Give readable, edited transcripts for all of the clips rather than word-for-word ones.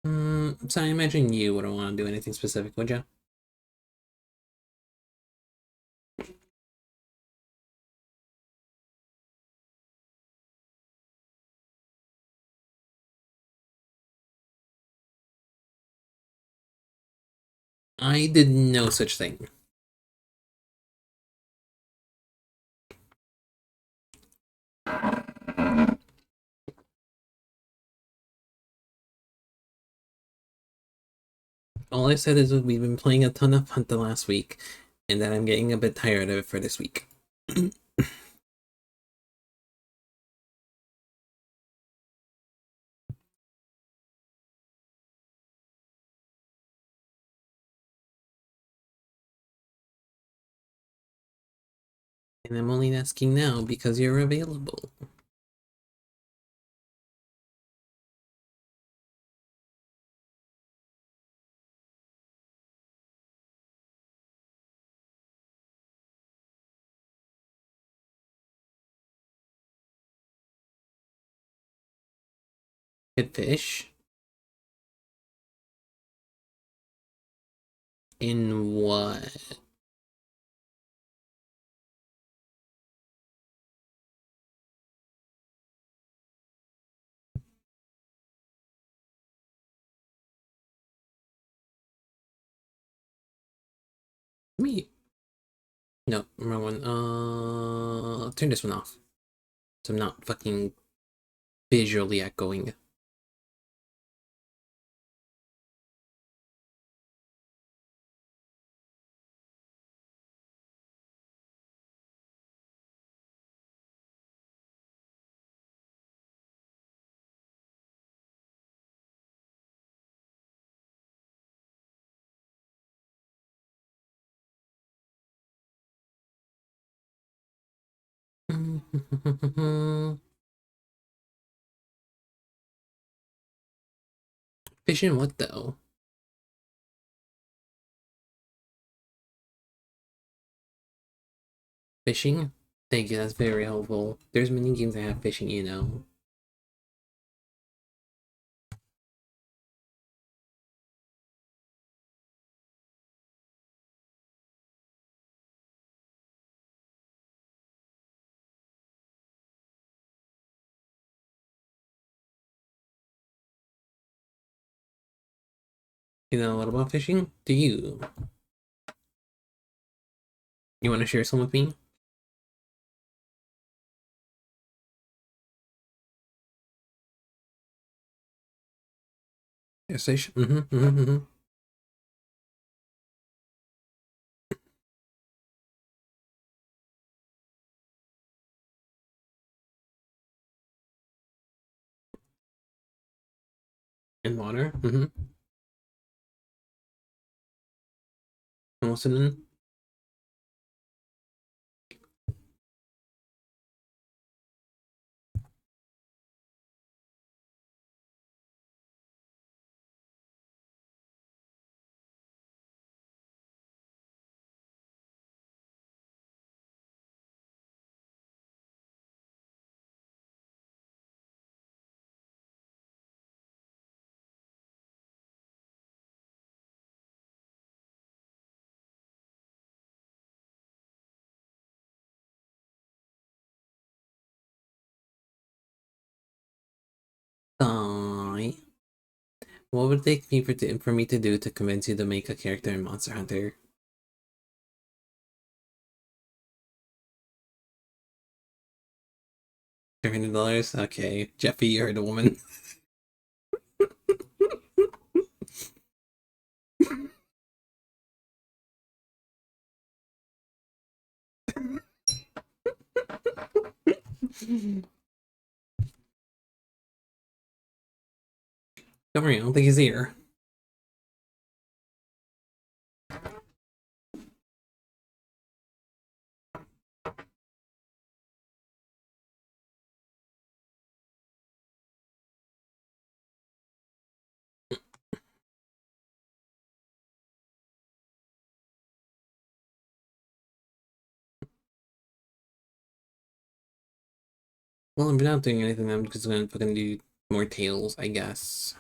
So I imagine you wouldn't want to do anything specific, would you? I did no such thing. All I said is that we've been playing a ton of Hunt the last week, and that I'm getting a bit tired of it for this week. And I'm only asking now because you're available. Good fish. In what? Me? No, wrong one. Turn this one off. So I'm not fucking visually echoing. Fishing what though? Fishing? Thank you, that's very helpful. There's many games that have fishing, you know. You know a lot about fishing? Do you? You want to share some with me? Yes, I should. In water? Almost in. Die. What would it take me for me to do to convince you to make a character in Monster Hunter? $300? Okay. Jeffy, you heard a woman. Don't worry, I don't think he's here. Well, if you're not doing anything, I'm just gonna fucking do more tails, I guess.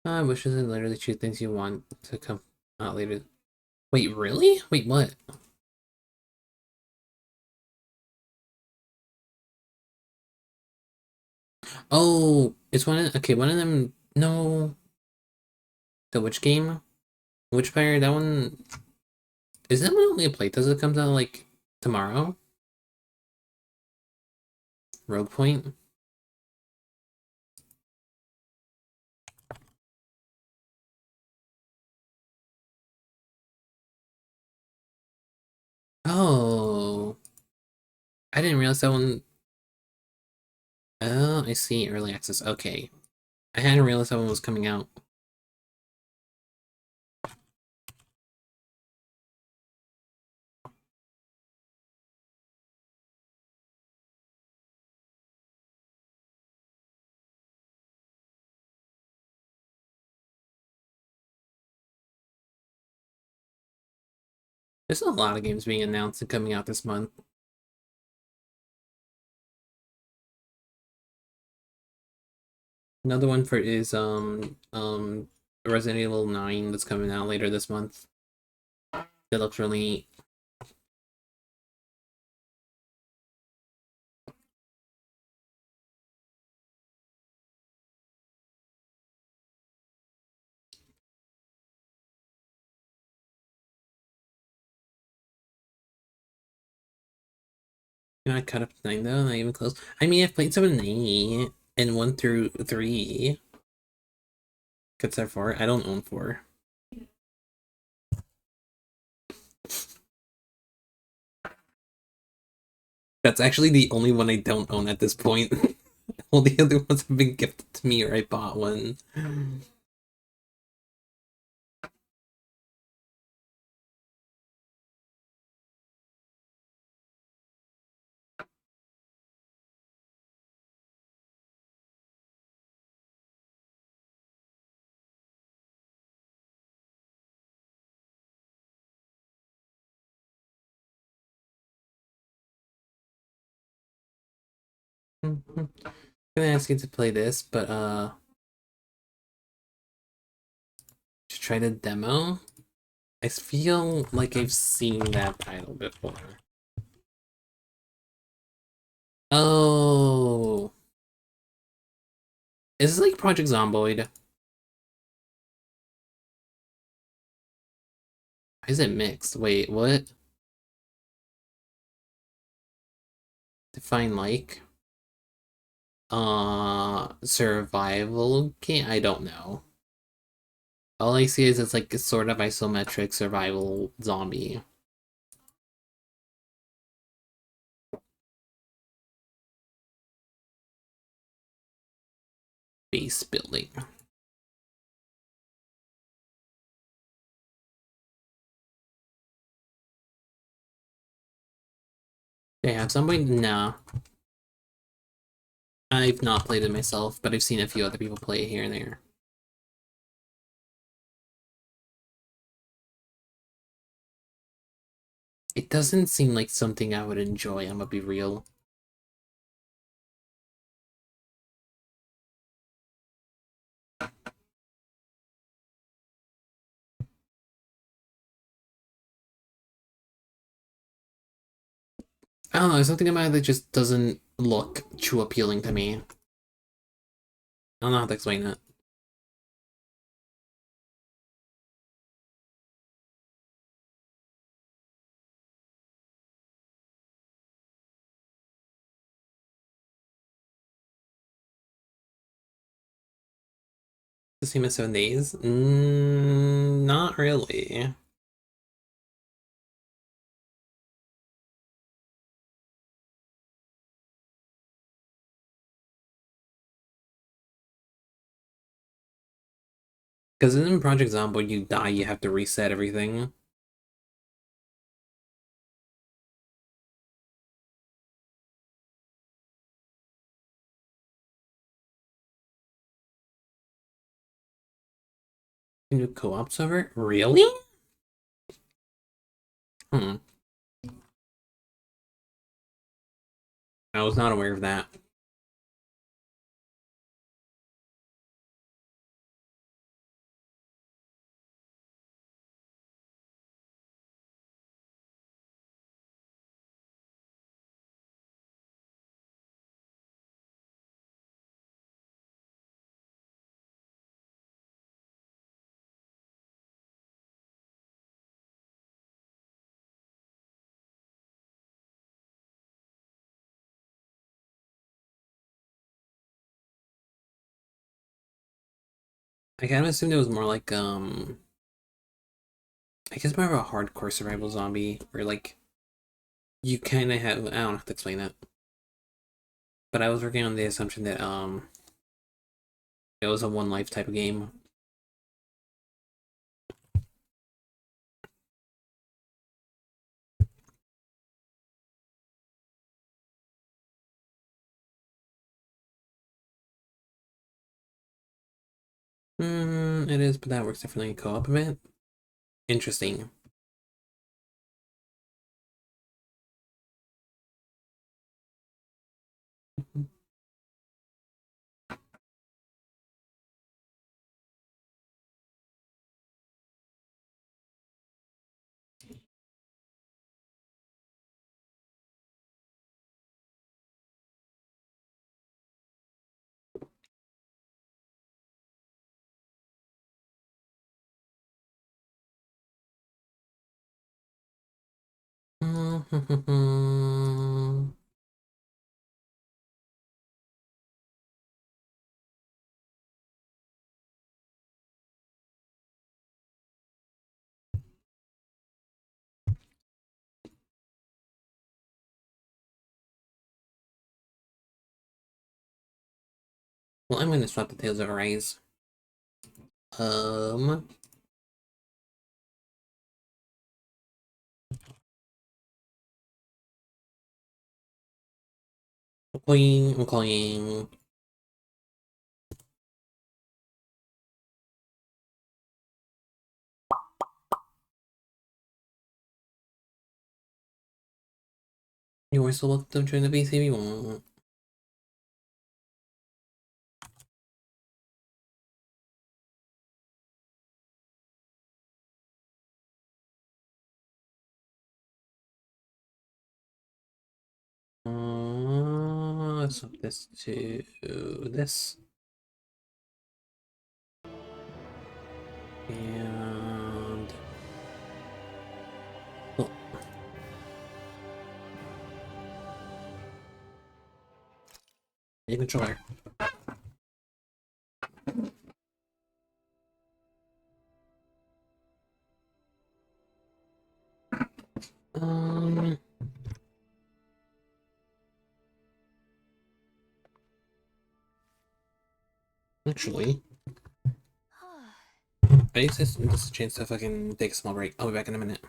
I wish I literally choose things you want to come out later. Wait, really? Wait, what? Oh, it's one of okay, one of them. No, the Witch game, Witch Fire. That one is that one only a playtest that comes out like tomorrow. Rogue Point. Oh, I didn't realize that one. Oh, I see. Early access. Okay, I hadn't realized that one was coming out. There's a lot of games being announced and coming out this month. Another one for is Resident Evil 9 that's coming out later this month. It looks really neat. You know, I cut up to 9 though, not even close. I mean, I've played 7 and 8 and 1 through 3. Consider 4. I don't own 4. That's actually the only one I don't own at this point. All the other ones have been gifted to me or I bought one. I'm gonna ask you to play this, but to try the demo. I feel like I've seen that title before. Oh, is this like Project Zomboid? Why is it mixed? Wait, what? Define like? Survival game? I don't know. All I see is it's like a sort of isometric survival zombie. Base building. They have somebody? No. I've not played it myself, but I've seen a few other people play it here and there. It doesn't seem like something I would enjoy, I'm gonna be real. I don't know, there's something about it that just doesn't look too appealing to me. I don't know how to explain it. The same as 7 days? Not really. Because in Project Zomboid, you die, you have to reset everything. Can you do co-op server? Really? Hmm. I was not aware of that. I kind of assumed it was more like I guess more of a hardcore survival zombie where like you kind of have, I don't have to explain that. But I was working on the assumption that it was a one life type of game. It is, but that works differently in co-op event. Interesting. Well, I'm gonna swap the Tales of Arise. Um, I'm calling. You are still welcome to join the base if you want. Let's swap this to this. And oh, your controller. Um, actually, I use this a chance to fucking take a small break. I'll be back in a minute.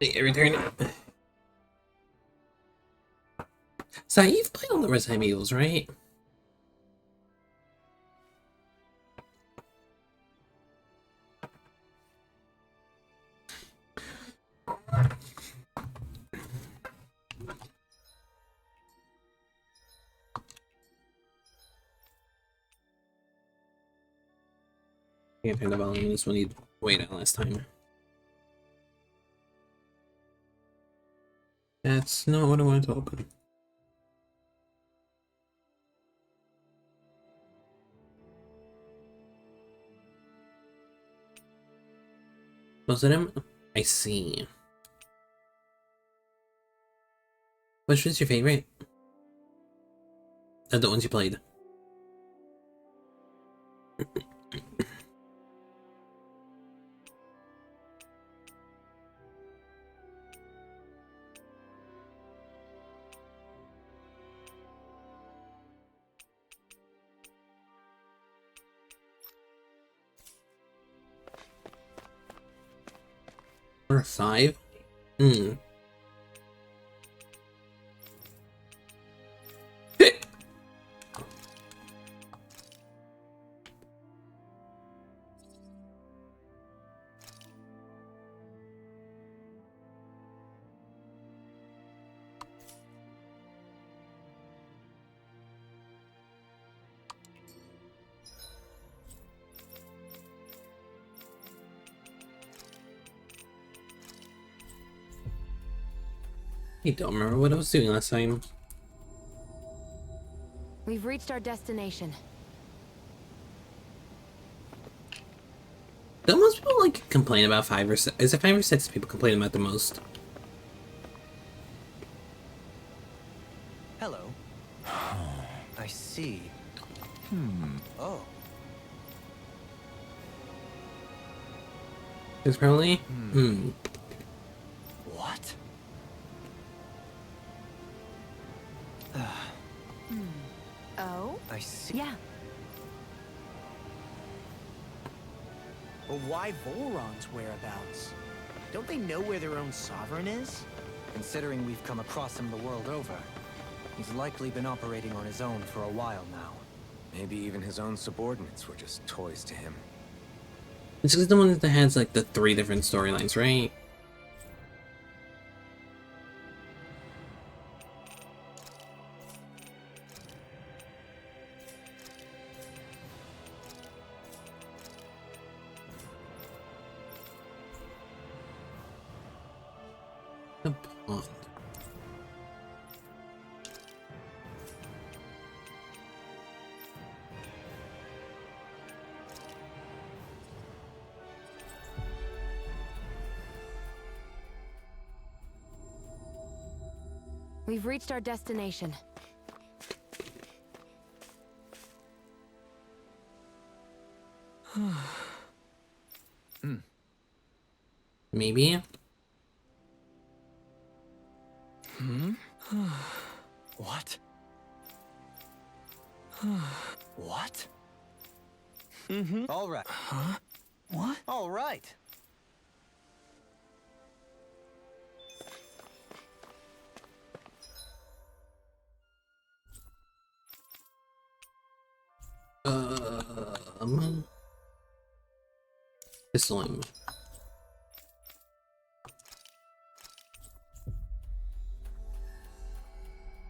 Return it. So you've played all the Resident Evils, right? Can't turn the volume on this one. You'd wait out last time. That's not what I wanted to open. Was it him? I see. Which was your favorite? Of the ones you played? Or a 5? Hmm. I don't remember what I was doing last time. We've reached our destination. Don't most people like complain about 5 or 6? Is it 5 or 6 people complain about the most? Hello. I see. Oh. It's probably. What? Oh? I see. Yeah. But why Volron's whereabouts? Don't they know where their own sovereign is? Considering we've come across him the world over, he's likely been operating on his own for a while now. Maybe even his own subordinates were just toys to him. This is the one that has like the 3 different storylines, right? The pond. We've reached our destination. Maybe? What? What? All right. Huh? What? All right. This one.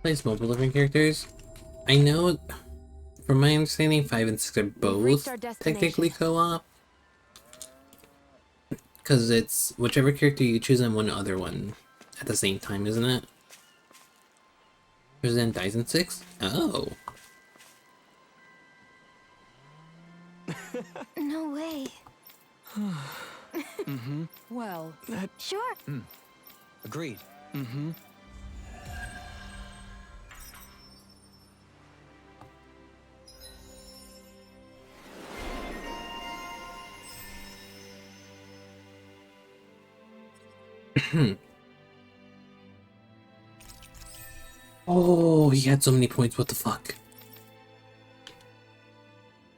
Plays multiple different characters. I know, from my understanding, 5 and 6 are both technically co-op. Because it's whichever character you choose and one other one at the same time, isn't it? President dies in 6? Oh. No way. Well, sure. Agreed. Oh, he had so many points, what the fuck?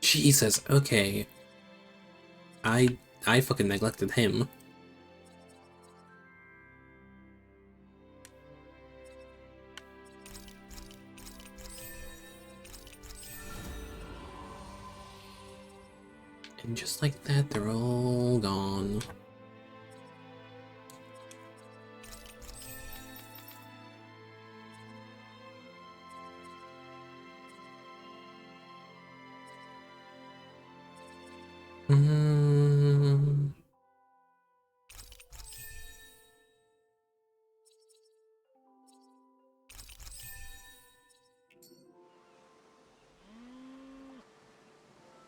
Jesus, okay. I fucking neglected him. And just like that, they're all gone. Mm.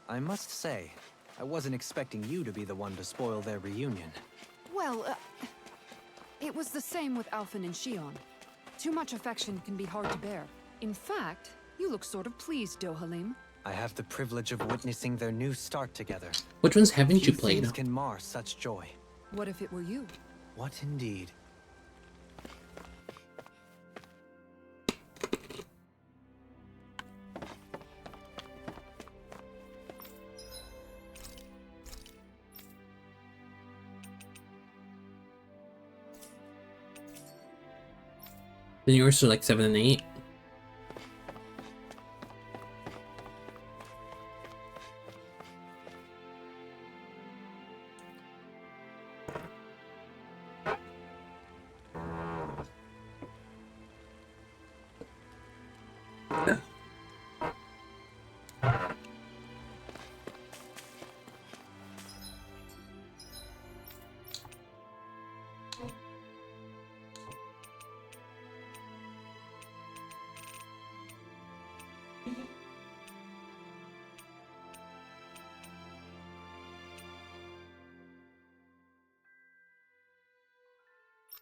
I must say, I wasn't expecting you to be the one to spoil their reunion. Well, it was the same with Alphen and Shion. Too much affection can be hard to bear. In fact, you look sort of pleased, Dohalim. I have the privilege of witnessing their new start together. Which ones haven't you Few played? things can mar such joy. What if it were you? What indeed? Then yours are like 7 and 8.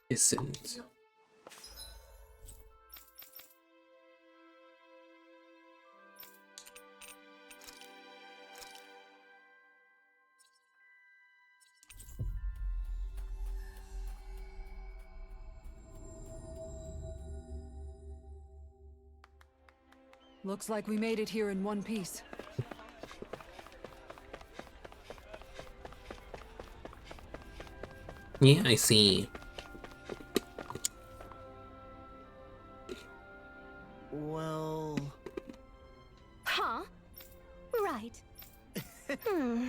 Isn't. Looks like we made it here in one piece. Yeah, I see. Well... Huh? Right. Hmm.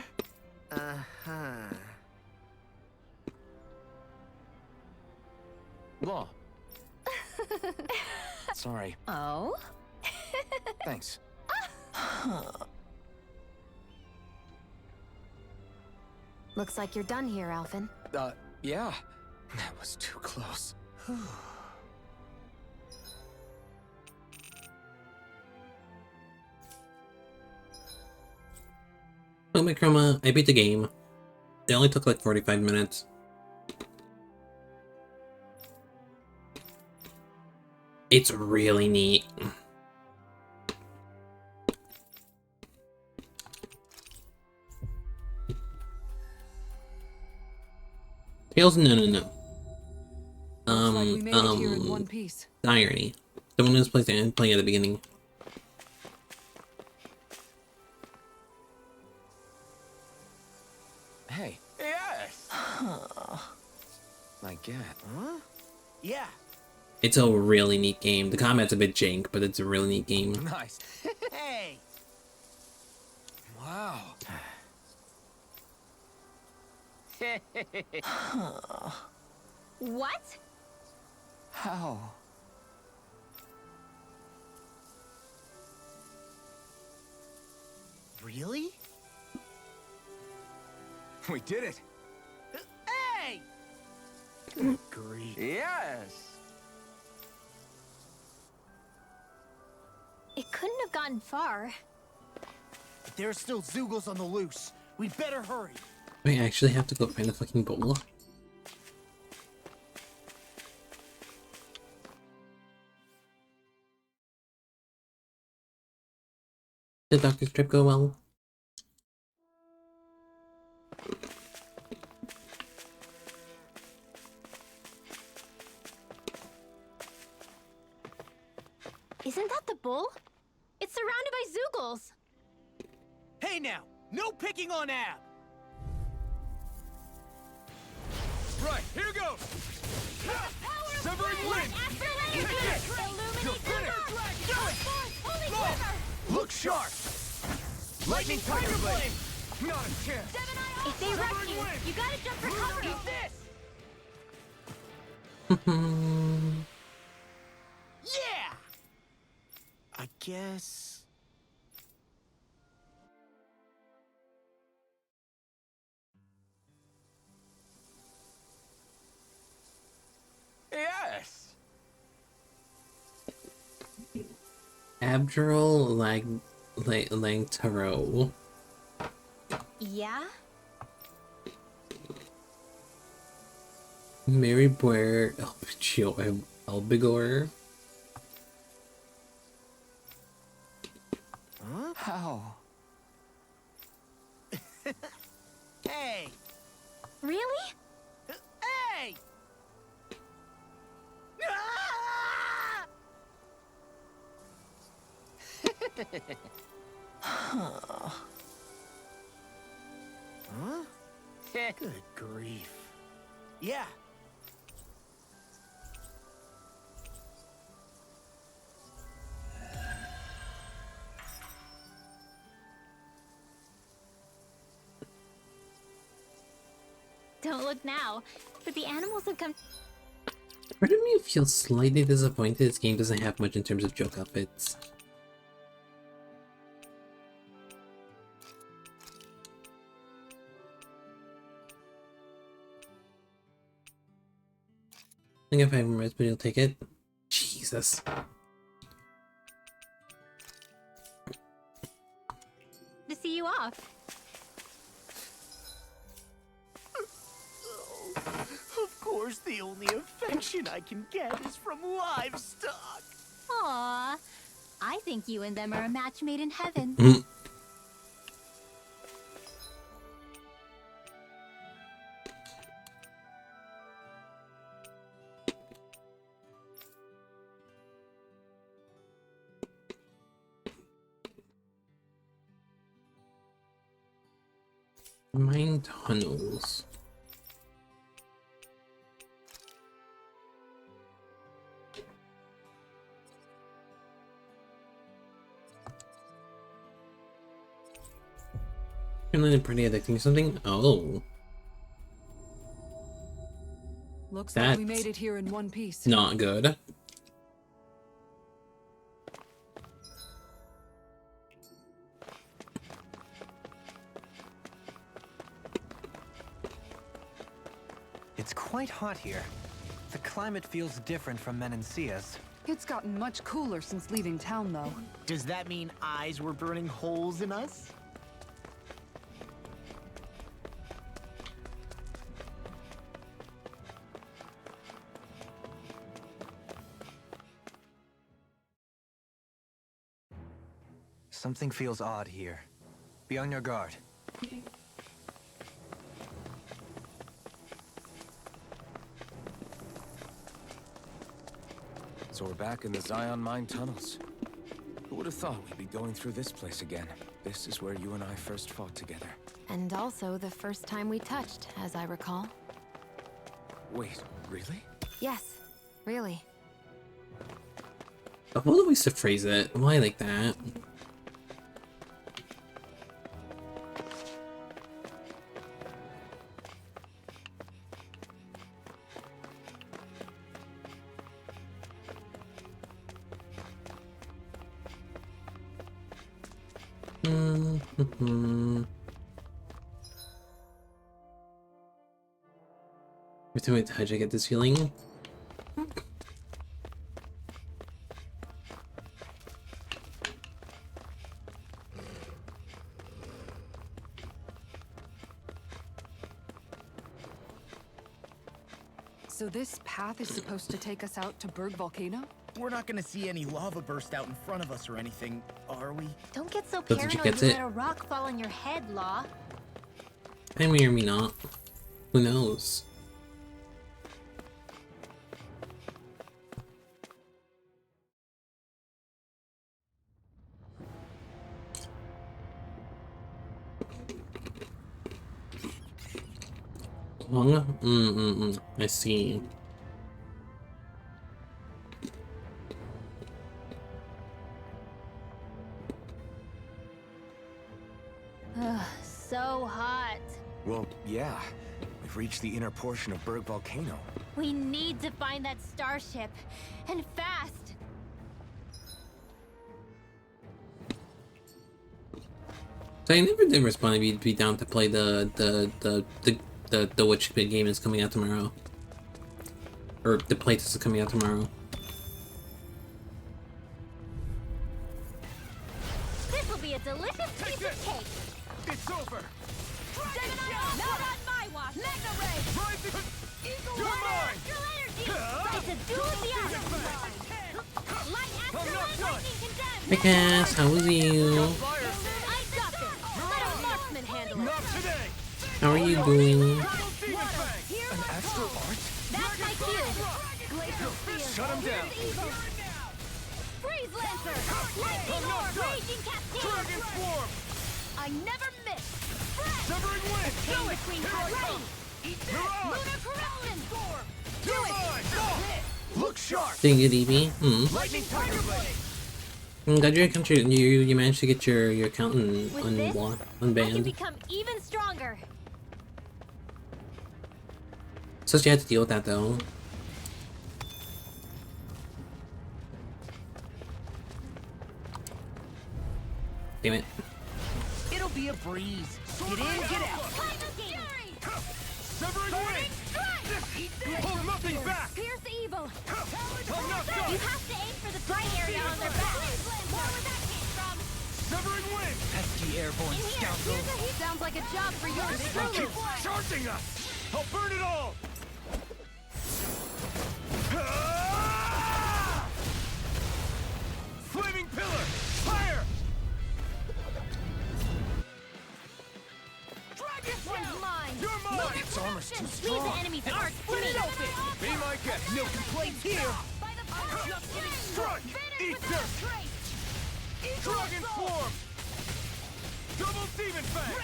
Uh-huh. Law. Sorry. Oh? Thanks. Looks like you're done here, Alphen. Yeah. That was too close. Oh, my Chroma, I beat the game. It only took like 45 minutes. It's really neat. Tails, no. Looks like we made it here in one piece. Irony. The one who's playing at the beginning. Hey. Yes! I get. Huh? Yeah. It's a really neat game. The combat's a bit jank, but it's a really neat game. Nice. Hey! Wow. What? How? Really? We did it. Hey! Good grief. Yes. It couldn't have gotten far. But there are still Zeugles on the loose. We'd better hurry. Wait, I actually have to go find the fucking bowl. Did the doctor's trip go well? Isn't that the bull? It's surrounded by Zeugles. Hey now! No picking on Ab! Right, here goes. Severing wind. Look sharp. Lightning tiger blade. Not a chance! If they rush you, you gotta jump for cover. Eat this! Yeah! I guess... Yes! Abdurrahman Langtaro. Yeah? Mary Blair Albigor. Huh? How? Hey! Really? Hey! Ah! Huh? Good grief. Yeah. Don't look now, but the animals have come. Part of me feels slightly disappointed this game doesn't have much in terms of joke outfits. I think if I remember, but you'll take it. Jesus. To see you off. Of course, the only affection I can get is from livestock. Aww. I think you and them are a match made in heaven. Mine tunnels. Feeling pretty addicting. Something. Oh, Looks like we That's- made it here in one piece. not good. It's quite hot here. The climate feels different from Menancia's. It's gotten much cooler since leaving town, though. Does that mean eyes were burning holes in us? Something feels odd here. Be on your guard. So we're back in the Zion Mine tunnels. Who would have thought we'd be going through this place again? This is where you and I first fought together. And also the first time we touched, as I recall. Wait, really? Yes, really. Of all the ways to phrase it, why like that? Every time I touch, I get this feeling. So this path is supposed to take us out to Berg Volcano? We're not gonna see any lava burst out in front of us or anything, are we? Don't get so Doesn't she paranoid get you it? let a rock fall on your head, Law. I may or may not. Who knows? Long? I see. Ugh, so reach the inner portion of Berg Volcano. We need to find that starship. And fast. So I never did respond if you'd be down to play the Witch game is coming out tomorrow. Or the playtest is coming out tomorrow. This will be a delicious piece of cake. It's over! Not on my watch. Mega Ray. You're mine! Astral energy. It's a duel of the arts. Light astral and lightning condemned. Hey Cass, how was you? I got this. Let a marksman handle it. Not today! How are you doing? An astral art? That's my cue. Glacial Spear. Shut him down! Freeze Lancer. Lightning I'm not Orb. done. Raging Cascade. Dragon Swarm! I never miss. Fresh. Severing Wind! In between ready. You're on! Lunar Corruption. You're mine! Look sharp! Doing good, Evie? Lightning Tiger Blade! I'm glad you managed to get your account With this, I can unbanned. become even stronger. So you had to deal with that though. Damn it. It'll be a breeze. Get in, get out. Severing Wind! Hold nothing back! Pierce the evil. I'm not done! You have to aim for the bright area on their back. Where would that came from? Severing Wind! Pesky airborne In here. scoundrel. Here's a heat. Sounds like a job for yours Keep truly. charging us! I'll burn it all! Flaming Pillar! Fire! This one's mine. You're mine! Its armor's too Leave strong! the enemy's arts to me. Be my guest! No complaints here. By the power of Sting. Strike! Finish Eat without this! trace. Dragon Swarm! Double Demon Fang!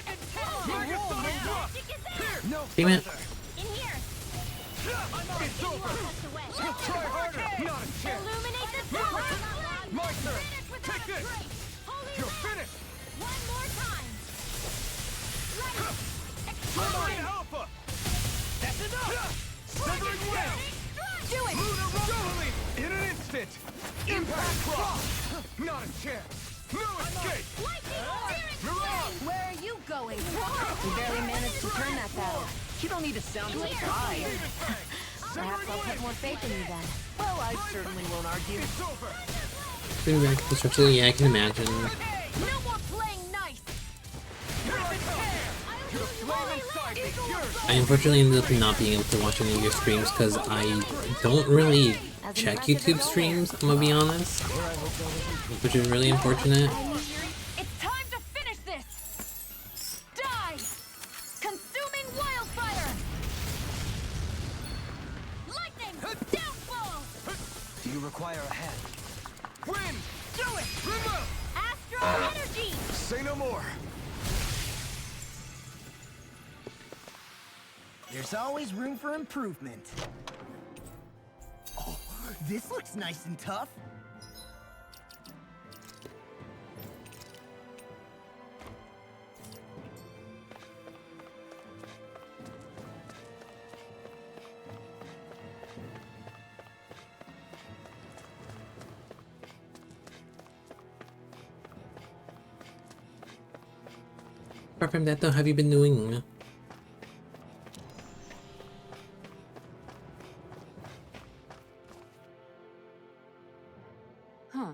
Mega Sonic Rock! Here! No Damn it. In here. It's over! Us away. Try harder! Not a chance! Illuminate the sky. My turn! Finish without Take this! trace. Holy You're land. finished! One more time. Ready. You're my Explode. alpha! That's enough! Severing Wind! Do it. Lunar Rock! In an instant! Impact Cross! Not a chance! No escape! Lightning orb. Mirage! Where are you going? We barely managed to turn that battle. You don't need to sound Here. surprised. Perhaps I'll put more faith in you then. Well, I certainly won't argue. It's over! Bring back the structure. Yeah, I can imagine. No more playing nice. Here I come! The flame inside me yours! I unfortunately ended up not being able to watch any of your streams because I don't really check YouTube streams, I'm gonna be honest. Which is really unfortunate. It's time to finish this. Die. Consuming wildfire. Lightning. Downfall. Do you require a hand? Wind! Do it. Remote! Astral energy. Say no more! There's always room for improvement. Oh, this looks nice and tough. Apart from that though, have you been doing? Huh.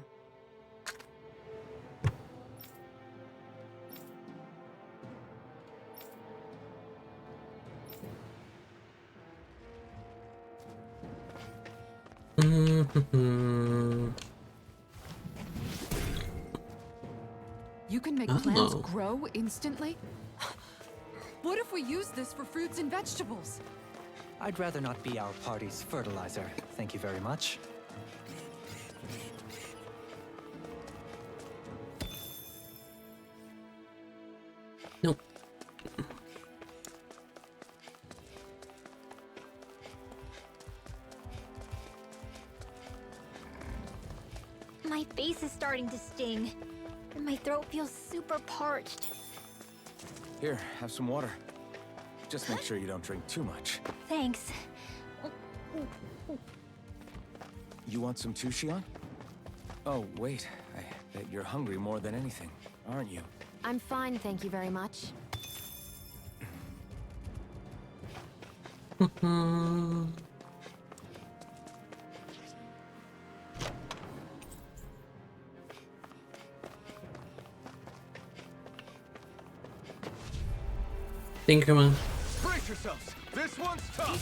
You can make plants Oh. grow instantly? What if we use this for fruits and vegetables? I'd rather not be our party's fertilizer. Thank you very much. Nope. My face is starting to sting, and my throat feels super parched. Here, have some water. Just make sure you don't drink too much. Thanks. You want some too, Shion? Oh, wait. I bet you're hungry more than anything, aren't you? I'm fine, thank you very much. Think, come on. Brace yourselves! This one's tough!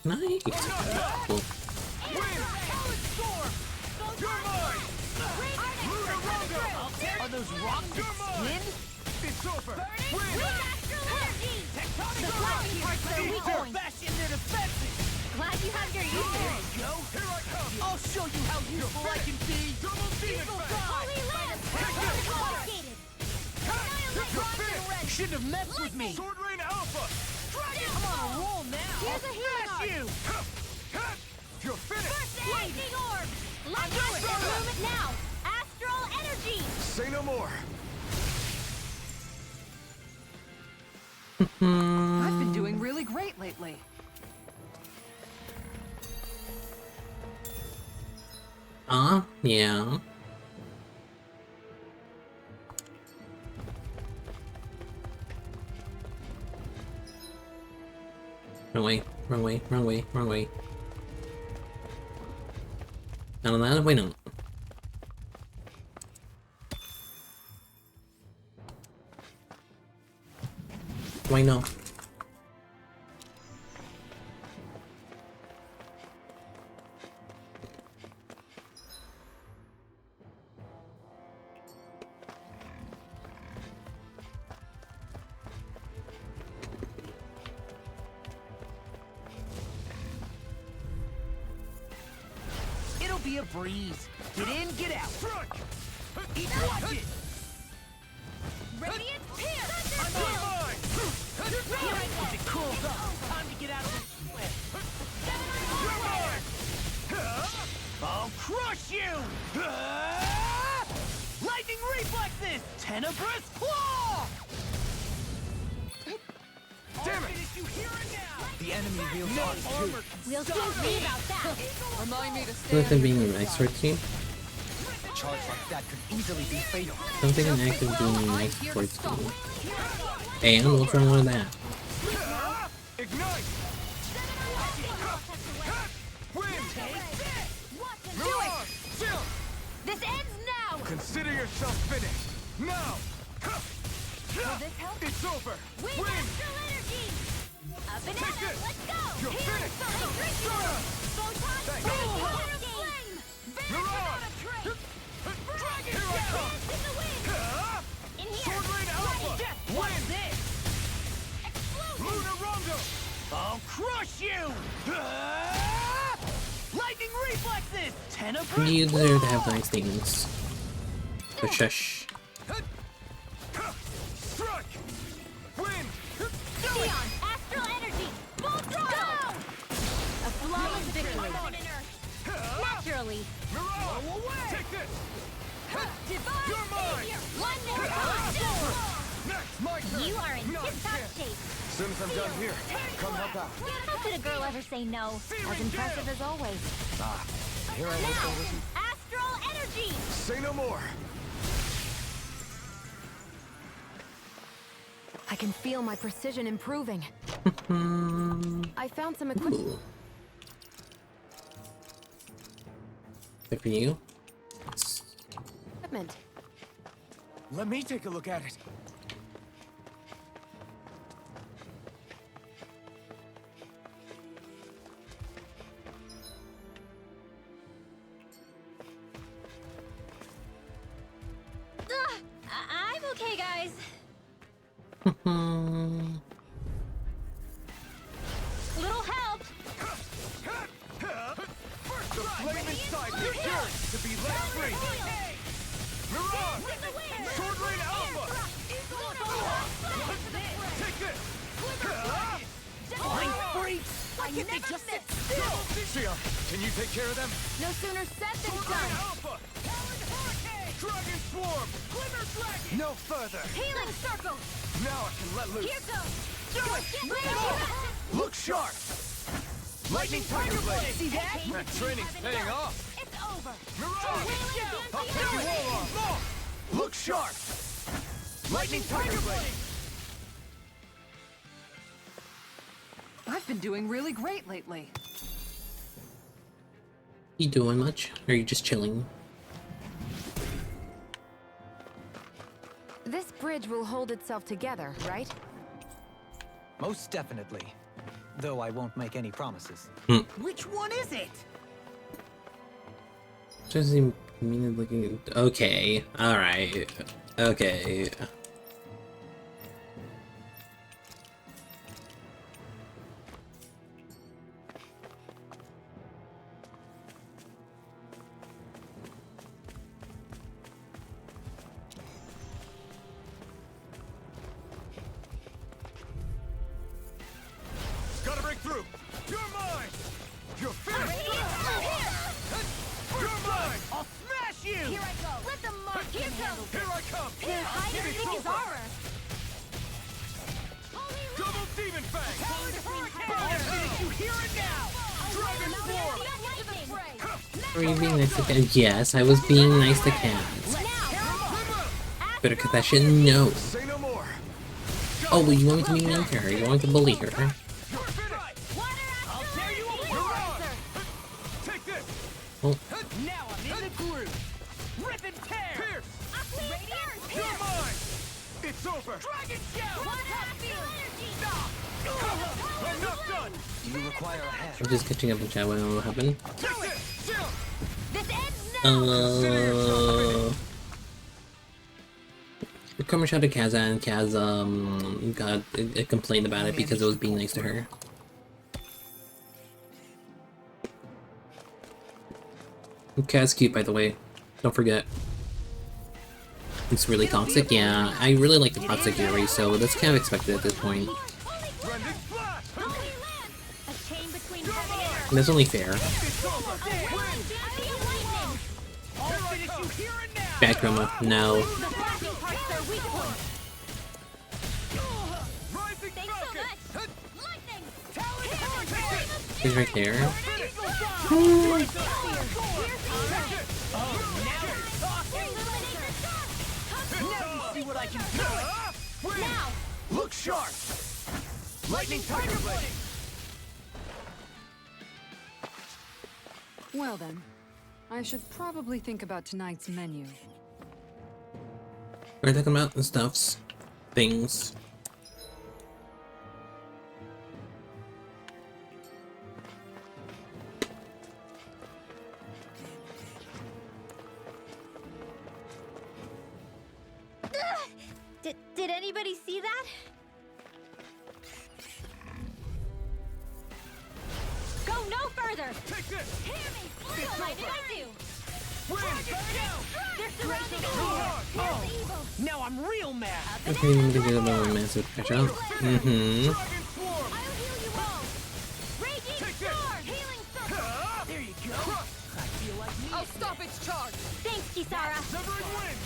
Nice. Cool. You're mine! Are those rocks skin? It's over! Weak astral energy! The flashy parts are weak points. Bash in their defenses! Glad you have your There uses. you go! Here I come! I'll show you how useful I can be! Double demon fang! Holy Lance! Confiscated! You shouldn't have messed with me! Sword Rain Alpha! I'm on a roll now! Here's a healing Bash arc. you! You're finished! Lightning orb! Lightning orb! Bloom it now! Astral energy! Say no more! I've been doing really great lately. Yeah. Wrong way, wrong way, wrong way, wrong way. Not on that, wait no. Why no? It'll be a breeze. Get in, get out. Eat watch it. Radiant Pierce! I'm on mine. As it cools off, time to get out of the sweat. I'll crush you! Lightning reflexes! Tenebrous claw! Damn it! You hear it now? The enemy wields No ours too. armor We'll can soon stop see me! about that. Remind me to I stay. feel like I'm being a nice sword team. A charge like that could easily be fatal. Don't think I'm actually being a nice sword team. And what's wrong with that? Ignite! Wind! Do it! This ends now! Consider yourself finished! Now! Will this help? It's over! Wind Win! astral energy! A banana, Take this. let's go! You're Healing finished. soul, drinking Sora. water. Photon Thanks. flame, Go. water flame! Mirage. Dragon Here I come. dance in the wind! In here! Sword Rain Alpha! What's this? Explosion! Luna Rondo! I'll crush you! Lightning reflexes! Tenebrous You deserve to have claw! nice things. But shush. Strike! Wind! Xeon, astral energy! Full throttle! A flawless victory! Naturally! Mirage! Take this! Divine You're mine. savior! One more time! Next! My turn! You are in Not a tip-top chance. shape! Soon as I'm done here, come help out. How could a girl ever say no? As impressive as always. Here I hope there wasn't. Astral energy! Say no more! I can feel my precision improving. I found some equipment. Ooh. Good for you. Let me take a look at it. I'm okay, guys. Little help! The flame inside deserves to be let free! Mirage! Sword Rain Alpha! Take this! Flying freaks! Why can't they just sit still? Sia, can you take care of them? No sooner said than Sword Rain done. Alpha! Dragon Swarm! No further! Healing circle! Now I can let loose! Here goes! Look sharp! Lightning Tiger Blade! See that? That training's paying off! It's over. Mirage! I'll take you all off! Look sharp! Lightning Tiger Blade! I've been doing really great lately. You doing much? Or are you just chilling? This bridge will hold itself together, right? Most definitely. Though I won't make any promises. Which one is it? Doesn't seem mean looking. Okay, alright. Okay. Gotta break through! You're mine! You're finished! You're mine! I'll smash you! Here I go. Let the mark Here I come! Their hiding thing is ours. Double Demon Fang! I'll finish you here and now! Dragon Swarm! Were you being nice to cats? Yes, I was being nice to cats. Better cut that shit. No. Say no more! Oh, well, you want me to be mean to her? You want me to bully her? You're finished! I'll tear you You're apart! on! Take this! Now I'm in the groove! Rip and tear! Pierce! Radiant You're mine! It's over! Dragon Shell! I'm not done! You require a hand. I'm just catching up with chat. What happened? Take this! Shield! This ends now. Karma shot at Kaz and Kaz got complained about it because it was being nice to her. Kaz cute, by the way. Don't forget. It's really toxic. Yeah, I really like the toxic Yuri, so that's kind of expected at this point. Rending Flash! Holy Land. A chain between heaven and earth. And that's only fair. A whirling dynasty of lightning. I'll finish you here and now! Bad Chroma. No. The flashing part's their weak point. Rising Thanks so Falcon! much. Lightning. He's right there. See what I can do! Now. Look sharp! Lightning Tiger Blade! Well then, I should probably think about tonight's menu. We're talking about the stuffs. Things. Did anybody see that? Go no further. Take this! Hear me. What did I do? Win! They're surrounding us. Oh, Here's the evil. now I'm real mad! Okay, I'm gonna get a little massive catch up. Mm-hmm. Dragon Swarm! I'll heal you all. Raging Take this. sword. Healing circle. There you go! I feel like me. I'll stop its charge! Thanks, Kisara. Severing Wind!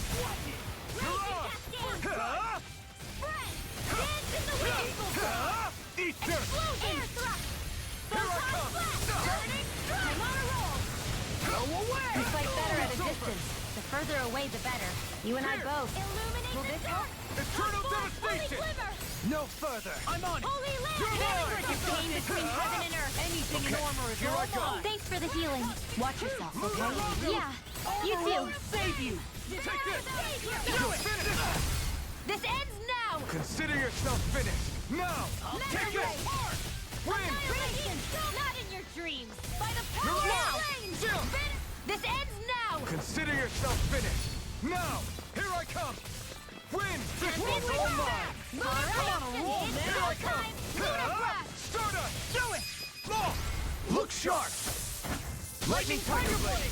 Raging cascade. Spread. Dance in the wind. Eat this! Air thrust. Here I come! Burning strike. I'm on a roll. Go away! We fight better at a distance. The further away, the better. You and I both. Illuminate Will this help? Eternal devastation! No further! I'm on it! Holy land! You're mine! A chain between heaven and earth. Anything in armor is here I all go. mine! Thanks for the healing. Watch yourself, okay? Yeah. You too. Save you! Take this! You're Finish! This ends now. Consider yourself finished! Now! Take this! Win! Annihilation. Not in your dreams. By the power You're of on! flames. Shield! This ends now. Consider yourself finished! Now! Here I come! Win! This one's all mine! Come on a roll, man. Here I come! Stardust! Do it! Law! Look sharp! Lightning Tiger Blade!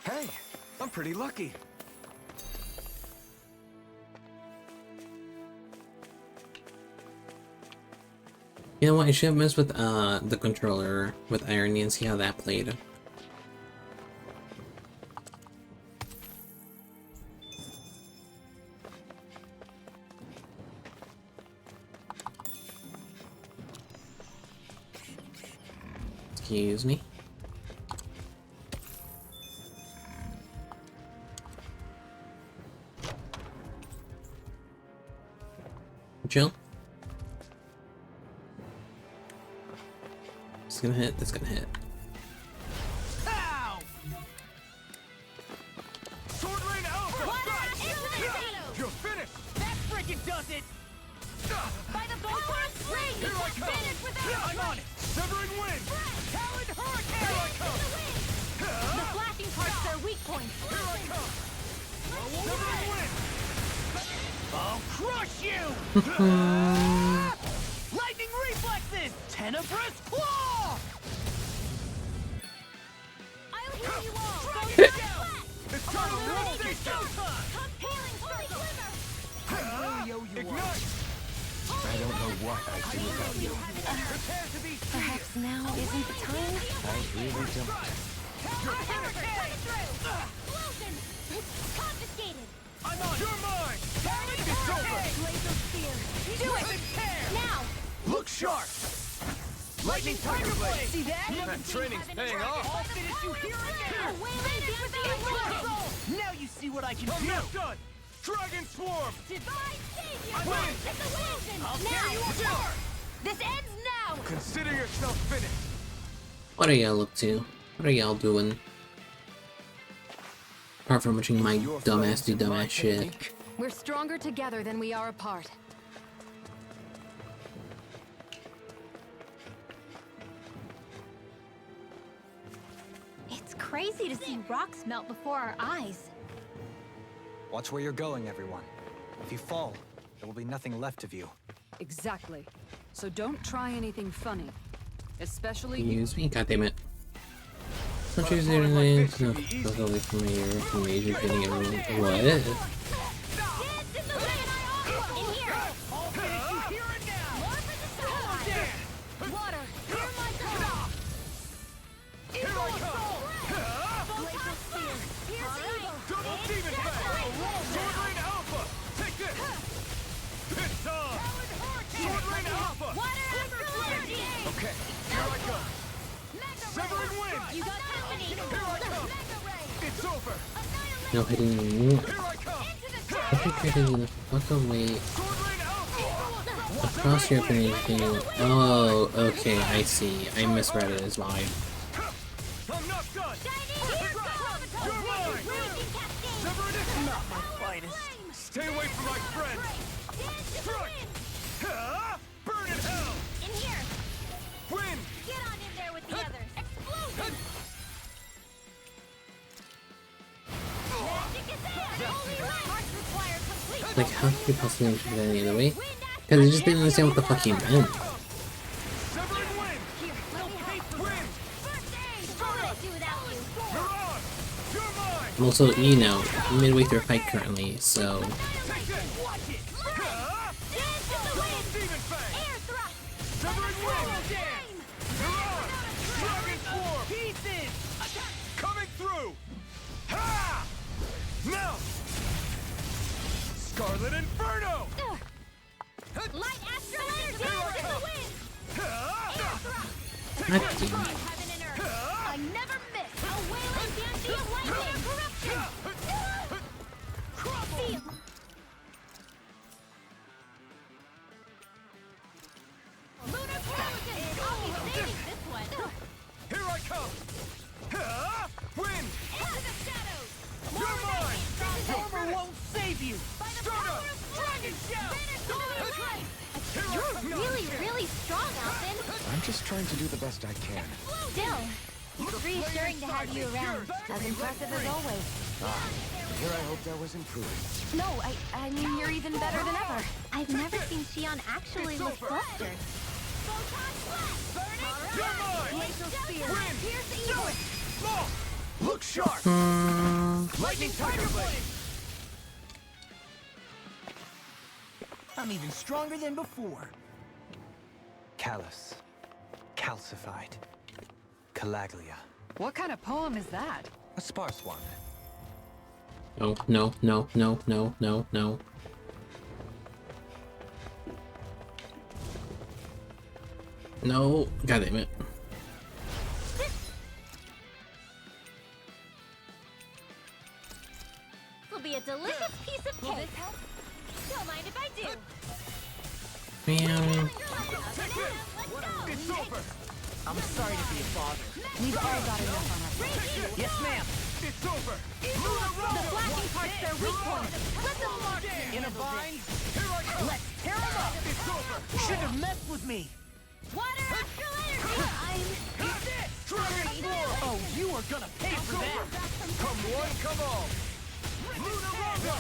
Hey, I'm pretty lucky. You know what? I should have messed with the controller with Irony and see how that played. Excuse me. Chill. It's gonna hit, that's gonna hit. Ow! Sword Rain Alpha! You're finished! That frickin' does it! By the power of spring, you Here I can't come! finish without I'm on it! Severing Wind! Talon Hurricane! Here I come! the flashing parts their weak points. Here I come! Severing Wind! I'll crush you! Lightning reflexes! Tenebrous Claw! I'll heal you all. Dragon Shell! Eternal Rotation! Compelling glimmer. Ignite! I don't know what I'd do without you. Prepare to be seized! Perhaps now isn't the time? I really don't. Explosion. Confiscated. I'm on! You're mine! It's over! Laser spear. Do it! Tear! Now. Look sharp! Lightning Tiger Blade! See that? That training's paying off! I'll finish you here and now! Now you see what I can do! I'm not done! Dragon Swarm! Divine savior. I win! Explosion. I'll Now. tear you apart! This ends now. Consider yourself finished! What are y'all up to? What are y'all doing? Apart from watching my Your dumbass do friends and my dumbass shit. technique. We're stronger together than we are apart. It's crazy to see rocks melt before our eyes. Watch where you're going, everyone. If you fall, there will be nothing left of you. Exactly. So don't try anything funny. Especially you. Excuse me, goddammit. Don't use your name. No, go away from me. You're from major getting everyone. What? Dance in the wind. In here. I'll finish you here and now! More for the side. Water. Hear my call. Here I come! Laser spear. Pierce evil. Double Demon Fang! Sword Rain Alpha! Take this! It's on! Sword Rain Alpha! Water astral energy. Okay, here I go! Severing Wind! You got company. Here I come! Mega ray. It's over! No hitting you. Here I come! I think you're gonna fuck away Sword Rain Alpha! across your finishing. Oh, okay, I see. I misread it as well. I'm not done! You're mine! Severin not my finest! Stay away from my friends! Strike! Burn in hell! In here. Wind! Get on in there with the others. Explosion. Magic is in. Holy light. Parts require complete. Like, how could you possibly do it any other way? Because I just didn't understand what the fuck he meant. Severing Wind! Here, let me help. Wind! First aid. What would I do without you? You're on! You're mine! I'm also, you know, midway through a fight currently, so Take this! Watch it! Dance in the wind. Demon Fang! Air thrust. Severing Wind! You're on! Dragon Swarm! Pieces! Coming through! Ha! Now! Scarlet Inferno! Light astral energy. In the wind. Air thrust. God damn it. Heaven and earth. I never miss. A wailing dandy of lightning and corruption. Feel. Lunar Pelicans. I'll be saving this one. Here I come! Wind! Into the shadows. You're mine! Armor won't save you! By the Start power up! of Dragon Shell! You're really strong, Alvin. I'm just trying to do the best I can. Still, it's reassuring to have you around. As impressive as always. Here I hoped I was improving. No, I mean you're even better than ever. I've never seen Shion actually look flustered. You're mine! Laser spear. Wind! Pierce Do evil. it! Small! Look sharp! Lightning Tiger Blade! I'm even stronger than before. Callous. Calcified. Calaglia. What kind of poem is that? A sparse one. No, no, no, no, no, no, no. No, god damn it. It's over. I'm sorry to be a bother. We've all got enough on our plates. Yes, ma'am. It's over. The flashing part's their weak point. Let them mark In a bind. Here I go. Let's tear him up. It's over. You shouldn't have messed with me. Water astral energy. Eat this. Dragon Form. Oh, you are gonna pay for that. Come one, come all. Lunar Rondo.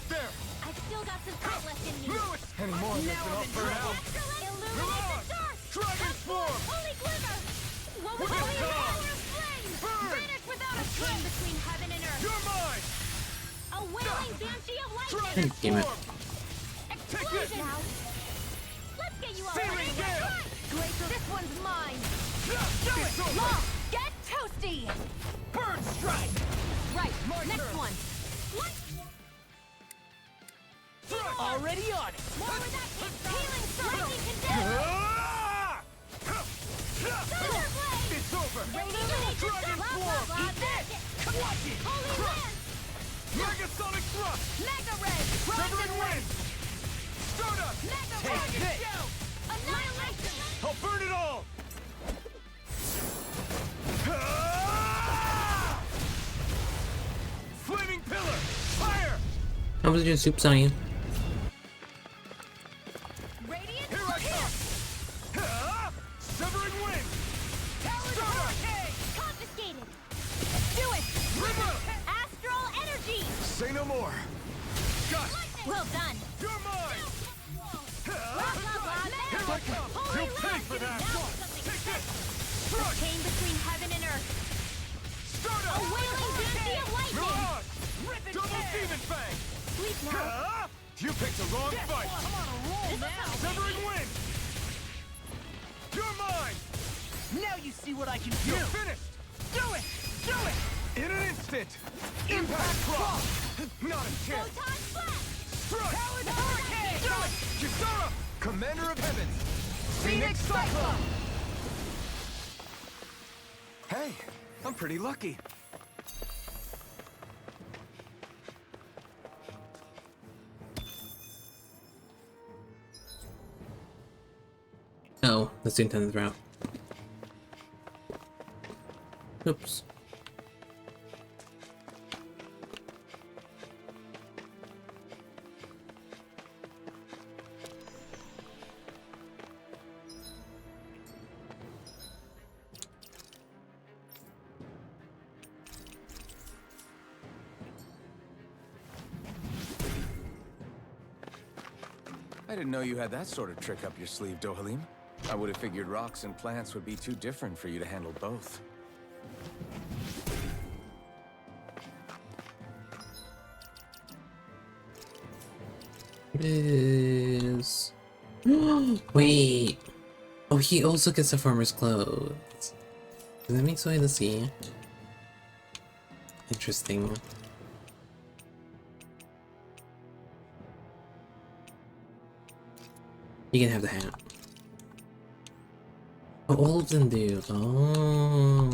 There. I've still got some fight left in me. Lewis. Any more of this and I'll burn out. Illuminate the dark. Dragon Form. Holy glimmer. What was This holy time. power of flame? Burn. Vanish without a trace between heaven and earth. You're mine. A wailing banshee of lightning. Dragon Damn it. Form. Take this. Explosion. Now. Let's get you all Searing ready. Gale. Glacier, this one's mine. It's over. Law, get toasty. Bird strike. Right, next one. Already on it. More where that came from. Healing strike. Lightning condemn. Ah! Thunder blade. It's over. Illuminate the Dragon dark. Form. Eat this. Watch it. Holy lance. Megasonic Thrust. Mega ray. Severing Wind. Stardust. Mega Take ray. this. Annihilation. I'll burn it all. Ah! Flaming Pillar. Fire. I was doing soup science. Radiant. Here I come. Ah! Severing Wind. Stardust. Confiscated. Do it. River. Astral energy. Say no more. Gust. Well done. You're mine. Blah, blah, blah. Here I come. Holy You'll pay lance. for that. Now something Take this. special. Strike. Came between heaven and earth. Stardust. A wailing banshee of lightning. Mirage. Double Demon Fang. Sleep now. Ah! You picked the wrong fight. I'm on a roll now. Severing Wind. You're mine. Now you see what I can do. You're finished. Do it. Do it. In an instant. Impact Cross. Not a chance. Photon blast. Strike. Powered hurricane. Do it. Kisara. Commander of Heavens. Phoenix Cyclone. Hey, I'm pretty lucky. Oh, that's the intended route. Oops. I didn't know you had that sort of trick up your sleeve, Dohalim. I would have figured rocks and plants would be too different for you to handle both. It is. Wait. Oh, he also gets the farmer's clothes. Does that make so to see? Interesting. You can have the hat. Oh, all of them do. Oh.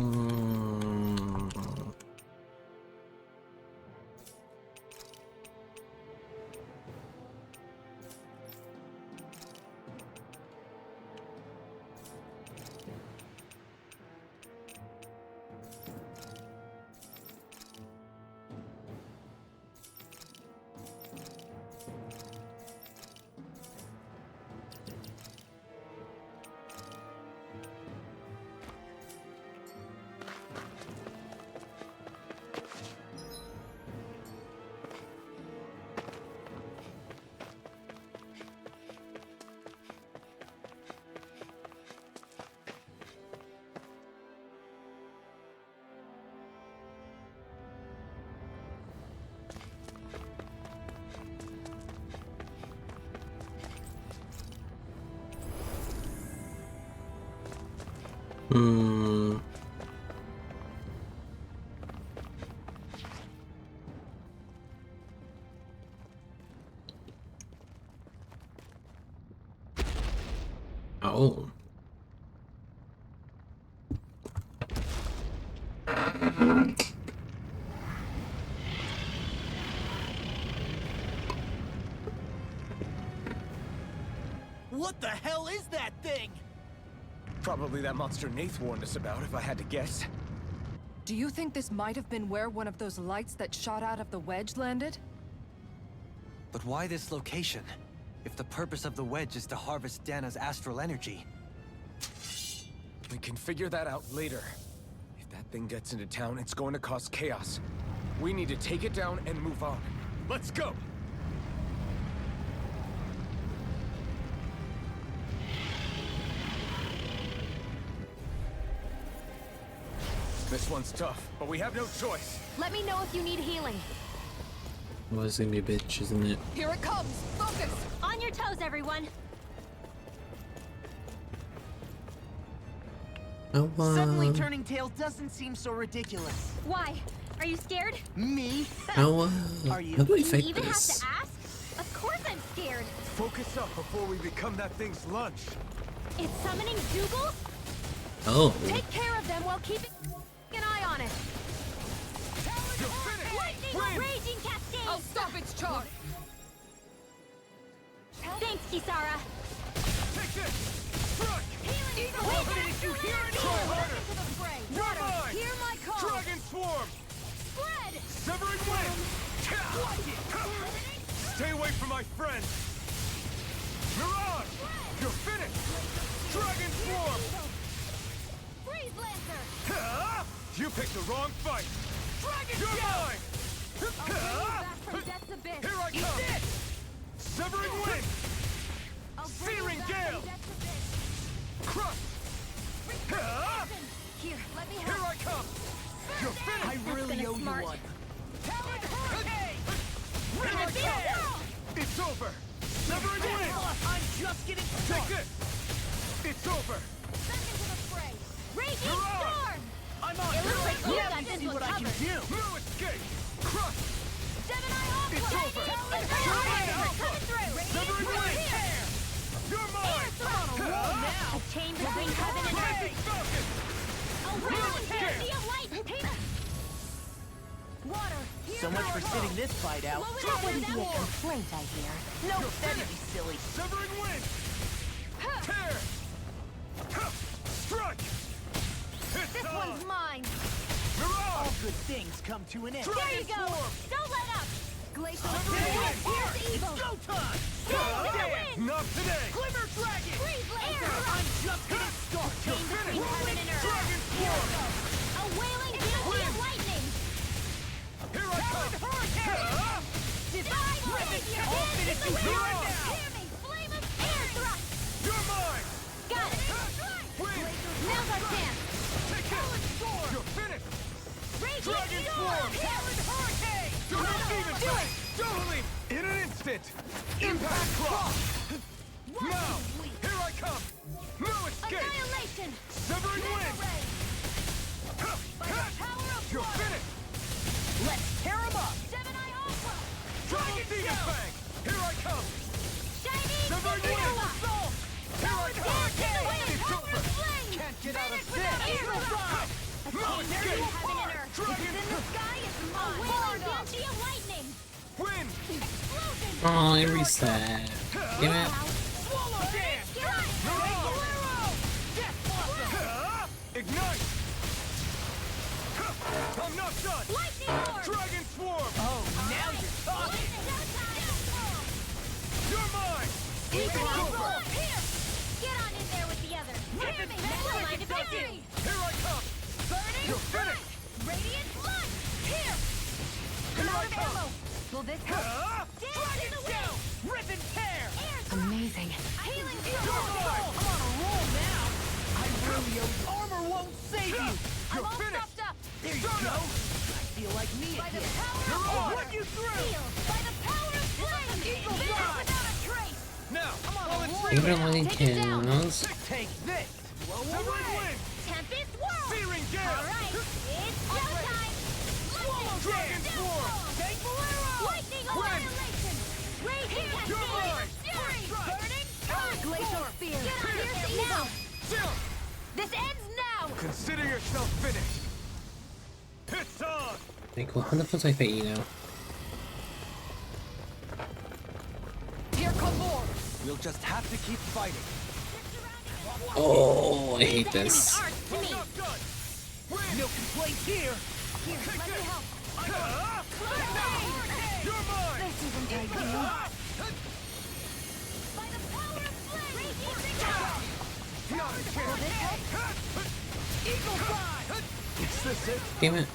Hmm. Oh. What the hell is that thing? Probably that monster Nath warned us about, if I had to guess. Do you think this might have been where one of those lights that shot out of the wedge landed? But why this location? If the purpose of the wedge is to harvest Dana's astral energy. We can figure that out later. If that thing gets into town, it's going to cause chaos. We need to take it down and move on. Let's go! This one's tough, but we have no choice. Let me know if you need healing. Well, it's gonna be a bitch, isn't it? Here it comes! Focus! On your toes, everyone. Oh, Suddenly turning tail doesn't seem so ridiculous. Why? Are you scared? Me? how Are you- how do we You fight even this? have to ask? Of course I'm scared. Focus up before we become that thing's lunch. It's summoning Dougal? Oh, Take care of them while keeping an eye on it. Lightning raging cascade! I'll stop its charge! Thanks, Kisara. Take this! Strike! Did you hear it? Try harder! You're mine! Hear my call! Dragon Swarm! Spread! Severing Wind! Stay away from my friends! Mirage! You're finished! Dragon Swarm! Freeze Lancer! Huh? You picked the wrong fight! Dragon You're mine! Back from Death's Abyss. Here I come! Severing Wind! Searing Gale! Crush! Huh? Here, let me Here help. I come! You're finished! I really owe you one. It's over! Severing Wind! I'm just getting started! Take this! It's over! Raging Mirage! Storm! I'm on! It looks like you Let got me this see one what I can covered. do! No escape! Crush! Gemini Aqua! It's over! Coming through! Severing Wind! You're mine! A chain between heaven and Rising earth! Falcon! A whirling fantasy of light! Water! So much for sitting this fight out. That wouldn't be a complaint, I hear. No, that'd be silly. Severing Wind! Tear! Strike! It's This on! one's mine. Mirage! Good things come to an end. there you go! Don't let up! Glacial Severing Wind! Here's evil! Showtime! Not today! Glimmer Dragon! Freeze Lancer! I'm just getting started. Chain between heaven and earth! Dragon Swarm! A wailing fantasy of lightning! Here I come! Divine Savior! Dance in the wind! Mirage! Hear me! Flame of air thrust! You're mine! Got it! Wind! Now's our chance! Take this! You're finished! Raging Dragon Storm! Swarm! Hurricane! Don't receive it! Do it! Totally! In an instant! Impact Cross! Now! Here I come! No escape! Annihilation! Severing Wind! You're finished! Let's tear him up! Gemini Aqua! Dragon Demon Fang! Here I come! Shining Severing Wind! Supernova! Here I Dance in the wind! It's Power over! of flame! Can't get out of Finish this! without air thrust! A No chain between escape! heaven and earth! Dragon In the sky is mine! A wailing fantasy of lightning! Wind! Explosion! oh, it reset. Damn it. Swallow Dance! Ignite! I'm not done! Lightning Lord! Dragon Swarm! Oh, now you're talking! You're mine! It's over! Here! Get on in there with the others! Hear me! Never mind a victory! Here I come! Burning You're finished! Radiant blood! Here! Here I Out of come! ammo! Will this help? Huh? Dance in the wind! Rip and tear! Air Amazing. Healing You're storm! mine! I'm on a roll now! I really owe armor won't save you! I'm You're all finished! stuffed up! There you go! I feel like me By the again! power You're of on! water! Run you through! Steel! By the power of flame! Eagle Live fly! without a trace! Now! While it's Even reeling! only Take it down. kills. Take this! Blow Severing away! Wind! Tempest whirl! Searing Gale! Alright, it's showtime! Swallow Dragon Swarm! Take Bolero! Lightning annihilation! Raging You're cascade! mine! Fury! Burning Glacial storm! spear. Get on Here's here the now! Jump! This ends now! Consider yourself finished! It's on! Like, well, how the fuck do I fight you now? Here come more! We'll just have to keep fighting. Oh, I hate this. Ours to me. Not done. No complaints here. Here, let me help. You're mine. This isn't ideal. By the power of flame. Raging signal. Eagle fly. Is this it? Damn it.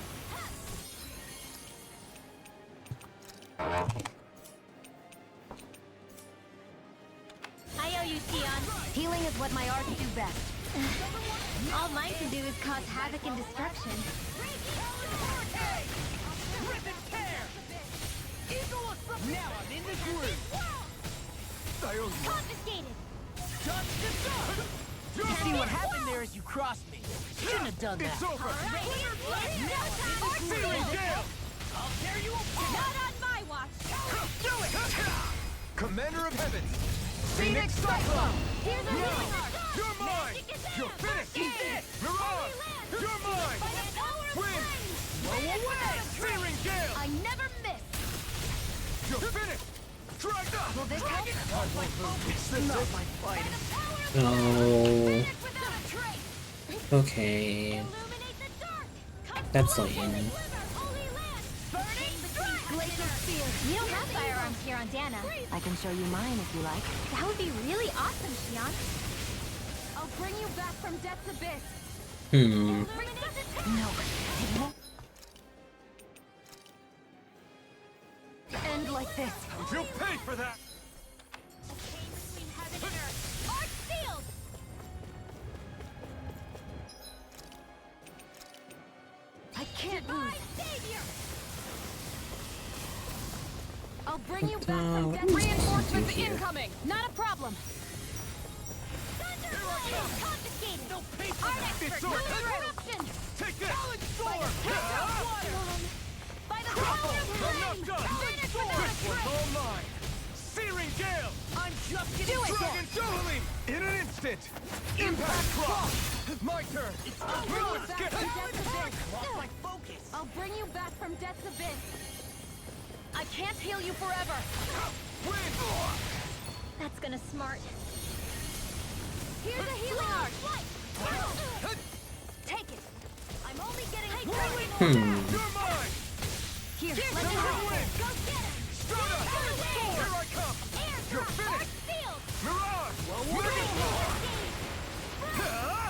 I owe you, Sion. Healing is what my arts do best. All mine can do is cause havoc and destruction. Rip and tear. Eagle assault. Now I'm in the groove. I owe you. Confiscated. Touch the sun. See what happened there as you crossed me. Shouldn't have done that. It's over. Searing Gale. I'll tear you apart. Not on my watch. Do it. Commander of Heavens. Phoenix Cyclone. Here's a healing art. You're mine. You're finished. Mirage. You're mine. By the power of Win. flame. Blow away. Searing Gale. I never miss. You're finished. Dragged up. Will this help? Is this Not it? my finest. No. Without a trace. Okay. Illuminate the dark. Come That's forth lame. and deliver holy land. Burning strike. Glacial Spear. We don't have firearms here on Dana. I can show you mine if you like. That would be really awesome, Shion. I'll bring you back from Death's Abyss. Hmm. Illuminate the dark. No, it won't end like this. You'll pay for that. Chain between heaven and earth. Arch sealed. I can't My lose. savior. I'll bring you back from Death's Reinforcements here? incoming. Not a problem. Thunderflame. Confiscated. No pay for Art that. expert. It's No over. interruption. Take this. Solid sword. By the power of I'm flame. not done. Finish without a This one's trace. all mine. Searing Gale. I'm just getting Dragon Dohalim. In an instant. Impact Cross. My turn. Bring you back from Death's Abyss. Lost my focus. I'll bring you back from Death's Abyss. I can't heal you forever. Win. That's gonna smart. Here's a healing art. Take it. I'm only getting started. Hmm. You're mine. Here, Here's let the me power. help. Go get him. Straight up. Here I come. You're finished. Sealed. Mirage.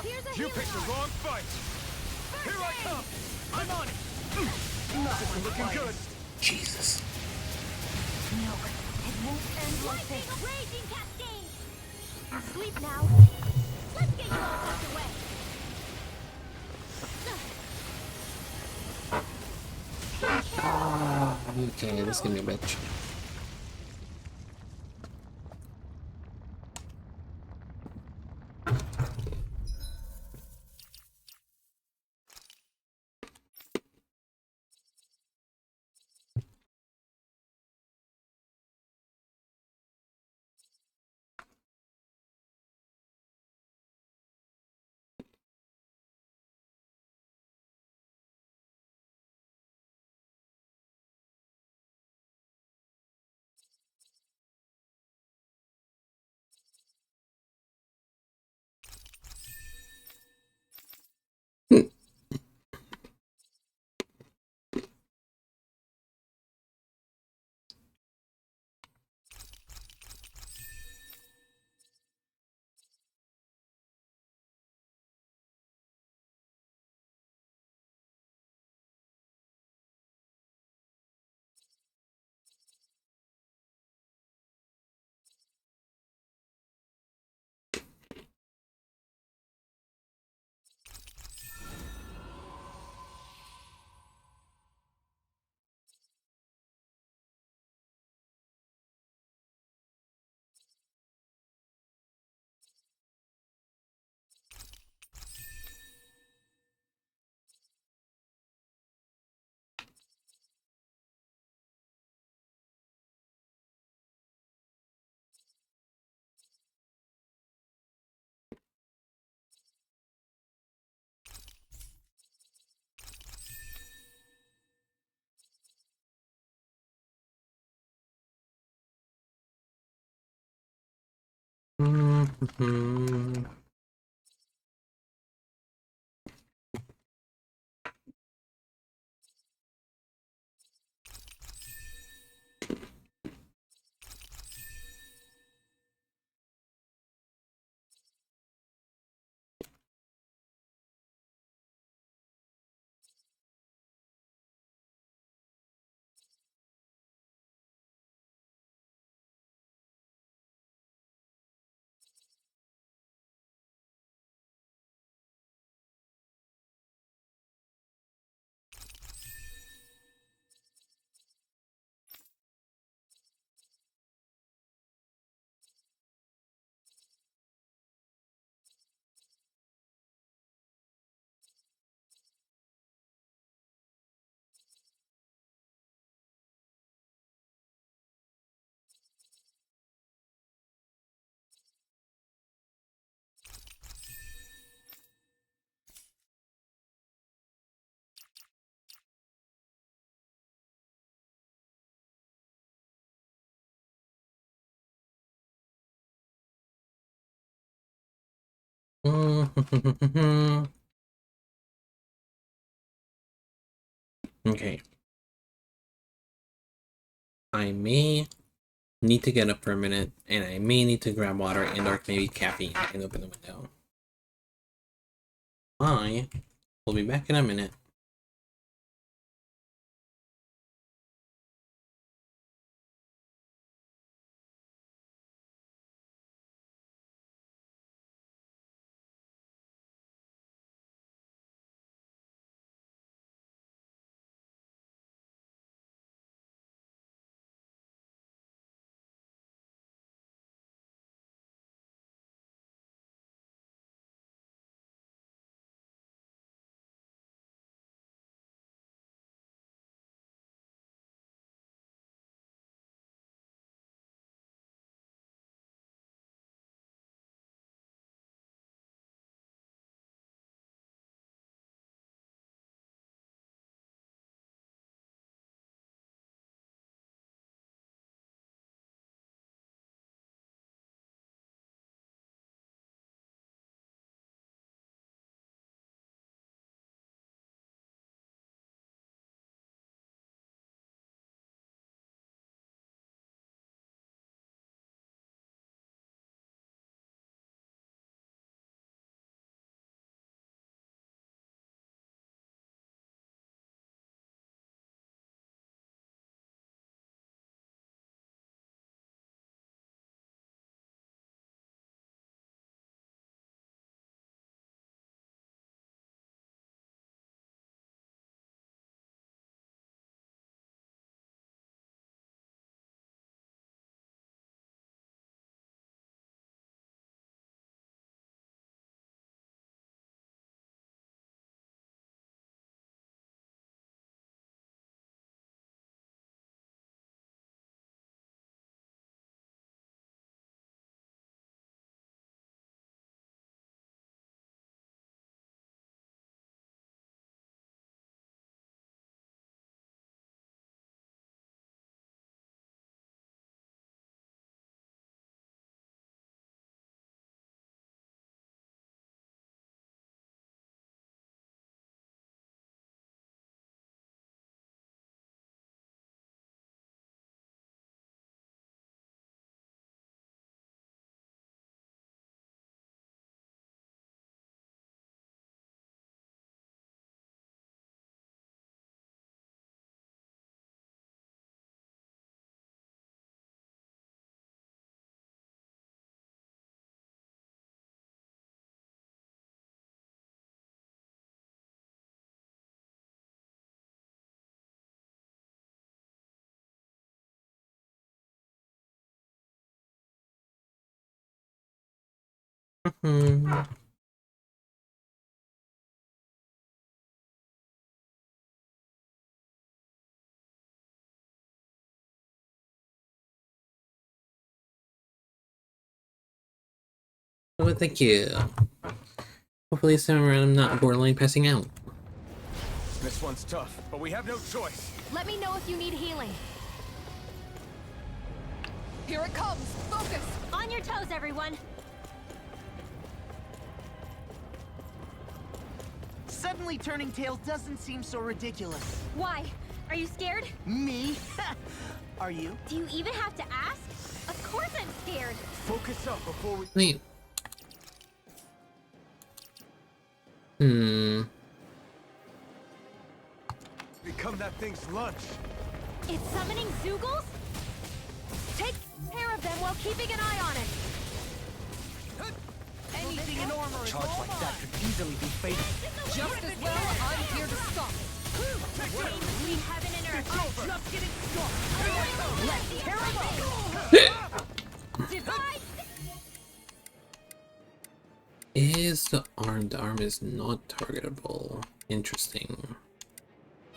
Here's a You healing picked the art. wrong fight. Here I come. I'm on it. This is looking good. Jesus. No, it won't end like Lightning this. raging cascade. Sleep now. Let's get you all tucked away. Okay, this is gonna be a bitch. Okay. I may need to get up for a minute, and I may need to grab water and or maybe caffeine and open the window. I will be back in a minute. Well, thank you. Hopefully this time around I'm not borderline passing out. This one's tough, but we have no choice. Let me know if you need healing. Here it comes! Focus! On your toes, everyone. Suddenly turning tails doesn't seem so ridiculous. Why? Are you scared? Me? Are you? Do you even have to ask? Of course I'm scared. Focus up before we... Wait. become that thing's lunch. It's summoning Zoogles? Take care of them while keeping an eye on it. Anything in armor is Charge all like that mine. could easily be fatal. Just as well, I'm here to stop it. Game between heaven and earth. I'm just getting started. Let's tear them up. Divide. Is the arm is not targetable? Interesting.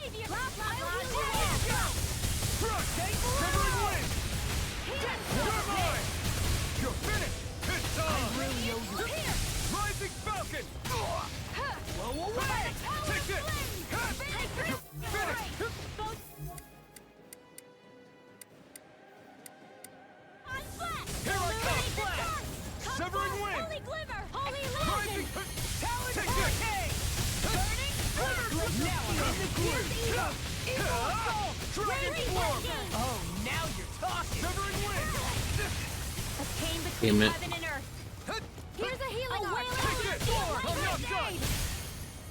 Blah, blah, blah. Crush! Severing wind! You're mine! You're finished! It's on! Rising Falcon! Blow away! Take it! You're finished! Here I come! Flash! Severing wind! Holy glimmer! Holy Rising! lantern! Take this! Now I'm in the groove. Dragon Swarm! Oh, now you're talking. Severing wind! A chain Damn between it. heaven and earth. Here's a healing arc. Take it! I'm not done!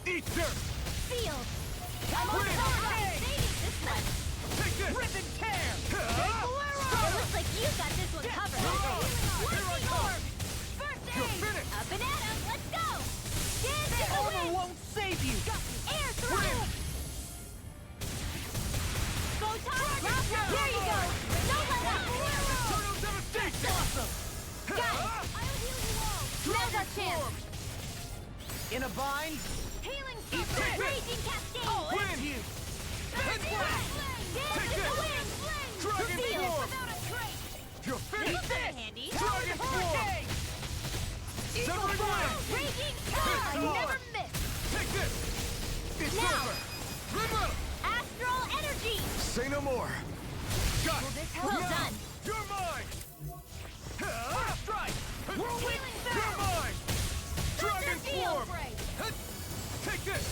Eat dirt! Sealed. I'm on Win. fire. Saving this one. Take this! Rip and tear. It looks like you got this one covered. Here I come! First You're aid. finished! Up and at 'em. Let's go. Dance The in the armor wind. won't save you. Air thrust. Photon. Here you go. Don't let up. Eternal devastation! Got it. I'll heal you all. Now's our chance. In a bind. Healing Eat circle. this. Raging cascade. Oh, Win. it's you. Dance in Take the this. wind. Dragon Sealed. Swarm! Without a trace. You're finished! Very handy. Dragon Swarm! Severing wind! Raging It's I on. never miss. Take this! It's Now. over! Remote! Astral energy. Say no more. Got it! Well Now, done. You're mine! Strike! Healing You're circle. mine! Dragon Field Swarm! break. Take this!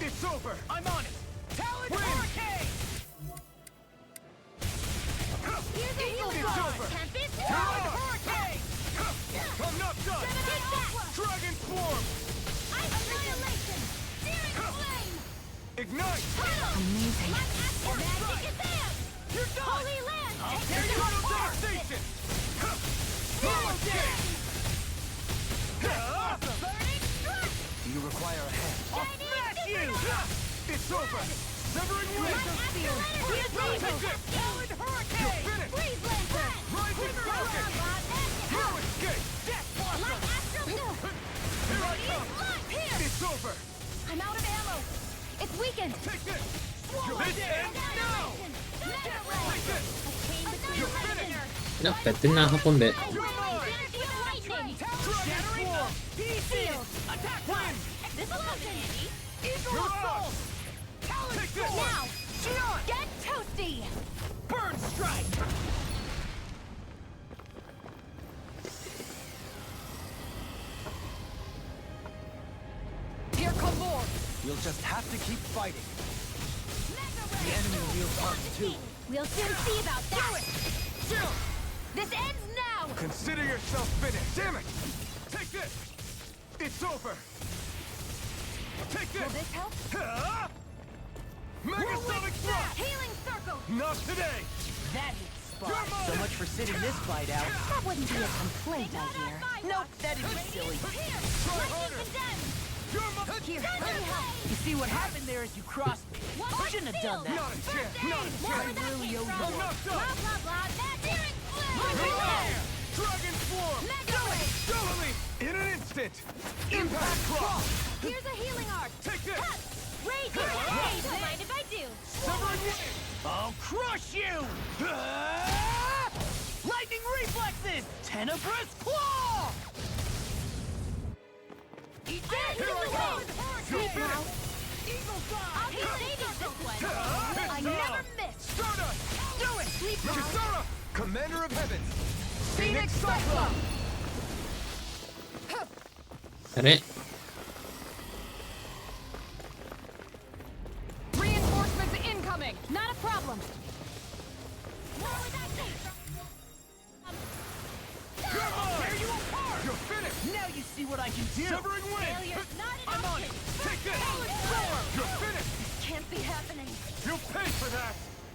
It's over! I'm on it. Talon Win. Hurricane. Here's a heal It's bar. over. Tempest. Talon Hurricane. I'm not done! Take that. Dragon Swarm! Annihilation. Searing flame. Ignite! Amazing. Magic advance. You're done! Holy land. Eternal devastation! Follow Jade! Burning strike. Do you require a hand? Smash you. It's over! Severing wind! Here's Take Raven. it! Talon You're Hurricane. finished! Freeze lantern. Rising Falcon! No escape! Light astral. Here I come! Here. It's over! I'm out of ammo. It's weakened. Take this! This ends now! Take this! You're finished! Nope, that did not help one bit. You're mine! Lightning. Dragon Swarm! Sealed. Attack Win! This will come in handy. Eagle You're Assault. up! Talon Take this! Now. Shion. Get toasty. Burn strike. Here come more. You'll just have to keep fighting. The enemy wields arms too. We'll soon see about that. This ends now. Consider yourself finished! Damn it! Take this! It's over! Take this! Will this help? Megasonic thrust! Healing circle. Not today! That hits You're spot. mine! So much for sitting this fight out. That wouldn't be a complaint, I hear. Nope, that'd be silly. Here. Try Lightning harder! condemned. You're mine! Here, Thunder let me help. blade. You see what happened there is you crossed me. One Shouldn't have done field. that. Not a chance! Not a More where chance! that really came owe from. you I'm not Blah done! blah blah. Magic You're flame. there! Dragon Swarm! Mega ray. Totally! In an instant! Impact Cross! Here's a healing arc. Take this! Cut. Raise your blade. Don't mind if I do. Severing wind! I'll crush you! Lightning reflexes! Tenebrous claw! Eat that. Here I come! You're Now. finished! Eagle I'll dive! be saving this one. I Never miss. Stardust! Do it! Sleep now! Kisara! Commander of Heaven! Phoenix Cyclone! あれ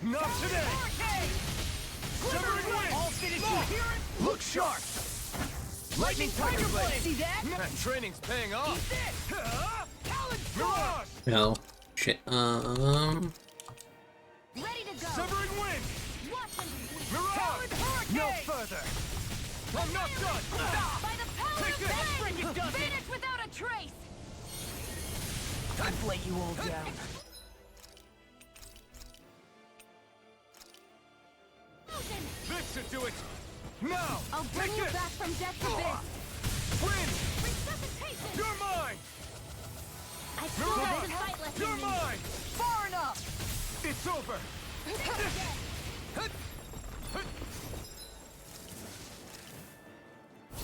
Not today! Severing wind! I'll finish you here. Look sharp! Lightning Tiger Blade! See that? That training's paying off. Talon Mirage! No. Shit. Ready to go. Severing wind! Watch them. Mirage! No further! I'm not done! By the power Take of this. flame. It does it. Finish without a trace. I've let you all down. Motion. This should do it! Now! I'll bring Take you this. back from death's abyss. Wind! Resuscitation. You're mine! I still Mirage! have some fight left You're in me. mine! Far enough. It's over!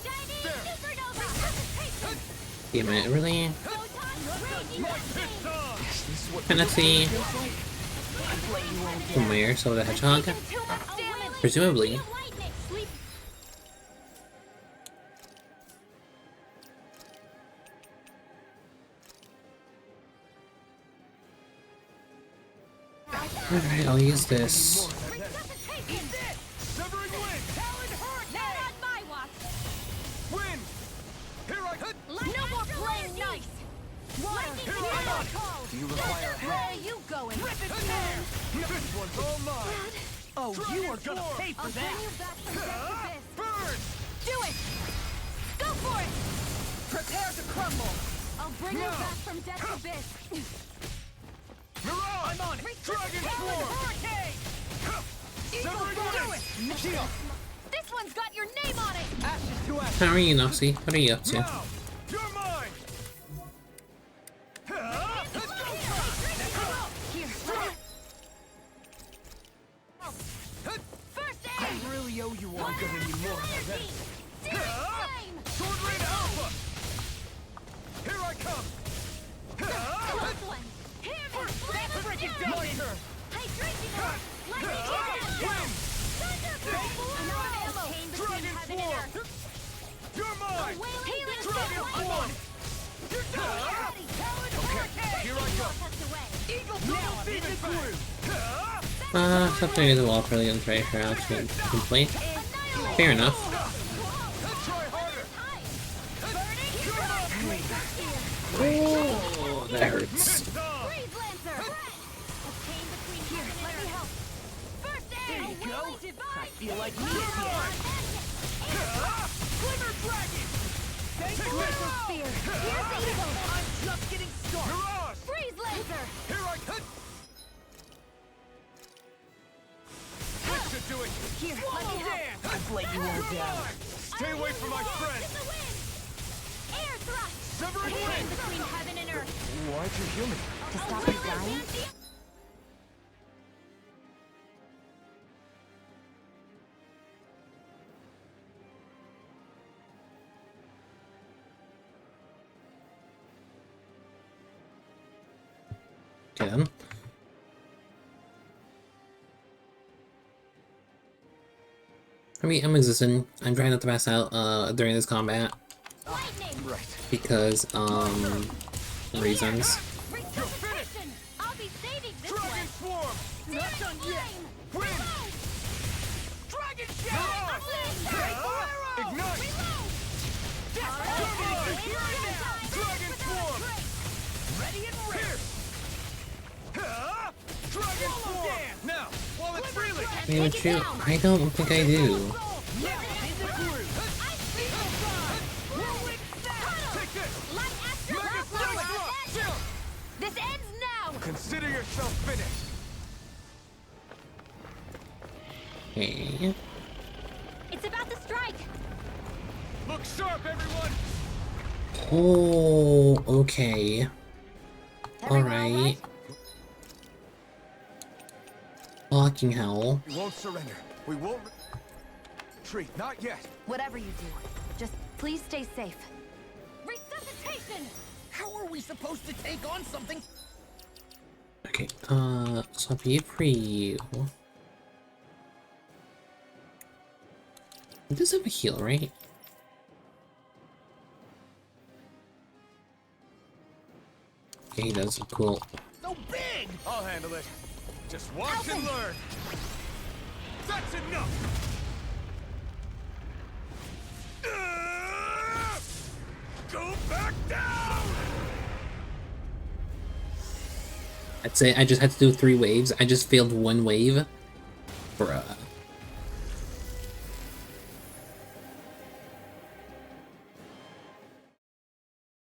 Shining There. supernova. Resuscitation. Damn it, really? Photon raging My lightning. pit's on! Penalty I've let you all down. from where? So the hedgehog? Too much damage. Presumably. Lightning. Sleep. Alright, I'll use this. Resuscitation. Severing wind! Talon hurricane. Not on my watch. Wind! Here I come! No more playing nice. Water. Here I am! Do you require Where are you going? This one's all mine! Oh, you are gonna pay for I'll bring that. you back from death's abyss. Burn! Do it! Go for it! Prepare to crumble. I'll bring you No. back from death's abyss. Mirage! I'm on it. Dragon Talon Swarm! hurricane. Severing wind! Shield. This one's got your name on it! Ashes to ashes. How are you, Noxie? What are you up to? Now! You're mine! Here. First I aid! really owe you all. I'm gonna need more of that. Searing flame! Sword Rain Alpha! Here I come! Close one! Here, flame of Freaking fury! done. Her! Hydration orb! Lightning blast! Wind! Thunderbolt! I'm out of ammo! Between Dragon heaven and Swarm! earth! You're mine! Wailing Dragon Swarm! You're done! Here I go! Now I'm in the groove. Something is a wall for the try for action complete. Fair enough. Try harder! Oh, that hurts. It's on! Freeze Lancer! A chain between here. Let me help. First aid! There you A go. wailing divine! I feel like me again. Glimmer Dragon! Thank Take you. this! Spear! Here's Eagle! I'm just getting started. Mirage! Freeze Lancer! Here I come! This should do it! Here, let me help. I've let you all down. Stay away from my friend! To the wind! Air thrust! Severing Chain wind! between heaven and earth! Why'd you heal me? To stop you dying? Okay. I mean, I'm existing. I'm trying not to pass out during this combat Lightning! Right. because reasons. Resuscitation! I'll be saving this Dragon one! Swarm! Not done yet! Wind! Dragon Mirage! Ignite! Dragon Swarm! Ready and ready. Dragon Swarm! Now, while it's freely! Hey, would you? I don't think I do. Now I'm in the groove. Take this! Light Astro Mega Lava Cyclops! Action! This ends now! Consider yourself finished! Okay. It's about to strike! Look sharp, everyone! Oh, okay. Alright. Fucking hell. We won't surrender. We won't retreat. Not yet. Whatever you do, just please stay safe. Resuscitation! How are we supposed to take on something? Okay, so I'll be for you. It does have a heal, right? Yeah, he does. Cool. So big! I'll handle it. Just watch and learn. That's enough. Go back down. That's it. I just had to do 3 waves. I just failed 1 wave. Bruh.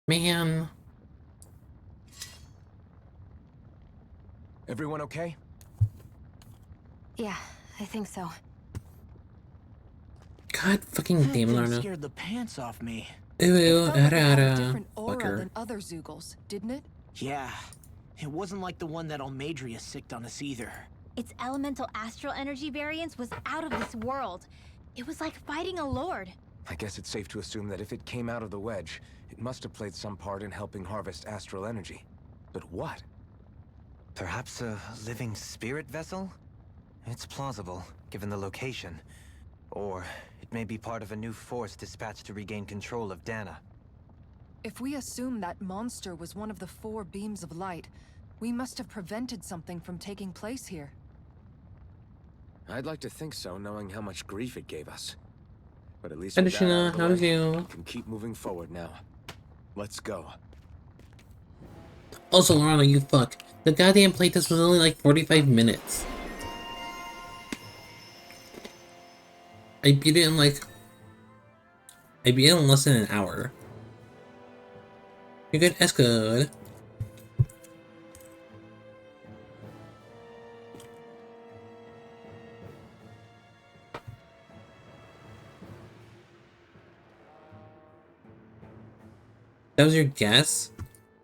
Man. Everyone okay? Yeah, I think so. God fucking That damn thing Lorna. scared the pants off me. Ew, ew, It felt like it had a ara. different aura Fucker. than other Zeugles, didn't it? Yeah. It wasn't like the one that Almadria sicked on us either. Its elemental astral energy variance was out of this world. It was like fighting a lord. I guess it's safe to assume that if it came out of the wedge, it must have played some part in helping harvest astral energy. But what? Perhaps a living spirit vessel? It's plausible, given the location. Or it may be part of a new force dispatched to regain control of Dana. If we assume that monster was one of the 4 beams of light, we must have prevented something from taking place here. I'd like to think so, knowing how much grief it gave us. But at least with that out Additional, of the how way, do you? we can keep moving forward now. Let's go. Also, Lorna, you fuck. The goddamn playtest was only like 45 minutes. I beat it in like... I beat it in less than an hour. You're good, that's good. That was your guess?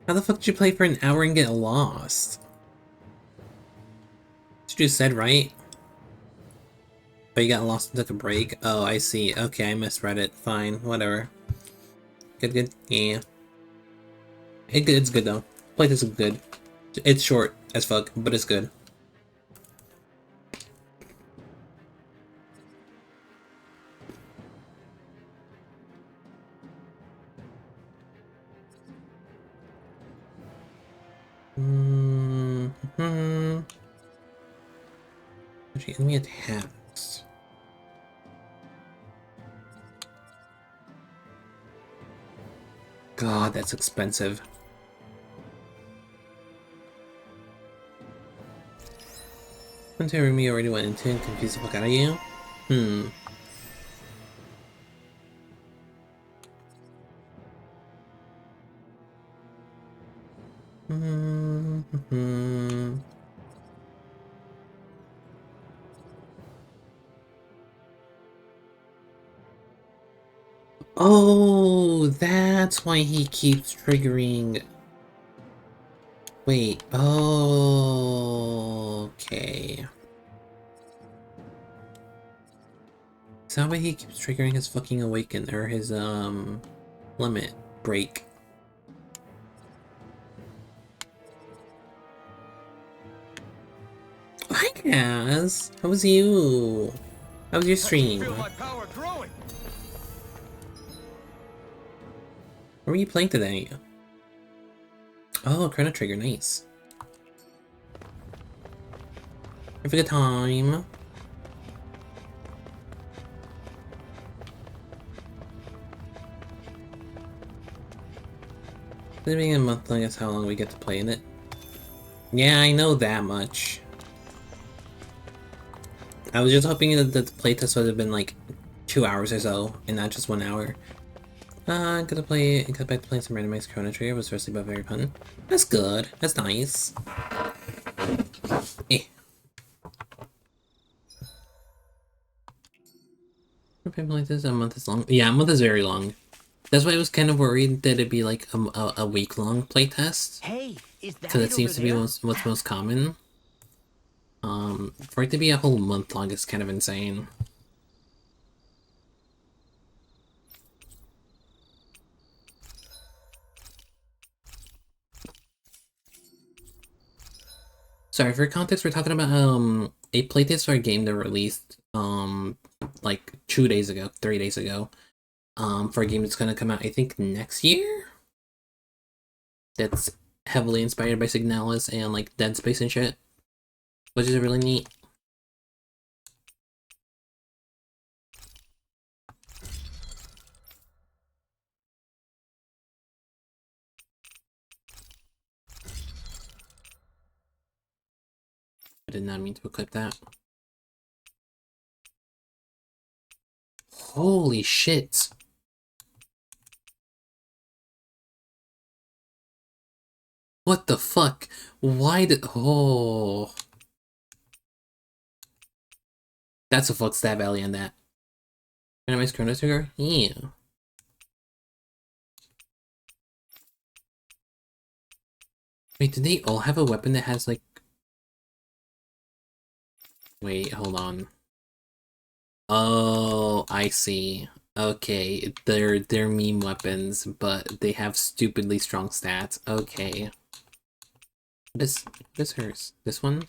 How the fuck did you play for an hour and get lost? That's what you said, right? But you got lost and took a break? Oh, I see. Okay, I misread it. Fine, whatever. Good, good. Yeah. It's good though. Play this is good. It's short as fuck, but it's good. Actually, enemy attacks. God, that's expensive. Hunter Rumi already went into and confused the fuck out of you? Hmm. Oh, that's why he keeps triggering. Wait, oh, okay. Is that why he keeps triggering his fucking awaken, or his, limit break? Hi, Kaz! How was you? How was your stream? Feel my power growing. What were you playing today? Oh, Chrono Trigger, nice. Have a good time. This being a month long is how long we get to play in it. Yeah, I know that much. I was just hoping that the playtest would have been like 2 hours or so, and not just 1 hour. Got back to playing some randomized Chrono Trigger, was firstly but very fun. That's good. That's nice. Eh. I've been playing this a month is long. Yeah, a month is very long. That's why I was kind of worried that it'd be like a week-long playtest. Hey, is that Because it it seems over to be there? what's most common. For it to be a whole month long is kind of insane. Sorry, for context, we're talking about a playtest for a game that released like 2 days ago, 3 days ago. For a game that's gonna come out, I think, next year? That's heavily inspired by Signalis and like Dead Space and shit. which is really neat. I did not mean to equip that. Holy shit! What the fuck? Why did... Oh... That's a fuck stab alley on that. Randomized Chrono Trigger? Yeah. Wait, did they all have a weapon that has like... Wait, hold on. Oh, I see. Okay, they're meme weapons, but they have stupidly strong stats. Okay. What is hers? This one?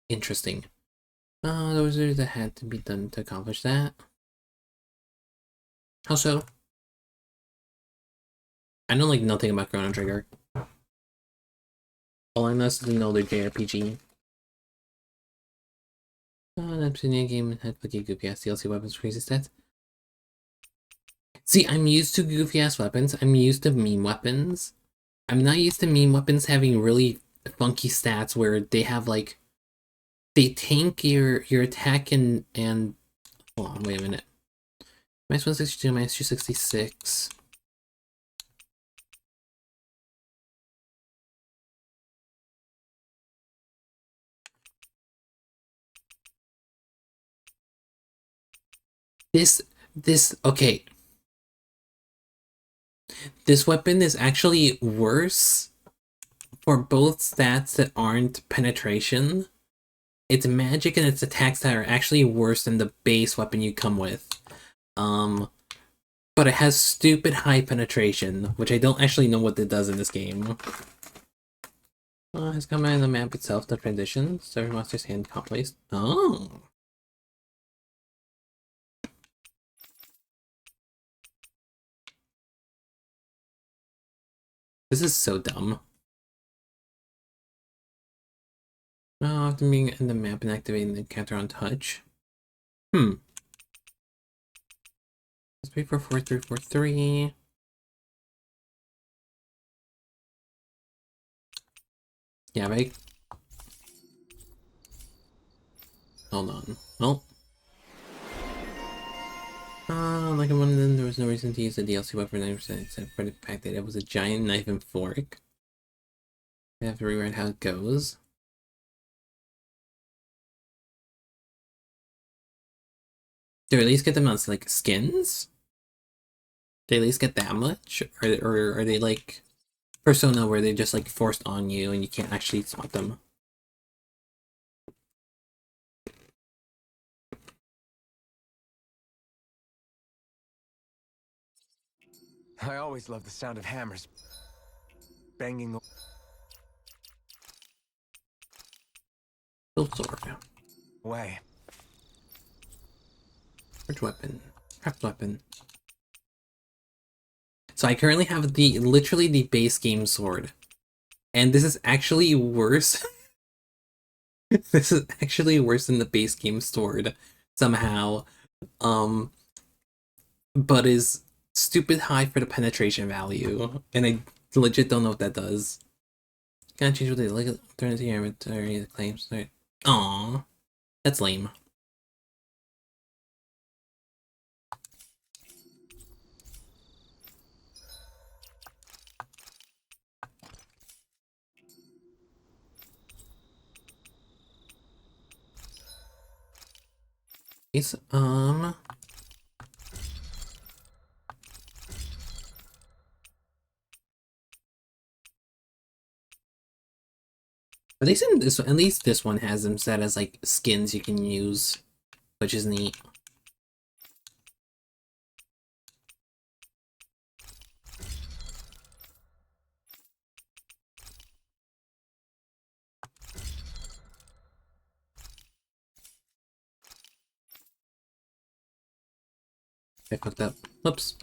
Interesting. Those are that had to be done to accomplish that. How so? I know like nothing about Chrono Trigger. All I know is to know they're JRPG. That's a new game had fucking goofy ass DLC weapons, crazy stats. See, I'm used to goofy ass weapons. I'm used to meme weapons. I'm not used to meme weapons having really funky stats where they have like they tank your attack and hold on, wait a minute. Minus 162, minus 266. Okay. This weapon is actually worse for both stats that aren't penetration. Its magic and its attacks that are actually worse than the base weapon you come with. But it has stupid high penetration, which I don't actually know what it does in this game. Has come in the map itself, the transition. Several monsters hand complex. Oh. This is so dumb. After being in the map and activating the counter on touch. Let's wait for 4343. Yeah, right? Hold on. Oh. Like one of them, there was no reason to use the DLC weapon 90% except for the fact that it was a giant knife and fork. I have to rewrite how it goes. Do they at least get them as like skins? Do they at least get that much? Or are they like Persona where they just like forced on you and you can't actually swap them? I always love the sound of hammers banging Build sword. away. Forge weapon. Craft weapon. So I currently have literally the base game sword. And this is actually worse. This is actually worse than the base game sword somehow. But is stupid high for the penetration value. And I legit don't know what that does. Can't change what they like, turn it to your inventory, the claims. Aww. That's lame. It's, at least this one has them set as like skins you can use, which is neat. I fucked up. Whoops.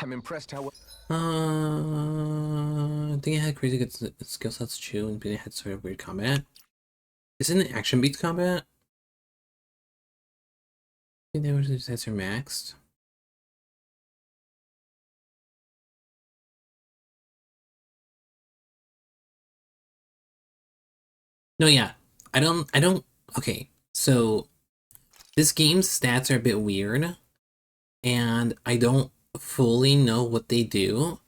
I'm impressed how well. I think it had crazy good skill sets too, and it had sort of weird combat. Isn't it action beats combat? I think they were just stats are maxed. No, yeah. I don't okay, so this game's stats are a bit weird, and I don't fully know what they do.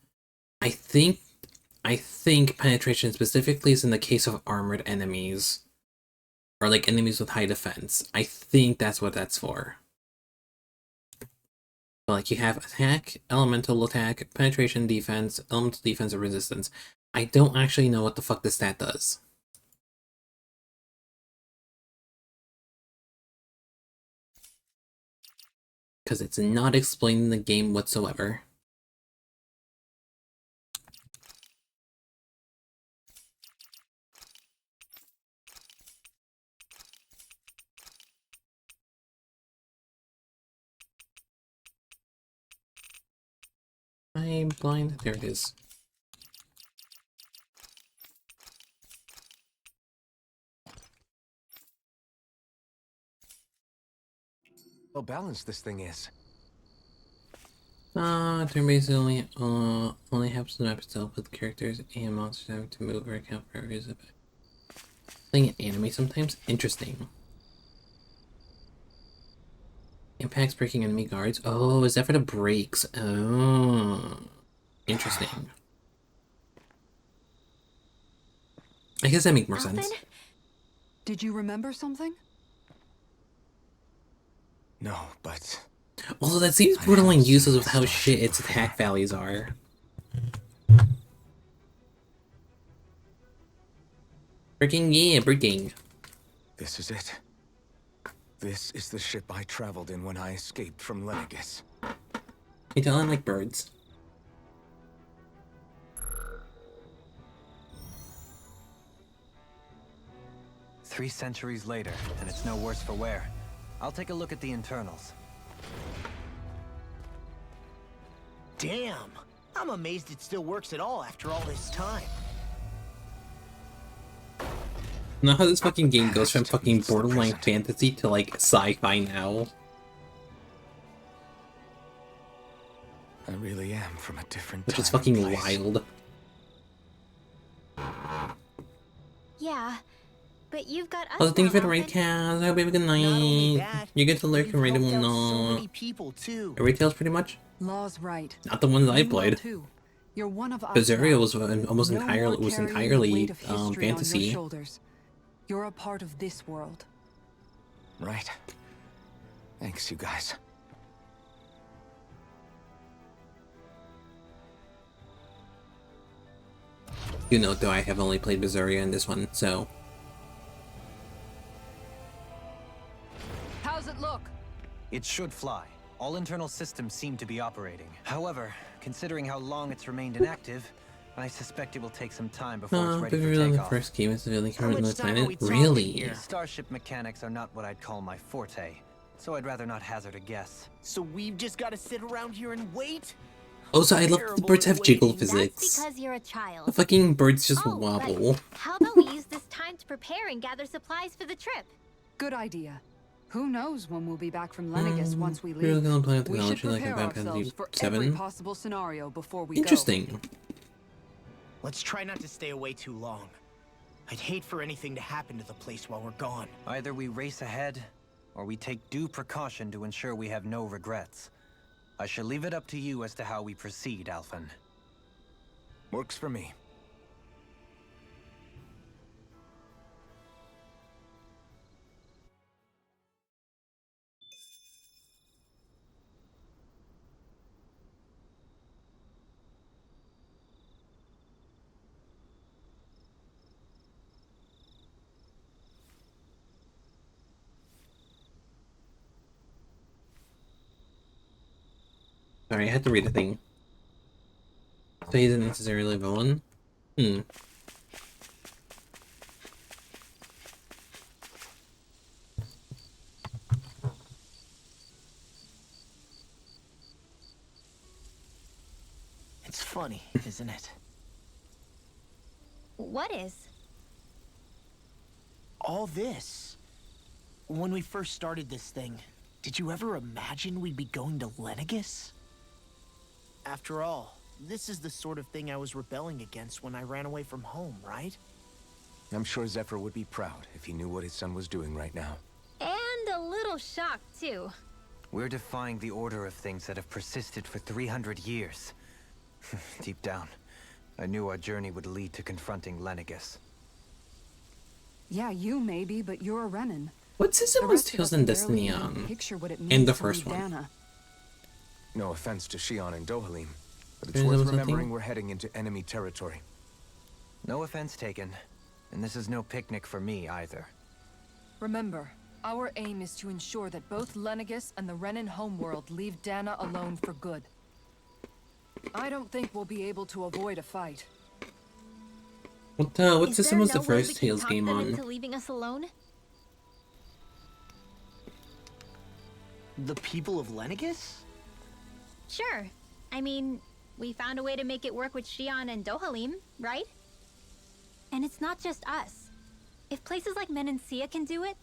I think penetration specifically is in the case of armored enemies. Or like enemies with high defense. I think that's what that's for. So like you have attack, elemental attack, penetration defense, elemental defense, or resistance. I don't actually know what the fuck this stat does. Because it's not explained in the game whatsoever. I'm blind. There it is. Well balanced this thing is. Turn-based only happens in the map itself with characters and monsters having to move or account for areas of it. Playing an anime sometimes? Interesting. Impacts breaking enemy guards. Oh, is that for the breaks? Oh. Interesting. I guess that makes more sense. Did you remember something? No, but Although that seems borderline useless with how shit its attack values are. Breaking. this is it. This is the ship I traveled in when I escaped from Lenegis. You tell them like birds. "3 centuries later, and it's no worse for wear. I'll take a look at the internals." Damn. I'm amazed it still works at all after all this time. Know how this fucking game goes from fucking borderline fantasy to like sci-fi now? I really am from a different Which is time and fucking place. wild. Yeah, but you've got us. Also, thank you for the now, raid Alvin. cast. I hope you have a good Not only night. that, You get to lurk you've and raid helped them out so no. many people too. Raid Tales pretty much? Law's right. Not the ones I You will played. too. You're one of us. Berseria now. was almost No entirely more carrying the entirely weight of history on your fantasy. shoulders. You're a part of this world. Right. Thanks, you guys. You know, though I have only played Berseria in this one, so How's it look? It should fly. All internal systems seem to be operating. However, considering how long it's remained inactive, I suspect it will take some time before it's ready for Berseria on the takeoff. first game is really How current on much the time are we planet. talking Really? here? Starship mechanics are not what I'd call my forte, so I'd rather not hazard a guess. So we've just got to sit around here and wait? Also, I love that the birds have jiggle That's physics. because you're a child. The fucking birds just Oh, wobble. but how about we use this time to prepare and gather supplies for the trip? Good idea. Who knows when we'll be back from Lenegis once we We're leave? gonna play with We should technology like prepare about ourselves Fantasy for every 7. possible scenario before we Interesting. Let's try not to stay away too long. I'd hate for anything to happen to the place while we're gone. Either we race ahead, or we take due precaution to ensure we have no regrets. I shall leave it up to you as to how we proceed, Alphen. Works for me. Sorry, I had to read a thing. So he isn't necessarily a villain? It's funny, isn't it? What is? All this. When we first started this thing, did you ever imagine we'd be going to Lenegis? After all, this is the sort of thing I was rebelling against when I ran away from home, right? I'm sure Zephyr would be proud if he knew what his son was doing right now. And a little shocked, too. We're defying the order of things that have persisted for 300 years. Deep down, I knew our journey would lead to confronting Lenegis. Yeah, you maybe, but you're a Renan. What's his The almost rest of Tales us and can barely Destiny even picture what it in means the to first leave one? Dana. No offense to Shion and Dohalim, but it's Is worth there something? remembering we're heading into enemy territory. No offense taken, and this is no picnic for me either. Remember, our aim is to ensure that both Lenegis and the Renan homeworld leave Dana alone for good. I don't think we'll be able to avoid a fight. What Is system there was the no way we first can Tales talk game them on? into leaving us alone? The people of Lenegis? Sure. I mean, we found a way to make it work with Shion and Dohalim, right? And it's not just us. If places like Menancia can do it,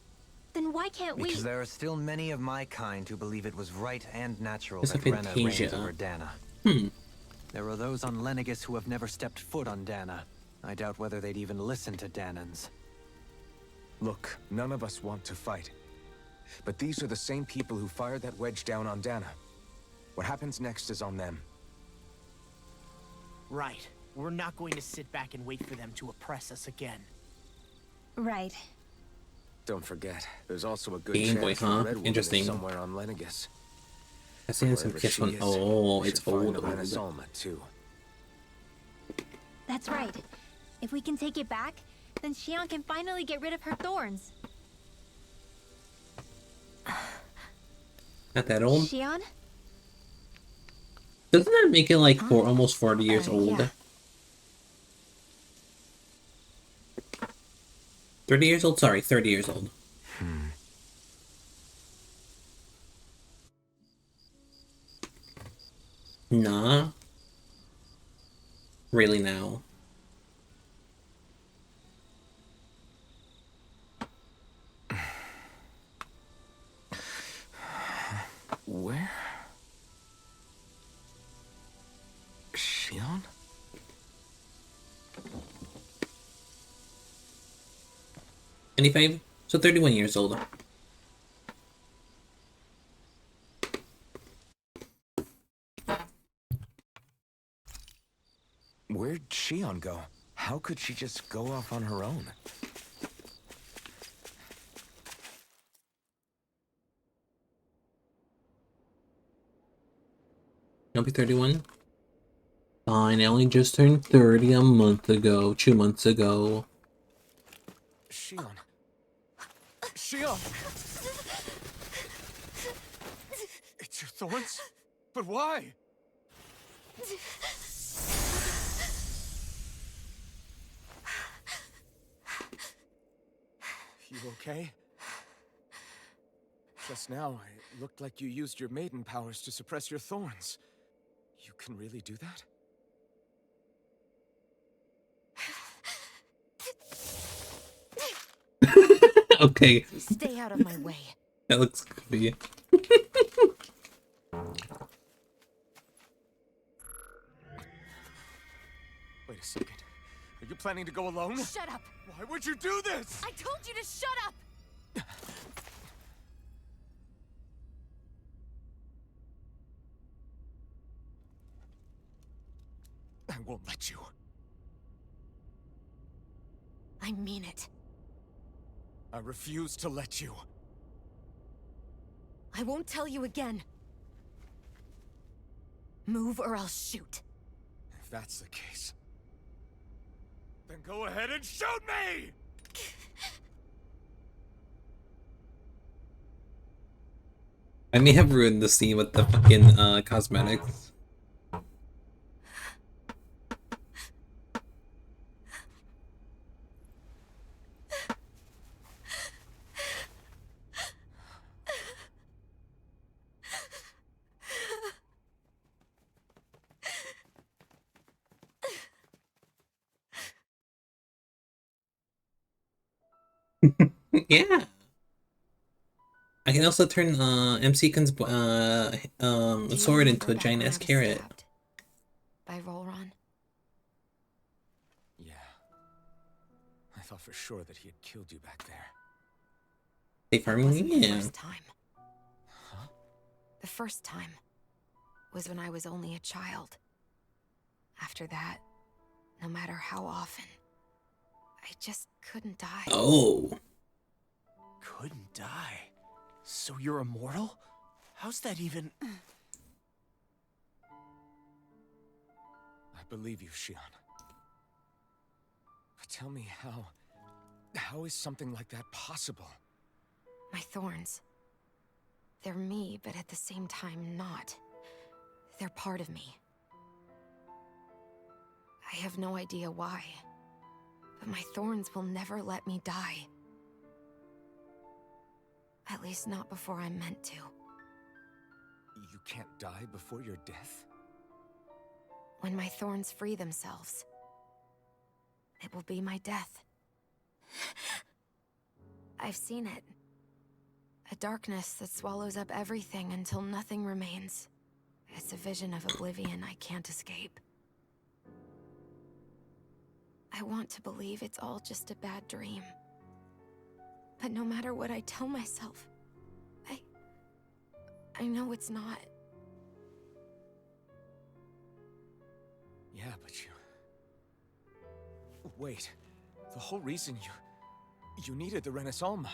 then why can't we? Because there are still many of my kind who believe it was right and natural It's that a Rena reigns Fantasia. over Dana. Hmm. There are those on Lenegis who have never stepped foot on Dana. I doubt whether they'd even listen to Danans. Look, none of us want to fight. But these are the same people who fired that wedge down on Dana. What happens next is on them. Right. We're not going to sit back and wait for them to oppress us again. Right. Don't forget, there's also a good Game chance Boy, that huh? Redwood Interesting. is somewhere on Lenegis. I seen some Wherever kiss she one. is, Oh, we it's should find old. the old. Renaissance too. That's right. If we can take it back, then Shion can finally get rid of her thorns. Not that old. Shion? Doesn't that make it like almost 40 years old? yeah. 30 years old? Sorry, 30 years old. Nah. Really now. Where? Shion? 25? So 31 years old. Where'd Shion go? How could she just go off on her own? You'll be 31? Fine, I only just turned 30 a month ago. 2 months ago. Shion. Shion! It's your thorns? But why? You okay? Just now, it looked like you used your maiden powers to suppress your thorns. You can really do that? Okay, Stay out of my way. that looks goofy. Wait a second. Are you planning to go alone? Shut up! Why would you do this? I told you to shut up! I won't let you. I mean it. I refuse to let you. I won't tell you again. Move or I'll shoot. If that's the case, then go ahead and shoot me! I may have ruined the scene with the fucking cosmetics. Yeah. I can also turn MC-Kun's sword into a giant ass carrot. By Volron. Yeah. I thought for sure that he had killed you back there. They That farming wasn't the yeah. first time. Huh? The first time was when I was only a child. After that, no matter how often, I just couldn't die. Oh. Couldn't die? So you're immortal? How's that even... I believe you, Shion. But tell me how is something like that possible? My thorns. They're me, but at the same time not. They're part of me. I have no idea why, but my thorns will never let me die. At least not before I'm meant to. You can't die before your death? When my thorns free themselves, it will be my death. I've seen it. A darkness that swallows up everything until nothing remains. It's a vision of oblivion I can't escape. I want to believe it's all just a bad dream. But no matter what I tell myself, I know it's not. Yeah, but you... Wait. The whole reason you needed the Renaissance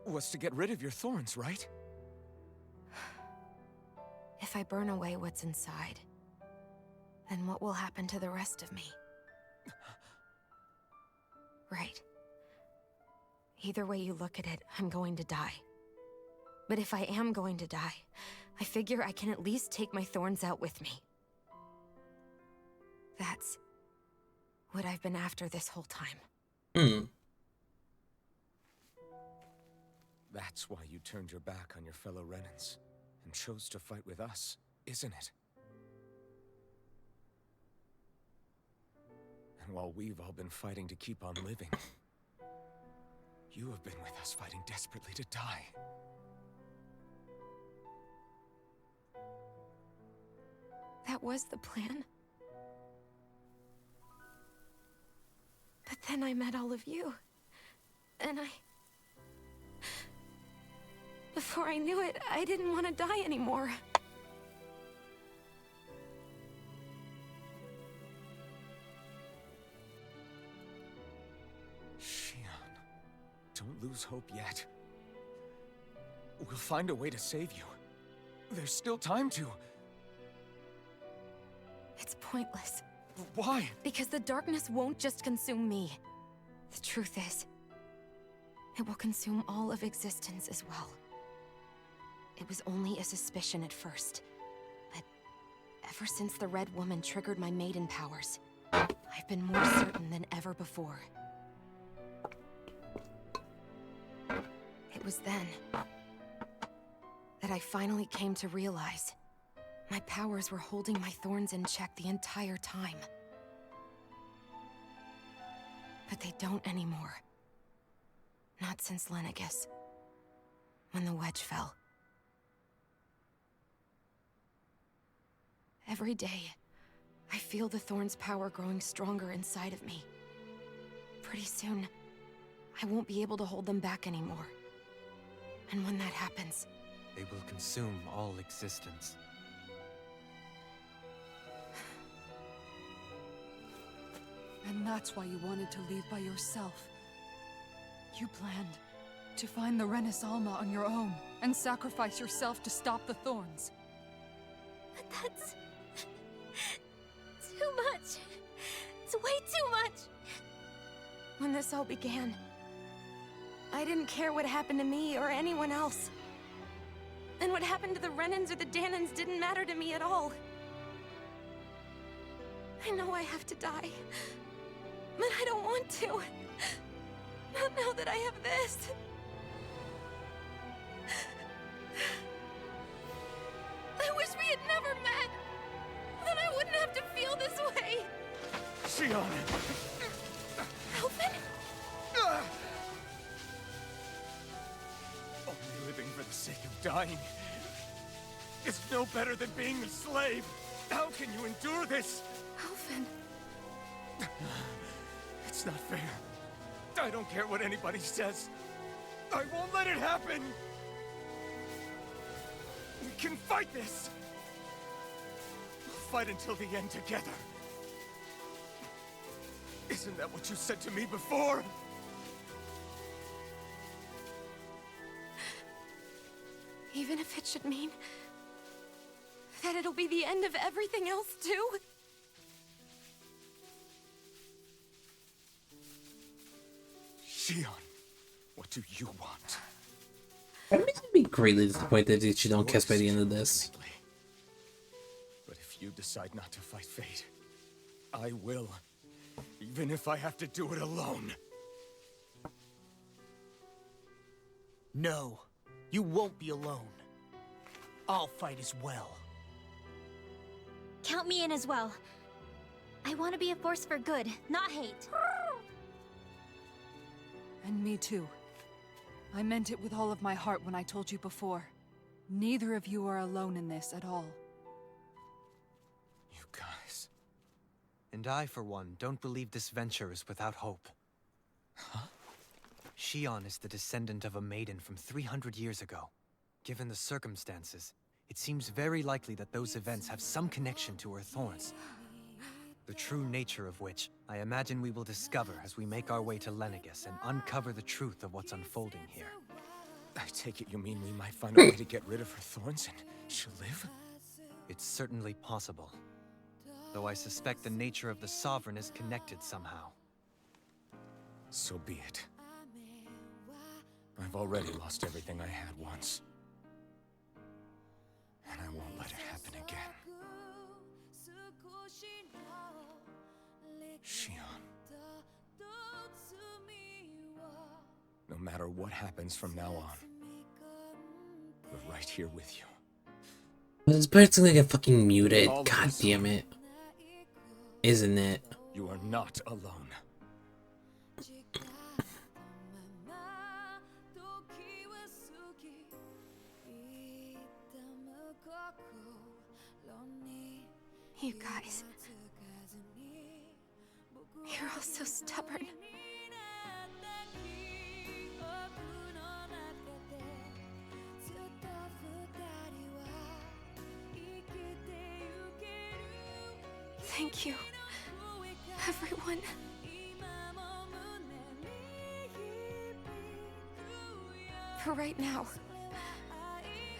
was to get rid of your thorns, right? If I burn away what's inside, then what will happen to the rest of me? Right. Either way you look at it, I'm going to die. But if I am going to die, I figure I can at least take my thorns out with me. That's what I've been after this whole time. That's why you turned your back on your fellow Renans and chose to fight with us, isn't it? And while we've all been fighting to keep on living, you have been with us fighting desperately to die. That was the plan. But then I met all of you. And before I knew it, I didn't want to die anymore. Shion, don't lose hope yet. We'll find a way to save you. There's still time to. It's pointless. Why? Because the darkness won't just consume me. The truth is, it will consume all of existence as well. It was only a suspicion at first, but ever since the Red Woman triggered my maiden powers, I've been more certain than ever before. It was then that I finally came to realize my powers were holding my thorns in check the entire time. But they don't anymore. Not since Lenegis, when the wedge fell. Every day, I feel the thorn's power growing stronger inside of me. Pretty soon, I won't be able to hold them back anymore. And when that happens, They will consume all existence. And that's why you wanted to leave by yourself. You planned to find the Renaissance on your own and sacrifice yourself to stop the thorns. But that's... too much. It's way too much. when this all began, I didn't care what happened to me or anyone else. And what happened to the Renans or the Dahnans didn't matter to me at all. I know I have to die, but I don't want to. Not now that I have this. I wish we had never met. Then I wouldn't have to feel this way. Shion! Alphen? dying is no better than being a slave. How can you endure this? Alvin. It's not fair. I don't care what anybody says. I won't let it happen. We can fight this. We'll fight until the end together. Isn't that what you said to me before? Even if it should mean that it'll be the end of everything else, too? Shion, what do you want? I'm going to be greatly disappointed that you don't kiss by the end of this. But if you decide not to fight fate, I will. Even if I have to do it alone. No, you won't be alone. I'll fight as well. Count me in as well. I want to be a force for good, not hate. And me too. I meant it with all of my heart when I told you before. Neither of you are alone in this at all. You guys... And I, for one, don't believe this venture is without hope. Huh? Shion is the descendant of a maiden from 300 years ago. Given the circumstances, it seems very likely that those events have some connection to her thorns. The true nature of which, I imagine we will discover as we make our way to Lenegis and uncover the truth of what's unfolding here. I take it you mean we might find a way to get rid of her thorns and she'll live? It's certainly possible. Though I suspect the nature of the Sovereign is connected somehow. So be it. I've already lost everything I had once. And I won't let it happen again. Shion. No matter what happens from now on, we're right here with you. This bird's gonna get fucking muted. God damn it. Isn't it? You are not alone. You guys... You're all so stubborn. Thank you, everyone. For right now,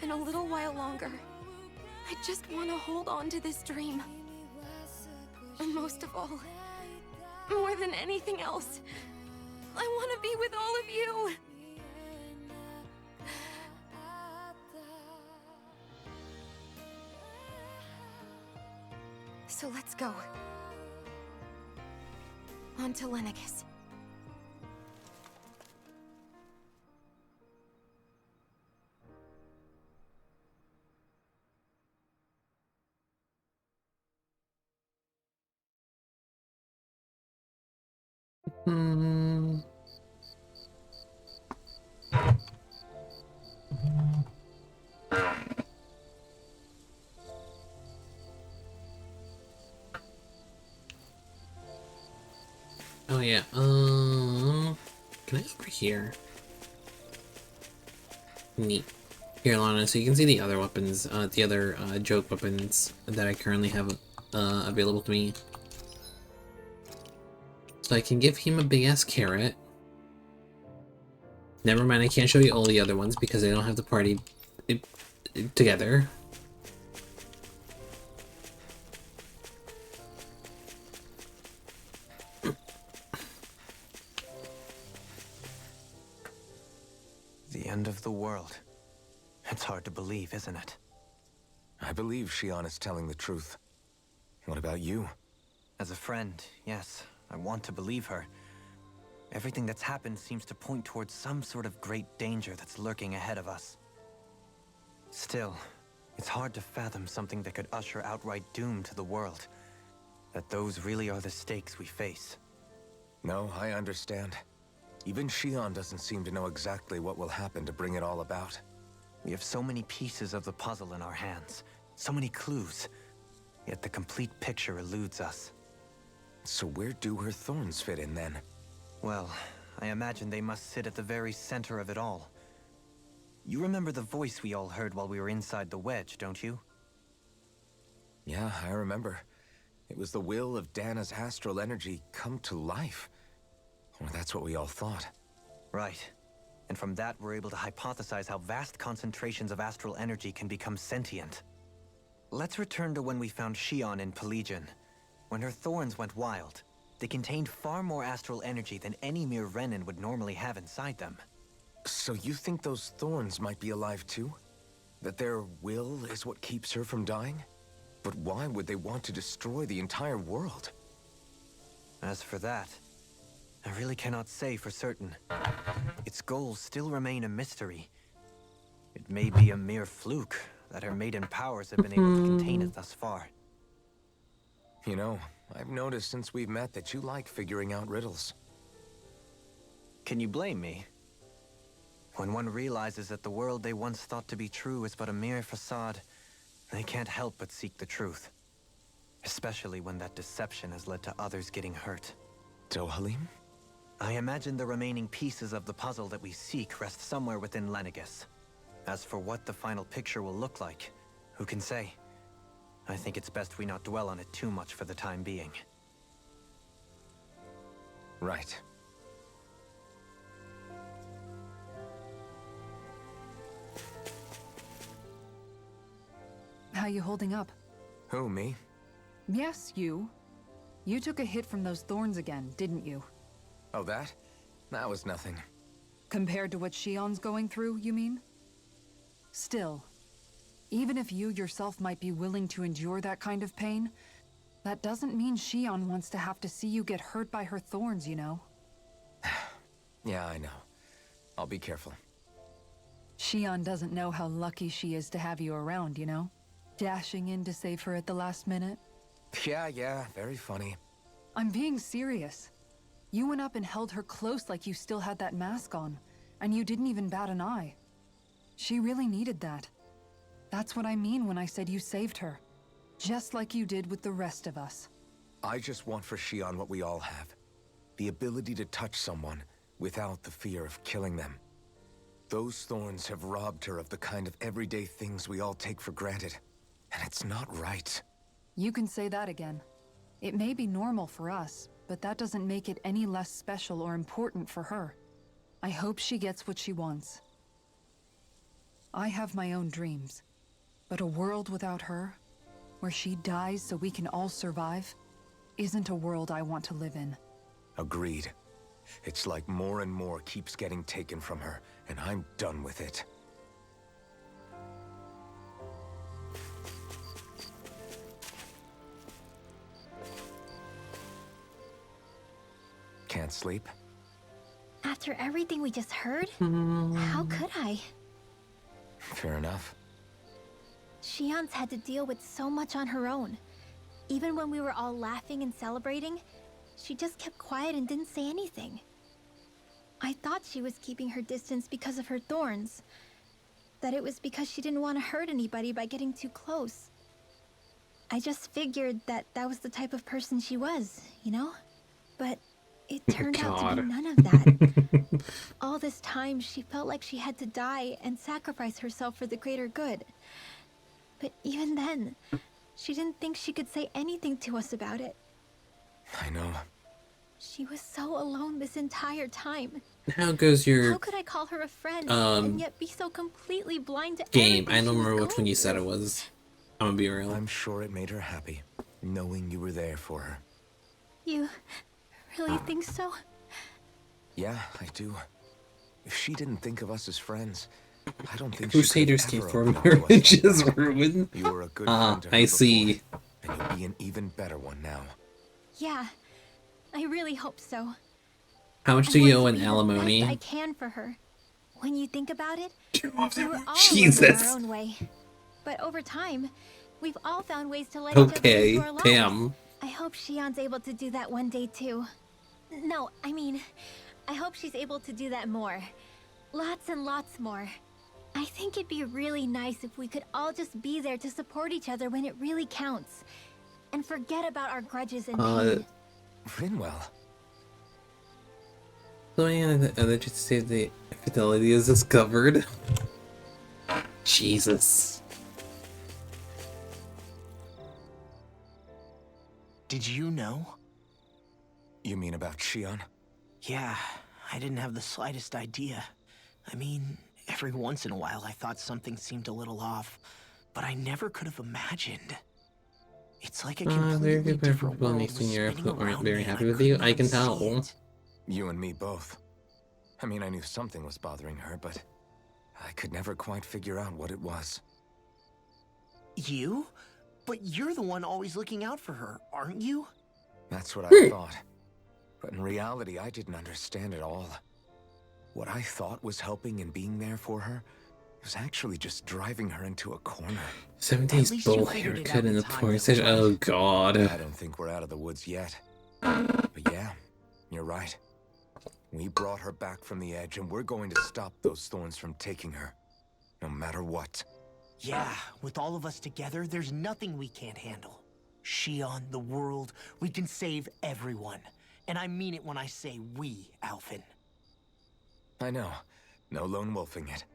and a little while longer, I just want to hold on to this dream. And most of all, more than anything else, I want to be with all of you. So let's go. On to Lenegis. Oh yeah, can I go over here? Neat. Here, Lana, so you can see the other weapons, the other, joke weapons that I currently have, available to me. So I can give him a big-ass carrot. Never mind, I can't show you all the other ones because they don't have the party together. The end of the world. It's hard to believe, isn't it? I believe Shion is telling the truth. What about you? As a friend, yes, I want to believe her. Everything that's happened seems to point towards some sort of great danger that's lurking ahead of us. Still, it's hard to fathom something that could usher outright doom to the world. That those really are the stakes we face. No, I understand. Even Shion doesn't seem to know exactly what will happen to bring it all about. We have so many pieces of the puzzle in our hands, so many clues, yet the complete picture eludes us. So where do her thorns fit in then? Well, I imagine they must sit at the very center of it all. You remember the voice we all heard while we were inside the wedge, don't you? Yeah, I remember. It was the will of Dana's astral energy come to life. Or that's what we all thought. Right. And from that, we're able to hypothesize how vast concentrations of astral energy can become sentient. Let's return to when we found Shion in Pelegion. When her thorns went wild, they contained far more astral energy than any mere Renin would normally have inside them. So you think those thorns might be alive too? That their will is what keeps her from dying? But why would they want to destroy the entire world? As for that, I really cannot say for certain. Its goals still remain a mystery. It may be a mere fluke that her maiden powers have been able to contain it thus far. You know, I've noticed since we've met that you like figuring out riddles. Can you blame me? When one realizes that the world they once thought to be true is but a mere facade, they can't help but seek the truth. Especially when that deception has led to others getting hurt. Dohalim? I imagine the remaining pieces of the puzzle that we seek rest somewhere within Lenegis. As for what the final picture will look like, who can say? I think it's best we not dwell on it too much for the time being. Right. How you holding up? Who, me? Yes, you. You took a hit from those thorns again, didn't you? Oh, that? That was nothing. Compared to what Shion's going through, you mean? Still, even if you yourself might be willing to endure that kind of pain, that doesn't mean Shion wants to have to see you get hurt by her thorns, you know? Yeah, I know. I'll be careful. Shion doesn't know how lucky she is to have you around, you know? Dashing in to save her at the last minute. Yeah, very funny. I'm being serious. You went up and held her close like you still had that mask on, and you didn't even bat an eye. She really needed that. That's what I mean when I said you saved her. Just like you did with the rest of us. I just want for Shion what we all have. The ability to touch someone without the fear of killing them. Those thorns have robbed her of the kind of everyday things we all take for granted. And it's not right. You can say that again. It may be normal for us, but that doesn't make it any less special or important for her. I hope she gets what she wants. I have my own dreams, but a world without her, where she dies so we can all survive, isn't a world I want to live in. Agreed. It's like more and more keeps getting taken from her, and I'm done with it. Can't sleep? After everything we just heard, how could I? Fair enough. Shion's had to deal with so much on her own. Even when we were all laughing and celebrating, she just kept quiet and didn't say anything. I thought she was keeping her distance because of her thorns. That it was because she didn't want to hurt anybody by getting too close. I just figured that that was the type of person she was, you know? But it turned out to be none of that. All this time, she felt like she had to die and sacrifice herself for the greater good. But even then, she didn't think she could say anything to us about it. I know. She was so alone this entire time. How goes your How could I call her a friend and yet be so completely blind to game? everything I don't she was remember which going one you said through? it was. I'm gonna be real. I'm sure it made her happy, knowing you were there for her. You really think so? Yeah, I do. If she didn't think of us as friends, I don't think Crusaders she came could for ever open up to us marriage like is that. ruined. You were a good friend to her I see. before, and you'll be an even better one now. Yeah, I really hope so. How much I do you owe want in to be the best I alimony? can for her. When you think about it, we were all Jesus. alone in our own way. But over time, we've all found ways to let each other Okay, into our lives. damn. I hope Shion's able to do that one day too. No, I mean, I hope she's able to do that more. Lots and lots more. I think it'd be really nice if we could all just be there to support each other when it really counts. And forget about our grudges and pain. Rinwell. So many other just say the infidelity is discovered. Jesus. Did you know? You mean about Shion? Yeah, I didn't have the slightest idea. I mean, every once in a while I thought something seemed a little off, but I never could have imagined. It's like a There completely are people different world next in was Europe spinning who aren't around very me and happy with you. couldn't I can unsee tell. it. You and me both. I mean, I knew something was bothering her, but I could never quite figure out what it was. You? But you're the one always looking out for her, aren't you? That's what I thought. But in reality, I didn't understand it all. What I thought was helping and being there for her was actually just driving her into a corner. 70s least you bull figured it haircut out in in the time, porn though, stage. right? Oh god. I don't think we're out of the woods yet. But yeah, you're right. We brought her back from the edge, and we're going to stop those thorns from taking her. No matter what. Yeah, with all of us together, there's nothing we can't handle. Shion, the world, we can save everyone. And I mean it when I say we, Alphen. I know. No lone wolfing it.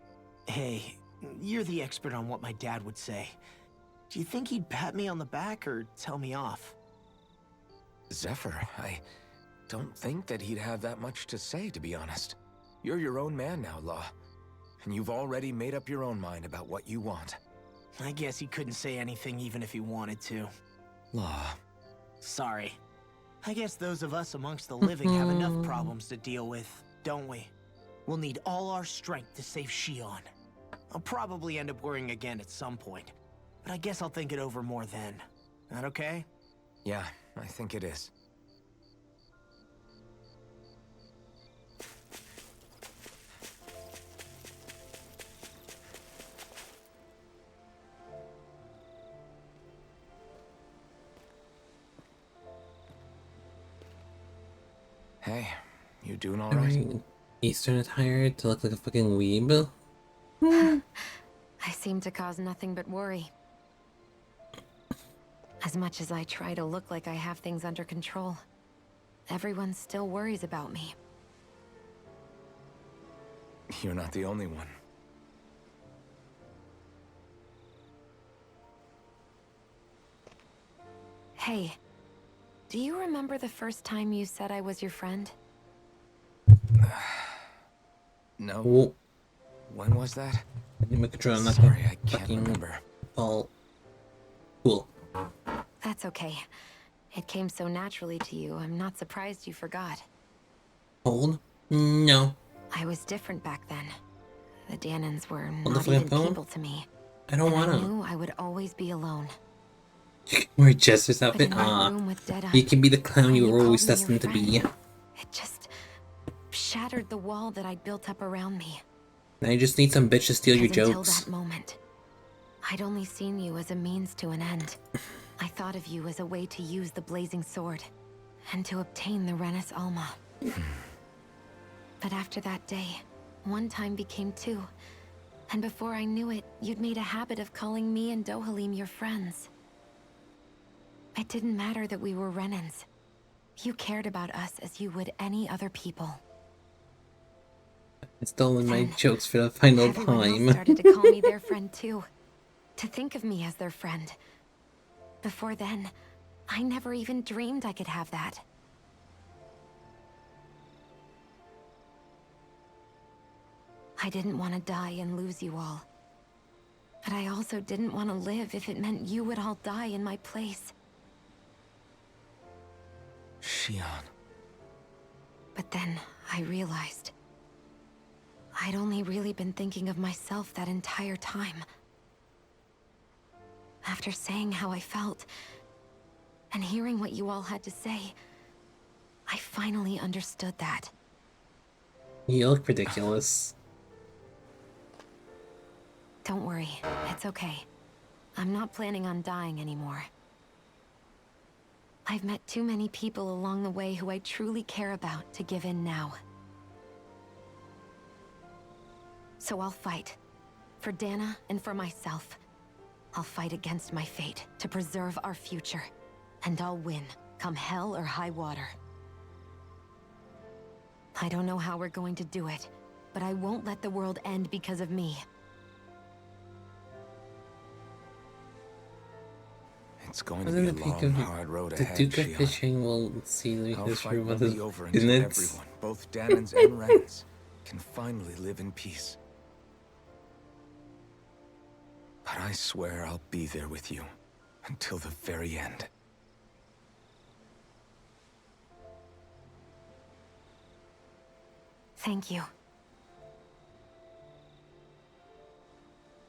Hey, you're the expert on what my dad would say. Do you think he'd pat me on the back or tell me off? Zephyr, I don't think that he'd have that much to say, to be honest. You're your own man now, Law. And you've already made up your own mind about what you want. I guess he couldn't say anything even if he wanted to. Law. Sorry. I guess those of us amongst the living have enough problems to deal with, don't we? We'll need all our strength to save Shion. I'll probably end up worrying again at some point, but I guess I'll think it over more then. That okay? Yeah, I think it is. Hey, you doing all right? Wearing Eastern attire to look like a fucking weeb. I seem to cause nothing but worry. As much as I try to look like I have things under control, everyone still worries about me. You're not the only one. Hey, do you remember the first time you said I was your friend? No. Oh, When was that? I didn't make a draw. Not Sorry, I can't fucking remember. fall. Cool. That's okay. It came so naturally to you, I'm not surprised you forgot. Hold? No. I was different back then. The Danans were Hold the not fucking even phone? people to me. I don't And I wanna. knew I would always be alone. Wear Jester's But outfit? in my Ah. room with Deadeye, You can be the clown when you were called always me your destined to be. friend, it just shattered the wall that I'd built up around me. Now you just need some bitch to steal your Because jokes. until that moment, I'd only seen you as a means to an end. I thought of you as a way to use the blazing sword and to obtain the Renis Alma. But after that day, one time became two. And before I knew it, you'd made a habit of calling me and Dohalim your friends. It didn't matter that we were Renans. You cared about us as you would any other people. I stolen my Then jokes for the final Everyone else time. started to call me their friend too. To think of me as their friend. Before then, I never even dreamed I could have that. I didn't want to die and lose you all. But I also didn't want to live if it meant you would all die in my place. Shion. But then I realized I'd only really been thinking of myself that entire time. After saying how I felt, and hearing what you all had to say, I finally understood that. You look ridiculous. Don't worry, it's okay. I'm not planning on dying anymore. I've met too many people along the way who I truly care about to give in now. So I'll fight. For Dana and for myself, I'll fight against my fate to preserve our future. And I'll win, come hell or high water. I don't know how we're going to do it, but I won't let the world end because of me. It's going to Within be the a peak long, of hard road the ahead, Duke of Shion. Fishing will see I'll his fight room won't with be over his until innards. everyone, both Danans and Renans, can finally live in peace. But I swear I'll be there with you until the very end. Thank you.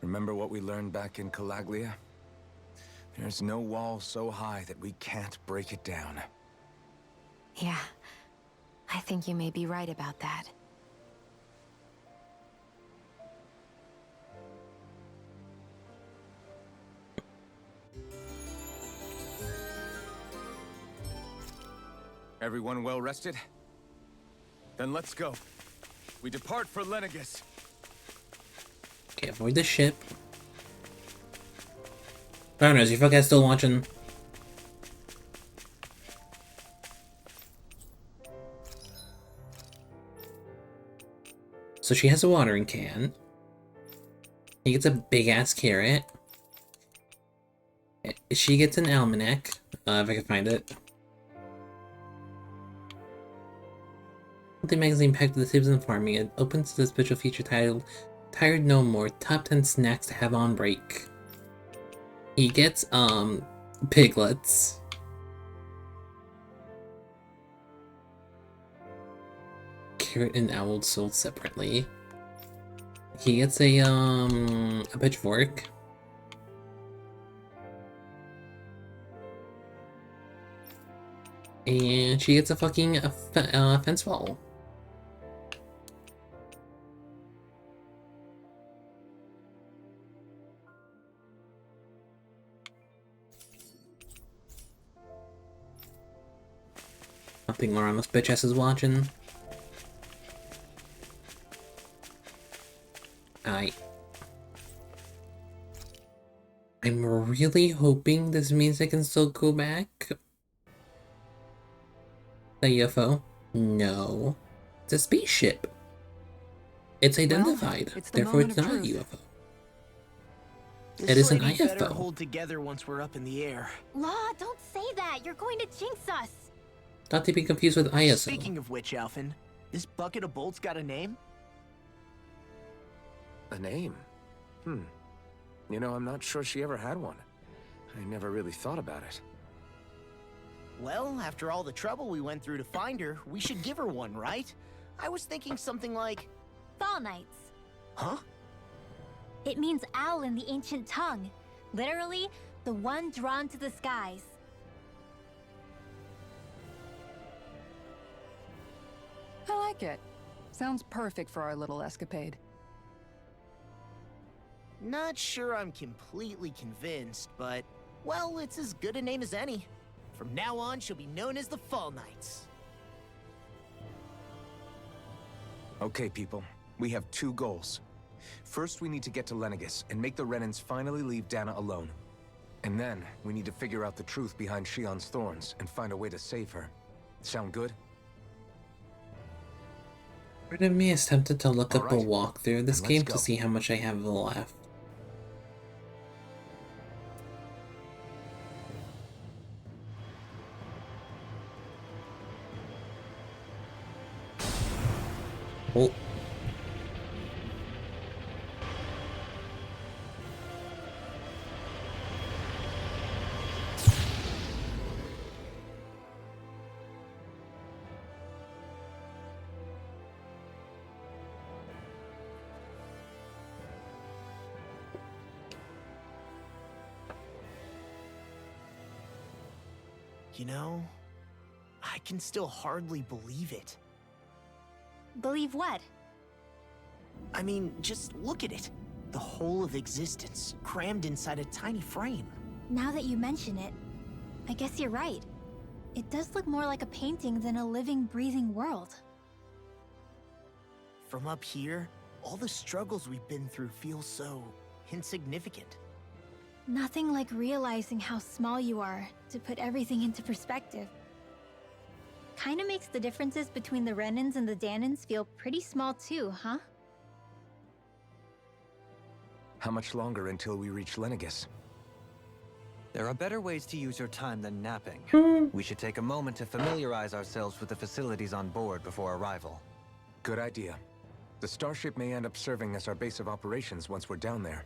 Remember what we learned back in Calaglia? There's no wall so high that we can't break it down. Yeah, I think you may be right about that. Everyone well rested? Then let's go. We depart for Lenegis. Okay, avoid the ship. I don't know, is your fuck still watching? So she has a watering can. He gets a big ass carrot. She gets an almanac, if I can find it. The magazine packed with the tips and farming. It opens to the special feature titled Tired No More, Top 10 Snacks to Have on Break. He gets, piglets. Carrot and owl sold separately. He gets a pitchfork. And she gets a fucking fence wall. I think Loranos bitch ass is watching. I'm really hoping this means I can still go back. The UFO? No. It's a spaceship. It's identified. it's the Therefore, moment it's of not a truth. UFO. This It is an lady better IFO. hold together once we're up in the air. Law, don't say that. You're going to jinx us. Not to be confused with ISO. Speaking of which, Alphen, this bucket of bolts got a name? A name? You know, I'm not sure she ever had one. I never really thought about it. Well, after all the trouble we went through to find her, we should give her one, right? I was thinking something like... Fall Knights. Huh? It means owl in the ancient tongue. Literally, the one drawn to the skies. I like it. Sounds perfect for our little escapade. Not sure I'm completely convinced, but... Well, it's as good a name as any. From now on, she'll be known as the Fall Knights. Okay, people. We have two goals. First, we need to get to Lenegis and make the Renans finally leave Dana alone. And then, we need to figure out the truth behind Shion's thorns and find a way to save her. Sound good? Part of me is tempted to look up a Alright, walkthrough of this then let's game go. to see how much I have left. Oh. You know, I can still hardly believe it. Believe what? I mean, just look at it. The whole of existence, crammed inside a tiny frame. Now that you mention it, I guess you're right. It does look more like a painting than a living, breathing world. From up here, All the struggles we've been through feel so insignificant. Nothing like realizing how small you are to put everything into perspective. Kinda makes the differences between the Renans and the Danans feel pretty small too, huh? How much longer until we reach Lenegis? There are better ways to use your time than napping. Hmm. We should take a moment to familiarize ourselves with the facilities on board before arrival. Good idea. The starship may end up serving as our base of operations once we're down there.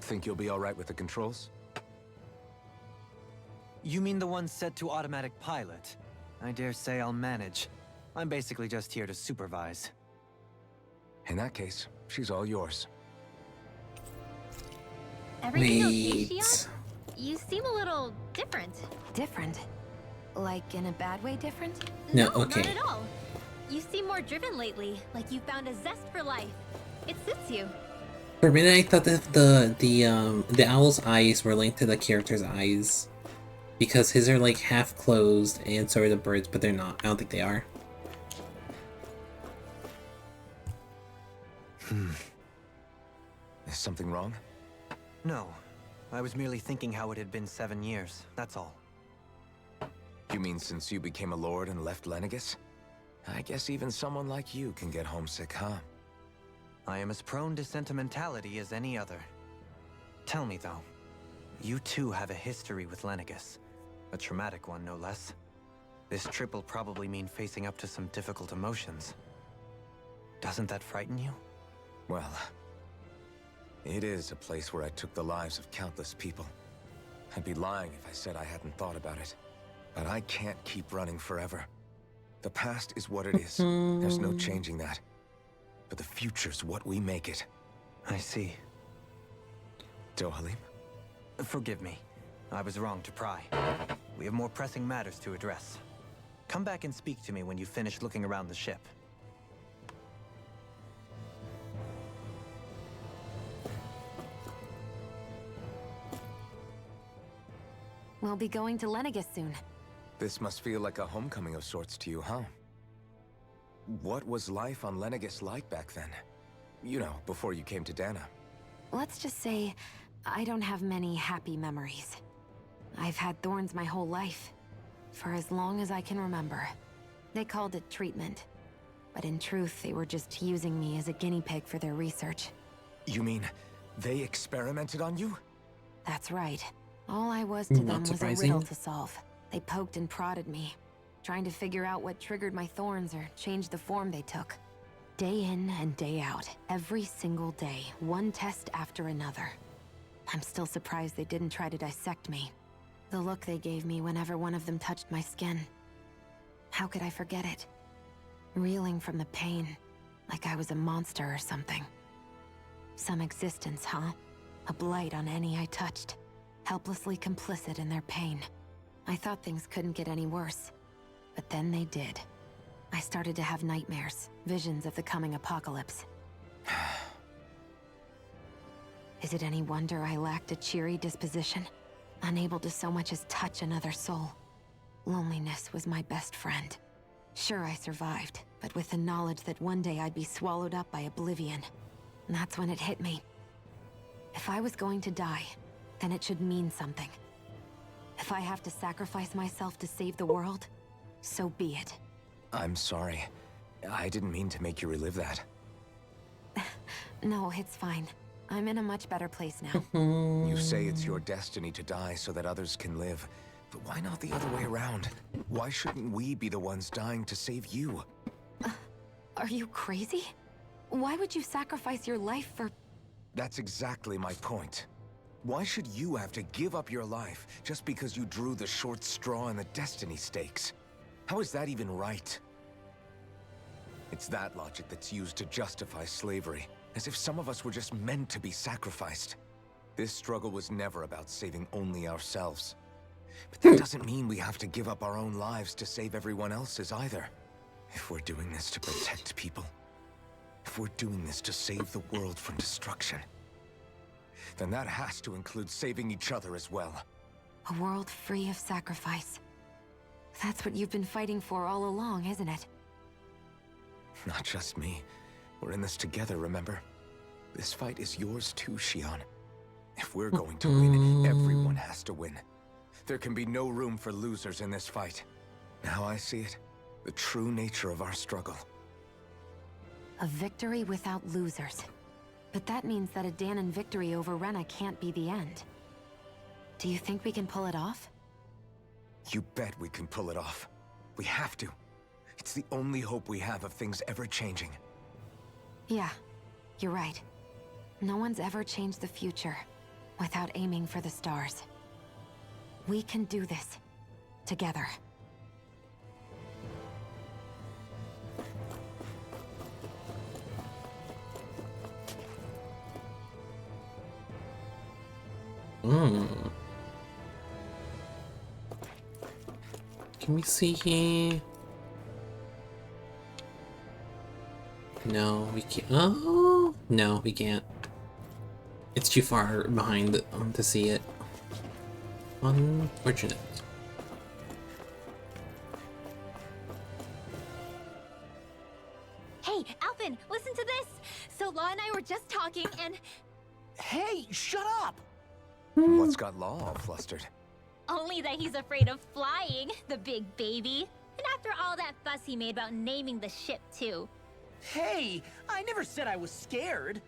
Think you'll be all right with the controls? You mean the one set to automatic pilot? I dare say I'll manage. I'm basically just here to supervise. In that case, she's all yours. Everything okay, Wait. Shion? You seem a little different. Different? Like in a bad way different? No, okay. Not at all. You seem more driven lately, like you found a zest for life. It suits you. For a minute, I thought that the owl's eyes were linked to the character's eyes, because his are like half closed, and so are the birds, but they're not. I don't think they are. Is something wrong? No. I was merely thinking how it had been 7 years, that's all. You mean since you became a lord and left Lenegis? I guess even someone like you can get homesick, huh? I am as prone to sentimentality as any other. Tell me though, you too have a history with Lenegis. A traumatic one, no less. This trip will probably mean facing up to some difficult emotions. Doesn't that frighten you? Well, it is a place where I took the lives of countless people. I'd be lying if I said I hadn't thought about it. But I can't keep running forever. The past is what it is. There's no changing that. But the future's what we make it. I see. Dohalim? Forgive me. I was wrong to pry. We have more pressing matters to address. Come back and speak to me when you finish looking around the ship. We'll be going to Lenegis soon. This must feel like a homecoming of sorts to you, huh? What was life on Lenegis like back then? You know, before you came to Dana. Let's just say, I don't have many happy memories. I've had thorns my whole life. For as long as I can remember. They called it treatment. But in truth, they were just using me as a guinea pig for their research. You mean, they experimented on you? That's right. All I was to Not them was a surprising. riddle to solve. They poked and prodded me, trying to figure out what triggered my thorns or changed the form they took. Day in and day out, every single day, one test after another. I'm still surprised they didn't try to dissect me. The look they gave me whenever one of them touched my skin. How could I forget it? Reeling from the pain, like I was a monster or something. Some existence, huh? A blight on any I touched. Helplessly complicit in their pain. I thought things couldn't get any worse. But then they did. I started to have nightmares, visions of the coming apocalypse. Is it any wonder I lacked a cheery disposition? Unable to so much as touch another soul. Loneliness was my best friend. Sure, I survived, but with the knowledge that one day I'd be swallowed up by oblivion. And that's when it hit me. If I was going to die, then it should mean something. If I have to sacrifice myself to save the world, so be it. I'm sorry. I didn't mean to make you relive that. No, it's fine. I'm in a much better place now. You say it's your destiny to die so that others can live. But why not the other way around? Why shouldn't we be the ones dying to save you? Are you crazy? Why would you sacrifice your life for... That's exactly my point. Why should you have to give up your life just because you drew the short straw in the destiny stakes? How is that even right? It's that logic that's used to justify slavery, as if some of us were just meant to be sacrificed. This struggle was never about saving only ourselves. But that doesn't mean we have to give up our own lives to save everyone else's either. If we're doing this to protect people, if we're doing this to save the world from destruction, then that has to include saving each other as well. A world free of sacrifice. That's what you've been fighting for all along, isn't it? Not just me. We're in this together, remember? This fight is yours too, Shion. If we're going to win, everyone has to win. There can be no room for losers in this fight. How I see it, the true nature of our struggle. A victory without losers. But that means that a Dahnan victory over Rena can't be the end. Do you think we can pull it off? You bet we can pull it off. We have to. It's the only hope we have of things ever changing. Yeah, you're right. No one's ever changed the future without aiming for the stars. We can do this. Together. Can we see here? No, we can't. Oh, no, we can't. It's too far behind to see it. Unfortunate. Hey, Alphen, listen to this! So Law and I were just talking and... Hey, shut up! What's got Law all flustered? Only that he's afraid of flying, the big baby. And after all that fuss he made about naming the ship, too. Hey, I never said I was scared.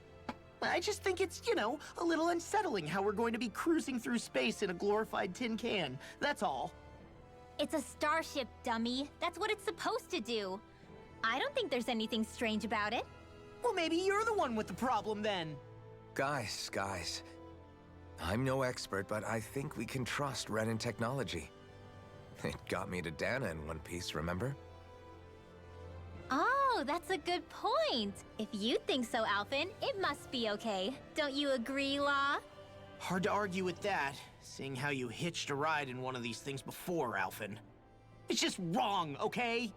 I just think it's, you know, a little unsettling how we're going to be cruising through space in a glorified tin can. That's all. It's a starship, dummy. That's what it's supposed to do. I don't think there's anything strange about it. Well, maybe you're the one with the problem then. Guys. I'm no expert, but I think we can trust Renan technology. It got me to Dahna in one piece, remember? Oh, that's a good point. If you think so, Alphen, it must be okay. Don't you agree, Law? Hard to argue with that, seeing how you hitched a ride in one of these things before, Alphen. It's just wrong, okay?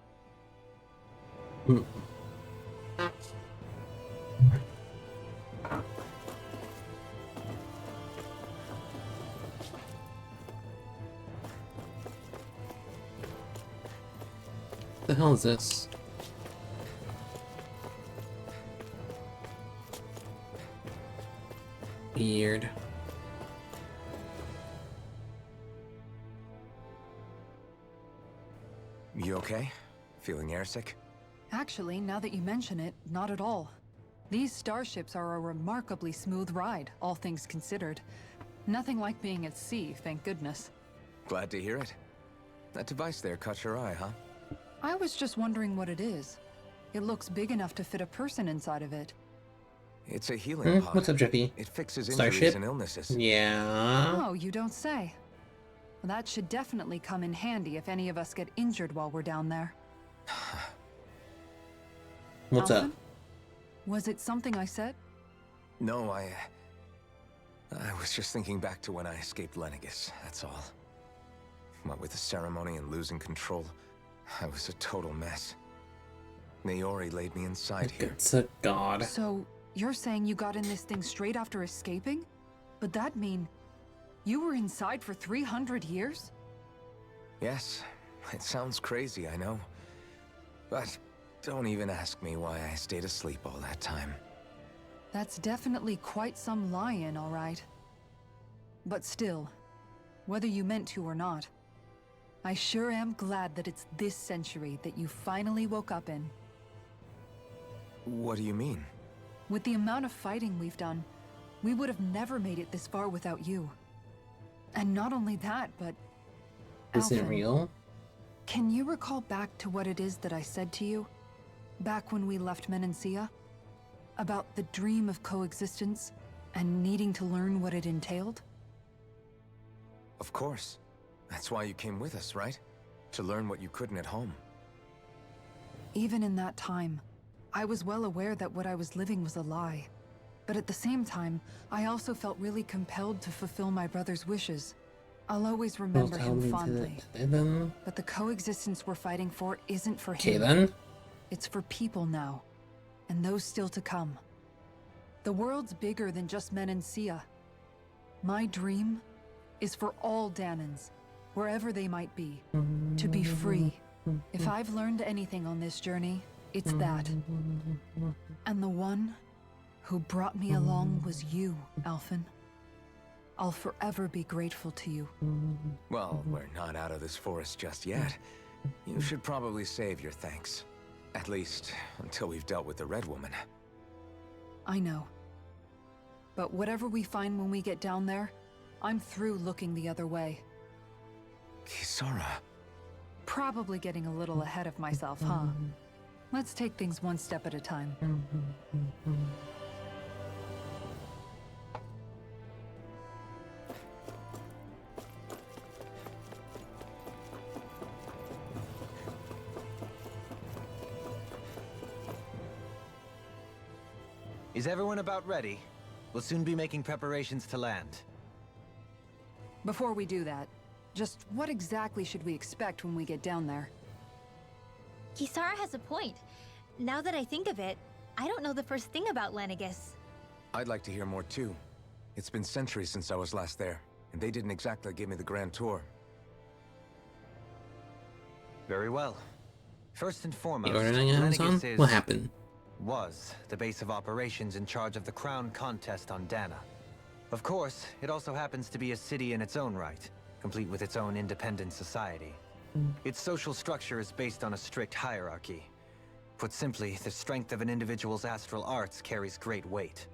The hell is this? Weird. You okay? Feeling airsick? Actually, now that you mention it, not at all. These starships are a remarkably smooth ride, all things considered. Nothing like being at sea, thank goodness. Glad to hear it. That device there caught your eye, huh? I was just wondering what it is. It looks big enough to fit a person inside of it. It's a healing pod. What's up, Drippy? It fixes Starship? injuries and illnesses. Yeah. Oh, you don't say. Well, that should definitely come in handy if any of us get injured while we're down there. What's up? Alphen? Was it something I said? No, I was just thinking back to when I escaped Lenegis, that's all. What with the ceremony and losing control, I was a total mess. Naori laid me inside here. It's a god. So, you're saying you got in this thing straight after escaping? But that mean you were inside for 300 years? Yes, it sounds crazy, I know. But don't even ask me why I stayed asleep all that time. That's definitely quite some lie-in, all right. But still, whether you meant to or not, I sure am glad that it's this century that you finally woke up in. What do you mean? With the amount of fighting we've done, we would have never made it this far without you. And not only that, but... Is it Alphen, real? can you recall back to what it is that I said to you? Back when we left Menancia? About the dream of coexistence and needing to learn what it entailed? Of course. That's why you came with us, right? To learn what you couldn't at home. Even in that time, I was well aware that what I was living was a lie. But at the same time, I also felt really compelled to fulfill my brother's wishes. I'll always remember him fondly. Then. But the coexistence we're fighting for isn't for Okay him. then. It's for people now. And those still to come. The world's bigger than just Menancia. My dream is for all Dahnans, wherever they might be, to be free. If I've learned anything on this journey, It's that. And the one who brought me along was you, Alphen. I'll forever be grateful to you. Well, we're not out of this forest just yet. You should probably save your thanks. At least, until we've dealt with the Red Woman. I know. But whatever we find when we get down there, I'm through looking the other way. Kisara. Probably getting a little ahead of myself, huh? Let's take things one step at a time. Is everyone about ready? We'll soon be making preparations to land. Before we do that, just what exactly should we expect when we get down there? Kisara has a point. Now that I think of it, I don't know the first thing about Lenegis. I'd like to hear more too. It's been centuries since I was last there, and they didn't exactly give me the grand tour. Very well. First and foremost, You ordering Amazon? Lenegis What happened? was the base of operations in charge of the crown contest on Dana. Of course, it also happens to be a city in its own right, complete with its own independent society. Its social structure is based on a strict hierarchy. Put simply, the strength of an individual's astral arts carries great weight.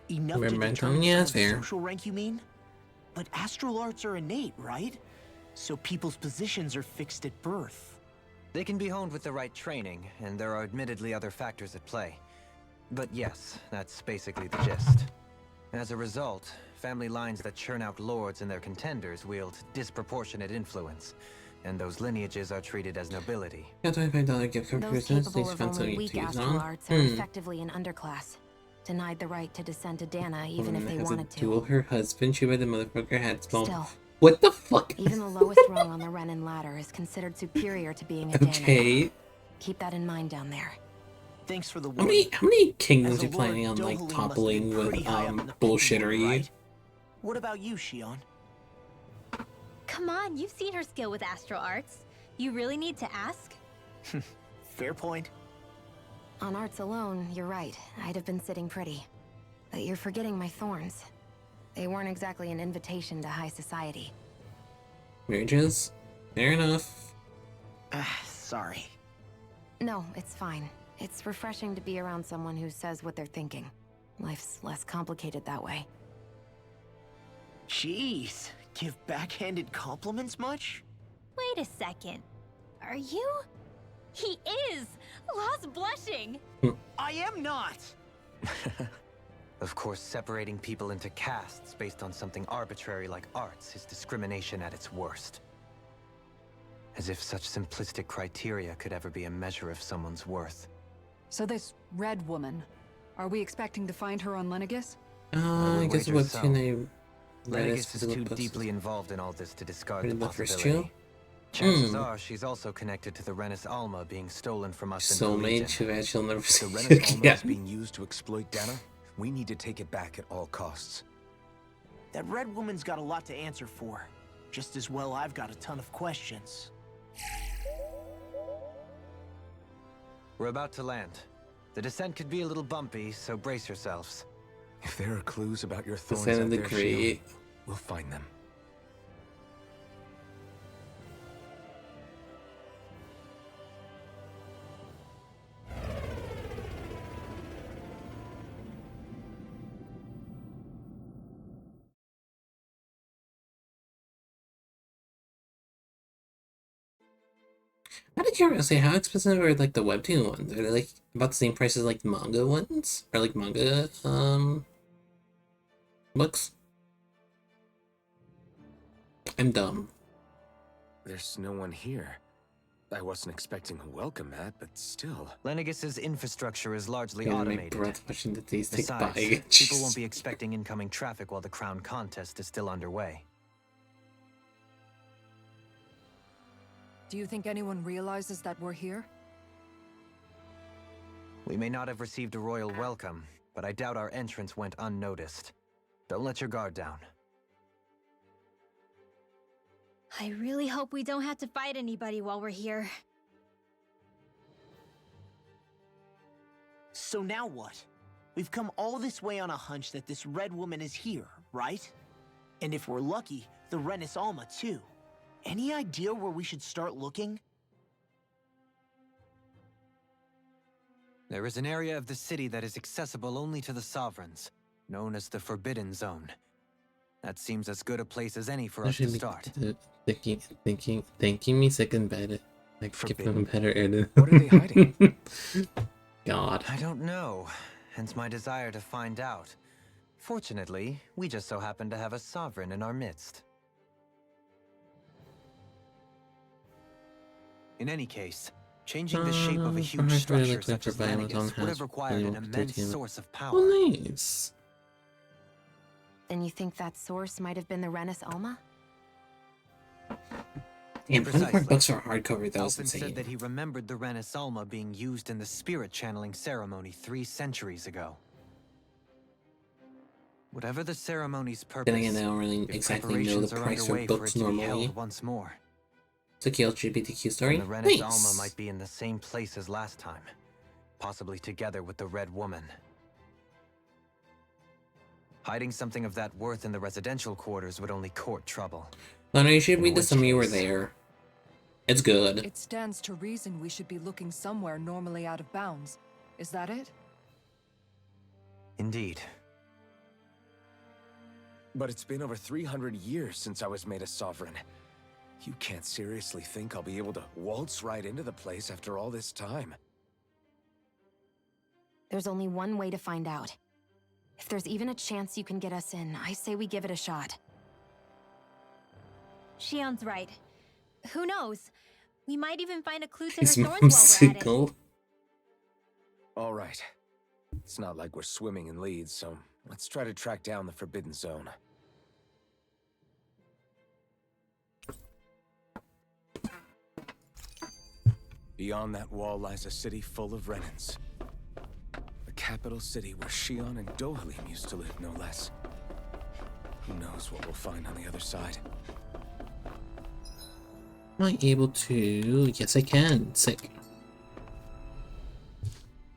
Enough to Remember, determine yeah, someone's fair. social rank, you mean? But astral arts are innate, right? So people's positions are fixed at birth. They can be honed with the right training, and there are admittedly other factors at play. But yes, that's basically the gist. As a result, family lines that churn out lords and their contenders wield disproportionate influence, and those lineages are treated as nobility. Got $25 gift card for Those Christmas. capable Thanks of for only something weak to use astral on. arts are effectively an underclass, denied the right to descend to Dana even if Woman they has wanted a duel to. her husband. She by the motherfucker had small. Still, What the fuck? even the lowest rung on the Renan ladder is considered superior to being a Dana. Okay. Keep that in mind down there. Thanks for the How warning. many kingdoms As a you planning on lord, like Dohalim must toppling be with pretty high up in the pecking bullshittery? order, right? What about you, Shion? Come on, you've seen her skill with astral arts. You really need to ask? Fair point. On arts alone, you're right. I'd have been sitting pretty. But you're forgetting my thorns. They weren't exactly an invitation to high society. Marriages? Fair enough. Sorry. No, it's fine. It's refreshing to be around someone who says what they're thinking. Life's less complicated that way. Jeez, give backhanded compliments much? Wait a second. Are you? He is! Lost blushing! I am not! Of course, separating people into castes based on something arbitrary like arts is discrimination at its worst. As if such simplistic criteria could ever be a measure of someone's worth. So this Red Woman, are we expecting to find her on Lenegis? I guess wager what's so. her name? Lenegis is too deeply involved in all this to discard Read the the first possibility. two? Chances are she's also connected to the Renis Alma being stolen from us in the Soulmate, Legion. Shivaj, she'll never see The it Renaissance Alma again. is being used to exploit Dana. We need to take it back at all costs. That Red Woman's got a lot to answer for. Just as well I've got a ton of questions. We're about to land. The descent could be a little bumpy, so brace yourselves. If there are clues about your The thorns Sign out of the there, Shion, Great. we'll find them. How did you say how expensive are like the webtoon ones? Are they like about the same price as like manga ones? Or like manga books? I'm dumb. There's no one here. I wasn't expecting a welcome mat, but still. Lenegis's infrastructure is largely And my automated. breath pushing the days tick Besides, by. people won't be expecting incoming traffic while the crown contest is still underway. Do you think anyone realizes that we're here? We may not have received a royal welcome, but I doubt our entrance went unnoticed. Don't let your guard down. I really hope we don't have to fight anybody while we're here. So now what? We've come all this way on a hunch that this red woman is here, right? And if we're lucky, the Renis Alma too. Any idea where we should start looking? There is an area of the city that is accessible only to the Sovereigns, known as the Forbidden Zone. That seems as good a place as any for us to start. Thinking me sick in bed. Like, give them better air. What are they hiding? God. I don't know, hence my desire to find out. Fortunately, we just so happen to have a Sovereign in our midst. In any case, changing the shape of a huge structure such as Lenegis would have required an immense source of power. Oh, nice. And you think that source might have been the Renis Alma? Damn, Precisely. 100 bucks for a hardcover, that was Alphen insane. said that he remembered the Renis Alma being used in the spirit channeling ceremony 3 centuries ago. Whatever the ceremony's purpose, Then again, I don't really if exactly know the preparations are price underway of for it books to be normally. held once more. It's a LGBTQ story. And the Renis Nice. Alma might be in the same place as last time, possibly together with the Red Woman. Hiding something of that worth in the residential quarters would only court trouble. Lana, you should In read the which Some You Were case- There. It's good. It stands to reason we should be looking somewhere normally out of bounds. Is that it? Indeed. But it's been over 300 years since I was made a sovereign. You can't seriously think I'll be able to waltz right into the place after all this time. There's only one way to find out. If there's even a chance you can get us in, I say we give it a shot. Shion's right. Who knows? We might even find a clue to her His source mom's while we're at it. single. All right. It's not like we're swimming in leads, so let's try to track down the Forbidden Zone. Beyond that wall lies a city full of Renins. The capital city where Shion and Dohalim used to live, no less. Who knows what we'll find on the other side? Am I able to? Yes, I can. Sick.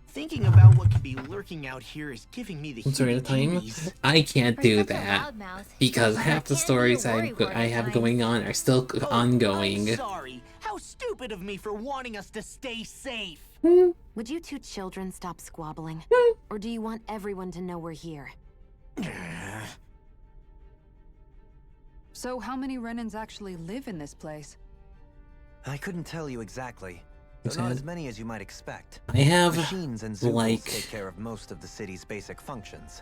Thinking about what could be lurking out here is giving me the I'm sorry, the time. heebie-jeebies. I can't For do such a that loudmouth, because you half the can't be a stories worrywart I at have times. going on are still Oh, ongoing. I'm sorry. How stupid of me for wanting us to stay safe. Would you two children stop squabbling? Or do you want everyone to know we're here? So how many Renins actually live in this place? I couldn't tell you exactly, though It's not had- as many as you might expect. I have Machines and Zooples like take care of most of the city's basic functions.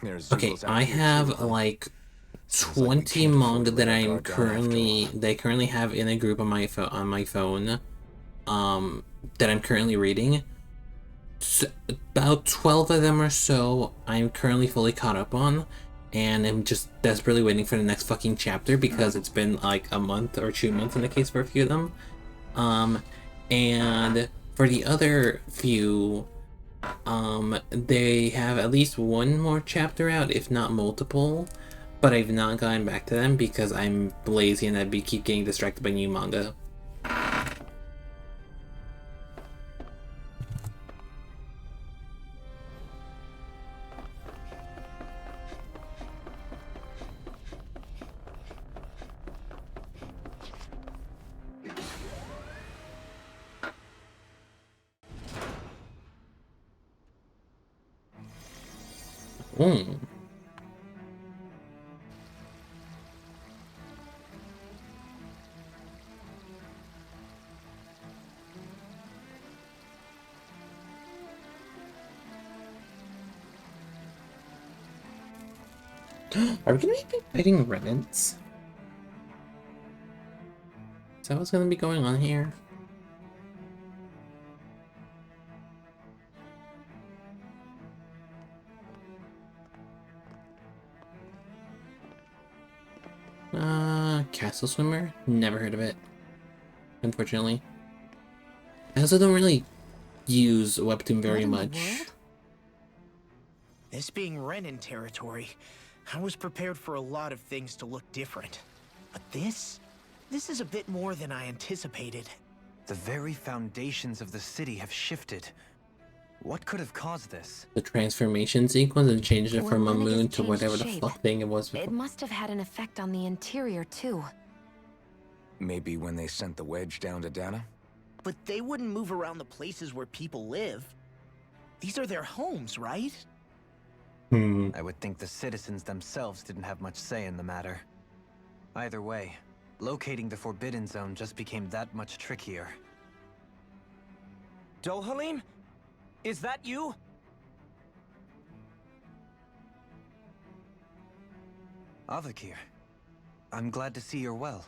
There's okay, Zooples out I here, have too. like Seems like we 20 can't afford manga to that let our I'm guard down after currently all. they currently have in a group on my phone that I'm currently reading. So, about 12 of them or so I'm currently fully caught up on, and I'm just desperately waiting for the next fucking chapter because it's been like a month or 2 months in the case for a few of them. And for the other few, they have at least one more chapter out, if not multiple, but I've not gotten back to them because I'm lazy and I'd keep getting distracted by new manga. Mm. Are we gonna be fighting Renins? Is that what's gonna be going on here? Castle Swimmer? Never heard of it. Unfortunately. I also don't really use Webtoon very What in the much. world? This being Renin territory, I was prepared for a lot of things to look different. But this is a bit more than I anticipated. The very foundations of the city have shifted. What could have caused this? The transformation sequence and changed it When from a Lenegis moon to changed whatever the shape, fuck thing it was It before. must have had an effect on the interior, too. Maybe when they sent the wedge down to Dana? But they wouldn't move around the places where people live. These are their homes, right? I would think the citizens themselves didn't have much say in the matter. Either way, locating the Forbidden Zone just became that much trickier. Dohalim? Is that you? Avakir, I'm glad to see you're well.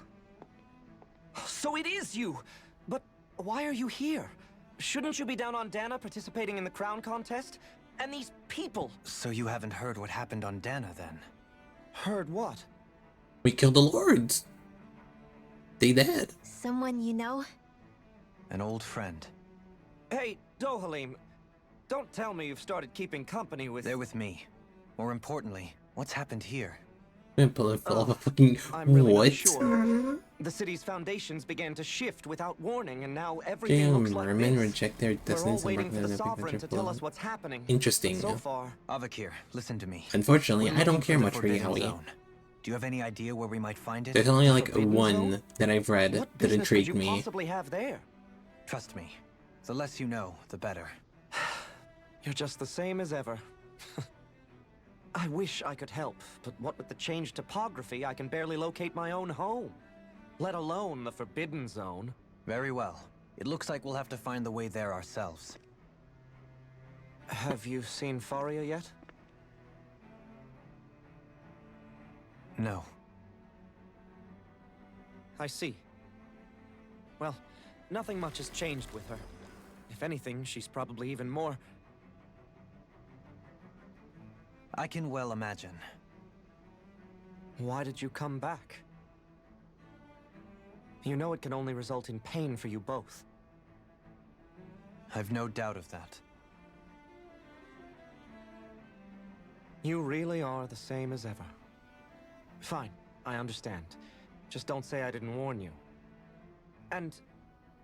So it is you! But why are you here? Shouldn't you be down on Dana participating in the crown contest? And these people! So you haven't heard what happened on Dana, then? Heard what? We killed the lords. They dead. Someone you know? An old friend. Hey, Dohalim, don't tell me you've started keeping company with... They're with me. More importantly, what's happened here? I'm full of a fucking I'm really what? not sure. The city's foundations began to shift without warning, and now everything Damn, looks like mermen this. reject their We're all destinies and waiting for the recognize their Sovereign to potential tell blood. us what's happening. Interesting. So far, Avakir, listen to me. Unfortunately, We're I don't looking care for the much for Forbidden Yaoi. Zone. Do you have any idea where we might find it? There's only like Forbidden one Zone? that I've read what that business could intrigued you me. possibly have there? Trust me. The less you know, the better. You're just the same as ever. I wish I could help, but what with the changed topography, I can barely locate my own home. Let alone the Forbidden Zone. Very well. It looks like we'll have to find the way there ourselves. Have you seen Faria yet? No. I see. Well, nothing much has changed with her. If anything, she's probably even more... I can well imagine. Why did you come back? You know it can only result in pain for you both. I've no doubt of that. You really are the same as ever. Fine, I understand. Just don't say I didn't warn you. And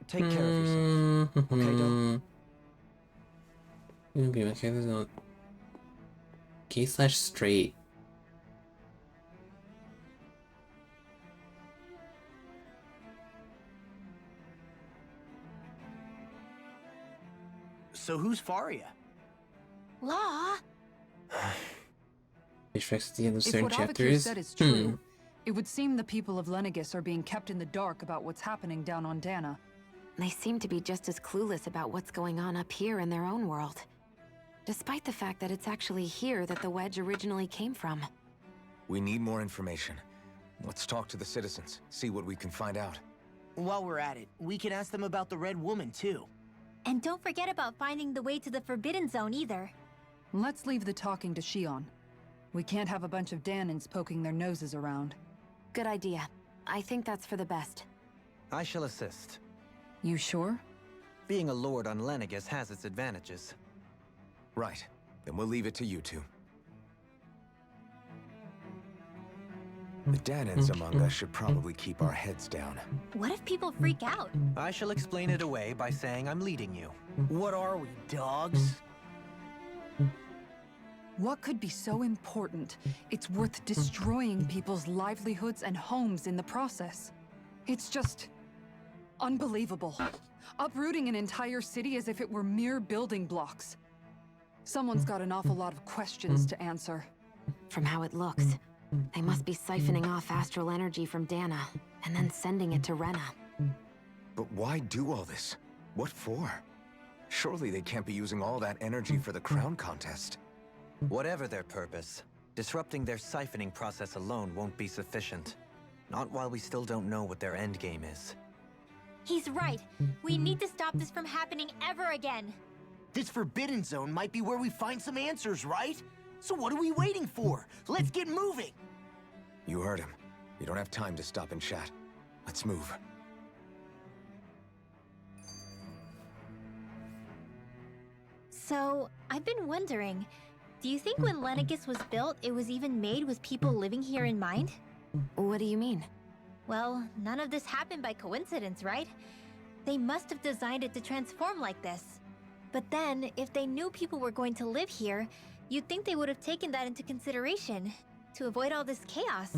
take care of yourself. Okay, Doe? Okay, my character's not K/straight. So who's Faria? Law? Flashbacks at the end of If certain what Avakir chapters. said is true, it would seem the people of Lenegis are being kept in the dark about what's happening down on Dana. They seem to be just as clueless about what's going on up here in their own world. Despite the fact that it's actually here that the wedge originally came from. We need more information. Let's talk to the citizens, see what we can find out. While we're at it, we can ask them about the Red Woman, too. And don't forget about finding the way to the Forbidden Zone either. Let's leave the talking to Shion. We can't have a bunch of Danins poking their noses around. Good idea. I think that's for the best. I shall assist. You sure? Being a lord on Lenegis has its advantages. Right. Then we'll leave it to you two. The Danins among us should probably keep our heads down. What if people freak out? I shall explain it away by saying I'm leading you. What are we, dogs? What could be so important? It's worth destroying people's livelihoods and homes in the process. It's just... unbelievable. Uprooting an entire city as if it were mere building blocks. Someone's got an awful lot of questions to answer. From how it looks, they must be siphoning off astral energy from Dana, and then sending it to Rena. But why do all this? What for? Surely they can't be using all that energy for the crown contest. Whatever their purpose, disrupting their siphoning process alone won't be sufficient. Not while we still don't know what their endgame is. He's right. We need to stop this from happening ever again. This Forbidden Zone might be where we find some answers, right? So what are we waiting for? Let's get moving! You heard him. We don't have time to stop and chat. Let's move. So, I've been wondering, do you think when Lenegis was built, it was even made with people living here in mind? What do you mean? Well, none of this happened by coincidence, right? They must have designed it to transform like this. But then, if they knew people were going to live here, you'd think they would have taken that into consideration to avoid all this chaos.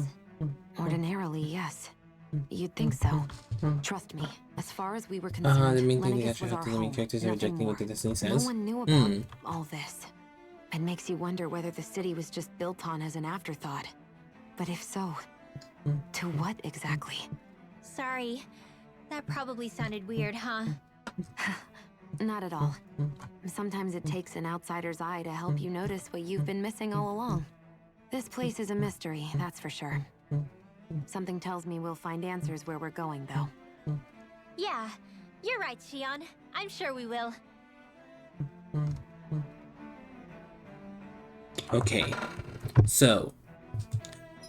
Ordinarily, yes. You'd think so. Trust me, as far as we were The concerned, main thing you Lenegis actually was have our to the main home, characters are nothing rejecting more. what the Destiny No says. one knew about all this. It makes you wonder whether the city was just built on as an afterthought. But if so, to what exactly? Sorry. That probably sounded weird, huh? Not at all. Sometimes it takes an outsider's eye to help you notice what you've been missing all along. This place is a mystery, that's for sure. Something tells me we'll find answers where we're going, though. Yeah, you're right, Shion. I'm sure we will. Okay, so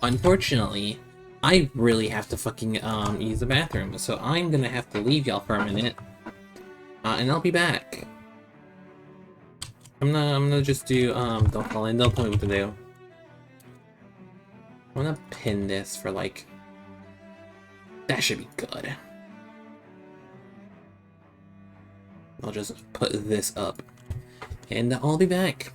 unfortunately, I really have to fucking use the bathroom, so I'm gonna have to leave y'all for a minute, and I'll be back. I'm gonna just do don't call in, don't tell me what to do. I'm gonna pin this for like, that should be good. I'll just put this up, and I'll be back.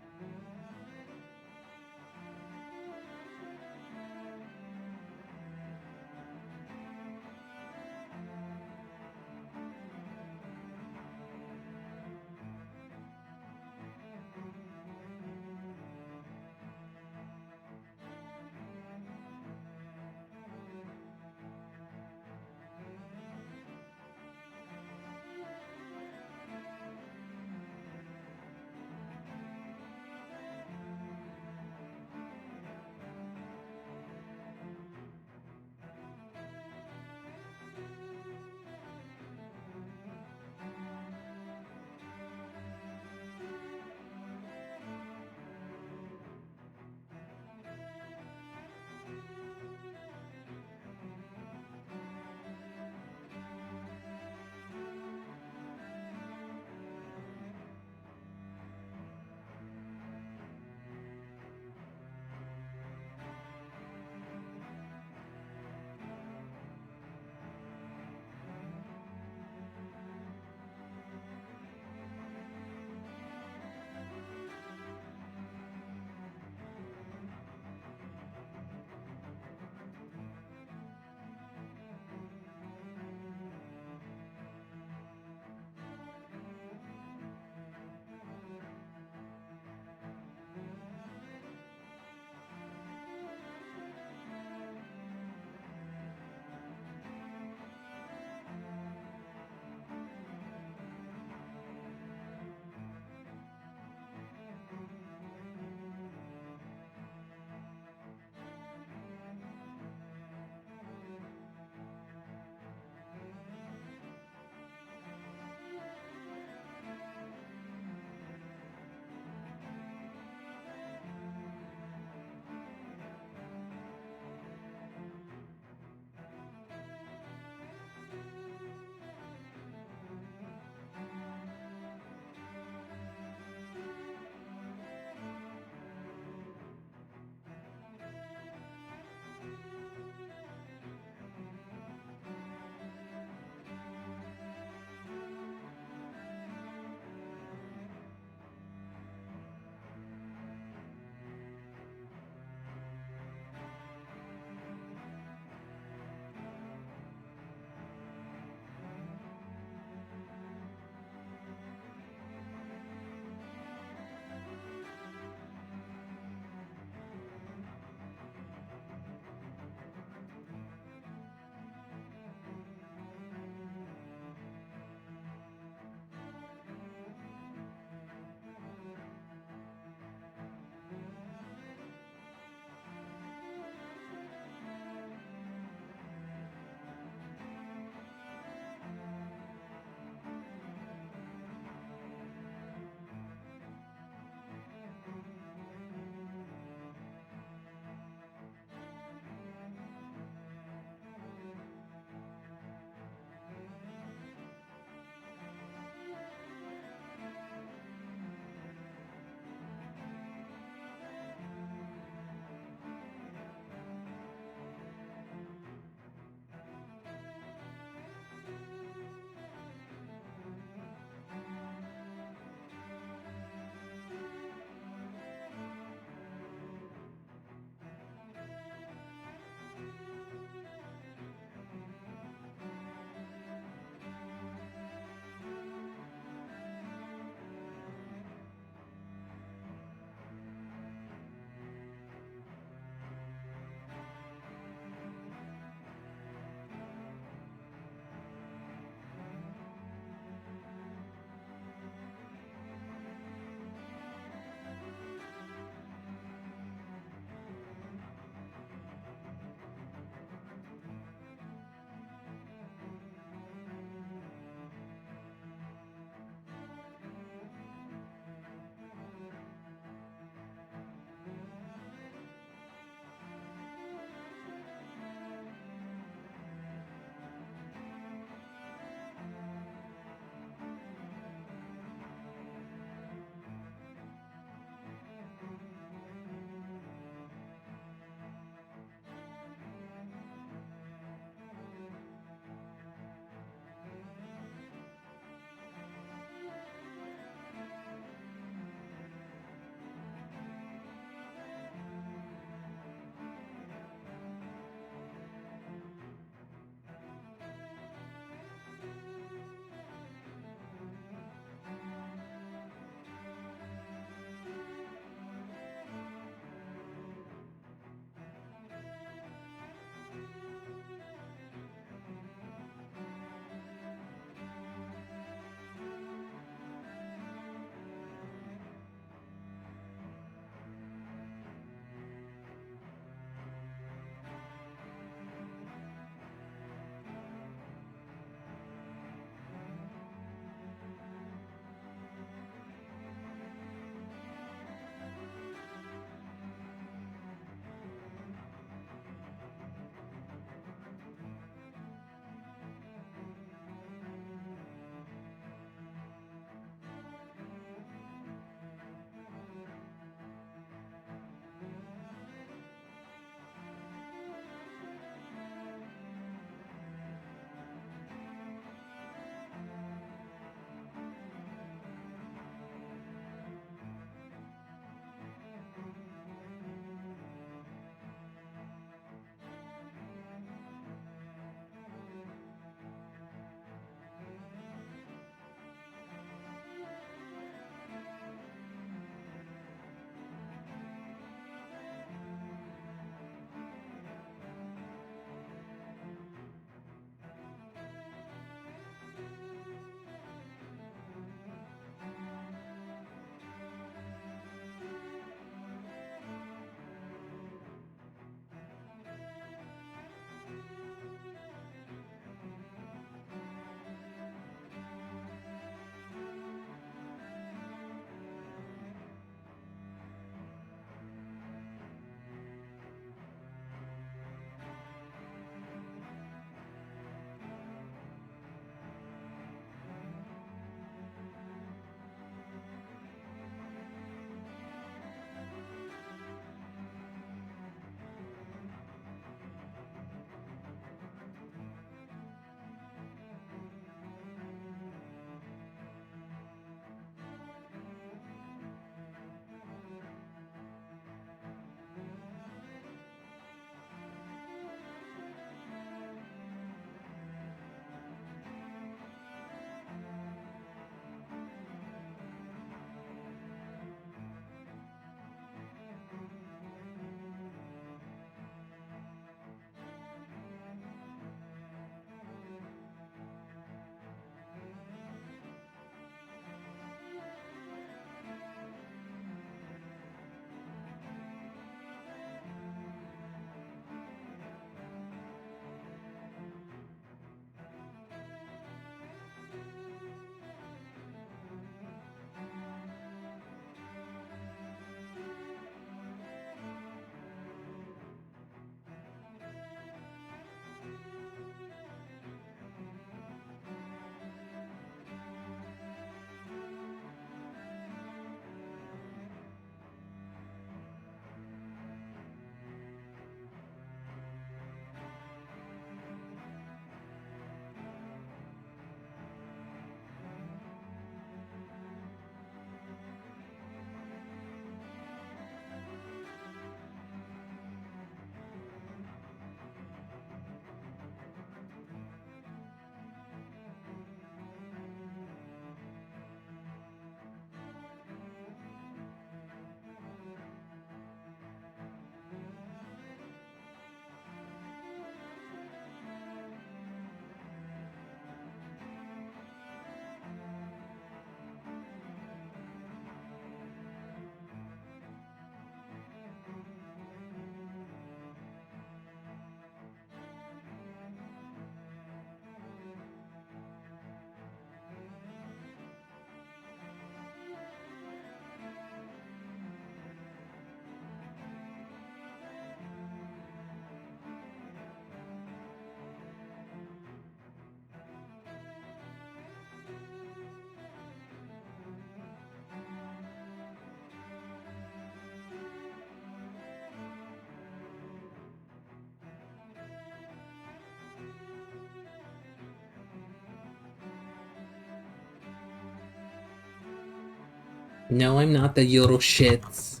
No, I'm not the little shits.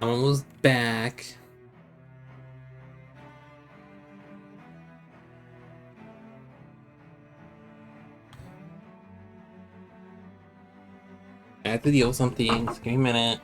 I'm almost back. I have to deal with something. Just give me a minute.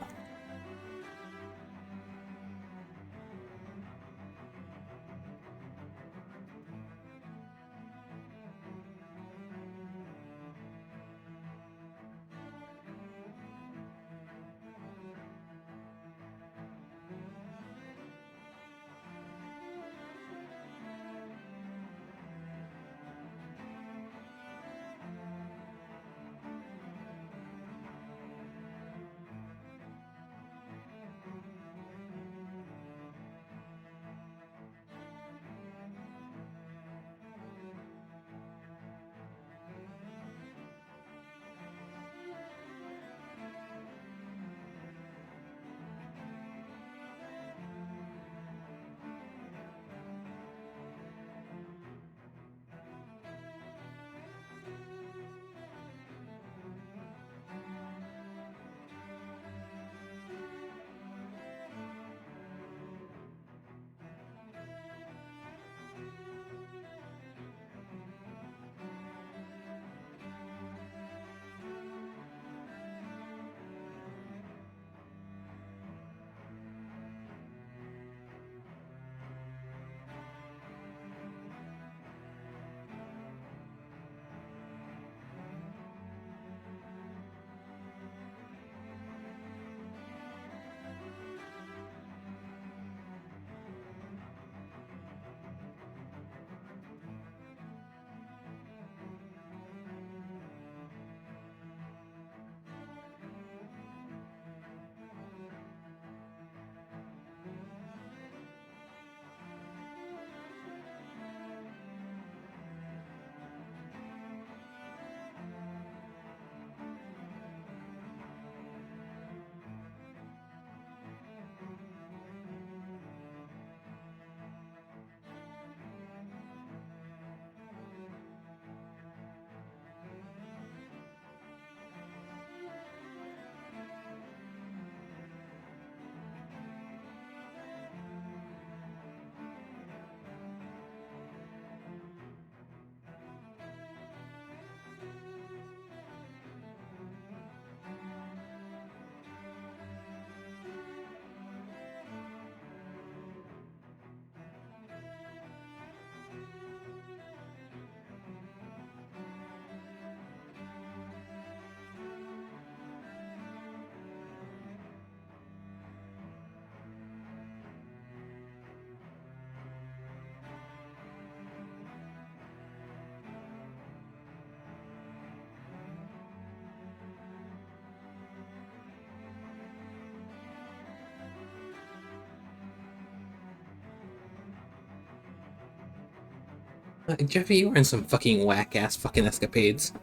Jeffy, you were in some fucking whack-ass fucking escapades.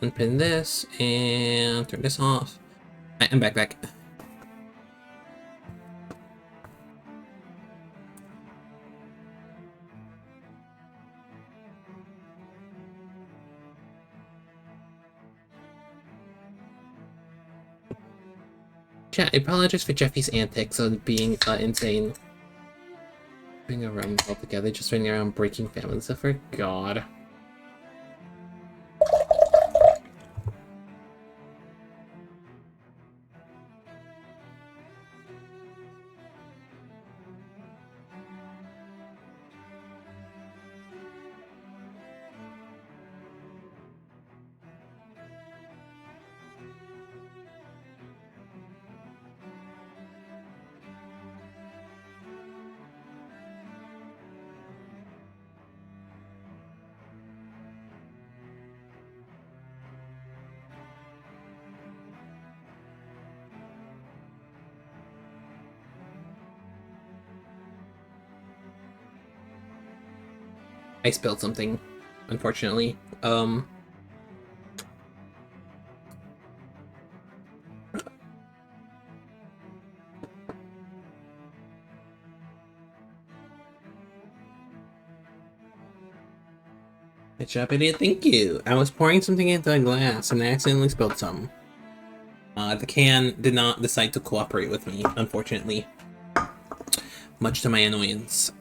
Unpin this and turn this off. I'm back. Chat, I apologize for Jeffy's antics of being insane. Being around all together, just running around breaking families. So for God. I spilled something, unfortunately. Good job, idiot. Thank you. I was pouring something into a glass and I accidentally spilled some. The can did not decide to cooperate with me, unfortunately. Much to my annoyance.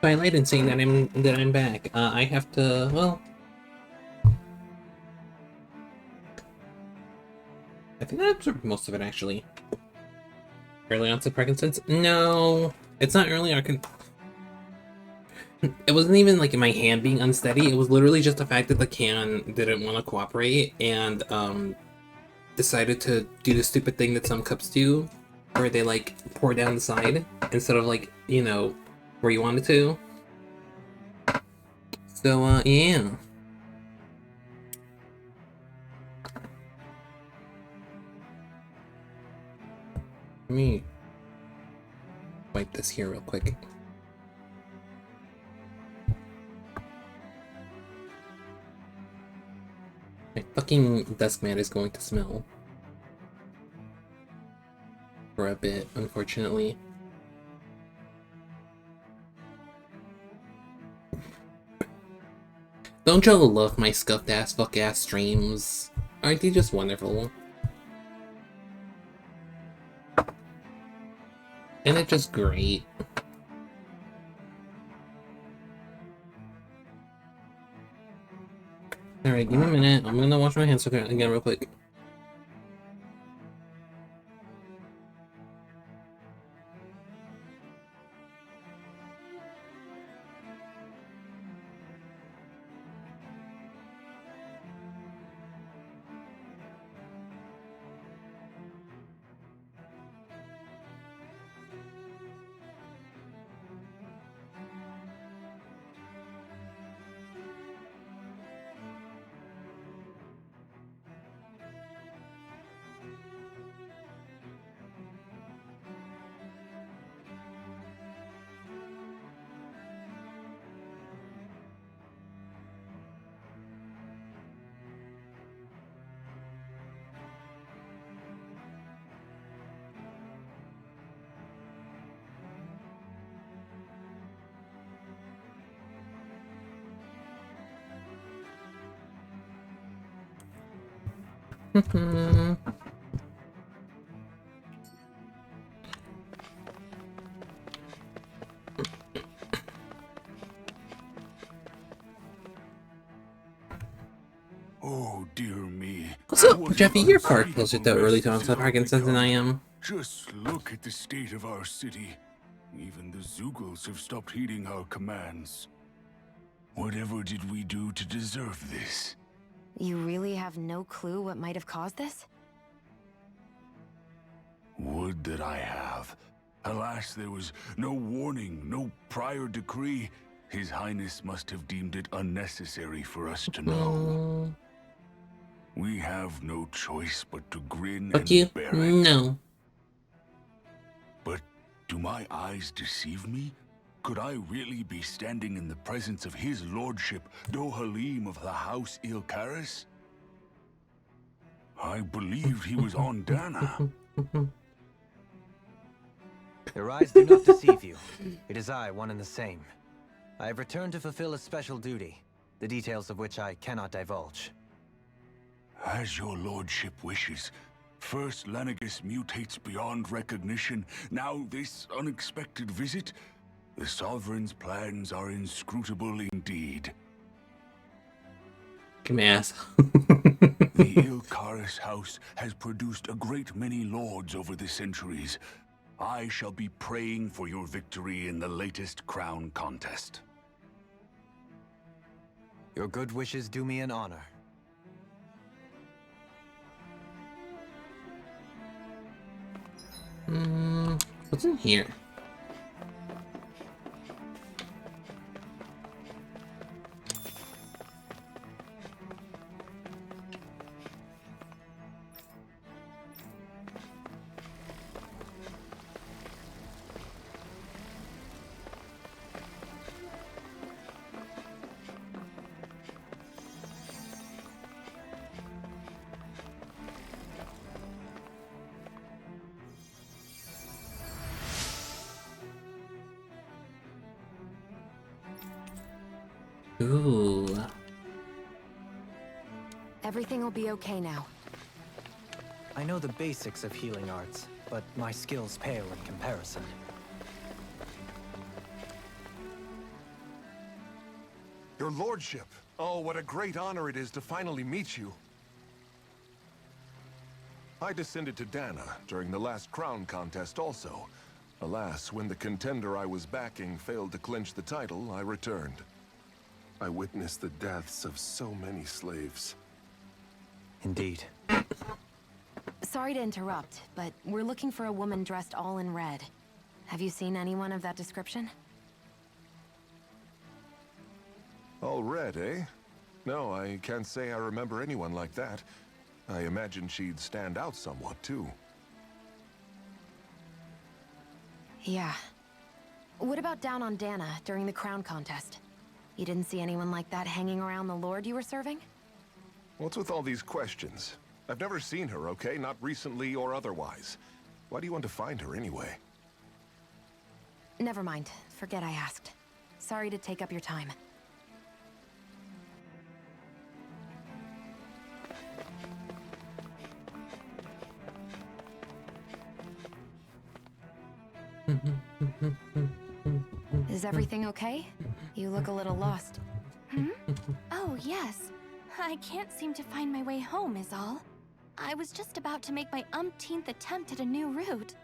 Twilight and saying that I'm back. I have to, well, I think I absorbed most of it actually. Early onset Parkinson's? No, it's not early It wasn't even like my hand being unsteady. It was literally just the fact that the can didn't want to cooperate and decided to do the stupid thing that some cups do, where they like pour down the side instead of like, you know, where you want it to. So yeah. Let me wipe this here real quick. My fucking desk mat is going to smell for a bit, unfortunately. Don't y'all love my scuffed ass fuck ass streams? Aren't they just wonderful? And it's just great. Alright, give me a minute. I'm gonna wash my hands again real quick. Oh, dear me. What's up, Jeffy? You're far closer to early onset Parkinson's than I am. Just look at the state of our city. Even the Zeugles have stopped heeding our commands. Whatever did we do to deserve this? You really have no clue what might have caused this? Would that I have. Alas, there was no warning, no prior decree. His Highness must have deemed it unnecessary for us to know. We have no choice but to grin Fuck and you. bear it. No. But do my eyes deceive me? Could I really be standing in the presence of his lordship, Dohalim of the House Ilkaris? I believed he was on Dana. Your eyes do not deceive you. It is I, one and the same. I have returned to fulfill a special duty, the details of which I cannot divulge. As your lordship wishes. First Lenegis mutates beyond recognition, now this unexpected visit. The Sovereign's plans are inscrutable indeed. Give me ass. The Ilkaris house has produced a great many lords over the centuries. I shall be praying for your victory in the latest crown contest. Your good wishes do me an honor. What's in here? Ooh. Everything will be okay now. I know the basics of healing arts, but my skills pale in comparison. Your lordship. Oh, what a great honor it is to finally meet you. I descended to Dana during the last crown contest also. Alas, when the contender I was backing failed to clinch the title, I returned. I witnessed the deaths of so many slaves. Indeed. Sorry to interrupt, but we're looking for a woman dressed all in red. Have you seen anyone of that description? All red, eh? No, I can't say I remember anyone like that. I imagine she'd stand out somewhat, too. Yeah. What about down on Dana during the crown contest? You didn't see anyone like that hanging around the lord you were serving? What's with all these questions? I've never seen her, okay? Not recently or otherwise. Why do you want to find her anyway? Never mind. Forget I asked. Sorry to take up your time. Is everything okay? You look a little lost. Oh, yes. I can't seem to find my way home, is all. I was just about to make my umpteenth attempt at a new route.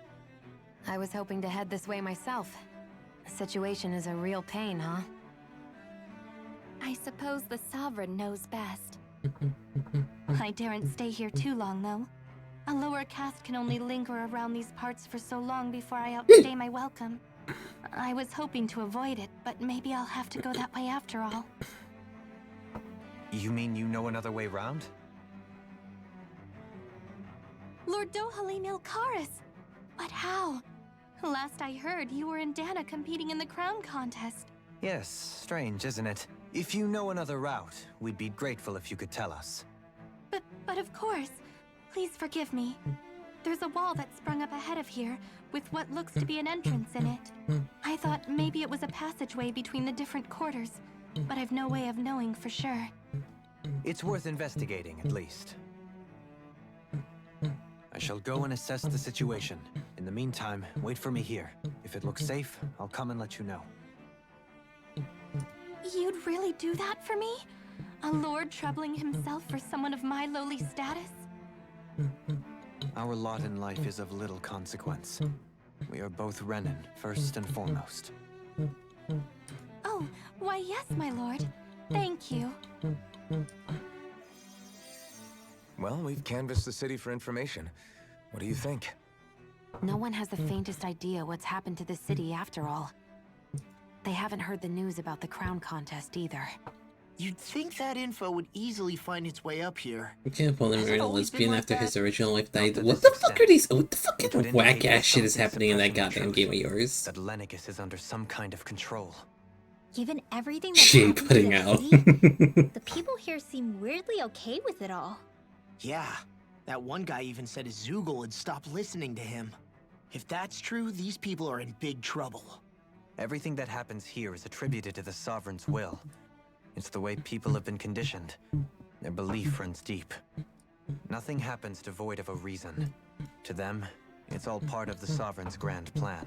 I was hoping to head this way myself. The situation is a real pain, huh? I suppose the Sovereign knows best. I daren't stay here too long, though. A lower caste can only linger around these parts for so long before I outstay my welcome. I was hoping to avoid it, but maybe I'll have to go that way after all. You mean you know another way round? Lord Dohalim Ilkaris! But how? Last I heard, you were in Dana competing in the crown contest. Yes, strange, isn't it? If you know another route, we'd be grateful if you could tell us. But of course. Please forgive me. There's a wall that sprung up ahead of here, with what looks to be an entrance in it. I thought maybe it was a passageway between the different quarters, but I've no way of knowing for sure. It's worth investigating, at least. I shall go and assess the situation. In the meantime, wait for me here. If it looks safe, I'll come and let you know. You'd really do that for me? A lord troubling himself for someone of my lowly status? Our lot in life is of little consequence. We are both Renan, first and foremost. Oh, why yes, my lord. Thank you. Well, we've canvassed the city for information. What do you think? No one has the faintest idea what's happened to the city after all. They haven't heard the news about the crown contest either. You'd think that info would easily find its way up here. You can't call him Has it a always been lesbian like after that? his original wife died. Not to What this the fuck are extent. these? What the fucking It would whack indicate ass shit is something happening in that suppressing the goddamn truth. game of yours? That Lenegis is under some kind of control. Given everything that's Shade happened putting to out. the city, the people here seem weirdly okay with it all. Yeah, that one guy even said Zoogle had stopped listening to him. If that's true, these people are in big trouble. Everything that happens here is attributed to the Sovereign's will. It's the way people have been conditioned. Their belief runs deep. Nothing happens devoid of a reason. To them, it's all part of the Sovereign's grand plan.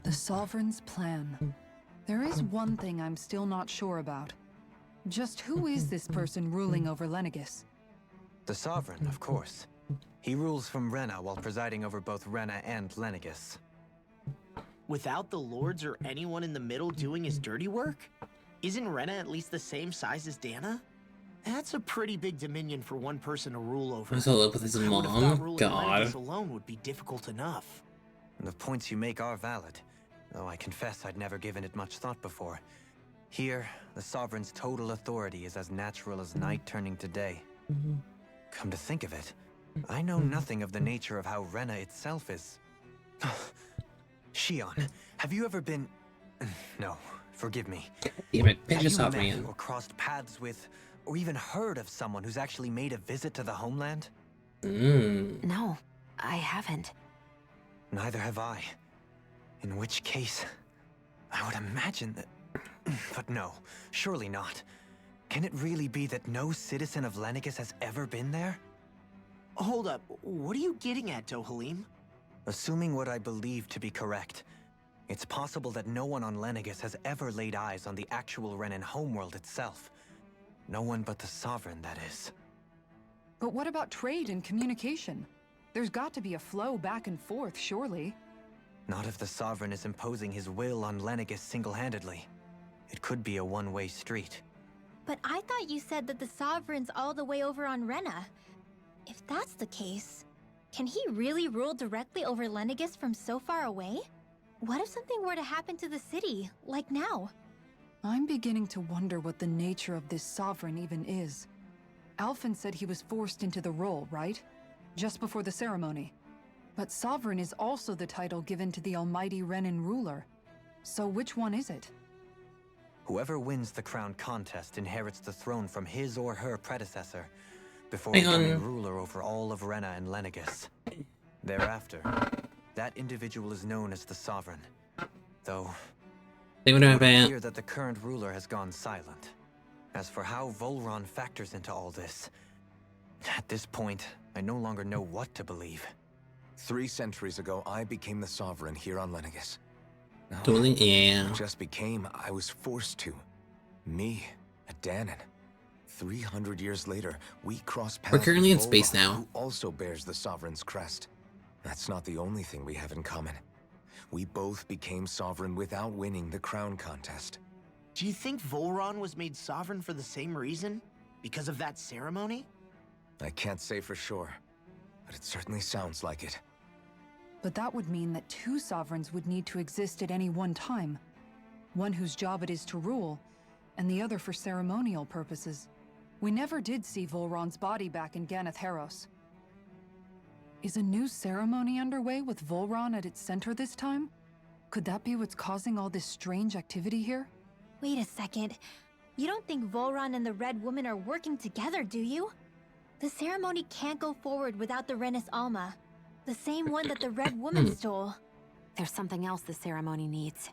The Sovereign's plan. There is one thing I'm still not sure about. Just who is this person ruling over Lenegis? The Sovereign, of course. He rules from Rena while presiding over both Rena and Lenegis. Without the lords or anyone in the middle doing his dirty work? Isn't Rena at least the same size as Dana? That's a pretty big dominion for one person to rule over. What's all up with his I would have mom? thought ruling God. Lenegis alone would be difficult enough. And the points you make are valid, though I confess I'd never given it much thought before. Here, the Sovereign's total authority is as natural as night turning to day. Come to think of it, I know nothing of the nature of how Rena itself is. Shion, have you ever been... No, forgive me. Damn it, Have pinch you off, met man. or crossed paths with, or even heard of someone who's actually made a visit to the homeland? No, I haven't. Neither have I. In which case, I would imagine that... But no, surely not. Can it really be that no citizen of Lenegis has ever been there? Hold up, what are you getting at, Dohalim? Assuming what I believe to be correct, it's possible that no one on Lenegis has ever laid eyes on the actual Renan homeworld itself. No one but the Sovereign, that is. But what about trade and communication? There's got to be a flow back and forth, surely. Not if the Sovereign is imposing his will on Lenegis single-handedly. It could be a one-way street. But I thought you said that the Sovereign's all the way over on Rena. If that's the case, can he really rule directly over Lenegis from so far away? What if something were to happen to the city, like now? I'm beginning to wonder what the nature of this Sovereign even is. Alphen said he was forced into the role, right? Just before the ceremony. But Sovereign is also the title given to the almighty Renan ruler. So which one is it? Whoever wins the crown contest inherits the throne from his or her predecessor, before Hang becoming on. ruler over all of Rena and Lenegis. Thereafter, that individual is known as the Sovereign. Though, They would have it would a appear that the current ruler has gone silent. As for how Volron factors into all this, at this point, I no longer know what to believe. 3 centuries ago, I became the Sovereign here on Lenegis. No, dueling. Yeah. I just became, I was forced to. Me, a Dahnan. 300 years later, we cross paths. We're currently with in space Volron, now. who also bears the Sovereign's crest. That's not the only thing we have in common. We both became Sovereign without winning the crown contest. Do you think Volron was made sovereign for the same reason? Because of that ceremony? I can't say for sure, but it certainly sounds like it. But that would mean that 2 sovereigns would need to exist at any one time. One whose job it is to rule, and the other for ceremonial purposes. We never did see Volron's body back in Ganath Haros. Is a new ceremony underway with Volron at its center this time? Could that be what's causing all this strange activity here? Wait a second. You don't think Volron and the Red Woman are working together, do you? The ceremony can't go forward without the Renis Alma. The same one that the Red Woman stole. There's something else the ceremony needs.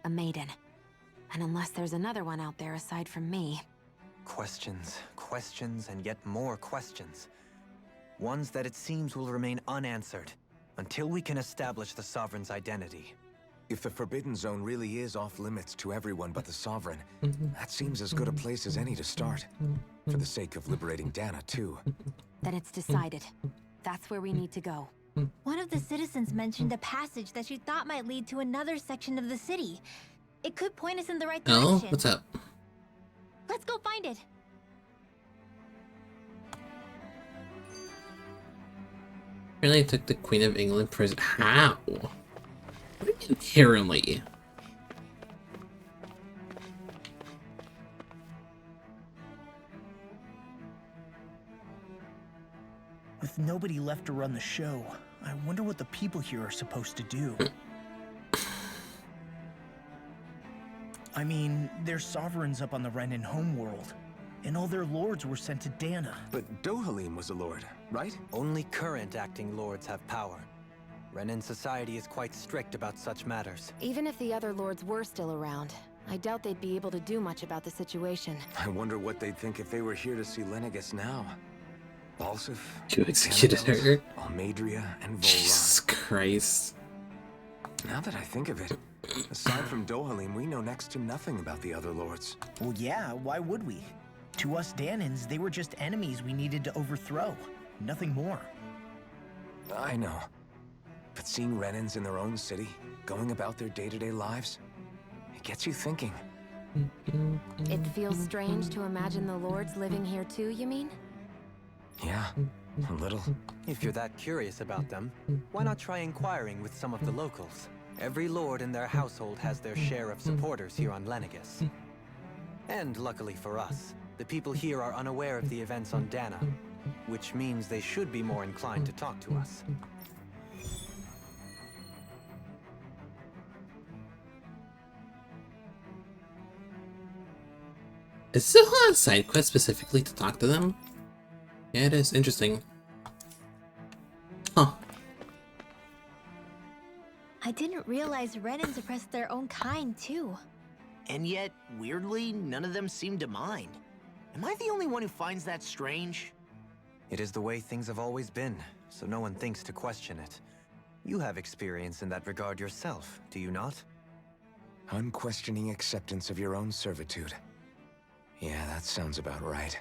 A maiden. And unless there's another one out there aside from me... Questions, questions, and yet more questions. Ones that it seems will remain unanswered, until we can establish the Sovereign's identity. If the Forbidden Zone really is off limits to everyone but the Sovereign, that seems as good a place as any to start. For the sake of liberating Dana, too. Then it's decided. That's where we need to go. One of the citizens mentioned a passage that she thought might lead to another section of the city. It could point us in the right direction. Oh, what's up? Let's go find it. Really took the Queen of England prison. How? What do you mean inherently? With nobody left to run the show, I wonder what the people here are supposed to do. I mean, there's sovereigns up on the Renan homeworld, and all their lords were sent to Dana. But Dohalim was a lord, right? Only current acting lords have power. Renan society is quite strict about such matters. Even if the other lords were still around, I doubt they'd be able to do much about the situation. I wonder what they'd think if they were here to see Lenegis now. Balsif, You executed her? Almadria, and Volron. Jesus Christ. Now that I think of it, aside from Dohalim, we know next to nothing about the other lords. Well, yeah, why would we? To us Danans, they were just enemies we needed to overthrow. Nothing more. I know. But seeing Renans in their own city, going about their day-to-day lives, it gets you thinking. It feels strange to imagine the lords living here too, you mean? Yeah, a little. If you're that curious about them, why not try inquiring with some of the locals? Every lord in their household has their share of supporters here on Lenegis. And luckily for us, the people here are unaware of the events on Dana, which means they should be more inclined to talk to us. Is this a lot side quest specifically to talk to them? Yeah, it is. Interesting. Huh. I didn't realize Renans oppressed their own kind, too. And yet, weirdly, none of them seemed to mind. Am I the only one who finds that strange? It is the way things have always been, so no one thinks to question it. You have experience in that regard yourself, do you not? Unquestioning acceptance of your own servitude. Yeah, that sounds about right.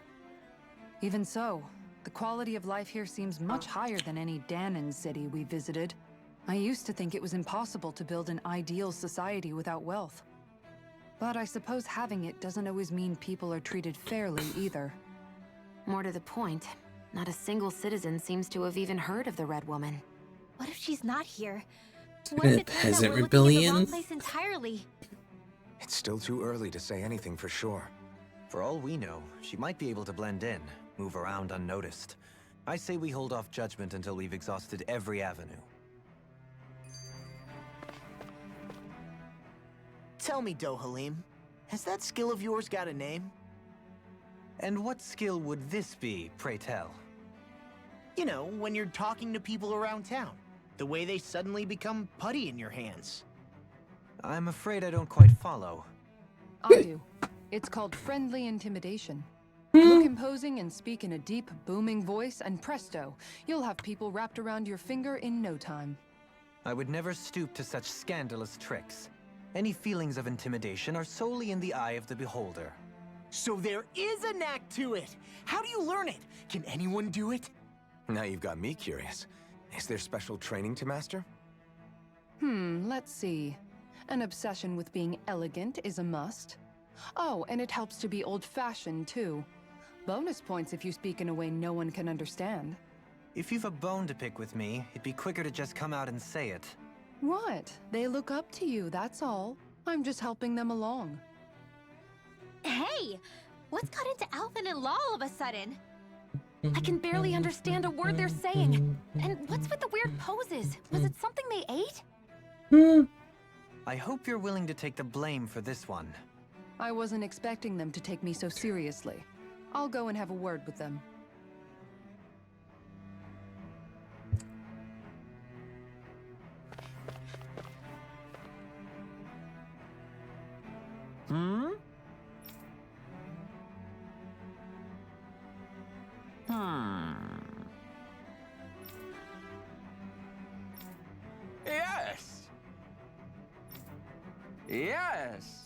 Even so, the quality of life here seems much higher than any Dahnan city we visited. I used to think it was impossible to build an ideal society without wealth. But I suppose having it doesn't always mean people are treated fairly either. More to the point, not a single citizen seems to have even heard of the Red Woman. What if she's not here? What if it turns out Peasant we're looking at the wrong rebellion? place entirely? It's still too early to say anything for sure. For all we know, she might be able to blend in, move around unnoticed. I say we hold off judgment until we've exhausted every avenue. Tell me, Dohalim, has that skill of yours got a name? And what skill would this be, pray tell? You know, when you're talking to people around town. The way they suddenly become putty in your hands. I'm afraid I don't quite follow. I do. It's called friendly intimidation. Look imposing and speak in a deep, booming voice, and presto, you'll have people wrapped around your finger in no time. I would never stoop to such scandalous tricks. Any feelings of intimidation are solely in the eye of the beholder. So there is a knack to it! How do you learn it? Can anyone do it? Now you've got me curious. Is there special training to master? Let's see. An obsession with being elegant is a must. Oh, and it helps to be old-fashioned, too. Bonus points if you speak in a way no one can understand. If you've a bone to pick with me, it'd be quicker to just come out and say it. What? They look up to you, that's all. I'm just helping them along. Hey! What's got into Alvin and Law all of a sudden? I can barely understand a word they're saying. And what's with the weird poses? Was it something they ate? I hope you're willing to take the blame for this one. I wasn't expecting them to take me so seriously. I'll go and have a word with them. Yes! Yes!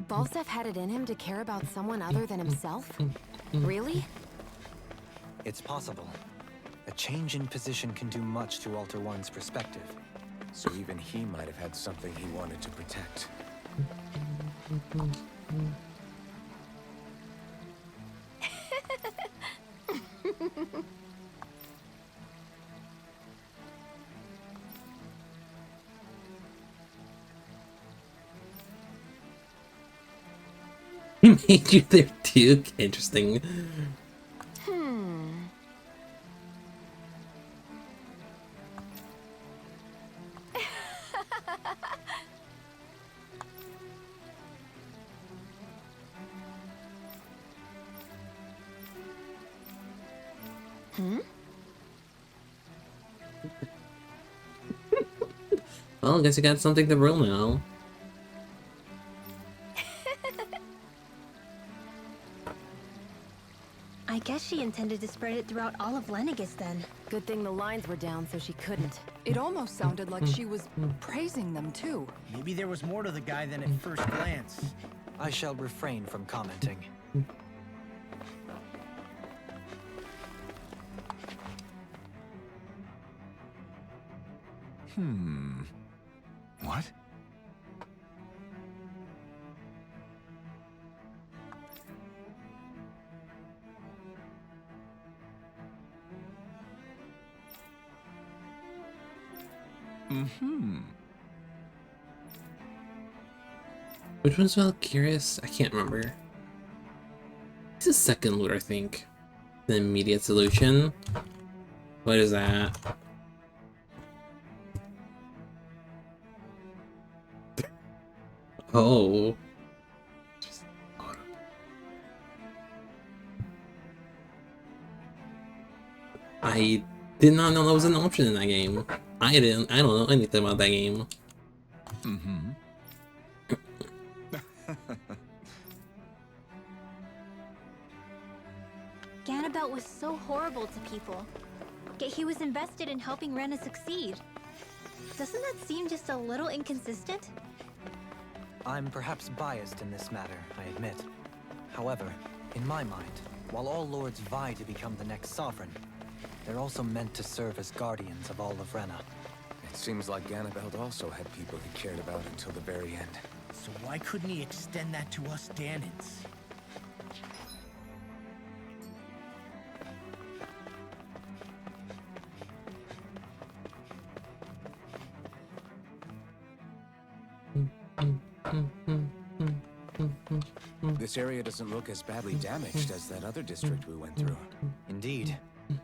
Balseph had it in him to care about someone other than himself? Really? It's possible. A change in position can do much to alter one's perspective. So even he might have had something he wanted to protect. He made you their Duke? Interesting. Well, I guess you got something to rule now. I guess she intended to spread it throughout all of Lenegis then. Good thing the lines were down so she couldn't. It almost sounded like she was praising them, too. Maybe there was more to the guy than at first glance. I shall refrain from commenting. What? Which one's Valkyrius? I can't remember. It's the second loot, I think. The immediate solution. What is that? Oh. I did not know that was an option in that game. I don't know anything about that game. felt was so horrible to people. Yet he was invested in helping Rena succeed. Doesn't that seem just a little inconsistent? I'm perhaps biased in this matter, I admit. However, in my mind, while all lords vie to become the next sovereign, they're also meant to serve as guardians of all of Rena. It seems like Ganabelt also had people he cared about until the very end. So why couldn't he extend that to us Danans? This area doesn't look as badly damaged as that other district we went through. Indeed,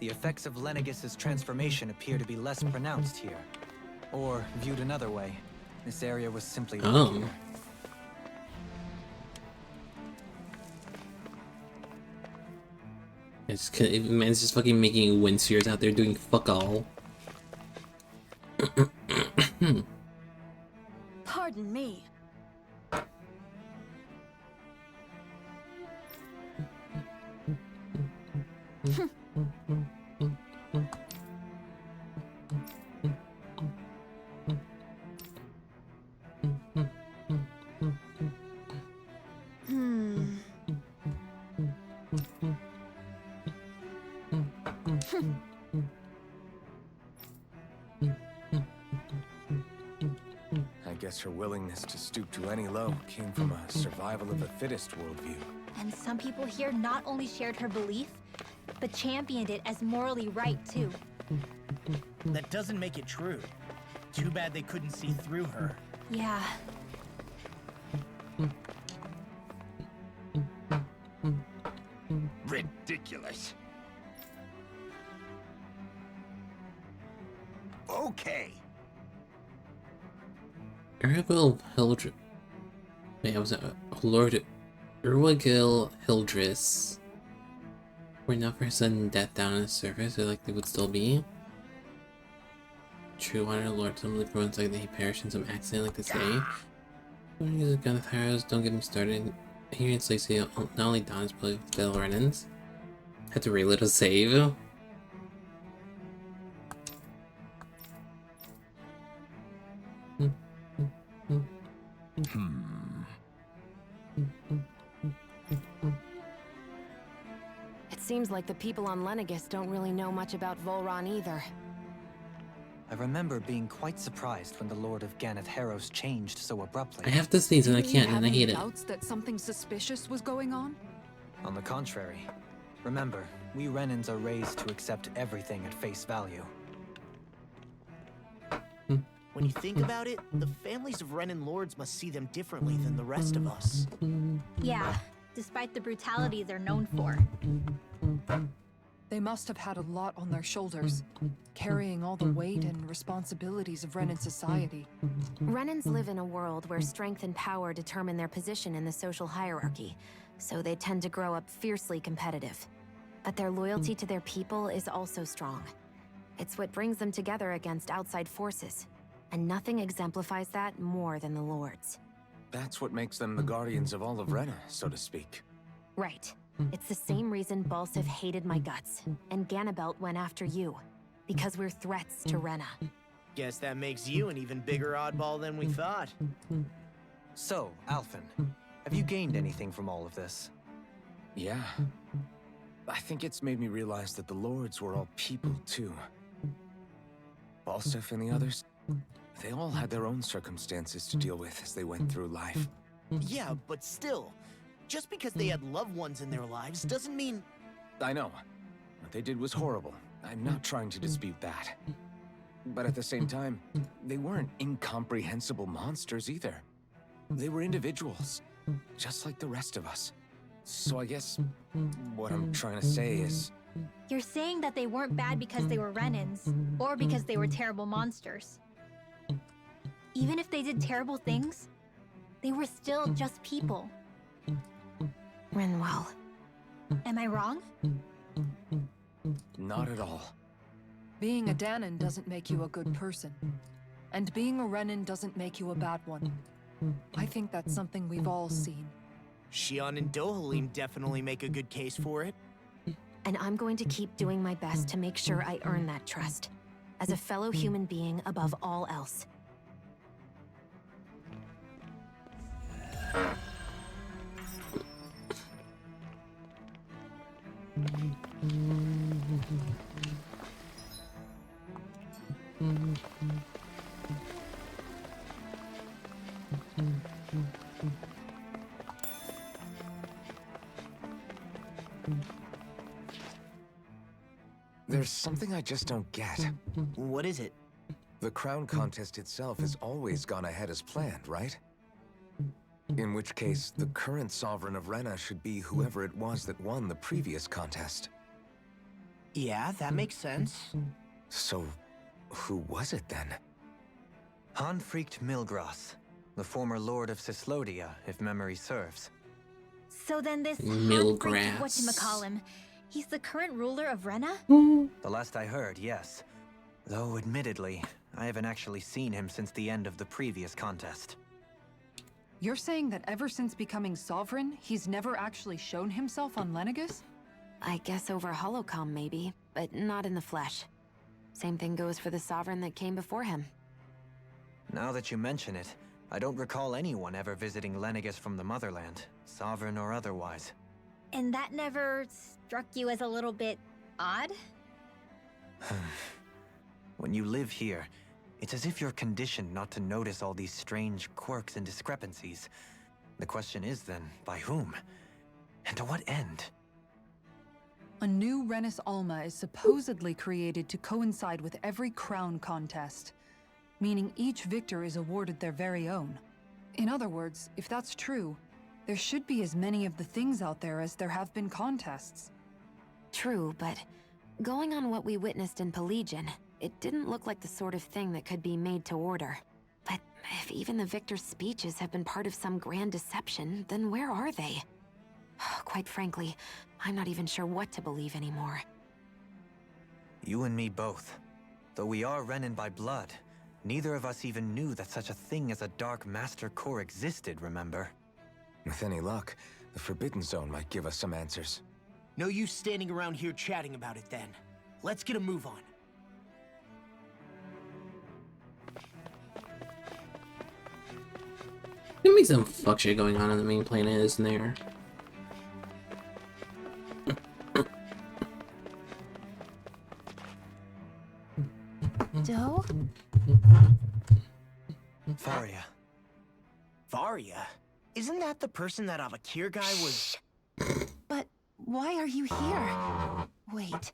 the effects of Lenegis' transformation appear to be less pronounced here. Or, viewed another way, this area was simply luckier. Man's just fucking making wind spheres out there doing fuck all. Pardon me. I guess her willingness to stoop to any low came from a survival of the fittest worldview. And some people here not only shared her belief, but championed it as morally right too. That doesn't make it true. Too bad they couldn't see through her. Yeah. Ridiculous. Okay. Urwagil Hildris. Wait, I was Lord Urwagil Hildris. Were not for sudden death down on the surface, or like they would still be. True Water Lord, some live for once like that he perished in some accident, like they say. When he uses gun of arrows, don't get him started. Here in Slacy, not only Don is playing with the Renans. Had to reload a save. It seems like the people on Lenegis don't really know much about Volron either. I remember being quite surprised when the Lord of Ganeth Harrows changed so abruptly. I have to sneeze and I can't, and I hate it. Doubts that something suspicious was going on? On the contrary. Remember, we Renans are raised to accept everything at face value. When you think about it, the families of Renan lords must see them differently than the rest of us. Yeah, despite the brutality they're known for. They must have had a lot on their shoulders, carrying all the weight and responsibilities of Renan society. Renans live in a world where strength and power determine their position in the social hierarchy, so they tend to grow up fiercely competitive. But their loyalty to their people is also strong. It's what brings them together against outside forces, and nothing exemplifies that more than the Lords. That's what makes them the guardians of all of Rena, so to speak. Right. It's the same reason Balsif hated my guts, and Ganabelt went after you. Because we're threats to Rena. Guess that makes you an even bigger oddball than we thought. So, Alphen, have you gained anything from all of this? Yeah. I think it's made me realize that the Lords were all people, too. Balsif and the others, they all had their own circumstances to deal with as they went through life. Yeah, but still, just because they had loved ones in their lives doesn't mean... I know. What they did was horrible. I'm not trying to dispute that. But at the same time, they weren't incomprehensible monsters either. They were individuals, just like the rest of us. So I guess what I'm trying to say is... You're saying that they weren't bad because they were Renans, or because they were terrible monsters. Even if they did terrible things, they were still just people. Rinwell. Am I wrong? Not at all. Being a Danan doesn't make you a good person. And being a Renan doesn't make you a bad one. I think that's something we've all seen. Shion and Dohalim definitely make a good case for it. And I'm going to keep doing my best to make sure I earn that trust. As a fellow human being above all else. There's something I just don't get. What is it? The crown contest itself has always gone ahead as planned, right? In which case, the current Sovereign of Rena should be whoever it was that won the previous contest. Yeah, that makes sense. So, who was it then? Hanfried Milgras, the former Lord of Cyslodia, if memory serves. So then this Milgrass. whatchamacallem, he's the current ruler of Rena? The last I heard, yes. Though, admittedly, I haven't actually seen him since the end of the previous contest. You're saying that ever since becoming Sovereign, he's never actually shown himself on Lenegus? I guess over holocom maybe, but not in the flesh. Same thing goes for the Sovereign that came before him. Now that you mention it, I don't recall anyone ever visiting Lenegus from the motherland, sovereign or otherwise. And that never struck you as a little bit odd? When you live here, it's as if you're conditioned not to notice all these strange quirks and discrepancies. The question is then, by whom? And to what end? A new Renis Alma is supposedly created to coincide with every crown contest, meaning each victor is awarded their very own. In other words, if that's true, there should be as many of the things out there as there have been contests. True, but going on what we witnessed in Pelagian, it didn't look like the sort of thing that could be made to order. But if even the victor's speeches have been part of some grand deception, then where are they? Quite frankly, I'm not even sure what to believe anymore. You and me both. Though we are Renan by blood, neither of us even knew that such a thing as a Dark Master Core existed, remember? With any luck, the Forbidden Zone might give us some answers. No use standing around here chatting about it then. Let's get a move on. There may be some fuck shit going on in the main planet, isn't there? Doe? Faria. Varia? Isn't that the person that Avakir guy was... But why are you here? Wait.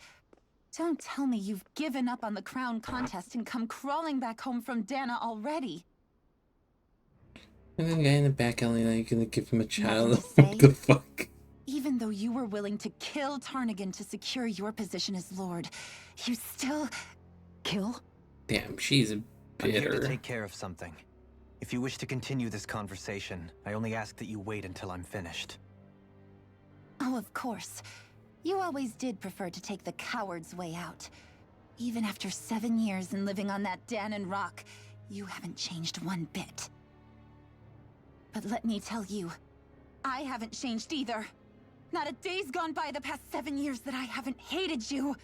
Don't tell me you've given up on the crown contest and come crawling back home from Dana already. And the guy in the back alley, like, gonna give him a child. Nothing to say? What the fuck? Even though you were willing to kill Tarnigan to secure your position as Lord, you still... Kill? Damn, she's I'm here to bitter. take care of something. If you wish to continue this conversation, I only ask that you wait until I'm finished. Oh, of course. You always did prefer to take the coward's way out. Even after 7 years and living on that Danon rock, you haven't changed one bit. But let me tell you, I haven't changed either. Not a day's gone by the past 7 years that I haven't hated you.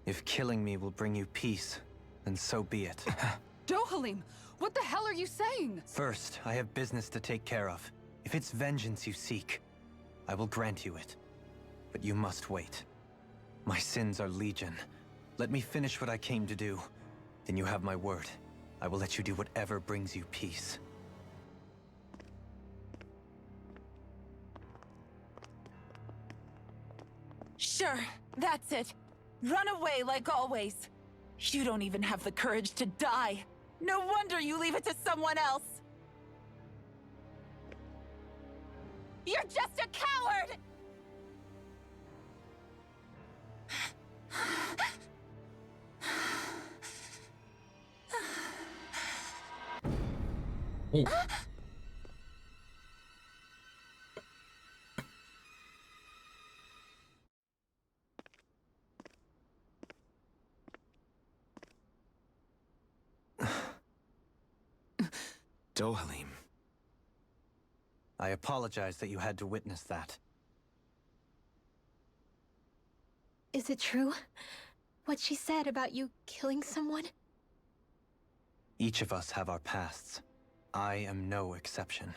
If killing me will bring you peace, then so be it. Dohalim, what the hell are you saying? First, I have business to take care of. If it's vengeance you seek, I will grant you it. But you must wait. My sins are legion. Let me finish what I came to do. Then you have my word. I will let you do whatever brings you peace. Sure, that's it. Run away like always. You don't even have the courage to die. No wonder you leave it to someone else. You're just a coward! Oh. Dohalim. I apologize that you had to witness that. Is it true? What she said about you killing someone? Each of us have our pasts. I am no exception.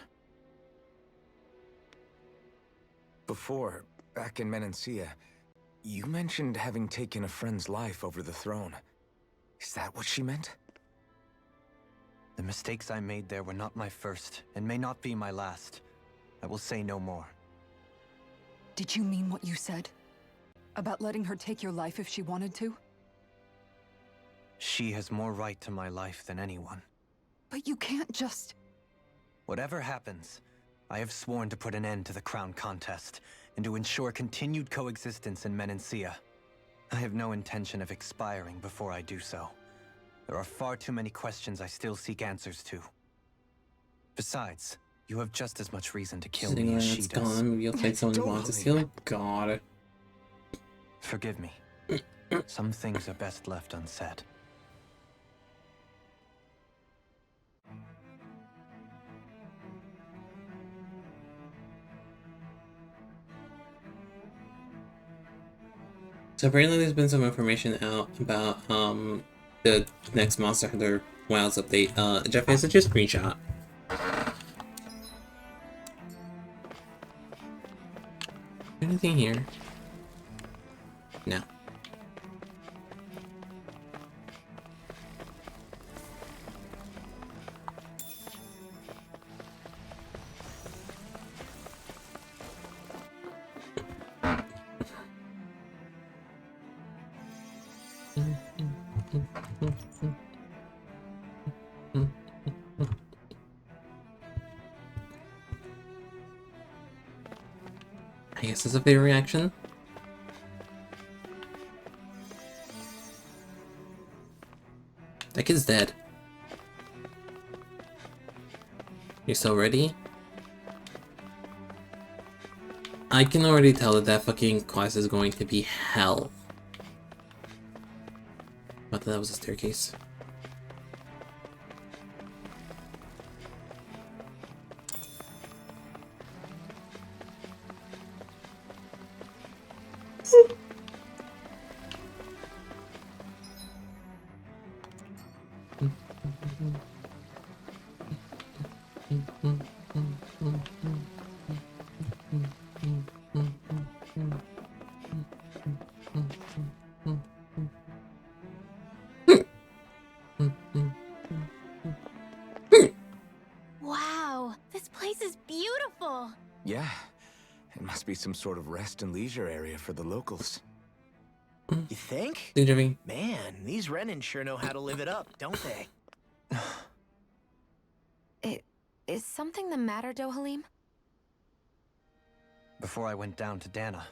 Before, back in Menancia, you mentioned having taken a friend's life over the throne. Is that what she meant? The mistakes I made there were not my first, and may not be my last. I will say no more. Did you mean what you said? About letting her take your life if she wanted to? She has more right to my life than anyone. But you can't just... Whatever happens, I have sworn to put an end to the crown contest, and to ensure continued coexistence in Menancia. I have no intention of expiring before I do so. There are far too many questions I still seek answers to. Besides, you have just as much reason to kill me as she does. Gone. Maybe you'll find someone who wants to steal. God. Forgive me. Some things are best left unsaid. So apparently there's been some information out about the next Monster Hunter Wilds update. Jeff, has such a screenshot. Anything here? No. I guess it's a fair reaction. That kid's dead. You're still ready? I can already tell that that fucking quest is going to be hell. I thought that was a staircase. Wow, this place is beautiful. Yeah. It must be some sort of rest and leisure area for the locals. You think? Jimmy. Man, these Renin sure know how to live it up, don't they? Is something the matter, Dohalim? Before I went down to Dana,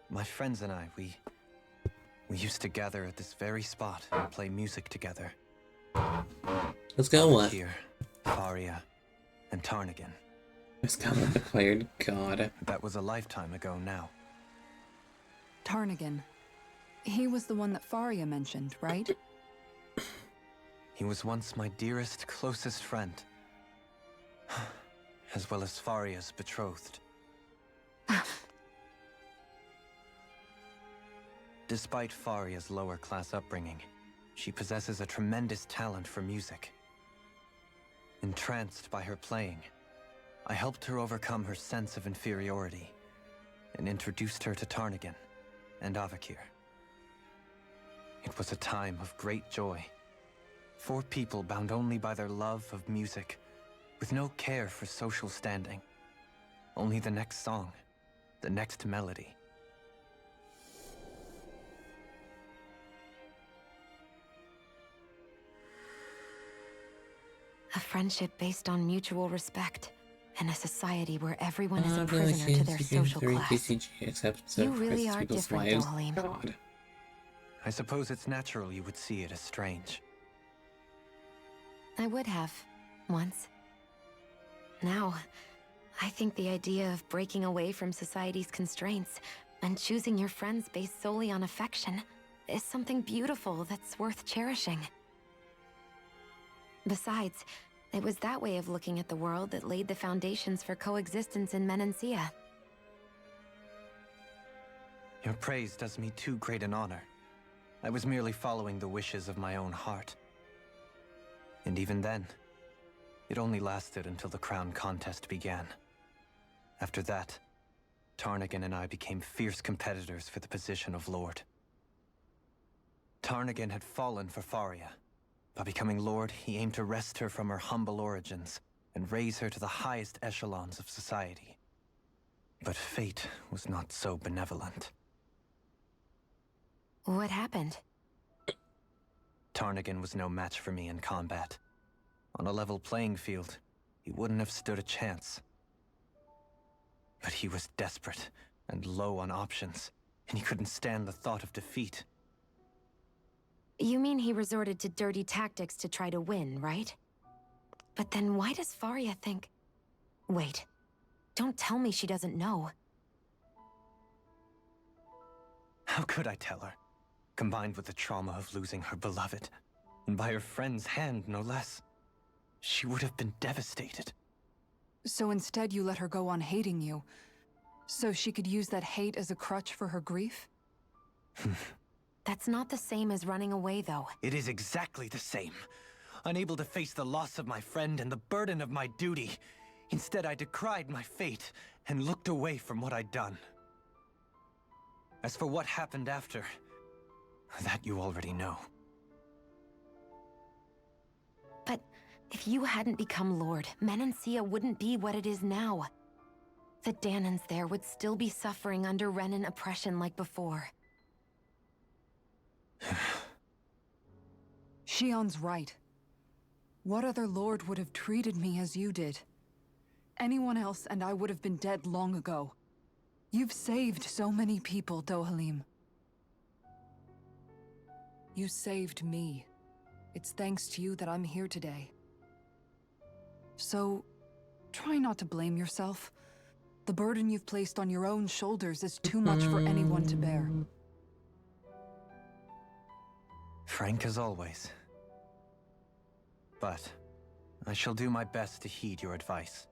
my friends and I, we used to gather at this very spot and play music together. Let's go. What? Here, Faria, and Tarnagan. It's got like declared. God. That was a lifetime ago now. Tarnagan. He was the one that Faria mentioned, right? He was once my dearest, closest friend. As well as Faria's betrothed. Despite Faria's lower-class upbringing, she possesses a tremendous talent for music. Entranced by her playing, I helped her overcome her sense of inferiority and introduced her to Tarnagan and Avakir. It was a time of great joy. 4 people bound only by their love of music, with no care for social standing. Only the next song, the next melody. A friendship based on mutual respect, and a society where everyone is a prisoner to their social class. You really are different, Dohalim. God. I suppose it's natural you would see it as strange. I would have, once. Now, I think the idea of breaking away from society's constraints and choosing your friends based solely on affection is something beautiful that's worth cherishing. Besides, it was that way of looking at the world that laid the foundations for coexistence in Menancia. Your praise does me too great an honor. I was merely following the wishes of my own heart. And even then, it only lasted until the crown contest began. After that, Tarnagin and I became fierce competitors for the position of Lord. Tarnagin had fallen for Faria. By becoming Lord, he aimed to wrest her from her humble origins and raise her to the highest echelons of society. But fate was not so benevolent. What happened? Tarnagin was no match for me in combat. On a level playing field, he wouldn't have stood a chance. But he was desperate and low on options, and he couldn't stand the thought of defeat. You mean he resorted to dirty tactics to try to win, right? But then why does Faria think... Wait. Don't tell me she doesn't know. How could I tell her? Combined with the trauma of losing her beloved, and by her friend's hand, no less. She would have been devastated. So instead you let her go on hating you, so she could use that hate as a crutch for her grief? That's not the same as running away, though. It is exactly the same. Unable to face the loss of my friend and the burden of my duty. Instead, I decried my fate and looked away from what I'd done. As for what happened after, that you already know. But if you hadn't become Lord, Menancia wouldn't be what it is now. The Dahnans there would still be suffering under Renan oppression like before. Shion's right. What other lord would have treated me as you did? Anyone else and I would have been dead long ago. You've saved so many people, Dohalim. You saved me. It's thanks to you that I'm here today. So, try not to blame yourself. The burden you've placed on your own shoulders is too much for anyone to bear. Frank as always. But I shall do my best to heed your advice.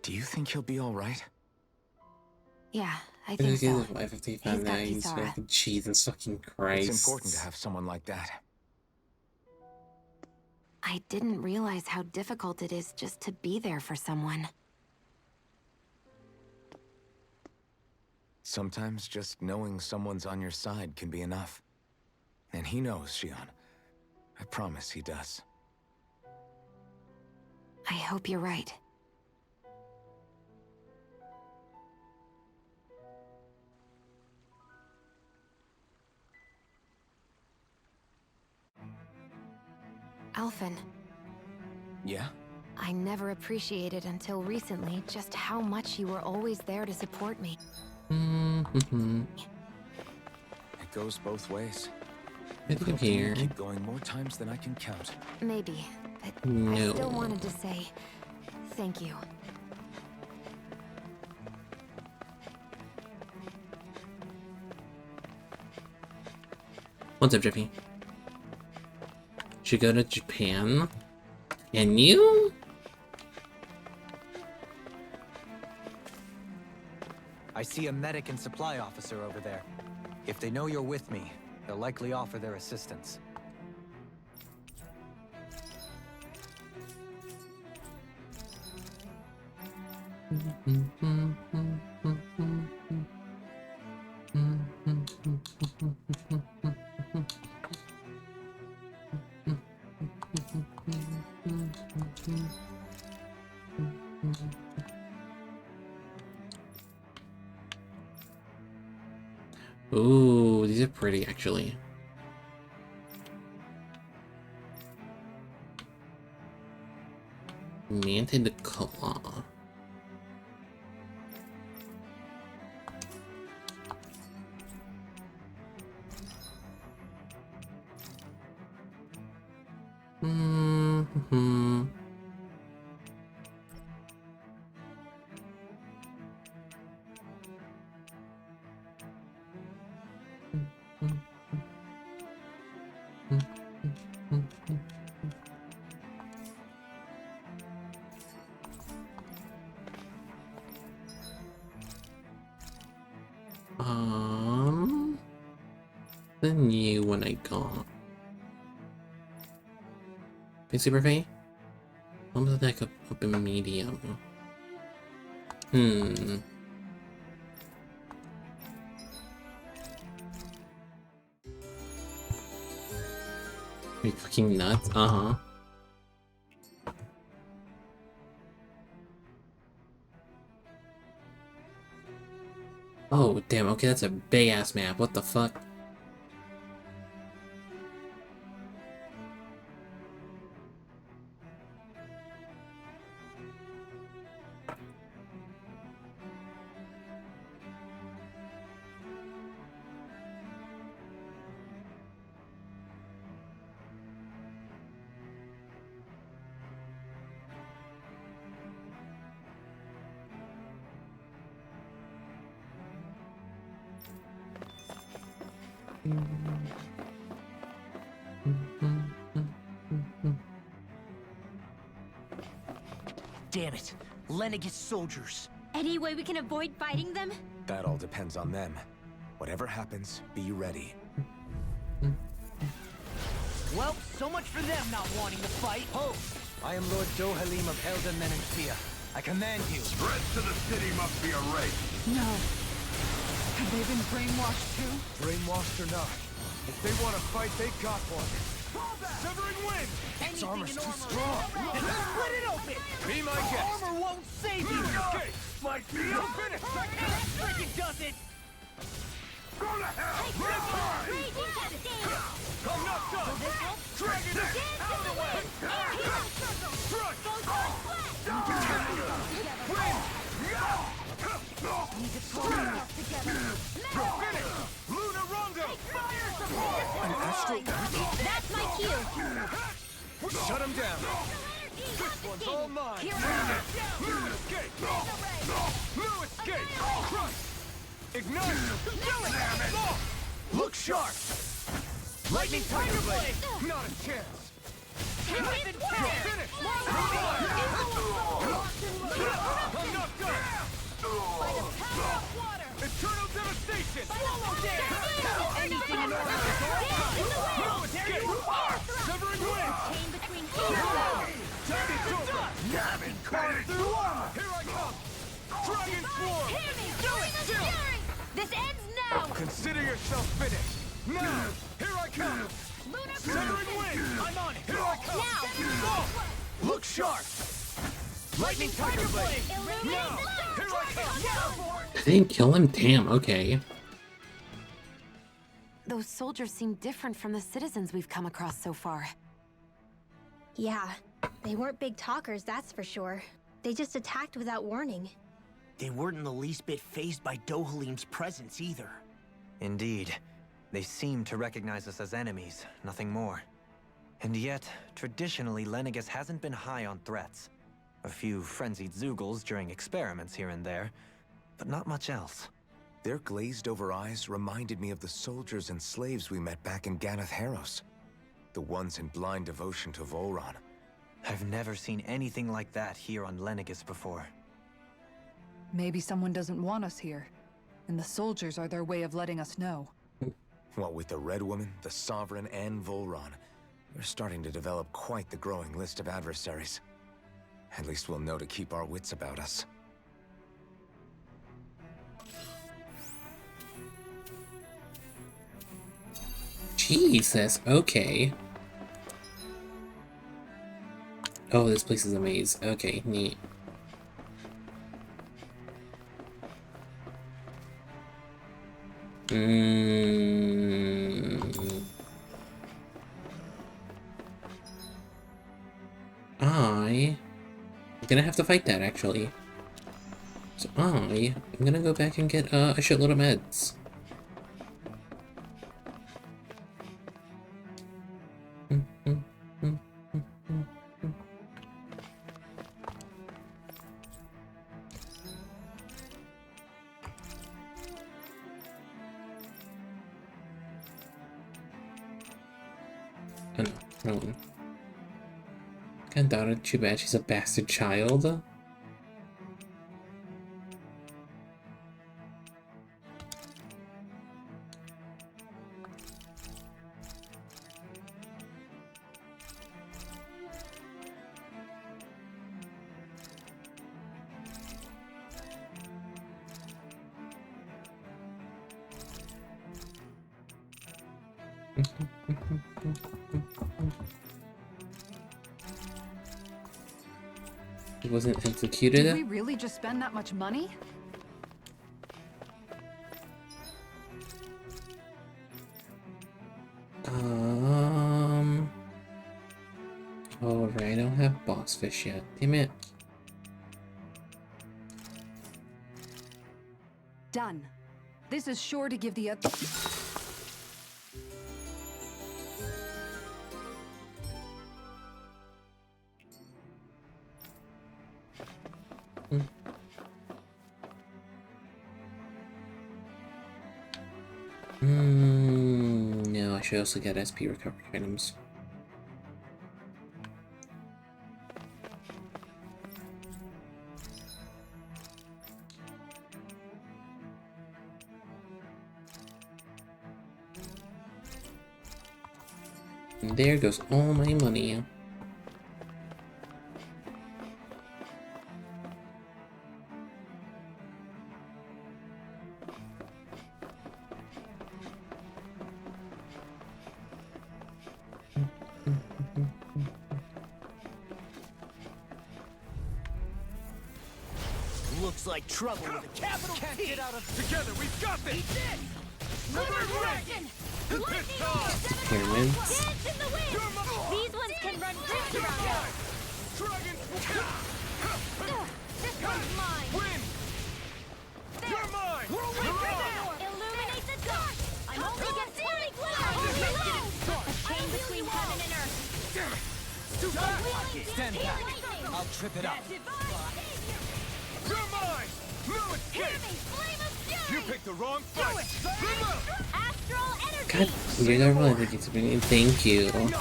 Do you think he'll be all right? Yeah, I think so. He's like 55 He's now, got he's Kisara. fucking Jesus fucking Christ. It's important to have someone like that. I didn't realize how difficult it is just to be there for someone. Sometimes just knowing someone's on your side can be enough. And he knows, Shion. I promise he does. I hope you're right. Alphen, Yeah? I never appreciated until recently just how much you were always there to support me. Mm-hmm. It goes both ways. I think I'm Hoping you here. keep going more times than I can count. Maybe, but I No. still wanted to say thank you. What's up, Jiffy? Should go to Japan? And you? I see a medic and supply officer over there. If they know you're with me, they'll likely offer their assistance. Ooh, these are pretty, actually. Mantid the Claw. Mm-hmm. The new one I got. Hey, Super Faye? Almost attack up in medium. Are you fucking nuts? Uh-huh. Oh, damn, okay, that's a big-ass map. What the fuck? Damn it. Lenegis soldiers. Any way we can avoid fighting them? That all depends on them. Whatever happens, be ready. Well, so much for them not wanting to fight. Ho! I am Lord Dohalim of Helden Menancia. I command you. Threat to the city must be erased. No. Have they been brainwashed too? Brainwashed or not, if they want to fight, they got one. Severing wind! Its armor's too strong. Split it open! Be my guest. Armor won't save you! Escape! My field finish! Freaking does it! Go to hell! Raging Cascade! I'm not done! Dragon X! Out of the way! Strike! Wind! Finish! Luna Rondo! An astral That's my cue! Shut him down! This one's all mine! New escape! New escape! Crush! Ignite! Damn it! Look sharp! Lightning Tiger Blade! Not a chance! Finish! I'm not done! Eternal devastation! Anything in order No escape! Severing wind! Chain between heroes! Time is over! Gavin, cut it through armor! Here I come! Dragon Swarm! This ends now! Consider yourself finished! Now! Here I come! Severing wind! I'm on it! Here I come! Now! Look sharp! Lightning Tiger Blade! Now! Here I come! I didn't kill him? Damn, okay. Those soldiers seem different from the citizens we've come across so far. Yeah, they weren't big talkers, that's for sure. They just attacked without warning. They weren't in the least bit fazed by Dohalim's presence either. Indeed. They seem to recognize us as enemies, nothing more. And yet, traditionally, Lenegis hasn't been high on threats. A few frenzied Zeugles during experiments here and there, but not much else. Their glazed-over eyes reminded me of the soldiers and slaves we met back in Ganath Haros. The ones in blind devotion to Volron. I've never seen anything like that here on Lenegis before. Maybe someone doesn't want us here, and the soldiers are their way of letting us know. What with the Red Woman, the Sovereign, and Volron, we're starting to develop quite the growing list of adversaries. At least we'll know to keep our wits about us. Jesus, okay. Oh, this place is a maze. Okay, neat. I'm gonna have to fight that, actually. So I'm gonna go back and get a shitload of meds. Oh. Got daughter, too bad she's a bastard child. He wasn't executed. Did we really just spend that much money? Oh right, I don't have boss fish yet. Damn it. Done. This is sure to give the other. No, I should also get SP recovery items. And there goes all my money. Looks like trouble with a capital Can't T. get out of together. We've got this. Eat this! Never Dragon! This time. Pyramids. Dance in the wind! These ones can run rings around us! Dragon. This one's mine! Win. You're mine. Illuminate the dark! I'm only against holy glitter! A chain between heaven and earth! Stand back. I'll trip it up. You're mine. No escape. Flame of fury! You picked the wrong fight. Astral energy! God, you're not really thinking to me. Thank you. No escape.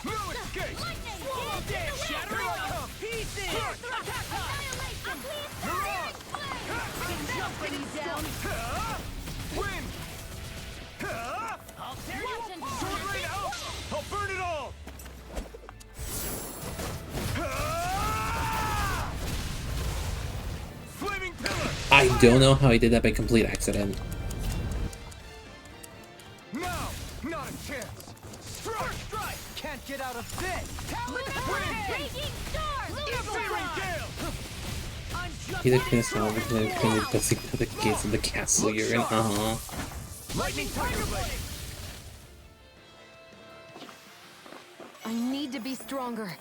Swallow Here I come. Pieces! Annihilation! Win. I'll tear you apart! Sword rain out. I'll burn it all. Flaming pillar. I don't know how I did that by complete accident. Now, not a chance. Strike. Can't get out of this. Taking stars! Searing gale. He's a clean smell because I'm kind of busting to the gates of the castle you're in. Lightning tiger blade. I need to be stronger.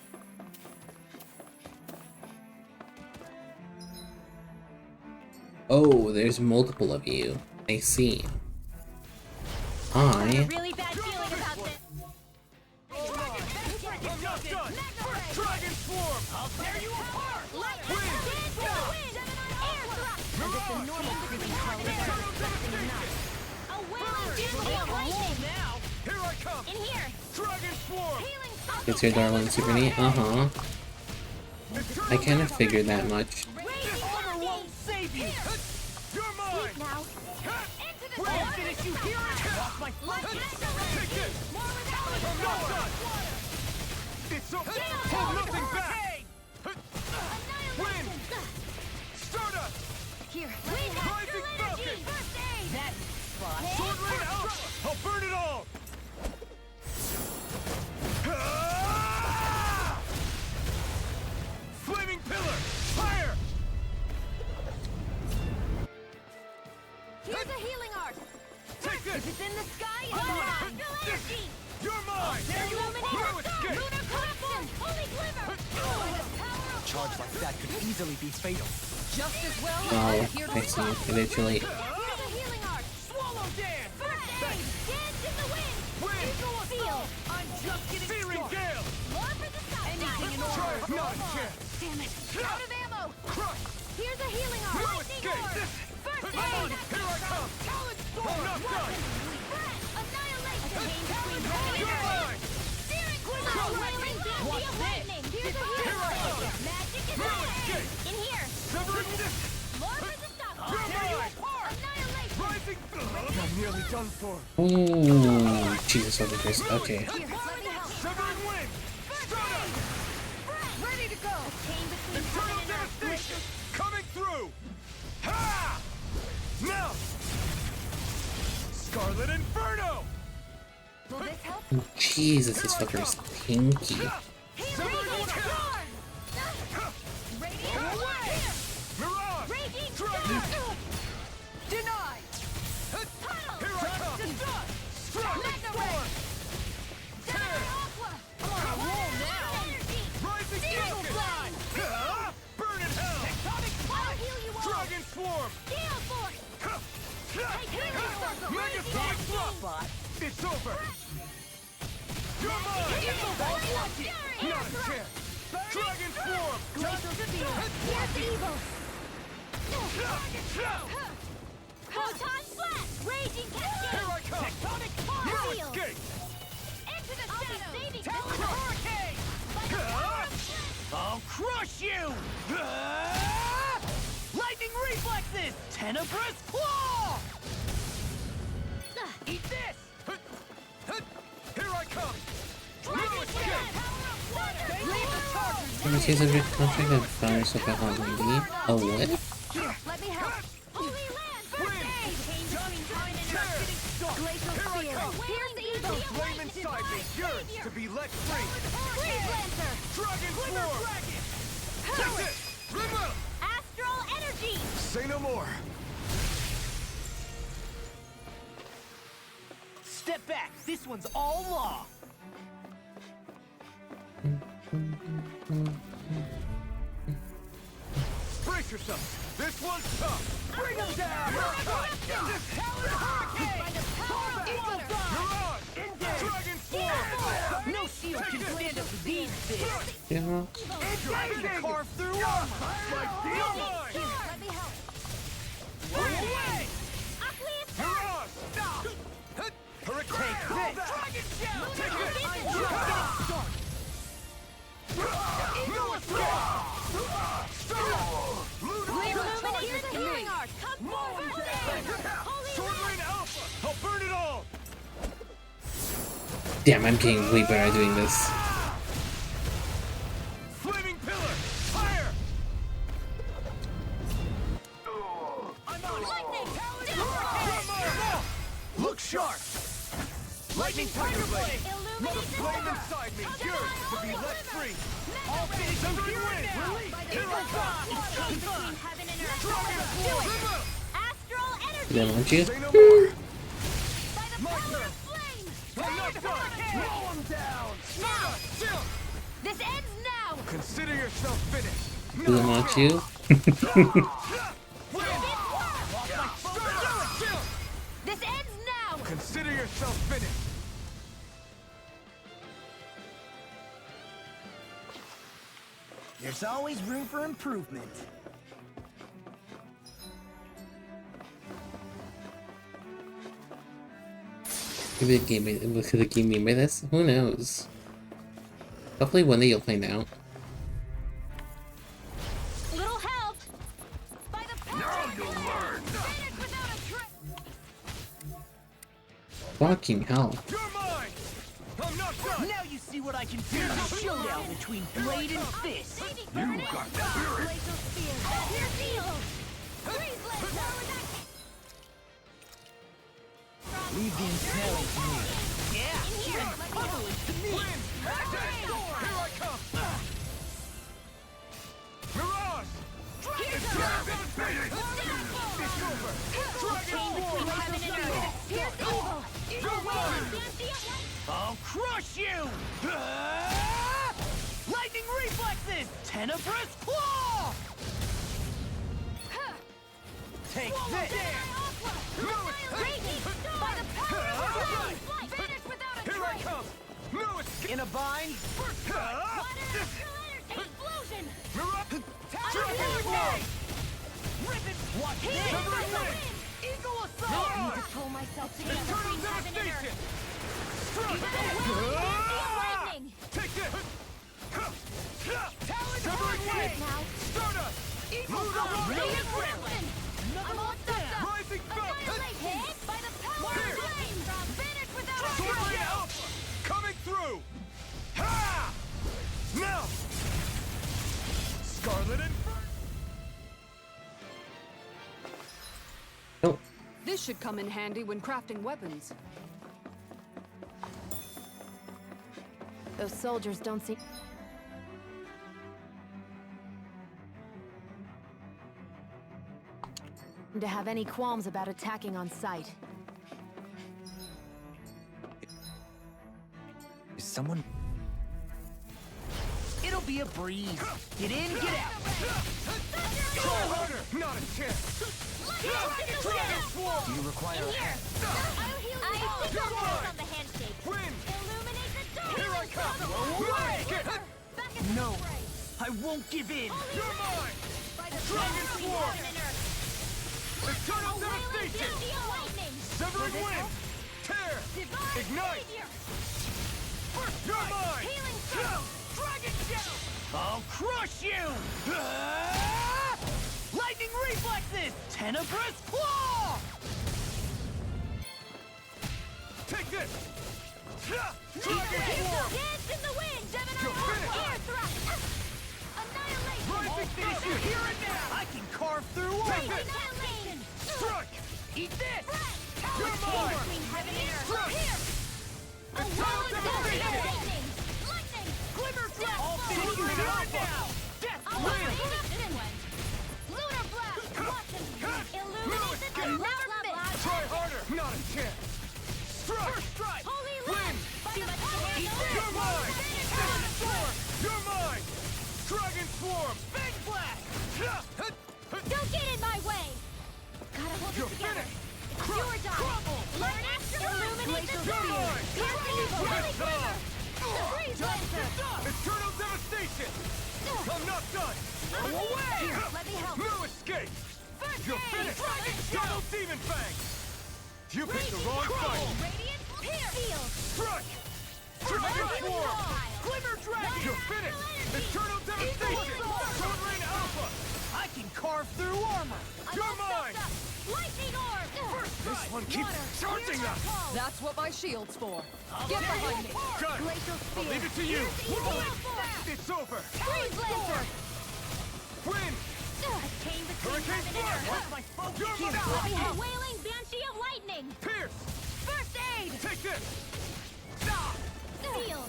Oh, there's multiple of you. I see. Really bad feeling about this. I'm not done. Dragon swarm. I'll tear you apart. Lightning! Wind! Air thrust! As if the normal creeping colors are affecting enough. A wailing family of lightning! Now. Here I come. In here! Dragon swarm. Healing It's your darling super neat. I kind of figured that much. Armor won't save you. You're mine. now! Into the I'll dark! finish you here. Off my Lightning! Take this. More without I'm not done. It's so hold nothing back. Win. Stardust. Here! Rising Falcon. First aid! that spot. Sword rain out. I'll burn it all. Flaming pillar. Fire. Here's a healing arc! Take this. If it's in the sky, it's mine! Energy! You're mine. Illuminate No the escape. lunar corruption! Holy glimmer! A charge like that could easily be fatal. Just as well Oh, I'm here to I see. Eventually. Here's a healing arc! Swallow dance. First aid! Dance in the wind! Win. Seal! I'm just getting Searing started. gale. More for the south Anything in side! order. Not a chance. Damn it! Out of ammo! Crush. Here's a healing arc! No Lightning escape. orb! First Here aid! I come. Talon I'm not done. Annihilation! You're mine. lightning! Here's a Here I come! Magic is No on! escape! In here! Severing this! Lord Resistance! You're mine! Annihilation! Rising! I'm nearly done for. Ooh, Jesus, over this. Okay. Here, let me help. Severing wind! Strata! Ready to go! Chain between Internal heaven and earth. devastation! Coming through! Ha! Now! Scarlet Inferno! Will this help? Jesus, this fucker's pinky. Severing wind! Radiant Away! Mirage! Raging Dragon! storm! Denied! Tunnel! Here I come! Strike! Magna-Ray! Tear! Aqua! I'm on a roll now! Energy! Rising Steel Beacon! Flame! Ha! Burn in hell! Tectonic I'll heal you all! Dragon Swarm! Gale Force! Megasonic Flop! It's over! You're mine! Not a chance! Dragon Swarm! Glacial Spear! Here's evil! Photon Blast! Raging Cascade! Here I come! Tectonic No Pause! escape! Into the shadows! Saving Crush! Hurricane! By the power of Flame! I'll crush you! Lightning reflexes! Tenebrous claw! Eat this! Here I come! No escape! In the case of your contract that fires so bad on me. Oh, what? Here, let me help! Holy Land! First aid! Chain between time and earth! Glacial Spear! Here's the evil! Flame inside me yearns to be let free! Freeze Lancer! Dragon Swarm! Take it! Remove! Astral Energy! Say no more! Step back! This one's all law! Brace yourself! This one's tough! Bring him down! By the power of water! Mirage! Dragon Swarm! No shield can stand up to these fists! You know? Engaging! Carve through armor! You're mine! Here, let me help! Away! Aqueous Mirage! Stop! Hurricane! Dragon Shell! Take it! No escape! Here's the healing art! Come forward! Holy Sword Rain Alpha! I'll burn it all! Damn, I'm getting way better at doing this. Flaming Pillar! Fire! I'm on Lightning! Look sharp! Lightning Tiger Blade! Illuminate The the flame river! inside me Of the yearns to be Holy let River! free! Mega All Ray! Severing Wind! By the Here I come! It's chain between heaven and earth! Dragon Do Swarm! it! Remove! Astral Energy! Then won't you? Say no more! By the My power turn. of flame! I'm not done! Roll him down! Now! Still! This ends now! Consider yourself finished! Doesn't want you? This ends now! Consider yourself finished! There's always room for improvement. Could it game me by this? Who knows? Hopefully one day you'll find out. Little help! By the power Now of you'll flame! learn. Finish without a trace! Fucking hell. You're mine! I'm not done! Now you see what I can do! Here's a showdown between blade and fist! You got the spirit! Glacial Spear! Here's evil! Freeze Lancer! Leave the impaling to me. Yeah! In here! And Let me pummel help. it to me! Wind! Here I come! Mirage! Here's a Dragon round! Finish! It's over! Dragon Chain between heaven and earth! Here's evil! You're mine! I'll crush you! Lightning reflexes! Tenebrous claw! Take this! By the power of flame! Vanish without a Here I trace! come! No escape! In a bind? Explosion! Mirage! Ribbon! Watch Here this! is the wind! Eagle I assault! need to pull myself together Internal between heaven and devastation! earth! Lightning! Take it! Radiant Whirlwind! Rising Falcon! Hit by the power of Here! flame! Finish without a Sword trial! Ray Alpha! Coming through! Ha! Now! Scarlet Inferno! Oh, This should come in handy when crafting weapons. Those soldiers don't seem to have any qualms about attacking on sight. Is someone... It'll be a breeze. Get in, get out. Try harder! Not a chance! Dragon Swarm! Do you require a hand? I'll heal you all! I think I'll focus on the handshake. Wind! Illuminate the dark! Here I come! Back at the No, spray. I won't give in. You're mine! By the Dragon power of Swarm! heaven and earth. Eternal Wailing Devastation! Down lightning! Severing Wind! Tear! Divine Ignite! Savior! You're mine! Healing Circle! Dragon Shout! I'll crush you! Ah! Lightning reflexes! Tenebrous claw! Take this! Dragon Swarm! Dance in the wind! You're finished! Air thrust! Annihilation! Rising Station! Here and now! I can carve through Take armor! this! Annihilation! Strike! Eat this! You're mine! Between heaven and earth! Strike! Here! Eternal Devastation! Lightning! Lightning! Glimmer trap! I'll finish you right now! Death Wind! wind! Lunar blast! Watch him! Illuminate the Escape! dark! Try harder! Not a chance! Strike! First strike! Holy Wind! land! By the power of You're mine! Dragon Swarm! You're mine! Dragon Swarm! Big blast! Don't get in my way! Gotta hold You're it together. finished! It's your job. Crumble! Learn it, illuminate the You're dark. mine! Pierce the evil, holy It's glimmer. on! The breeze lancer. Eternal Devastation! I'm not done! Away! Here, let me help. No escape! First You're aid. finished! Dragon Double Demon Fang! You picked the Raging wrong fight! Radiant Pierce. Field. Strike! Dragon Swarm! Glimmer dragon! You're finished! Eternal Devastation! Sword Rain Alpha! I can carve through armor! You're mine! Lightning orb. This one keeps charging us! That's what my shield's for. Get behind me. Done! Glacial I'll spear. leave it to you! It's over! Breeze lancer. Win! A chain between Hurricane heaven and Blast! earth. My focus You're here! mine! Let me help. Wailing banshee of lightning. Pierce! First aid. Take this! Field.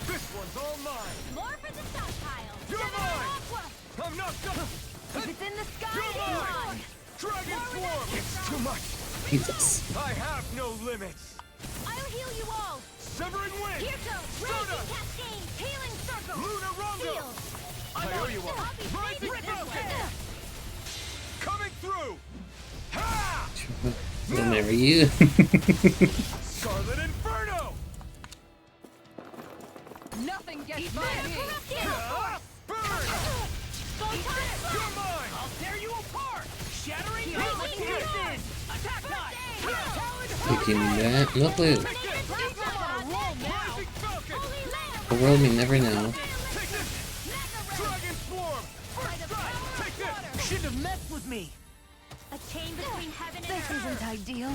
This one's all mine! More for the stockpile. You're Gemini mine. Aqua. I'm not done! If it's in the sky, You're it's mine. on. Dragon Swarm! It's too much! Jesus. I have no limits! I'll heal you all. Severing Wind! Here goes. Soda! Raging cascade. Healing circle. Luna Rondo! Field. I owe you one! I'll be Rising saving Falcon! this. Coming through! Ha! I'll marry you. Scarlet Inferno! Nothing gets by me. Ah! Burn! You're mine! I'll tear you apart! Shattering Raging armor pieces! Attack knife! You give me that? No clue. Rising Falcon! The world may never know. Take this! Dragon Swarm! First strike! Take this! Shouldn't have messed with me! A chain between heaven and This earth. isn't ideal.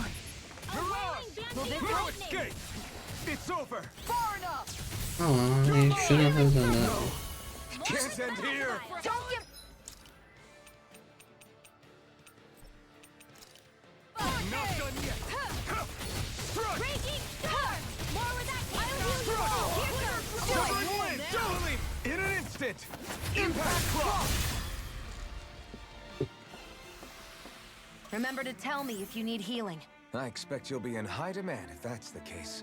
You're lost! No escape! It's over! Far enough! Oh, I shouldn't have done that. Can't end here! Don't give. Not done yet! Strike! Raging storm. More where that came from. Severing Wind! Dohalim! In an instant! Impact Cross! Remember to tell me if you need healing. I expect you'll be in high demand if that's the case.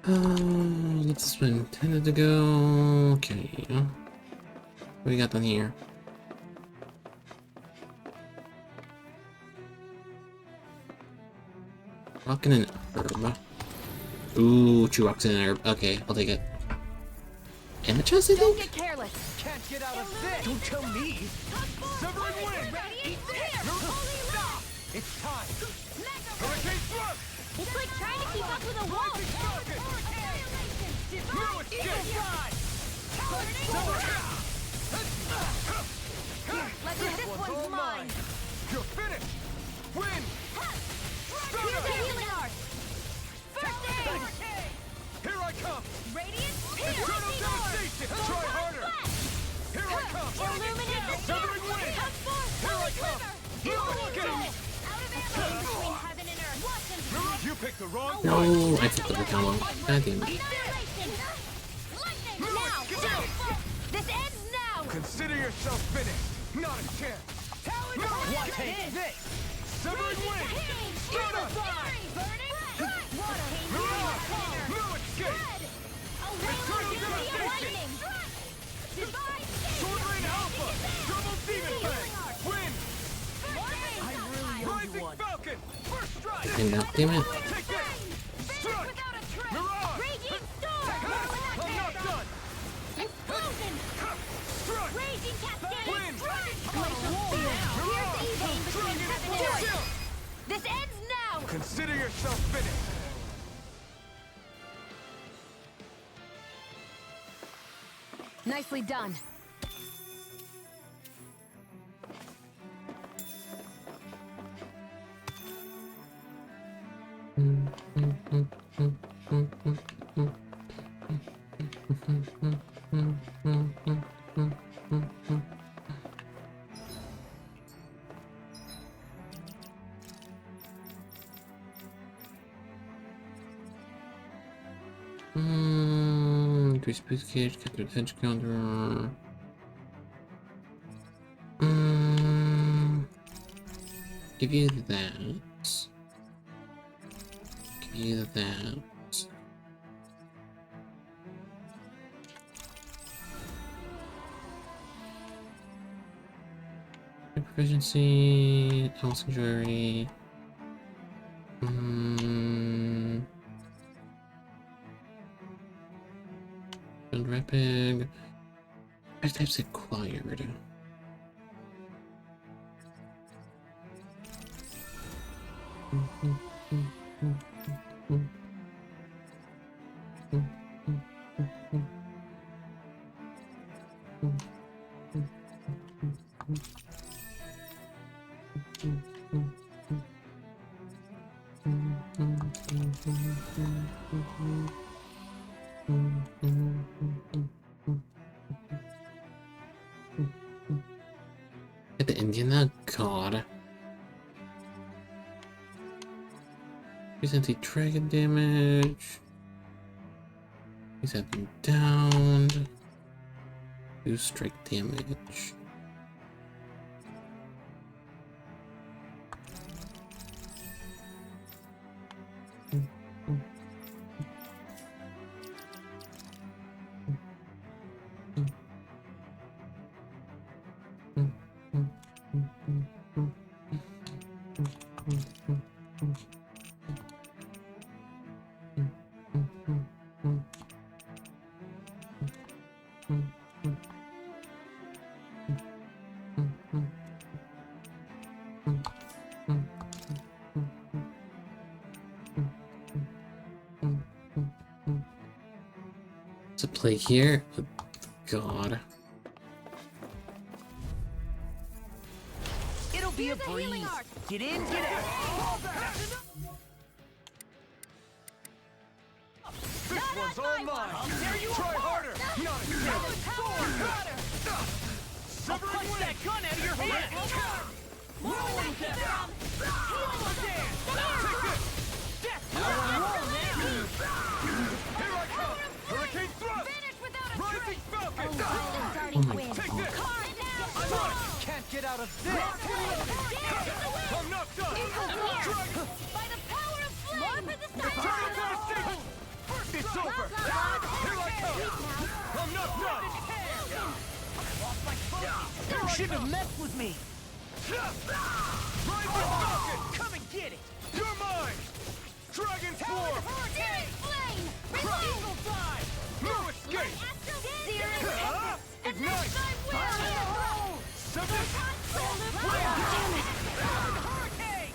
This has been intended to go. Okay. What we got done here? Rockin' an herb. Ooh, 2 rocks in there. Okay, I'll take it. And the chest, I Don't think? get careless. Can't get out of this! Don't tell me! Severing wind! It's time! Hurricane thrust! It's like trying to keep up with a wall. No escape! This one's mine. You're finished! Win! Here's a healing art. First aid. Here I come! Radiant Eternal devastation! Try harder! Here I come! Illuminate the Severing wind! Come forth. Here I come! No escape! Out of ammo between heaven and earth. You picked the wrong No, I took the combo. God damn it. This ends now. Consider yourself finished! Not a chance! What takes this? Severing wind! Stun us! Mirage! No escape! Eternal devastation! Sword Rain Alpha! Double Demon Fang! Win! Rising Falcon! First strike! And now, damn it. Take this! Strike! Mirage! Raging storm. I'm not done! Explosion. Strike! Raging cascade. Win! Here's Evane between heaven and earth. Chill! This ends now. Consider yourself finished! Nicely done. Increase boost cage, get their edge counter. Give you that. Give you that. Proficiency, house jewelry. Build rapid. Five types acquired. Get the Indian now? God. He's anti-dragon damage. He's having downed. 2 strike damage. To play here? Oh, God. It'll be a breeze. Get in, get out. This one's all mine! Try harder! Not a chance! Severing wind! That gun out of your hand. Here I come! Hurricane thrust! Rising Falcon! Oh my God. Take this! Strike! Can't get out of this! I'm not done! Strike! By the power of flame. Eternal devastation! It's over! Here I come! I'm not done! You shouldn't have messed with me. Rising Falcon! Come and get it. You're mine! Dragon Swarm! Searing Flame! Eagle Dive! No escape! Ignite! Seven! Hurricane!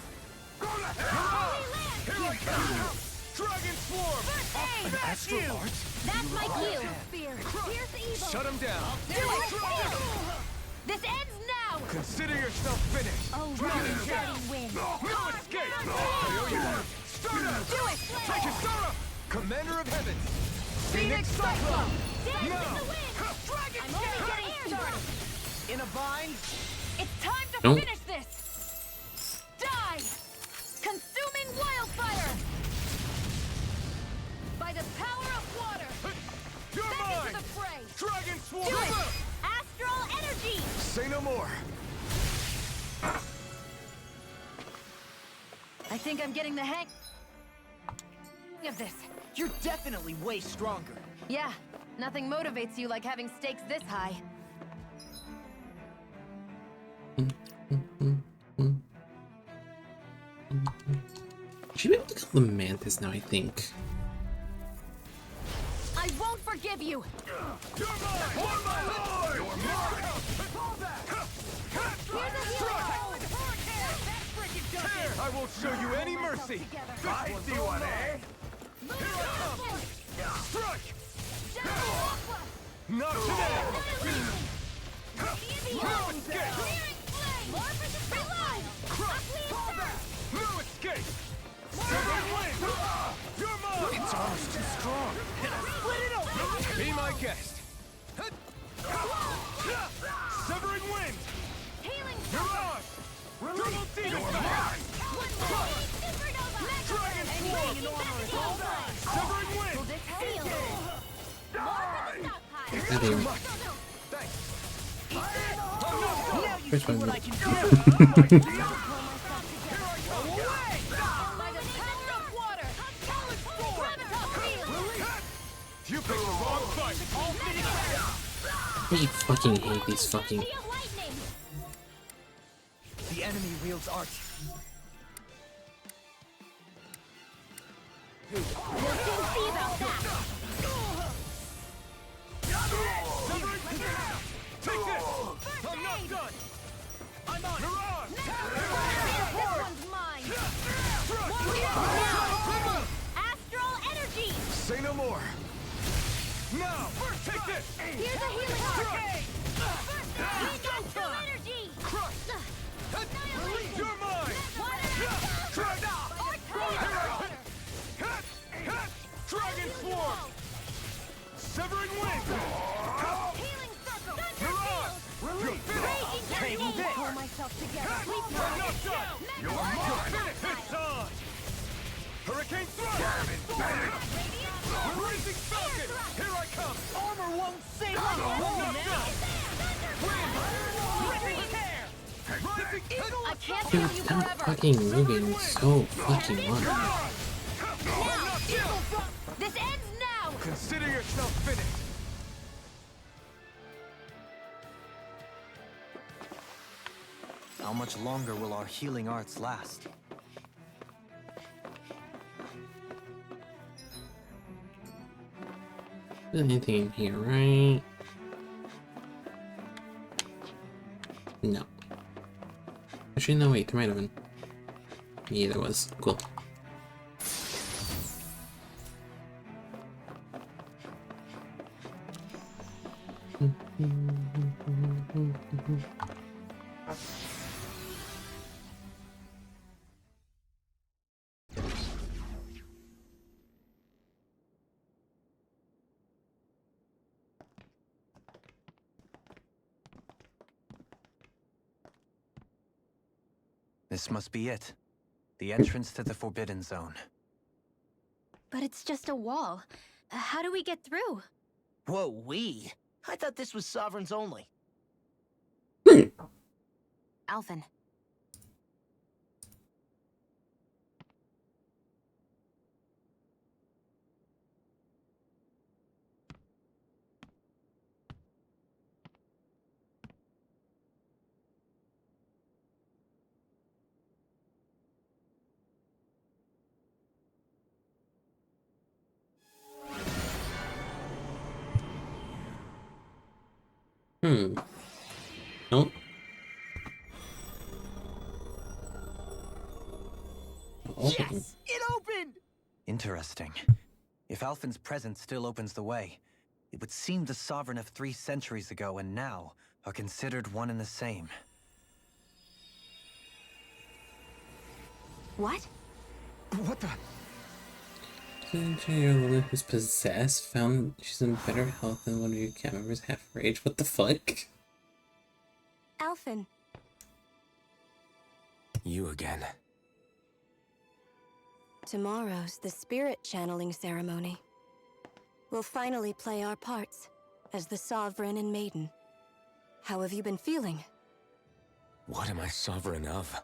Here I come! Dragon Swarm! An astral art? That's my cue! Here's evil! Shut him down! Do it! This ends now! Consider yourself finished! Oh, Dragon no, Gem! win! No escape! I owe you one! Start up! Do it! Take it, start up! Commander of Heavens! Phoenix Cyclone! No! Dance in the wind! Dragon I'm only getting started! In a bind? It's time to Nope. finish this! Die! Consuming wildfire! By the power of water! You're Back mine! into the fray! Dragon Swarm! Do it! Astral energy! Say no more! I think I'm getting the hang of this. You're definitely way stronger. Yeah, nothing motivates you like having stakes this high. Should be able to kill the mantis now, I think. I won't forgive you! You're mine! On my lord! You're mine! Pull back! Here's a hero! Here, I won't show you any mercy! I see one, eh? Here I come! Strike! Not today! No escape! Pull back! No escape! Severed Wind! You're mine! Its armor's too strong! Split it open! Be my guest! Severing Wind! You're ours! Double Demon! You're mine! Dragon Swarm! Severing Wind! Out of here. Thanks! Now you First see one. what I can do! You picked the wrong fight! I fucking hate these fucking. The enemy wields art. Take this! I'm not done! I'm on! Mirage! This one's mine! Astral energy! Say no more! Now! Take this! Here's a healing Strike! Astral energy! Crush! You're mine! Strike! Dragon Swarm! Severing Wind! Healing circle! Mirage! You're finished! Pull myself together. I'm not done! You're finished! It's on! Hurricane Thrust! Blazing Falcon! Here I come! Armor won't save us! I'm not done! Wind! Ripping tear! Rising Eagle! I can't Dude, heal you I'm forever. fucking moving so fucking much. I'm not done! This ends now. Consider yourself finished! How much longer will our healing arts last? There's anything in here, right? No. Actually, no, wait, there might have been. Yeah, there was. Cool. This must be it. The entrance to the Forbidden Zone. But it's just a wall. How do we get through? Whoa, we? I thought this was Sovereigns only. Alvin. Hmm. Nope. Oh. Yes! It opened! Interesting. If Alphen's presence still opens the way, it would seem the Sovereign of 3 centuries ago and now are considered one and the same. What? What the? Your woman who's possessed found she's in better health than one of your cast members half her age. What the fuck? Alphen. You again. Tomorrow's the spirit channeling ceremony. We'll finally play our parts as the Sovereign and Maiden. How have you been feeling? What am I sovereign of?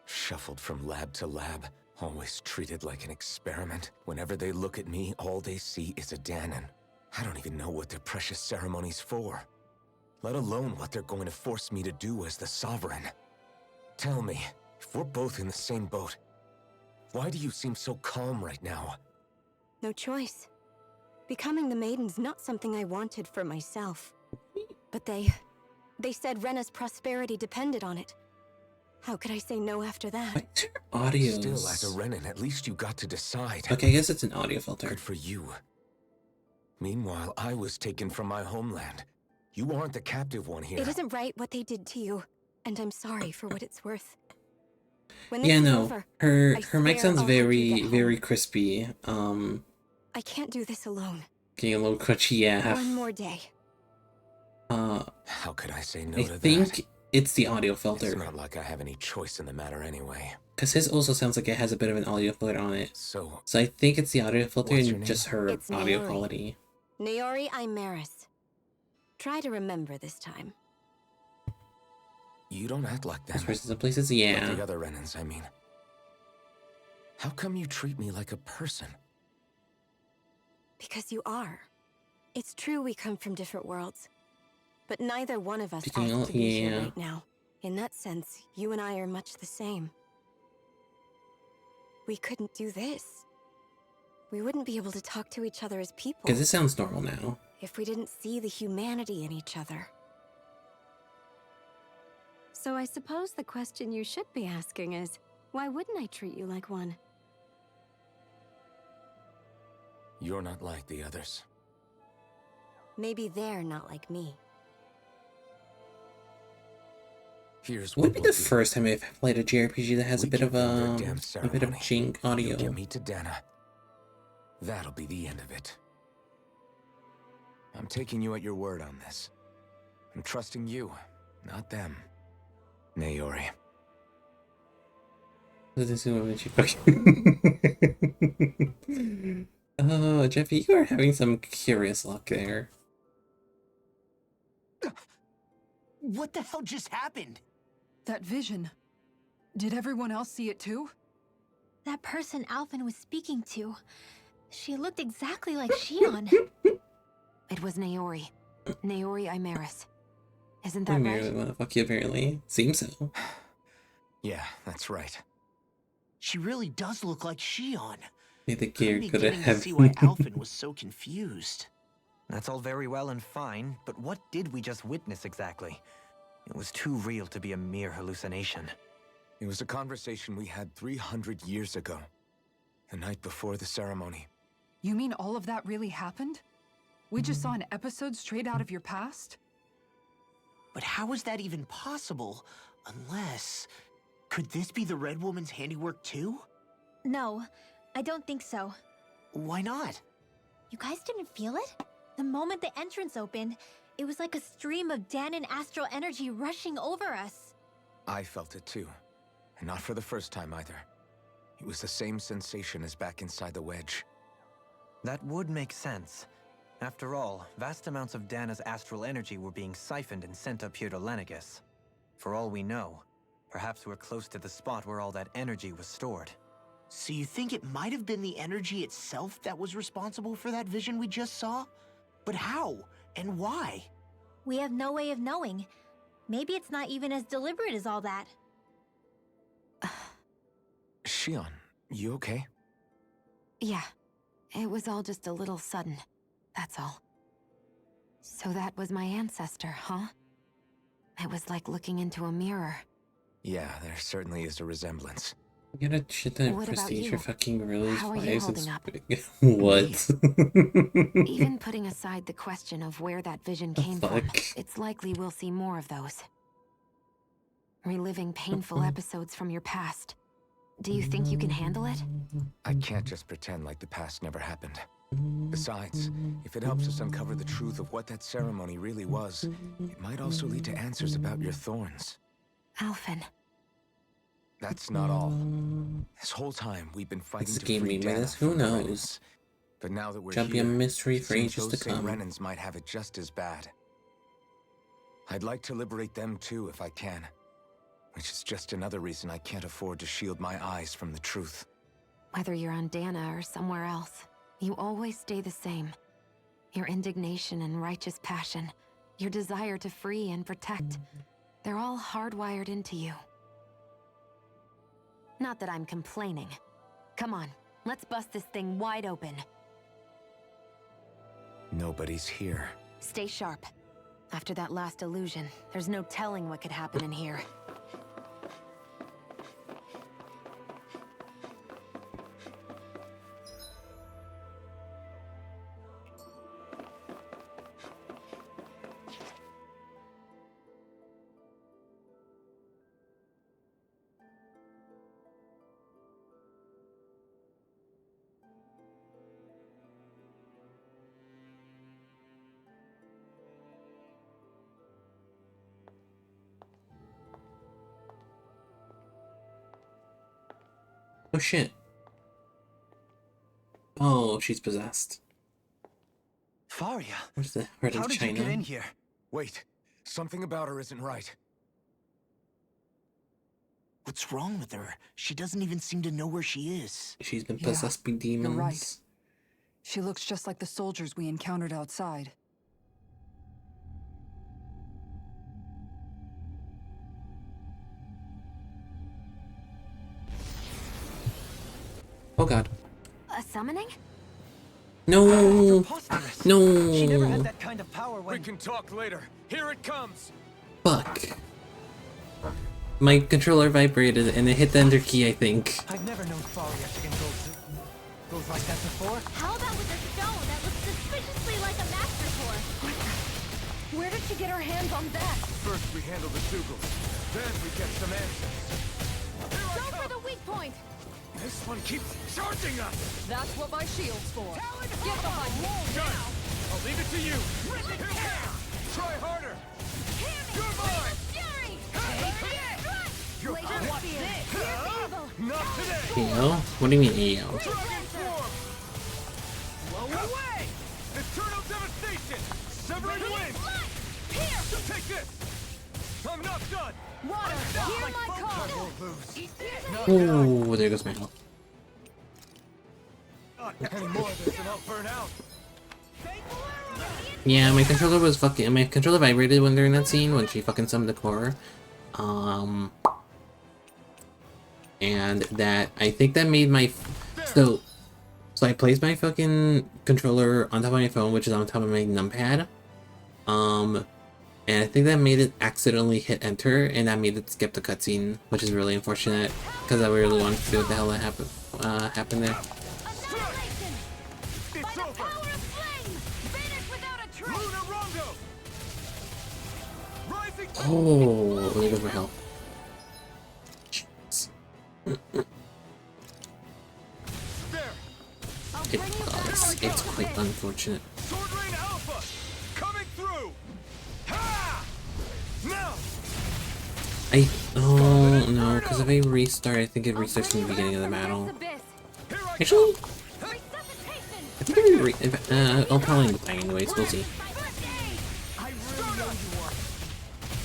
Shuffled from lab to lab, always treated like an experiment. Whenever they look at me, all they see is a Dahnan. I don't even know what their precious ceremony's for, let alone what they're going to force me to do as the Sovereign. Tell me, if we're both in the same boat, why do you seem so calm right now? No choice. Becoming the Maiden's not something I wanted for myself. But they said Rena's prosperity depended on it. How could I say no after that? Like, audio. Still, as a Renan, at least you got to decide. Okay, I guess it's an audio filter. Good for you. Meanwhile, I was taken from my homeland. You aren't the captive one here. It isn't right what they did to you, and I'm sorry for what it's worth. When this Yeah, is no. over, Her I mic swear sounds I'll help you very, get home. very crispy. I can't do this alone. Getting a little crutchy, yeah. One more day. How could I say no I to think that? it's the audio It's filter. not like I have any choice in the matter anyway. Because his also sounds like it has a bit of an audio filter on it. So, So I think it's the audio filter What's your and name? just her It's audio Naori. quality. Naori Imaris. Try to remember this time. you don't act like them. This person's in places, Like yeah. the other Renans, I mean. How come you treat me like a person? Because you are. It's true we come from different worlds. But neither one of us Speaking asked of- to be here yeah. right now. In that sense, you and I are much the same. We couldn't do this. We wouldn't be able to talk to each other as people Because it sounds normal now. if we didn't see the humanity in each other. So I suppose the question you should be asking is, why wouldn't I treat you like one? You're not like the others. Maybe they're not like me. Here's Would what be we'll the do. first time I've played a JRPG that has We a bit give of them their damn a bit of ceremony. jink You audio. get me to Dana. That'll be the end of it. I'm taking you at your word on this. I'm trusting you, not them. Naori. This is when she Oh, Jeffy, you are having some curious luck there. What the hell just happened? That vision. Did everyone else see it too? That person Alphen was speaking to, she looked exactly like Shion. It was Naori. Naori Imaris. Isn't I that merely right? want to fuck you, apparently. Seems so. Yeah, that's right. She really does look like Shion. May the I'm gear could beginning to have. see why Alphen was so confused. That's all very well and fine, but what did we just witness exactly? It was too real to be a mere hallucination. It was a conversation we had 300 years ago. The night before the ceremony. You mean all of that really happened? We just saw an episode straight out of your past? But how is that even possible? Unless... Could this be the Red Woman's handiwork too? No, I don't think so. Why not? You guys didn't feel it? The moment the entrance opened, it was like a stream of Dahnan astral energy rushing over us. I felt it too. And not for the first time either. It was the same sensation as back inside the wedge. That would make sense. After all, vast amounts of Dana's astral energy were being siphoned and sent up here to Lenegus. For all we know, perhaps we're close to the spot where all that energy was stored. So you think it might have been the energy itself that was responsible for that vision we just saw? But how? And why? We have no way of knowing. Maybe it's not even as deliberate as all that. Shion, you okay? Yeah. It was all just a little sudden. That's all. So that was my ancestor, huh? It was like looking into a mirror. Yeah, there certainly is a resemblance. You gotta shit that What about prestige you? for fucking really How are you twice. holding up? What? Even putting aside the question of where that vision came from, Fuck. it's likely we'll see more of those. Reliving painful episodes from your past. Do you think you can handle it? I can't just pretend like the past never happened. Besides, if it helps us uncover the truth of what that ceremony really was, it might also lead to answers about your thorns. Alphen. That's not all. This whole time we've been fighting This to game free made Dana us, who from the knows? Renans. But now that we're Shall here, be a mystery it for seems ages to those same come. Renans might have it just as bad. I'd like to liberate them too if I can. Which is just another reason I can't afford to shield my eyes from the truth. Whether you're on Dana or somewhere else, you always stay the same. Your indignation and righteous passion, your desire to free and protect, they're all hardwired into you. Not that I'm complaining. Come on, let's bust this thing wide open. Nobody's here. Stay sharp. After that last illusion, there's no telling what could happen in here. Oh shit. Oh, she's possessed. Faria, Where's the heart how of did you get in China? here? Wait, something about her isn't right. What's wrong with her? She doesn't even seem to know where she is. She's been Yeah, possessed by demons. you're right. She looks just like the soldiers we encountered outside. Oh god. A summoning? No! Preposterous. No! She never had that kind of power We when... can talk later. Here it comes. Fuck. My controller vibrated and it hit the enter key, I think. I've never known Faria to control goes like that before. How about with a stone that looks suspiciously like a master sword? Where did she get her hands on that? First we handle the Sugals. Then we get some answers. Here I Go for come. the weak point! This one keeps charging us. That's what my shield's for. Get behind me! Done. I'll leave it to you. Try harder. You're mine. Fury! You're What's this? Here's evil! not today. EO? What do you mean EO? Dragon form. Blow away. Eternal devastation. Severing wind. Here! Take this. I'm not done. Water! Hear my I call! won't lose. Oh, there goes my health. Any more of this and I'll burn out. Yeah, my controller was fucking. My controller vibrated when during that scene when she fucking summoned the core. And that I think that made my so I placed my fucking controller on top of my phone, which is on top of my numpad. And I think that made it accidentally hit enter, and that made it skip the cutscene, which is really unfortunate because I really wanted to see what the hell that happened there. Annihilation! By It's the over. power of flame! Vanish without a trace! Luna Rondo. Rising. Oh, there goes my health. Jeez. There. I'll It bring you back does. our It's goal. quite unfortunate. Sword Rain Alpha. Coming through. Ha! Now. Oh no, because if I restart, I think it restarts from the beginning of the battle. Here I Actually, come. Resuscitation! I think I'll probably end up dying anyways. We'll see. I really know you are.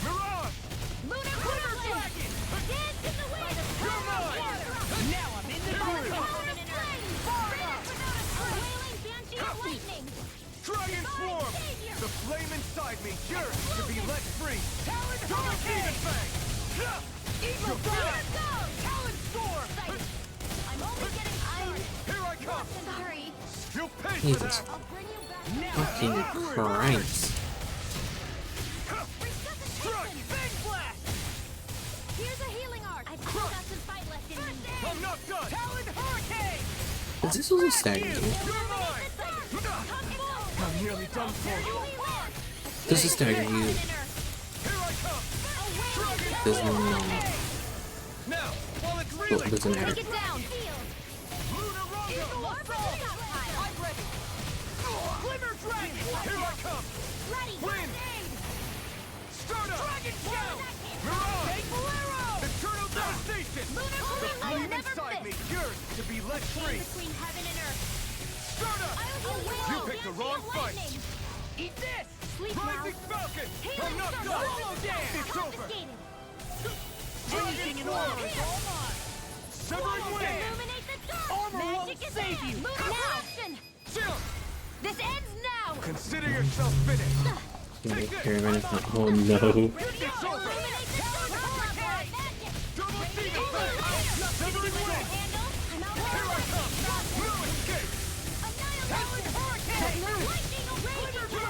Mirage. Lunar Crimson! Dance in the wind! You're mine. Now I'm in the Power groove. of flame! Vanish without a trace! Wailing Banshee of Lightning! Dragon Swarm. Savior! The flame inside me yearns to be let free. Dark Demon Fang. Evil Fire! Talon Storm! I'm only getting started. Here I come. Sorry. You'll pay for Jesus that. I'll bring you back. fucking Christ. Here's a healing arc. I've still got some fight left in me. I'm not done! Talon Hurricane! Is this also staggering you? You're mine! I'm nearly done for you! This is staggering you. Here I come! Dragon Does not. Now, while it's Well, reeling! it doesn't matter. Take it down. Lunar Rondo! I'm ready! Glimmer Dragon! Here I come! Ready. Wind! Start up! Dragon Shout! Mirage! Take Bolero. Eternal Devastation! The flame inside me yearns to be let free! Between heaven and earth. Start up! You picked the wrong fight! Eat this. Sleep Rising now. Falcon! Healing I'm not circle. done! Solo dance. It's over! Confiscated. Dragon Swarm! Severing Wind! Illuminate the dark. Armor Magic won't is save there. you. Move action. Chill! This ends now. Consider yourself finished! Make her run it. Oh no. It's over! Illuminate the dark. Magic. Double Demon Blast! Severing Wind! Here I come! No escape! Talon Hurricane!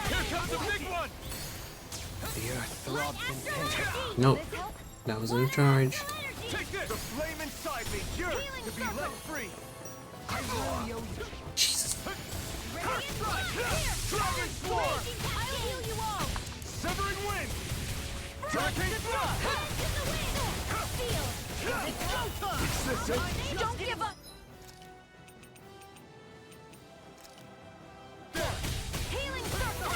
Here comes the big one! The earth throbs in tension. Nope. That was in charge. Take this! The flame inside me yearns to be let free! I really owe you. Jesus. Dragon Swarm! I'll heal you all. Severing Wind! Dragon Thrust! It's this it! Don't give up. Healing circle.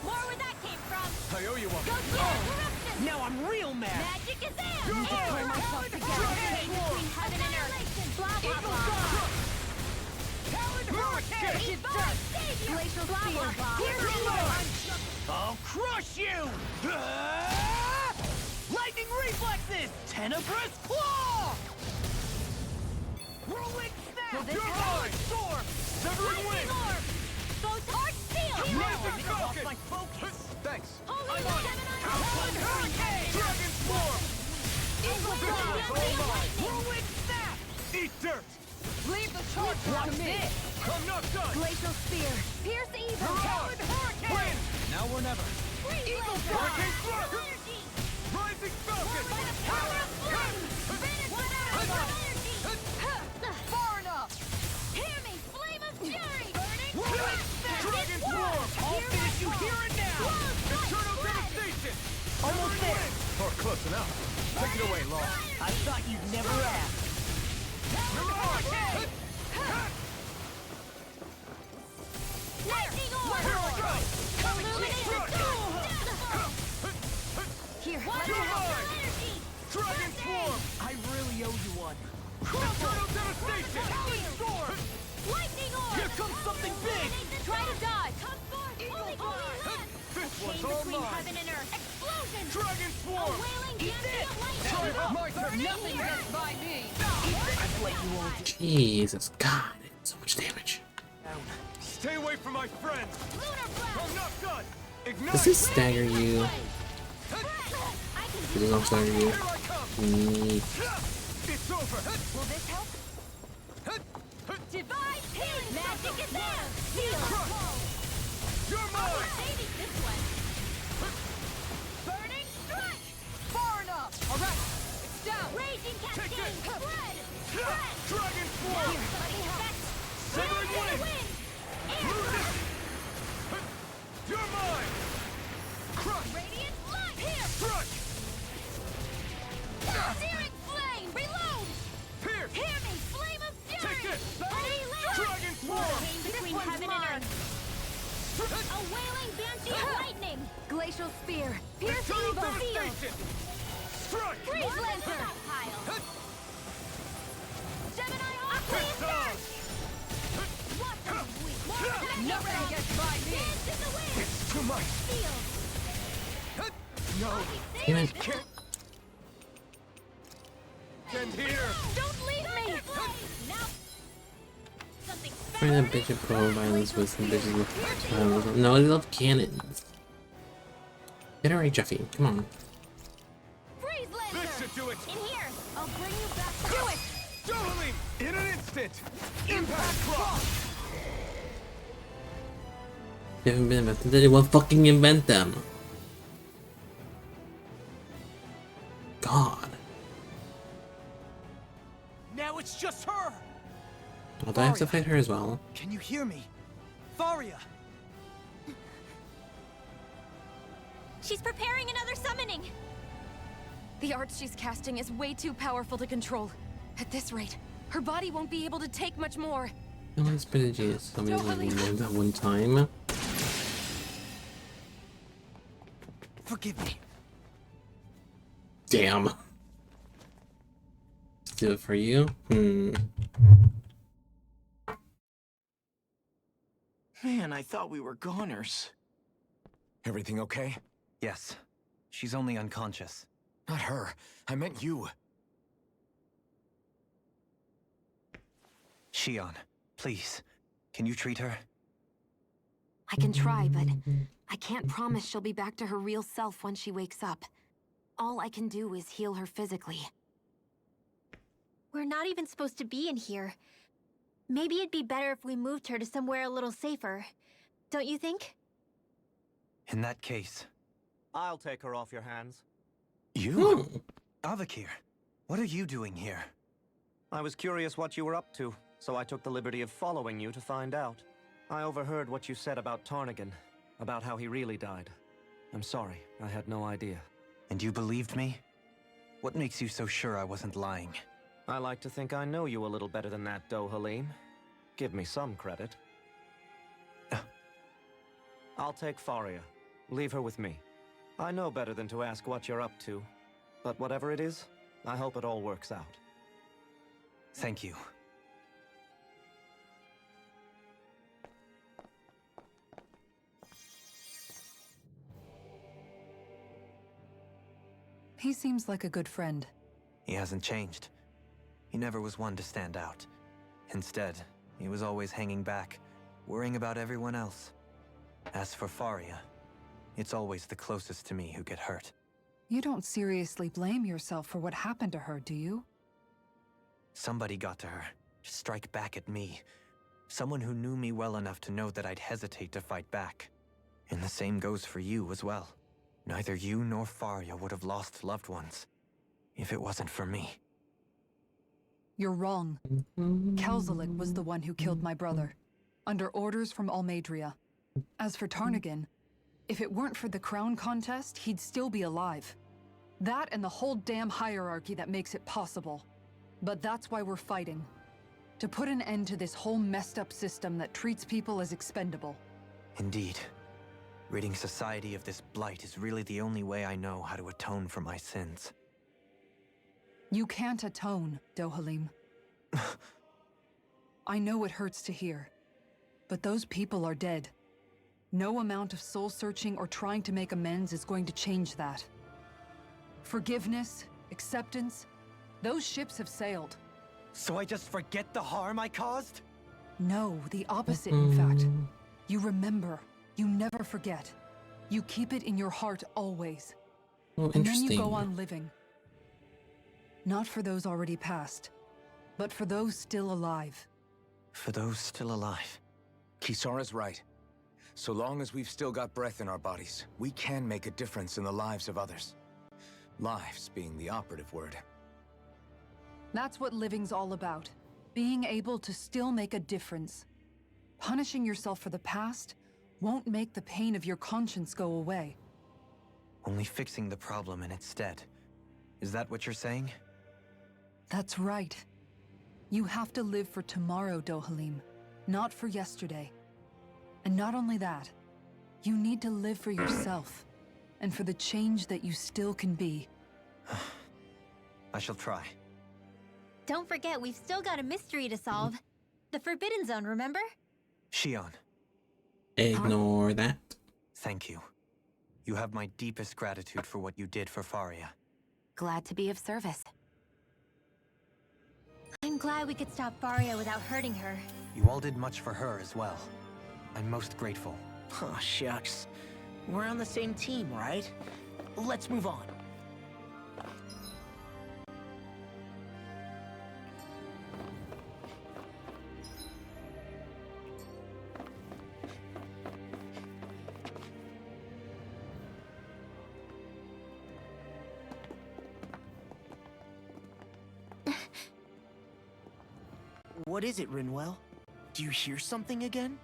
More where that came from. I owe you one. Go corruption. Now I'm real mad. Magic is there. You're Air. mine. Myself together. Between heaven and earth. Blah blah blah. Talon Hurricane! Glacial spear. Here's the Lord. I'll crush you! Lightning reflexes! Tenebrous claw! Whirlwind snap! this You're help? mine! Storm! Severing Wind! Photon steel. Now Rising I'm gonna lost Falcon! my focus! Thanks! Holy I'm on it! Gemini. Talon Hurricane! Dragon Swarm! Eagle This Dawn. is all mine! Whirlwind snap! Eat dirt! Leave the charge to me! I'm not done! Glacial spear. Pierce evil. Talon Hurricane! Wind! Now or never. Eagle Hurricane Thrust! Rising Falcon! Far enough. Hear me, flame of fury. Burning. Dragon Swarm! I'll finish you here and now! Eternal Devastation! Almost there! Or close enough. Take it away, Law. I thought you'd never ask. Mirage! Lightning orb. Illuminate the dark. Here, let me You're help. mine. Energy. Dragon Swarm! I really owe you one. Eternal Devastation! Storm. Lightning orb. Here comes something big! Try to dodge. Come forth. Holy run. This Chain one's all between mine! heaven and earth. Explosion. Dragon A Swarm! wailing Eat dancing this. of lightning. My turn. Nothing gets by me. I've let you all Jesus. God. So much damage. down. Stay away from my friends! Lunar blast. I'm not done! Ignite! Does this stagger you? I can Does this not stagger you? Here I come! It's over! Will this help? Divine healing. Magic is there. Feel You're mine! Maybe this one. Burning strike. Far enough! Alright, it's down! Raging Take cascade. it. Spread. Dragon Swarm! Severing Wind! You're mine! Crush! Radiant light. Here. Strike! Searing flame. Reload. Pierce! Hear me. Flame of fury. Take it! Burning light. Dragon Swarm! Chain between heaven and earth. A wailing banshee of lightning. Glacial spear. Pierce Eternal evil. Field. Devastation! Strike! Freeze lancer. Gemini Aqua It's on! Nothing gets by me. It's too much! No! Damn it. Can't! Stand here! Don't leave me. Now. Something Find a bitch of pro violence with some bitches with violence. No, they love cannons. Get it right, Jeffy. Come on. freeze lancer. This should do it! In here. I'll bring you back. Do it. Dohalim! In an instant! Impact Cross! They haven't been invented. They will fucking invent them. God. it's just her! Well, do I have to Faria. fight her as well? Can you hear me? Faria! She's preparing another summoning! The art she's casting is way too powerful to control. At this rate, her body won't be able to take much more. No one's been a genius. Somebody remember that one time. Forgive me. Damn. Let's do it for you. Man, I thought we were goners. Everything okay? Yes. She's only unconscious. Not her. I meant you. Shion, please. Can you treat her? I can try, but I can't promise she'll be back to her real self when she wakes up. All I can do is heal her physically. We're not even supposed to be in here. Maybe it'd be better if we moved her to somewhere a little safer. Don't you think? In that case... I'll take her off your hands. You? Avakir, what are you doing here? I was curious what you were up to, so I took the liberty of following you to find out. I overheard what you said about Tarnigan, about how he really died. I'm sorry, I had no idea. And you believed me? What makes you so sure I wasn't lying? I like to think I know you a little better than that, Dohalim. Give me some credit. I'll take Faria. Leave her with me. I know better than to ask what you're up to. But whatever it is, I hope it all works out. Thank you. He seems like a good friend. He hasn't changed. He never was one to stand out. Instead, he was always hanging back, worrying about everyone else. As for Faria, it's always the closest to me who get hurt. You don't seriously blame yourself for what happened to her, do you? Somebody got to her, to strike back at me. Someone who knew me well enough to know that I'd hesitate to fight back. And the same goes for you as well. Neither you nor Faria would have lost loved ones if it wasn't for me. You're wrong. Kelzelik was the one who killed my brother, under orders from Almeidria. As for Tarnigan, if it weren't for the crown contest, he'd still be alive. That and the whole damn hierarchy that makes it possible. But that's why we're fighting. To put an end to this whole messed up system that treats people as expendable. Indeed. Ridding society of this blight is really the only way I know how to atone for my sins. You can't atone, Dohalim. I know it hurts to hear, but those people are dead. No amount of soul-searching or trying to make amends is going to change that. Forgiveness, acceptance, those ships have sailed. So I just forget the harm I caused? No, the opposite, in fact. You remember. You never forget. You keep it in your heart always. Oh, And then you interesting. go on living. Not for those already passed, but for those still alive. For those still alive. Kisara's right. So long as we've still got breath in our bodies, we can make a difference in the lives of others. Lives being the operative word. That's what living's all about. Being able to still make a difference. Punishing yourself for the past won't make the pain of your conscience go away. Only fixing the problem in its stead. Is that what you're saying? That's right. You have to live for tomorrow, Dohalim, not for yesterday. And not only that, you need to live for yourself, and for the change that you still can be. I shall try. Don't forget, we've still got a mystery to solve. The Forbidden Zone, remember? Shion, Ignore that. thank you. You have my deepest gratitude for what you did for Faria. Glad to be of service. I'm glad we could stop Faria without hurting her. You all did much for her as well. I'm most grateful. Oh, shucks. We're on the same team, right? Let's move on. What is it, Rinwell? Do you hear something again?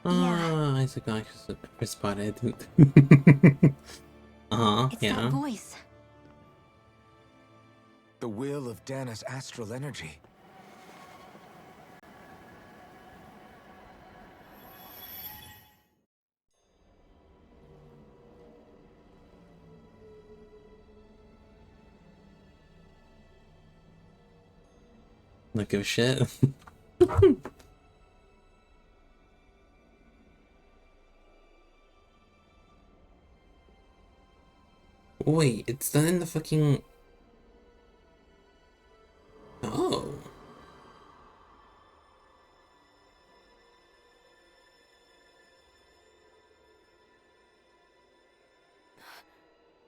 Ah, Isaac I spotted. It's yeah. that voice. The will of Dana's astral energy. Look of shit. Wait, it's done in the fucking... Oh.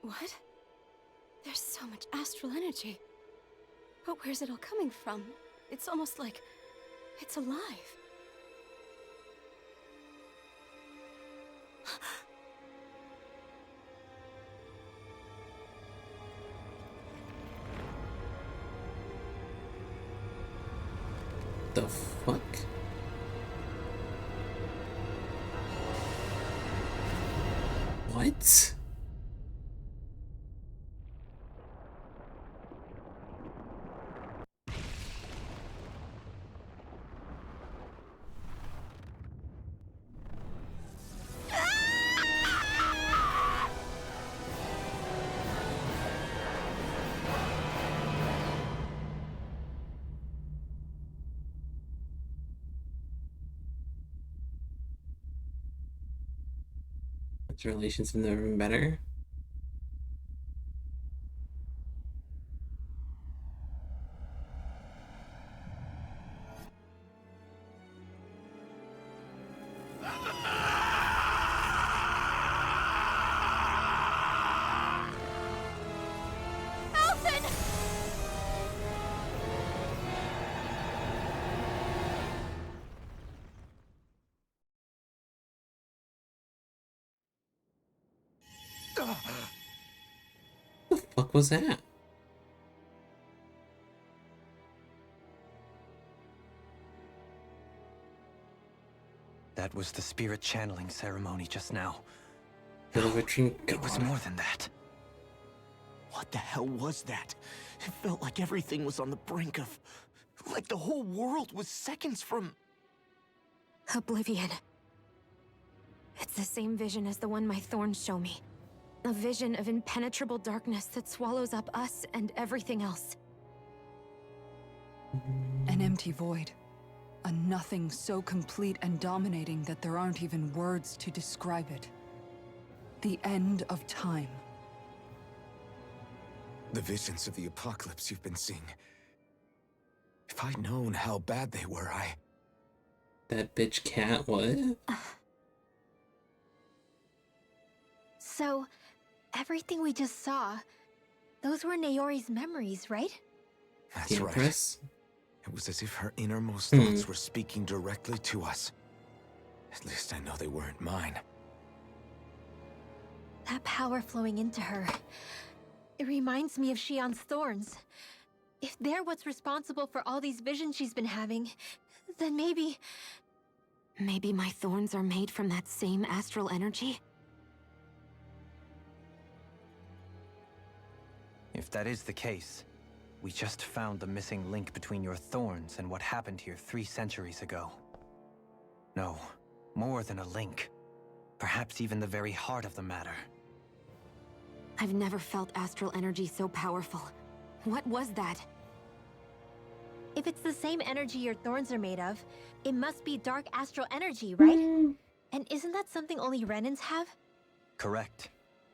What? There's so much astral energy. But where's it all coming from? It's almost like it's alive. The fuck? What? Relations have never been better. What the fuck was that? That was the spirit channeling ceremony just now. Bit of a dream. It was more than that. What the hell was that? It felt like everything was on the brink of... like the whole world was seconds from... Oblivion. It's the same vision as the one my thorns show me. A vision of impenetrable darkness that swallows up us and everything else. An empty void. A nothing so complete and dominating that there aren't even words to describe it. The end of time. The visions of the apocalypse you've been seeing. If I'd known how bad they were, That bitch cat, what? So, everything we just saw, those were Naori's memories, right? That's The right. Empress? It was as if her innermost thoughts were speaking directly to us. At least I know they weren't mine. That power flowing into her. It reminds me of Shion's thorns. If they're what's responsible for all these visions she's been having, then maybe... Maybe my thorns are made from that same astral energy? If that is the case, we just found the missing link between your thorns and what happened here 3 centuries ago. No, more than a link. Perhaps even the very heart of the matter. I've never felt astral energy so powerful. What was that? If it's the same energy your thorns are made of, it must be dark astral energy, right? And isn't that something only Renans have? Correct.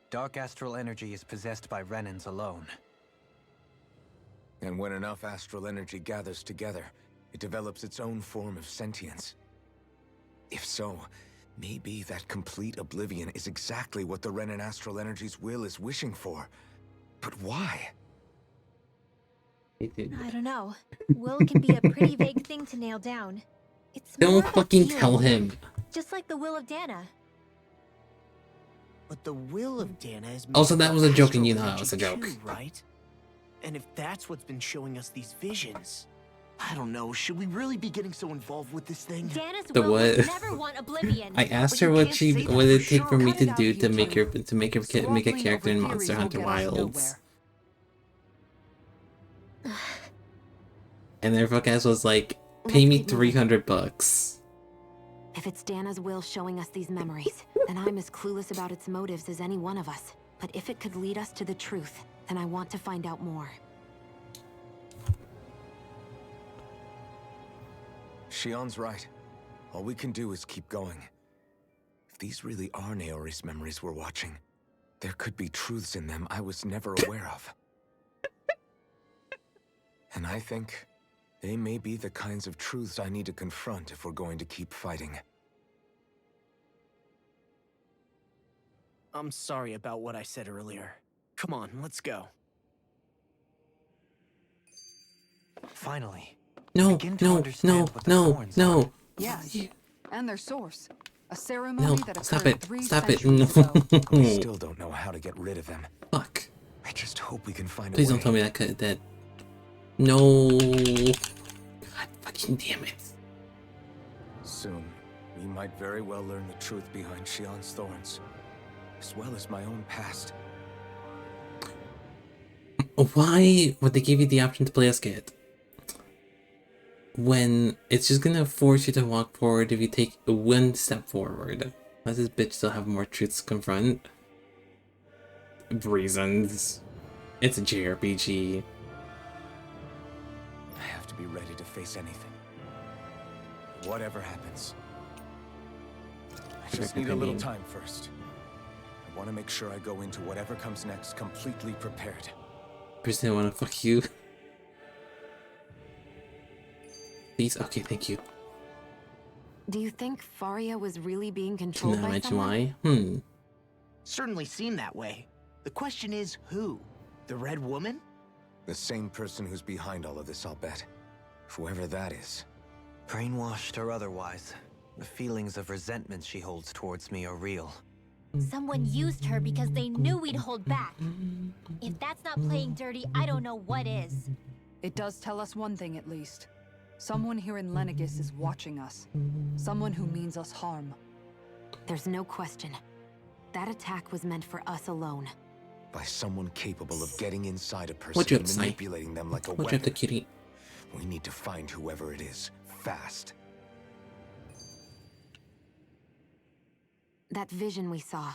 Dark astral energy is possessed by Renans alone. And when enough astral energy gathers together, it develops its own form of sentience. If so, maybe that complete oblivion is exactly what the Renan astral energy's will is wishing for. But why? I don't know. Will can be a pretty vague thing to nail down. It's more Don't of a fucking feeling, tell him. Just like the will of Dana. But the will of Dana is... Also, made that of was a joke, and astral you know that was a energy joke. too, right? And if that's what's been showing us these visions... I don't know. Should we really be getting so involved with this thing? Dana's The will what? would never want oblivion. I asked But you her what can't she say that what for it take sure. for me Cut to it out, do you to make two. her make a Squabbling character in over Monster theories Hunter will get us Wilds. nowhere. And their forecast was like, pay me Let's get moving. $300. If it's Dana's will showing us these memories, then I'm as clueless about its motives as any one of us. But if it could lead us to the truth, then I want to find out more. Shion's right. All we can do is keep going. If these really are Naori's memories we're watching, there could be truths in them I was never aware of. And I think they may be the kinds of truths I need to confront if we're going to keep fighting. I'm sorry about what I said earlier. Come on, let's go. Finally. No, Begin to no, understand no, what the no, thorns no. are. Yes, and their source. A ceremony No, that stop occurred it. 3 Stop it. centuries No. ago. We still don't know how to get rid of them. Fuck. I just hope we can find Please a way. don't tell me that. No. God fucking damn it. Soon, we might very well learn the truth behind Shion's thorns, as well as my own past. Why would they give you the option to play as Kit? When it's just gonna force you to walk forward if you take 1 step forward. Does this bitch still have more truths to confront? Reasons. It's a JRPG. I have to be ready to face anything. Whatever happens. I just need a little time first. I want to make sure I go into whatever comes next completely prepared. Person, I wanna fuck you. Please? Okay, thank you. Do you think Faria was really being Can controlled I by mention someone? why? Certainly seemed that way. The question is, who? The Red Woman? The same person who's behind all of this, I'll bet. Whoever that is. Brainwashed or otherwise, the feelings of resentment she holds towards me are real. Someone used her because they knew we'd hold back. If that's not playing dirty, I don't know what is. It does tell us one thing at least. Someone here in Lenegis is watching us. Someone who means us harm. There's no question. That attack was meant for us alone. By someone capable of getting inside a person What'd you and have to say? manipulating them like a What'd you have to, weapon. kitty? We need to find whoever it is, fast. That vision we saw.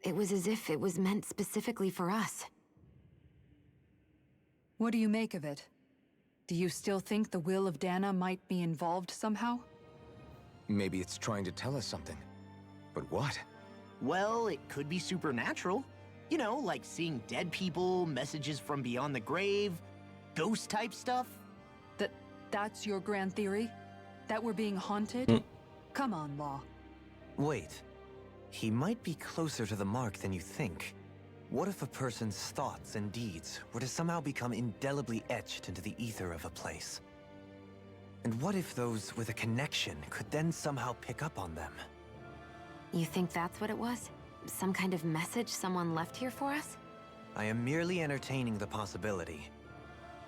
It was as if it was meant specifically for us. What do you make of it? Do you still think the will of Dana might be involved somehow? Maybe it's trying to tell us something. But what? Well, it could be supernatural. You know, like seeing dead people, messages from beyond the grave, ghost-type stuff. That's your grand theory? That we're being haunted? Mm. Come on, Law. Wait. He might be closer to the mark than you think. What if a person's thoughts and deeds were to somehow become indelibly etched into the ether of a place? And what if those with a connection could then somehow pick up on them? You think that's what it was? Some kind of message someone left here for us? I am merely entertaining the possibility.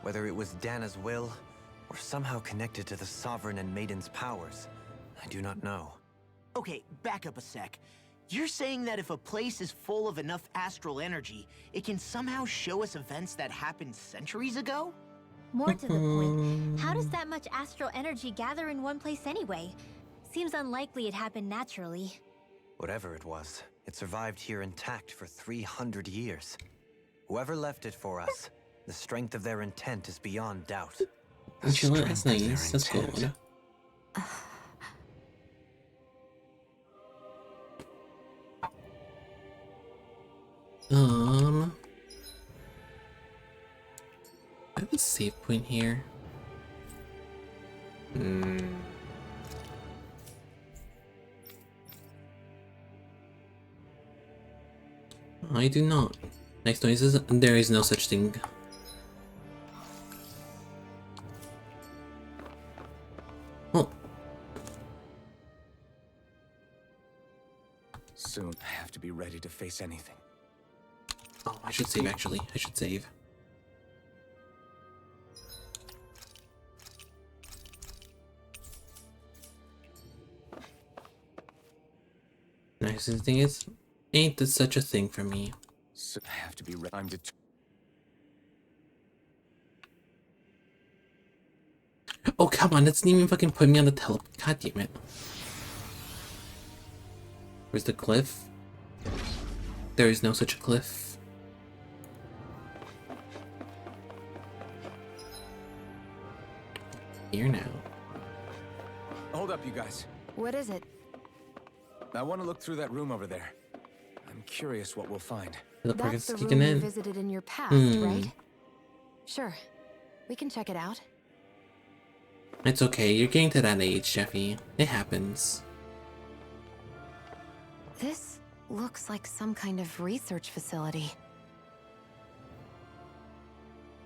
Whether it was Dana's will, or somehow connected to the Sovereign and Maiden's powers, I do not know. Okay, back up a sec. You're saying that if a place is full of enough astral energy, it can somehow show us events that happened centuries ago? More to the point, how does that much astral energy gather in one place anyway? Seems unlikely it happened naturally. Whatever it was, it survived here intact for 300 years. Whoever left it for us, the strength of their intent is beyond doubt. Angela, that's nice. That's intent. good. I have a save point here. I do not. Next noises, there is no such thing. Oh, Soon, I have to be ready to face anything. oh, I should save actually. I should save. because the thing is, ain't this such a thing for me? So I have to be I'm Oh, come on, that's not even fucking put me on the God damn it. Where's the cliff? There is no such a cliff. Here now. Hold up, you guys. What is it? I want to look through that room over there. I'm curious what we'll find. The park That's is the kicking room you in. visited in your past, right? Sure. We can check it out. It's okay, you're getting to that age, Jeffy. It happens. This looks like some kind of research facility.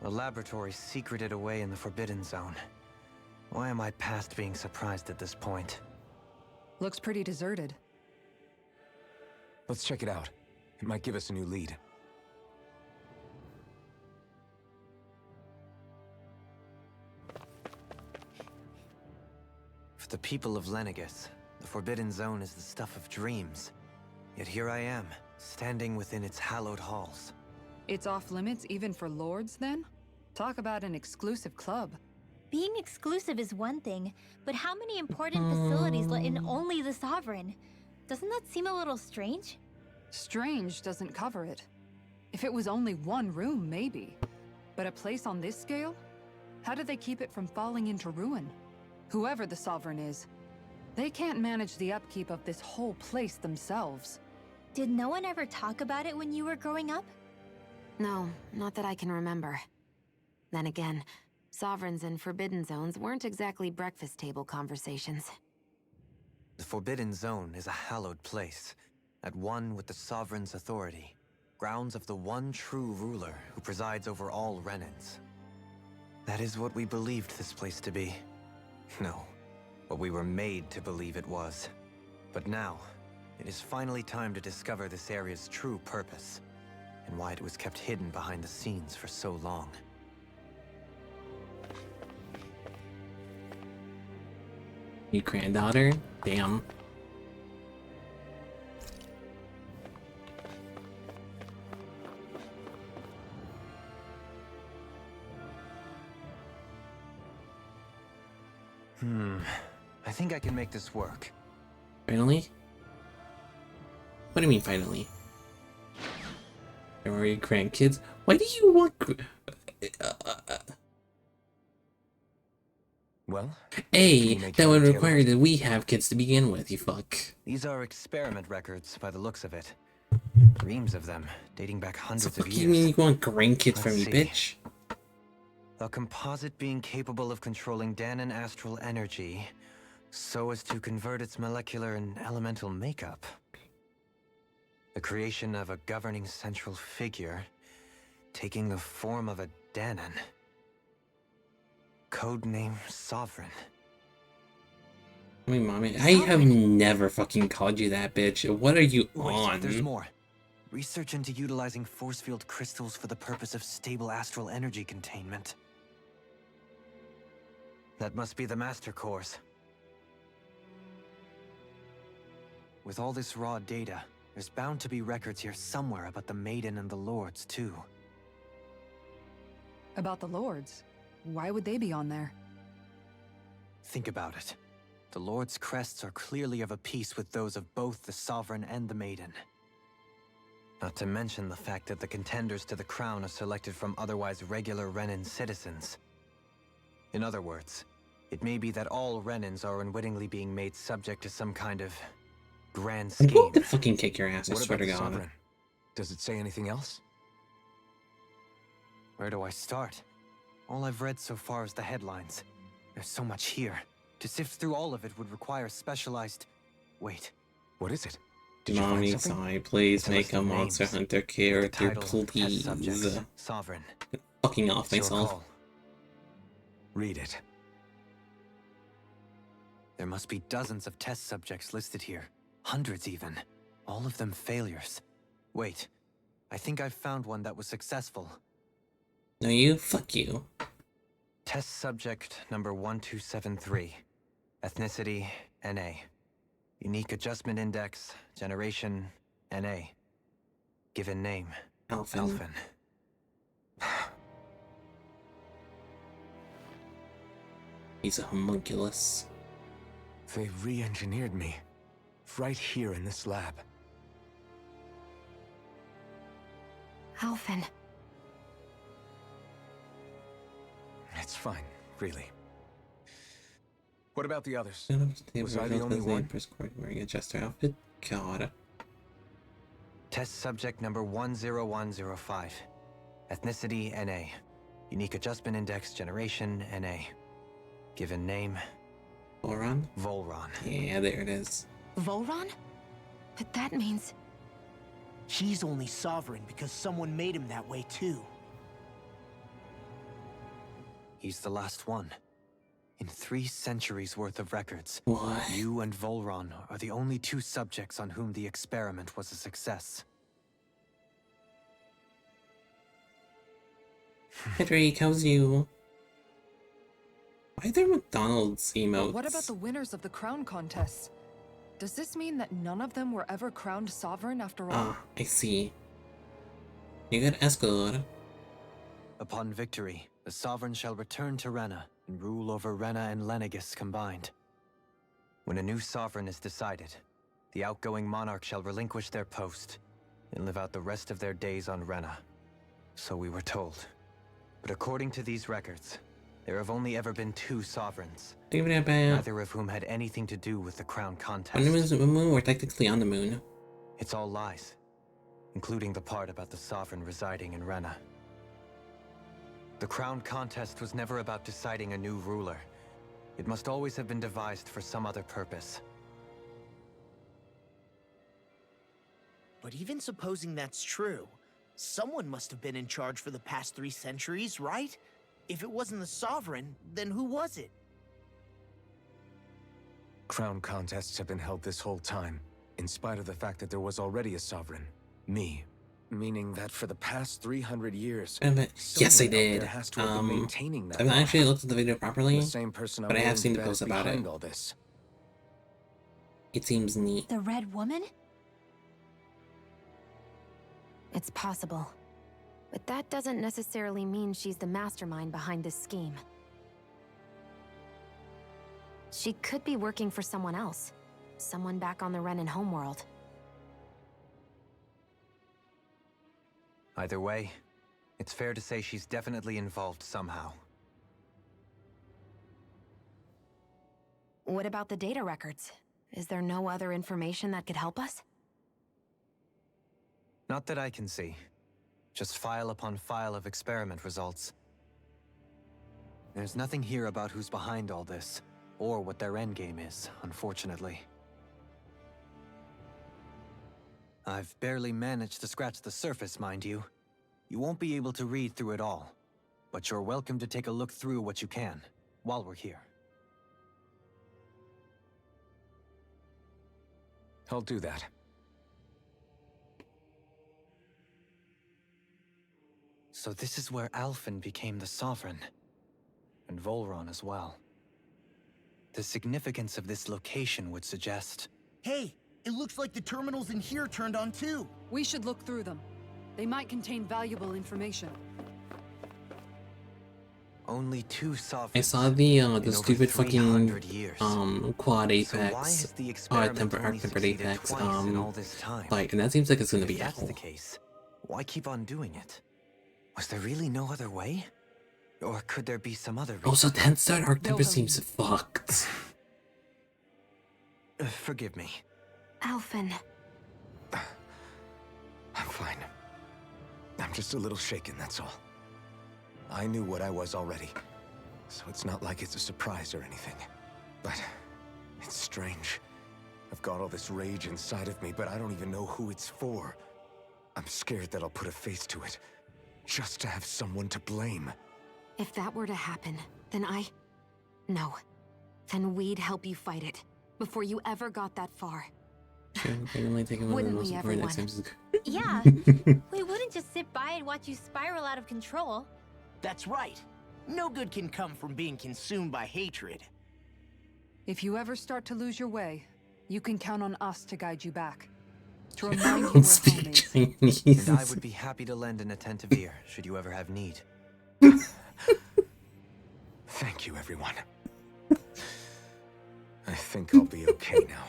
A laboratory secreted away in the Forbidden Zone. Why am I past being surprised at this point? Looks pretty deserted. Let's check it out. It might give us a new lead. For the people of Lenegis, the Forbidden Zone is the stuff of dreams. Yet here I am, standing within its hallowed halls. It's off limits even for lords, then? Talk about an exclusive club. Being exclusive is one thing, but how many important facilities let in only the Sovereign? Doesn't that seem a little strange? Strange doesn't cover it. If it was only one room, maybe. But a place on this scale? How do they keep it from falling into ruin? Whoever the Sovereign is, they can't manage the upkeep of this whole place themselves. Did no one ever talk about it when you were growing up? No, not that I can remember. Then again, Sovereigns and Forbidden Zones weren't exactly breakfast table conversations. The Forbidden Zone is a hallowed place, at one with the Sovereign's authority, grounds of the one true ruler who presides over all Renans. That is what we believed this place to be. No, what we were made to believe it was. But now, it is finally time to discover this area's true purpose, and why it was kept hidden behind the scenes for so long. Your granddaughter? Damn. I think I can make this work. Finally? What do you mean, finally? Don't worry, grandkids. Why do you want... Well? That would require that we have kids to begin with, you fuck. These are experiment records, by the looks of it. Reams of them, dating back hundreds of What do years. you mean you want grandkids from me, Let's see. bitch? A composite being capable of controlling Danan astral energy, so as to convert its molecular and elemental makeup. The creation of a governing central figure, taking the form of a Danan. Codename Sovereign. I mean, mommy, I have never fucking called you that, bitch. What are you on? There's more. Research into utilizing force field crystals for the purpose of stable astral energy containment. That must be the Master Cores. With all this raw data, there's bound to be records here somewhere about the Maiden and the Lords, too. About the lords? Why would they be on there? Think about it. The Lord's crests are clearly of a piece with those of both the Sovereign and the Maiden. Not to mention the fact that the contenders to the crown are selected from otherwise regular Renan citizens. In other words, it may be that all Renans are unwittingly being made subject to some kind of grand I'm scheme. going to fucking kick your ass, I What swear about to the God. Sovereign? Does it say anything else? Where do I start? All I've read so far is the headlines. There's so much here. To sift through all of it would require specialized... Wait. What is it? Did you Mommy, find something? sorry, please It's a make list a of Monster names. Hunter The character, title, test subjects, please. Sovereign. Fucking off It's your myself. call. Read it. There must be dozens of test subjects listed here. Hundreds even. All of them failures. Wait. I think I've found one that was successful. No, you? Fuck you. Test subject number 1273. Ethnicity, NA. Unique Adjustment Index, Generation NA. Given name, Alphen. He's a homunculus. They re-engineered me. Right here in this lab. Alphen. It's fine, really. What about the others? Was Was I the only one? Wearing a jester outfit? God. Test subject number 10105. Ethnicity NA. Unique Adjustment Index, Generation NA. Given name, Volron? Volron. Yeah, there it is. Volron? But that means... He's only sovereign because someone made him that way too. He's the last one. In 3 centuries worth of records, What? you and Volron are the only 2 subjects on whom the experiment was a success. Hey Drake, how's you? Why are there McDonald's emotes? What about the winners of the crown contests? Does this mean that none of them were ever crowned sovereign after all? Ah, I see. You got Escalade. Upon victory, the Sovereign shall return to Rena and rule over Rena and Lenegis combined. When a new Sovereign is decided, the outgoing monarch shall relinquish their post and live out the rest of their days on Rena. So we were told. But according to these records, there have only ever been 2 sovereigns, neither of whom had anything to do with the crown contest. When we're technically on the moon. It's all lies, including the part about the Sovereign residing in Rena. The crown contest was never about deciding a new ruler. It must always have been devised for some other purpose. But even supposing that's true, someone must have been in charge for the past 3 centuries, right? If it wasn't the Sovereign, then who was it? Crown contests have been held this whole time, in spite of the fact that there was already a sovereign. Me. Meaning that for the past 300 years... Yes, I did. Has to have been maintaining that I've not actually looked at the video properly, the same person but I have seen the post about it. all this. It seems neat. The Red Woman? It's possible. But that doesn't necessarily mean she's the mastermind behind this scheme. She could be working for someone else. Someone back on the Renan homeworld. Either way, it's fair to say she's definitely involved somehow. What about the data records? Is there no other information that could help us? Not that I can see. Just file upon file of experiment results. There's nothing here about who's behind all this, or what their endgame is, unfortunately. I've barely managed to scratch the surface, mind you. You won't be able to read through it all, but you're welcome to take a look through what you can, while we're here. I'll do that. So this is where Alphen became the Sovereign, and Volron as well. The significance of this location would suggest... Hey, it looks like the terminals in here turned on too. We should look through them. They might contain valuable information. Only 2 sovereigns. I saw the stupid fucking quad apex, tempered apex fight, and that seems like it's gonna be If that's the case, why keep on doing it? Was there really no other way? Or could there be some other reason? Also, 10-star Arc Tempest seems fucked. Forgive me. Alphen. I'm fine. I'm just a little shaken, that's all. I knew what I was already, so it's not like it's a surprise or anything. But it's strange. I've got all this rage inside of me, but I don't even know who it's for. I'm scared that I'll put a face to it, just to have someone to blame. If that were to happen, then No. Then we'd help you fight it, before you ever got that far. Wouldn't we, everyone? Yeah. We wouldn't just sit by and watch you spiral out of control. That's right. No good can come from being consumed by hatred. If you ever start to lose your way, You can count on us to guide you back. To remind you Don't we're speak homies. Chinese. And I would be happy to lend an attentive ear, should you ever have need. Thank you, everyone. I think I'll be okay now.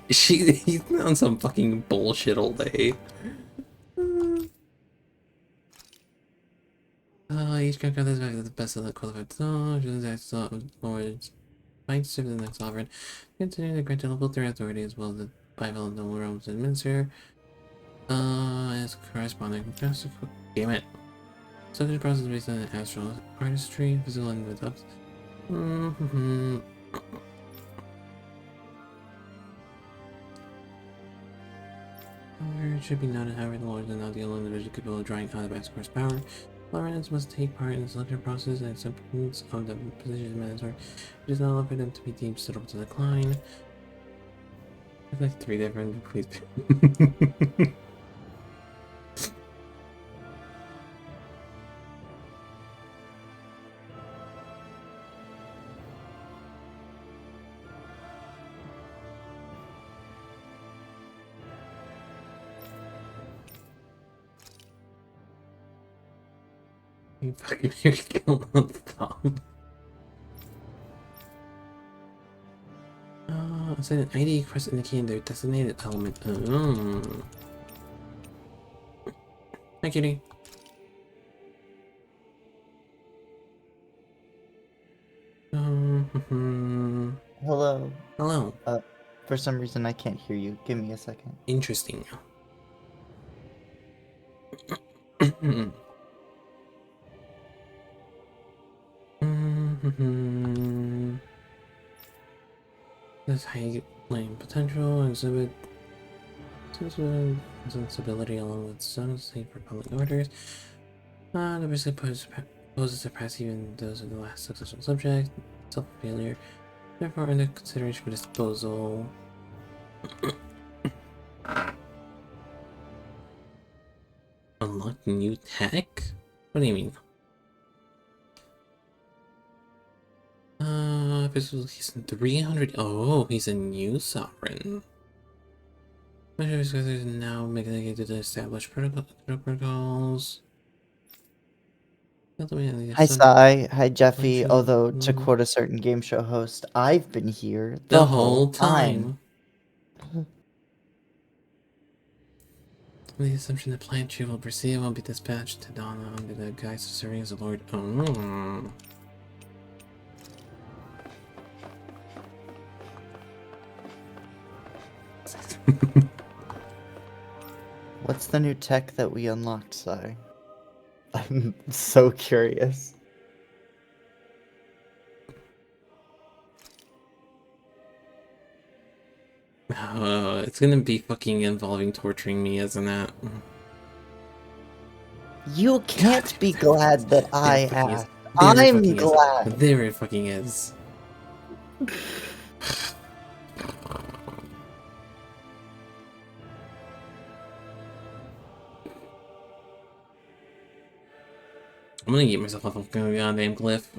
He's been on some fucking bullshit all day. Each character is back to the best of the qualified song. Forwards. Fight to serve the next sovereign. Continue to grant level 3 authority as well as the Bible and noble realms administer. As corresponding. Damn it. Such a process based on astral artistry, physical and with ups. It should be noted, however, the Lord is not the only individual capable of drawing out of Asgore's power. Lawrence must take part in the selection process and acceptance of the position of Minotaur. It is not allowed for them to be deemed suitable to decline. There's like 3 different, please. You fucking hear kill on the top. Assign an ID crest indicating their designated element. Hi, kitty. Hello. Hello. For some reason I can't hear you. Give me a second. Interesting. This high lane potential exhibit sensibility along with some safe for public orders. The risk poses surpass even those of the last successful subject. Self-failure. Therefore, under consideration for disposal. Unlock new tech? What do you mean? He's 300. Oh, he's a new sovereign. Measures now making to the established protocols. Hi Sai, hi Jeffy, although to quote a certain game show host, I've been here the whole time. The assumption that Plant Tree will proceed will be dispatched to Donna under the guise of serving as a lord. Oh. What's the new tech that we unlocked, Sai? I'm so curious. It's gonna be fucking involving torturing me, isn't it? You can't be glad that I asked. I'm glad. There it fucking is. I'm gonna get myself off of a goddamn cliff.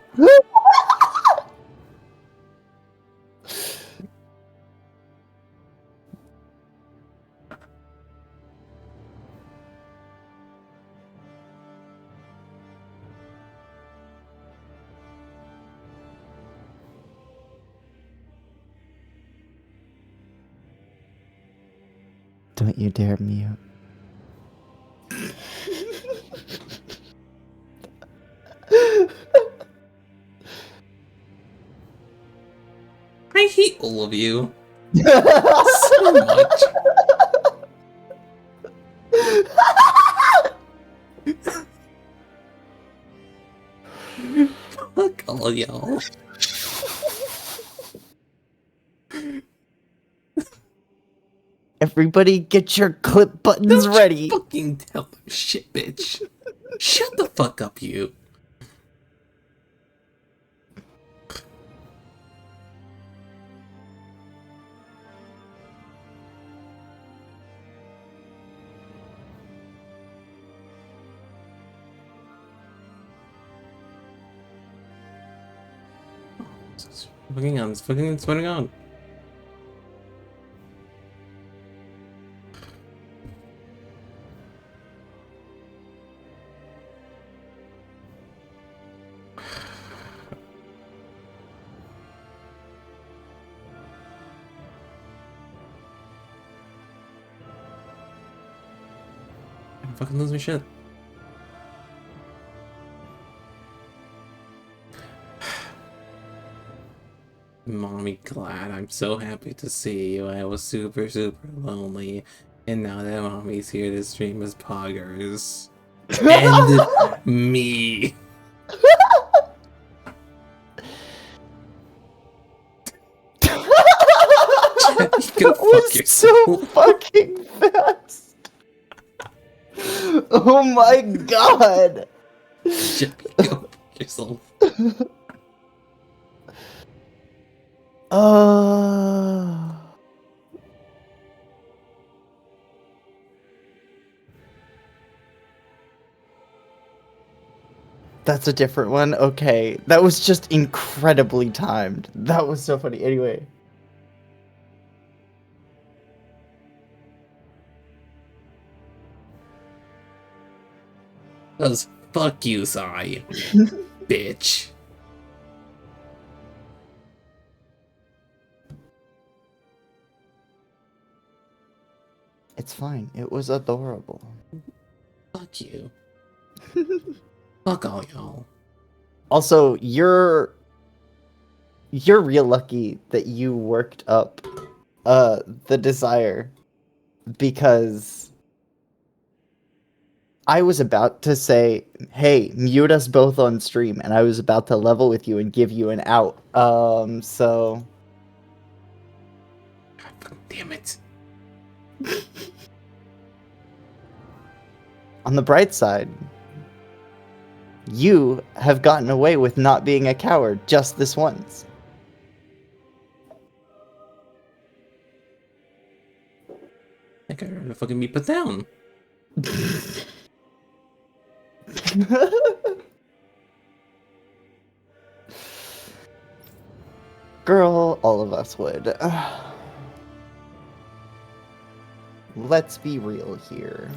Don't you dare mute. I hate all of you so much. Fuck all of y'all. Everybody get your clip buttons ready. Fucking tell them shit, bitch. Shut the fuck up, you. Fucking on, it's fucking sweating on. I'm fucking losing my shit. Mommy glad. I'm so happy to see you. I was super lonely. And now that mommy's here to stream as poggers. And me. That was so fucking fast. Oh my god. Jeffy, go fuck yourself. That's a different one? Okay. That was just incredibly timed. That was so funny. Anyway. Cause fuck you, Sai. Bitch. It's fine. It was adorable. Fuck you. Fuck all y'all. Also, you're real lucky that you worked up the desire, because I was about to say, hey, mute us both on stream, and I was about to level with you and give you an out. So Damn it. On the bright side, you have gotten away with not being a coward just this once. I got to fucking be put down. Girl, all of us would. Let's be real here.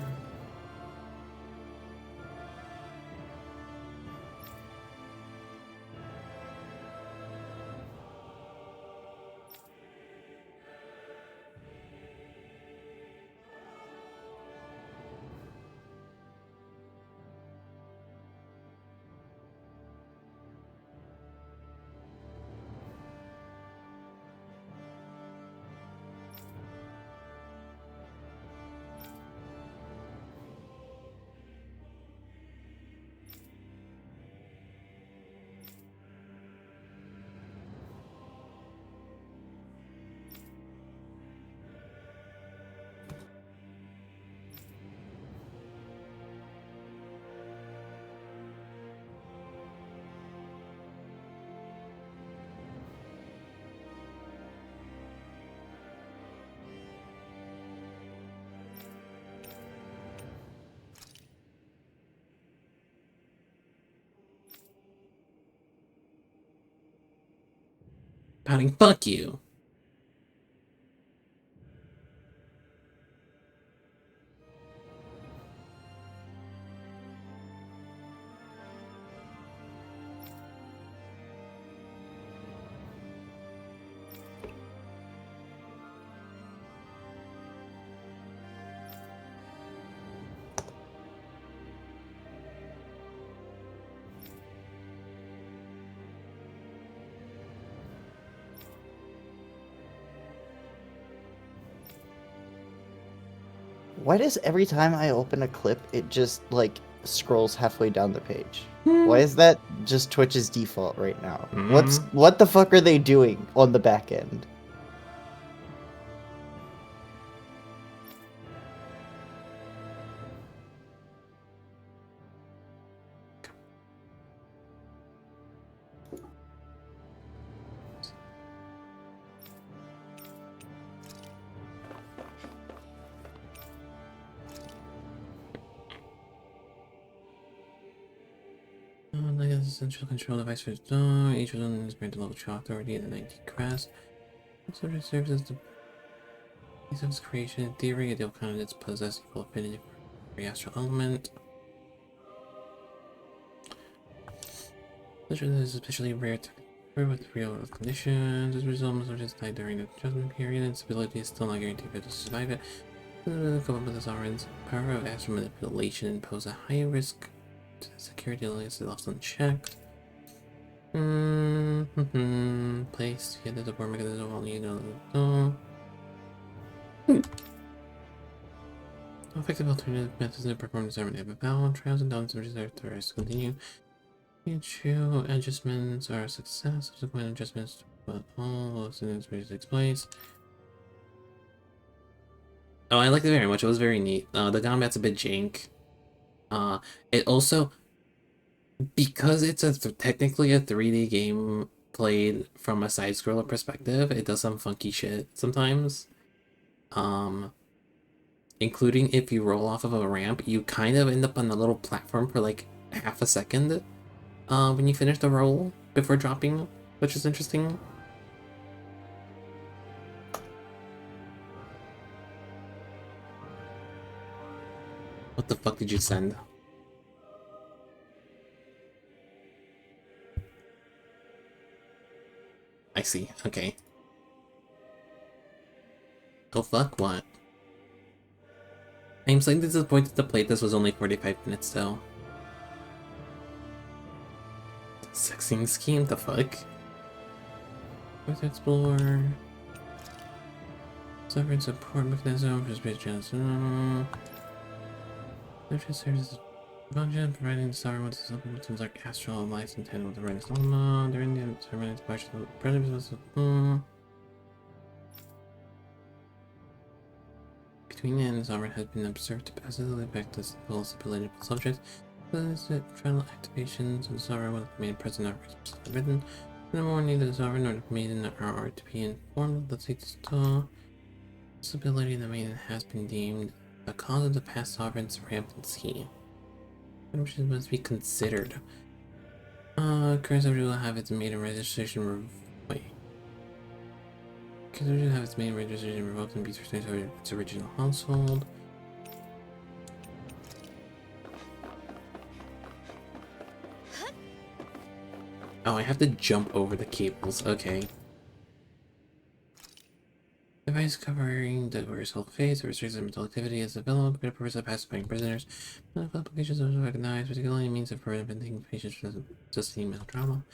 Pouting, fuck you. Why does every time I open a clip, it just, like, scrolls halfway down the page? Why is that just Twitch's default right now? What the fuck are they doing on the back end? Oh, look at has a central control device for its door. Each one is granted local authority in the 19 crest. It sort of serves as the base of its creation. In theory, ideal candidates possess equal affinity for the astral element. This is especially rare to occur with real world conditions. As a result, most subjects die during the adjustment period, and stability is still not guaranteed to survive it. Come up with the sovereign's power of astral manipulation and pose a high risk to the security unless it left unchecked. Placed here the support mechanism only effective alternative methods to perform disarmament of balance trials and downs which are to continue. True adjustments are a success. Subsequent adjustments, but all those things takes place. Oh, I liked it very much. It was very neat. The combat's a bit jank. It also, because it's technically a 3D game played from a side-scroller perspective, it does some funky shit sometimes. Including if you roll off of a ramp, you kind of end up on a little platform for like half a second when you finish the roll before dropping, which is interesting. What the fuck did you send? I see, okay. Oh fuck, what? I'm slightly disappointed the playtest was only 45 minutes though. Sexing scheme, the fuck? Let's explore. Sovereign support mechanism for space channels. There's services function providing sovereign with supplements like astral lights and tandem with the right Solomon. During the ceremony, between the ends, sovereign has been observed to passively affect the stability of subjects. Trial activations of the sovereign with the main present are explicitly written. No more neither the sovereign nor the maiden are to be informed of the stability of the maiden has been deemed a cause of the past sovereign's rampancy. Which must be considered. Current subject will have its maiden registration current subject will have its maiden registration revoked and be returned to its original household. Oh, I have to jump over the cables. Okay. Device covering the horizontal phase or restricts mental activity is developed for the purpose of pacifying prisoners. Medical applications are recognized, particularly means of preventing patients from sustaining mental trauma.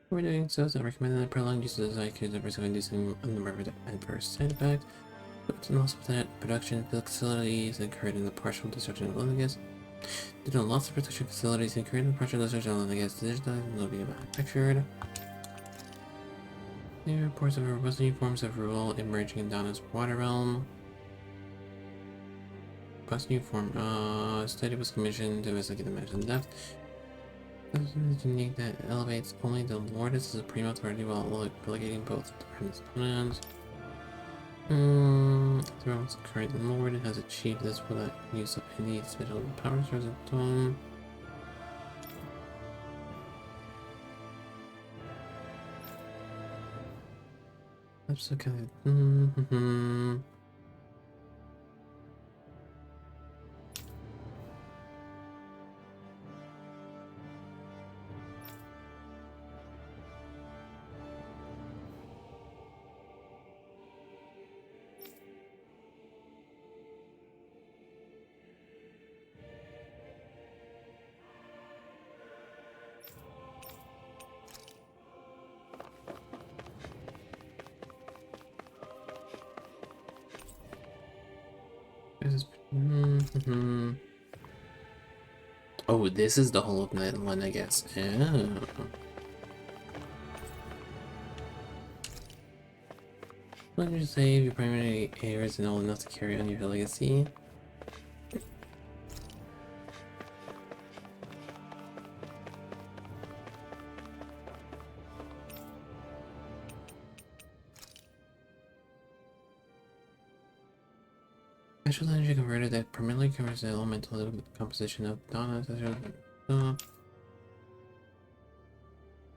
We're doing so, it's not recommended that prolonged use of this IQ is the risk of inducing a number of adverse side effects. But loss of that production facilities incurred in the partial destruction of Lennigus. Due to loss of production facilities incurred in the partial destruction of Lennigus, this will be manufactured. There are reports of robust new forms of rule emerging in Donna's water realm. Robust new form. Study was commissioned to investigate the matters in depth. This is unique that elevates only the Lord as the supreme authority while relegating both departments' plans. The realm's current Lord has achieved this without use of any special powers or his own. That's okay. Oh, this is the whole of that one, I guess. Oh. What did you say? Your primary heir is old enough to carry on your legacy? Special energy converter that permanently covers the elemental composition of Donna.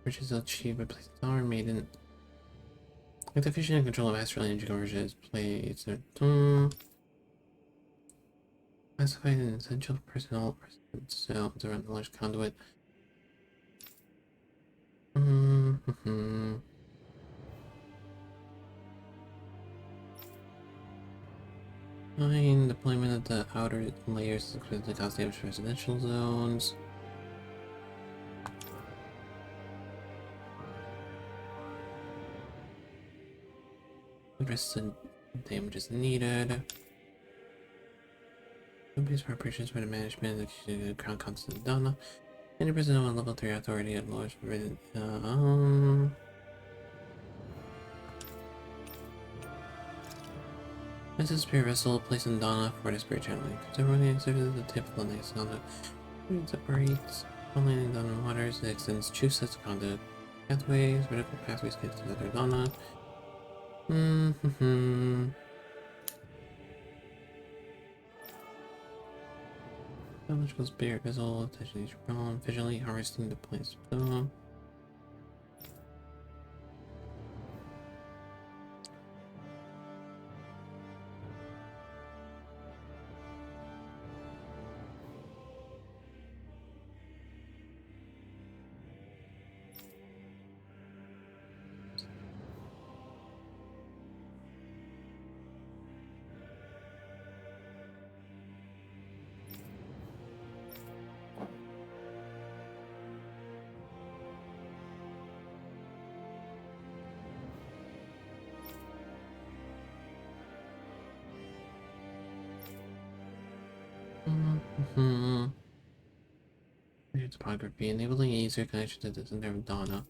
which is achieved by placing Power Maiden. With the fusion and control of astral energy conversion is placed. Classified an essential personnel cells around the large conduit. Nine, deployment of the outer layers includes the cost damage residential zones. Address the damages needed. Companies for operations for the management of the Crown Constant Donna. Any personnel on level 3 authority at lowest forbidden. This is spirit vessel placed in Donna for the spirit channeling. Ceremony serves as the tip of the next Donna. It separates only in Donna waters. It extends two sets of conduit pathways. Vertical pathways get to the other Donna. Biological spirit vessel, attention each realm, visually harvesting the plant's stone. Topography, enabling easier connection to the center of Donna.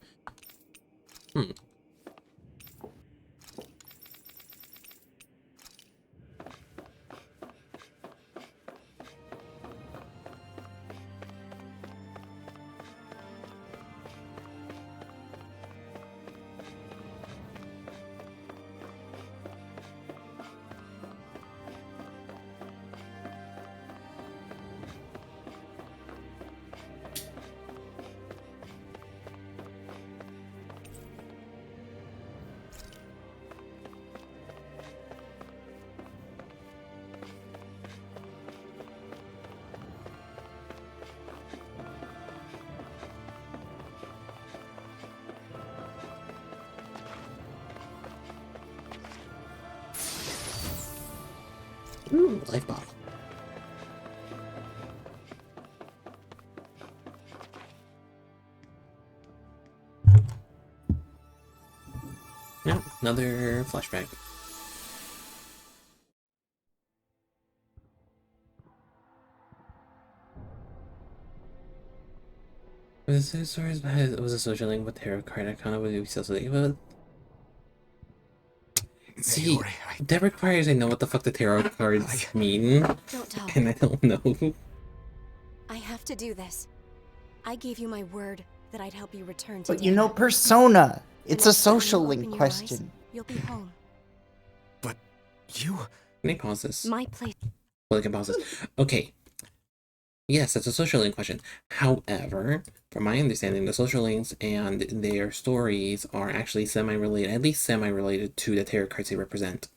Ooh, life bottle. Yeah, another flashback. Was there stories it was a social link with tarot card icon? Would we still think about? See, that requires I know what the fuck the tarot cards mean, Don't tell. and I don't know. I have to do this. I gave you my word that I'd help you return to But you Dana. know Persona. It's a And next time you social open link your eyes, question. You'll be home. But you... Can I pause this? My place. Well, I can pause this. Okay. Yes, that's a social link question. However, from my understanding, the social links and their stories are actually semi-related, at least semi-related to the tarot cards they represent.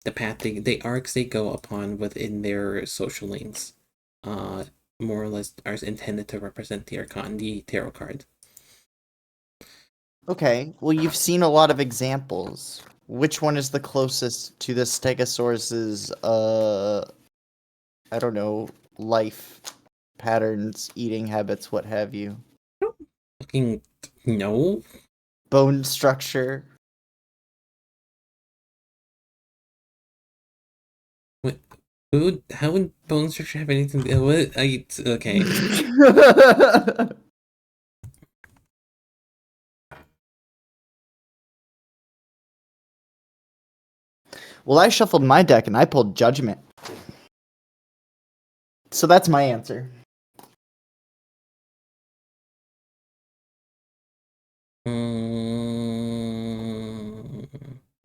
The path the arcs they go upon within their social links, more or less are intended to represent the archon, the tarot card. Okay, well you've seen a lot of examples. Which one is the closest to the Stegosaurus's, I don't know, life patterns, eating habits, what have you? Fucking no. Bone structure. What? Food? How would bone structure have anything? What? Okay. Well, I shuffled my deck and I pulled Judgment. So that's my answer.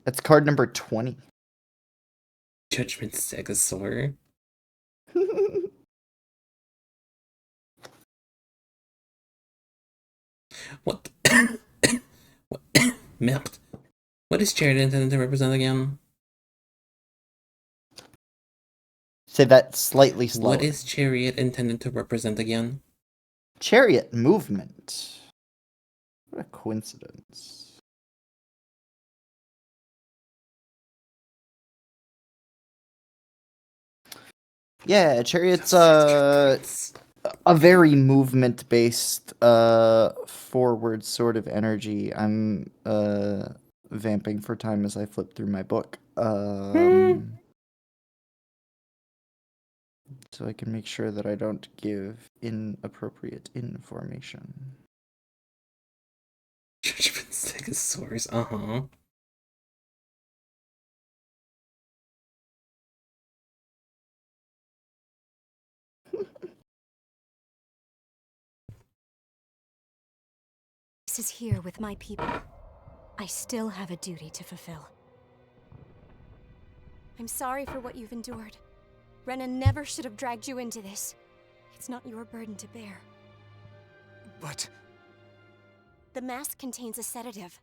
That's card number 20. Judgment Stegosaur. What? What? Melt. What is Chariot intended to represent again? Say that slightly slower. What is Chariot intended to represent again? Chariot movement. What a coincidence. Yeah, Chariot's a very movement-based forward sort of energy. I'm vamping for time as I flip through my book. So I can make sure that I don't give inappropriate information. Judgment Stegosaurus, uh-huh. This is here with my people. I still have a duty to fulfill. I'm sorry for what you've endured. Rena never should have dragged you into this. It's not your burden to bear. But... The mask contains a sedative.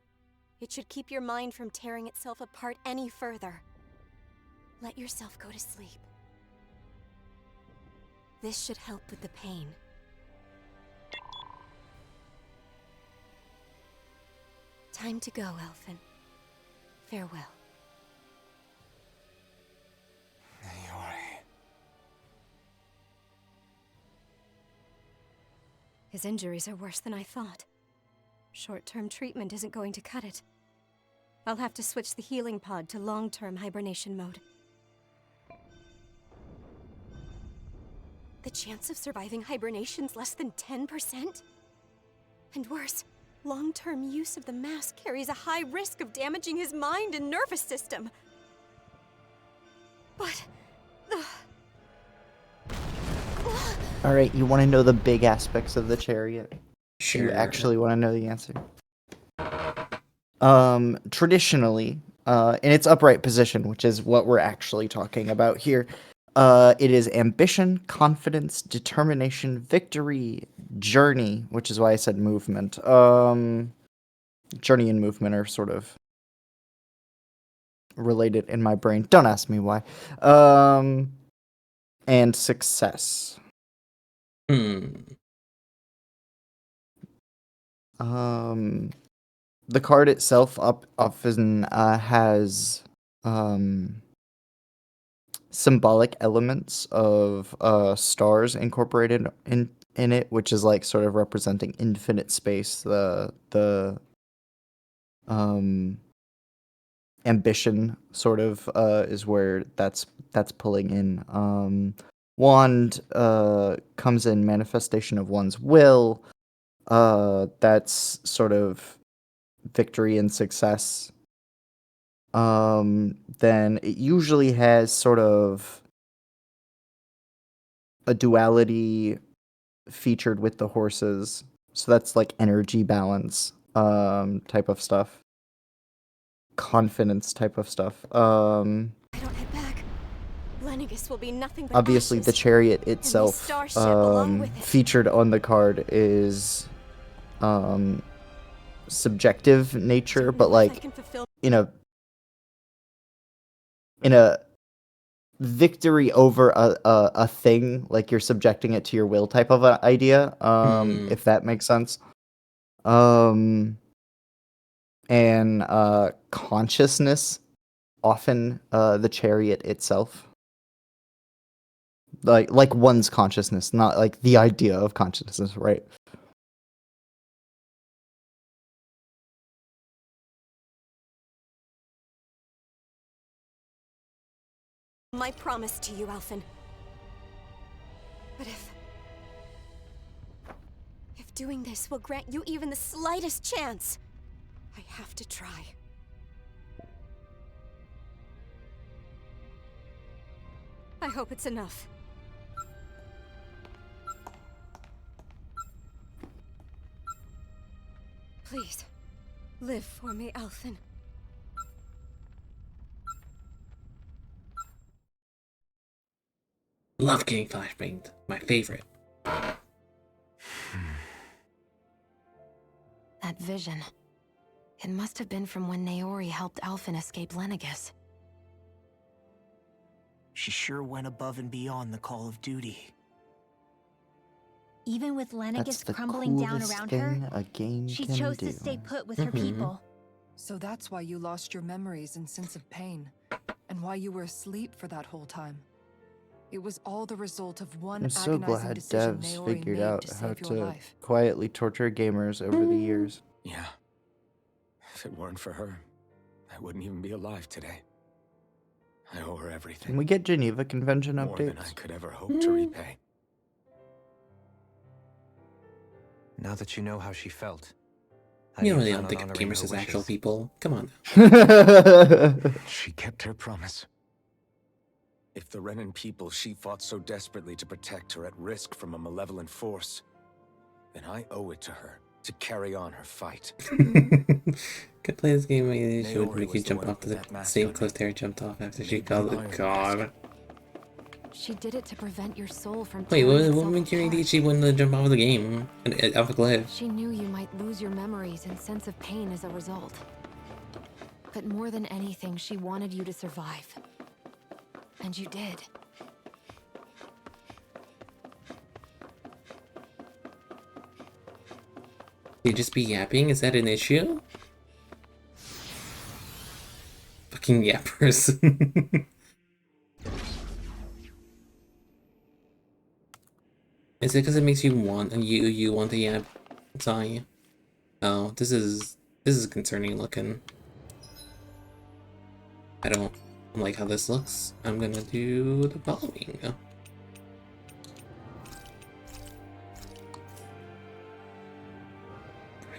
It should keep your mind from tearing itself apart any further. Let yourself go to sleep. This should help with the pain. Time to go, Elfin. Farewell. Iori. His injuries are worse than I thought. Short-term treatment isn't going to cut it. I'll have to switch the healing pod to long-term hibernation mode. The chance of surviving hibernation's less than 10%? And worse, long-term use of the mask carries a high risk of damaging his mind and nervous system. But... Alright, you want to know the big aspects of the Chariot? Sure. You actually want to know the answer? Traditionally, in its upright position, which is what we're actually talking about here, it is ambition, confidence, determination, victory, journey, which is why I said movement. Journey and movement are sort of related in my brain. Don't ask me why. And success. The card itself often has symbolic elements of stars incorporated in it, which is like sort of representing infinite space. The ambition sort of is where that's pulling in. Wand comes in manifestation of one's will. That's sort of victory and success. Then it usually has sort of a duality featured with the horses. So that's like energy balance type of stuff. Confidence type of stuff. I don't head back. Lenegis will be nothing but obviously ashes, the Chariot and itself this starship along with it. featured on the card is subjective nature, but like in a victory over a thing, like you're subjecting it to your will type of an idea, if that makes sense. And consciousness, often the Chariot itself. Like one's consciousness, not like the idea of consciousness, right? My promise to you, Alphen. But if doing this will grant you even the slightest chance, I have to try. I hope it's enough. Please, live for me, Alphen. Love getting flashbanged. My favorite. That vision. It must have been from when Naori helped Alphen escape Lenegus. She sure went above and beyond the call of duty. Even with That's Lenegus the crumbling down coolest around thing her, a game she can chose do. to stay put with her Mhm. people. So that's why you lost your memories and sense of pain, and why you were asleep for that whole time. It was all the result of one I'm so agonizing glad decision devs Naori figured made out to how save your to life. quietly torture gamers over the years. Yeah. If it weren't for her, I wouldn't even be alive today. I owe her everything. Can we get Geneva Convention More than I updates? could ever hope to repay. Now that you know how she felt, how You do know they plan don't on think of honoring gamers her as actual wishes? people. Come on. She kept her promise. If the Renan people she fought so desperately to protect are at risk from a malevolent force, then I owe it to her to carry on her fight. Could play this game where she would Naori make you was the jump one off who the put that mask same on cliff me. Terry jumped off after she Made me called Iron it. God. Mask. She did it to prevent your soul from Wait, tearing what itself made you think apart. she wanted to jump off of the game? Off a cliff? She knew you might lose your memories and sense of pain as a result. But more than anything, she wanted you to survive. And you did. You just be yapping? Is that an issue? Fucking yappers. Is it because it makes you want you want to yap? Sorry. Oh, this is concerning looking. I don't like how this looks. I'm gonna do the following.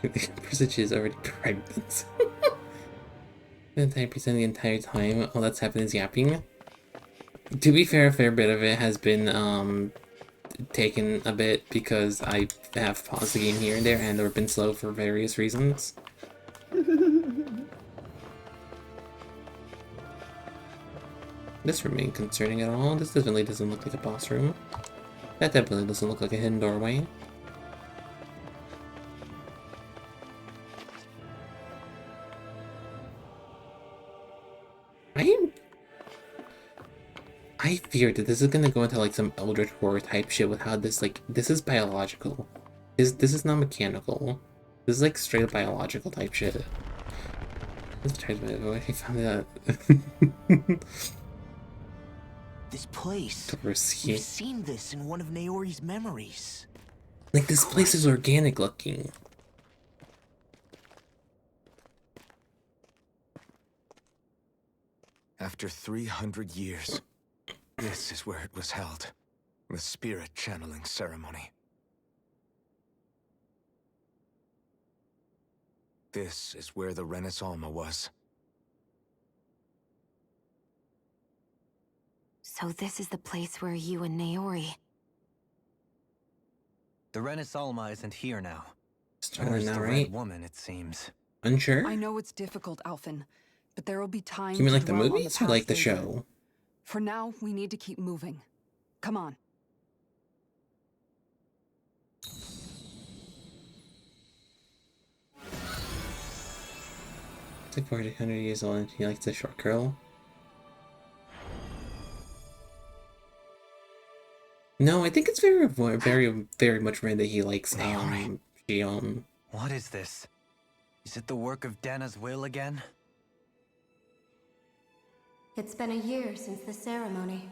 The Empress is already pregnant. 99% the entire time all that's happened is yapping. To be fair, a fair bit of it has been taken a bit because I have paused the game here and there and or been slow for various reasons. This room ain't concerning at all. This definitely doesn't look like a boss room. That definitely doesn't look like a hidden doorway. I fear that this is gonna go into like some Eldritch horror type shit with how this is biological. This is not mechanical. This is like straight up biological type shit. Let's try to I found that. This place. Dorsey. We've seen this in one of Naori's memories. Like this place is organic looking. After 300 years, this is where it was held. The spirit channeling ceremony. This is where the Renis Alma was. So this is the place where you and Naori... The Renis Alma isn't here now. Starting Where's now, the right? Red Woman, it seems. Unsure? I know it's difficult, Alphen, but there will be time You mean to like the dwell on movies or past like the they show? did. For now, we need to keep moving. Come on. It's like 400 years old and he likes the short girl. No, I think it's very much rare that he likes Shion. What is this? Is it the work of Dana's will again? It's been a year since the ceremony.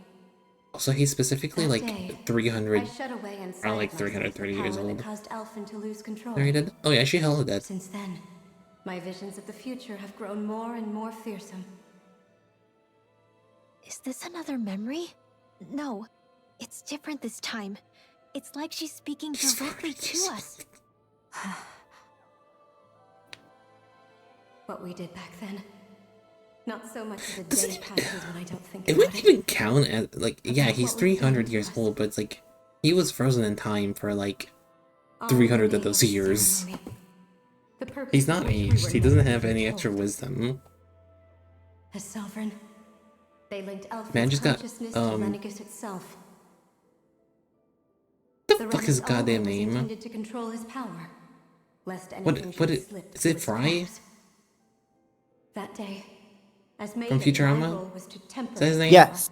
Also, he's specifically That like day, 300, I shut away inside around like of myself 330 the years power that old. caused Alphen to lose control. There he did. Oh yeah, she held that. Since then, my visions of the future have grown more and more fearsome. Is this another memory? No, it's different this time. It's like she's speaking directly to us. What we did back then. Not so much as a day passes when I don't think It about wouldn't even count as like, yeah, he's 300 years old, but it's like he was frozen in time for like 300 of those years. He's not aged. He doesn't have any extra wisdom. As Sovereign, they linked Alphen's Man just got consciousness to Lenegus itself. The fuck is his goddamn was name? intended to control his power, lest What anything what should it, slip is through it its Fry cracks. That day, as maiden, Futurama? my role was to temper Is that his the name? Yes.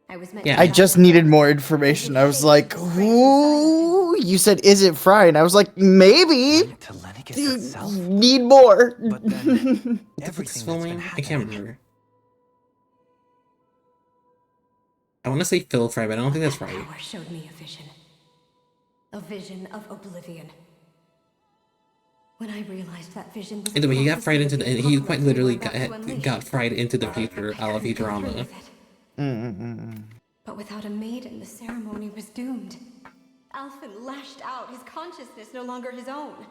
I was meant Yeah. to I guide just the needed force more and information. to I was shape like, the strength inside of me. "Ooh," you said, "Is it Fry?" And I was like, maybe. Link to Lennigus You itself? need more. But then, What the fuck is everything full that's been name? I can't happening. remember. I want to say Phil Fry, but I don't think that's right. Power showed me a vision of oblivion. When I realized that vision was Either way, he got fried into the. He quite literally got got fried into the future a la Get through Futurama. with it. But without a maiden, the ceremony was doomed. Alphen lashed out, his consciousness no longer his own.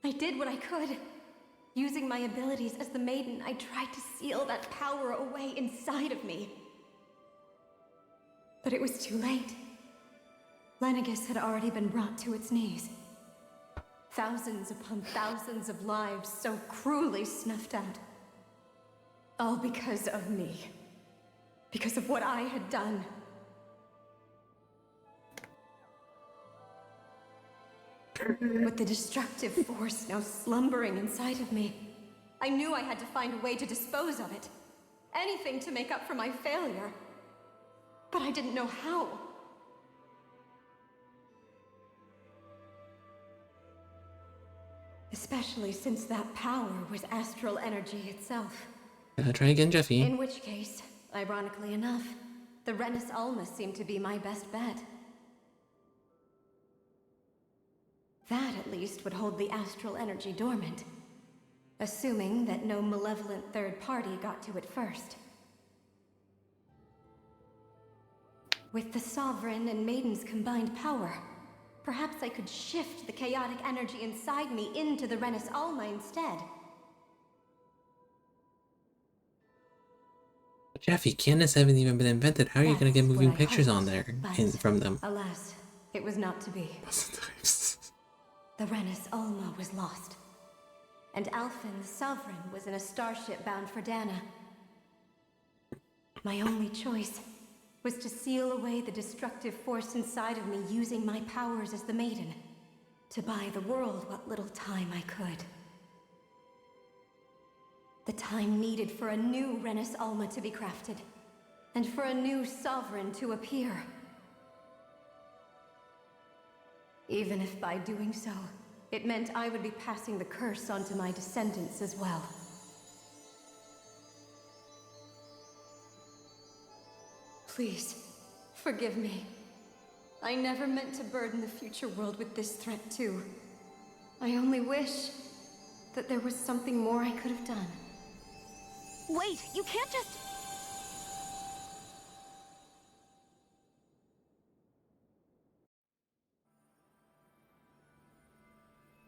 I did what I could. Using my abilities as the maiden, I tried to seal that power away inside of me. But it was too late. Lennigus had already been brought to its knees. Thousands upon thousands of lives so cruelly snuffed out. All because of me. Because of what I had done. With the destructive force now slumbering inside of me, I knew I had to find a way to dispose of it. Anything to make up for my failure. But I didn't know how. Especially since that power was astral energy itself. Try again, Jeffy. In which case, ironically enough, the Renus Alma seemed to be my best bet. That, at least, would hold the astral energy dormant. Assuming that no malevolent third party got to it first. With the Sovereign and Maiden's combined power, perhaps I could shift the chaotic energy inside me into the Renus Alma instead. Jeffy, Candace haven't even been invented. How are you gonna get moving pictures on there from them? Alas, it was not to be. The Renus Alma was lost. And Alphen, the Sovereign, was in a starship bound for Dana. My only choice was to seal away the destructive force inside of me using my powers as the Maiden, to buy the world what little time I could. The time needed for a new Renus Alma to be crafted, and for a new Sovereign to appear. Even if by doing so, it meant I would be passing the curse onto my descendants as well. Please, forgive me. I never meant to burden the future world with this threat too. I only wish that there was something more I could have done. Wait, you can't just...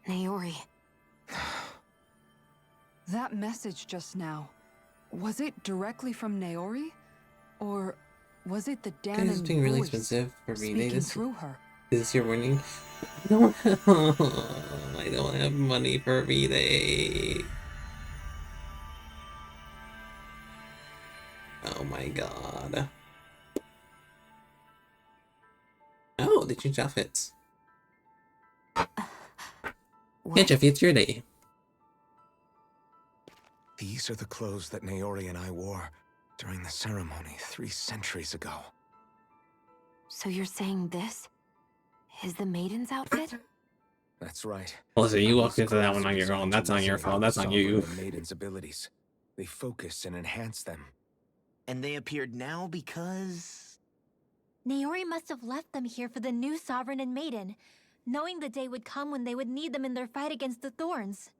Naori. That message just now, was it directly from Naori? Or was it the This Danon is being really voice expensive for me. speaking through her? Is this your warning? I don't have money for V-Day. Oh my god. Oh, they changed outfits. Yeah, Jeffy, it's your day. These are the clothes that Naori and I wore during the ceremony 3 centuries ago. So you're saying this is the Maiden's outfit? That's right. Well, so you These walked into that clothes one on your were own. to That's not your resonate fault. with That's the on you. Sovereign and Maiden's abilities. They focus and enhance them. And they appeared now because... Naori must have left them here for the new Sovereign and Maiden, knowing the day would come when they would need them in their fight against the Thorns.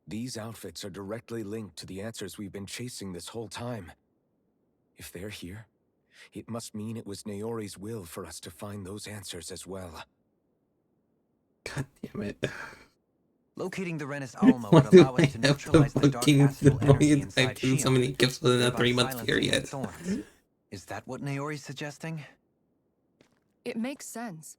These outfits are directly linked to the answers we've been chasing this whole time. If they're here, it must mean it was Naori's will for us to find those answers as well. God damn it. Locating the Renus Alma Why would do allow I us to have to neutralize the dark fucking astral energy I've inside done so many Shion, gifts within a thereby 3-month silencing period. the Thorns. Is that what Naori's suggesting? It makes sense.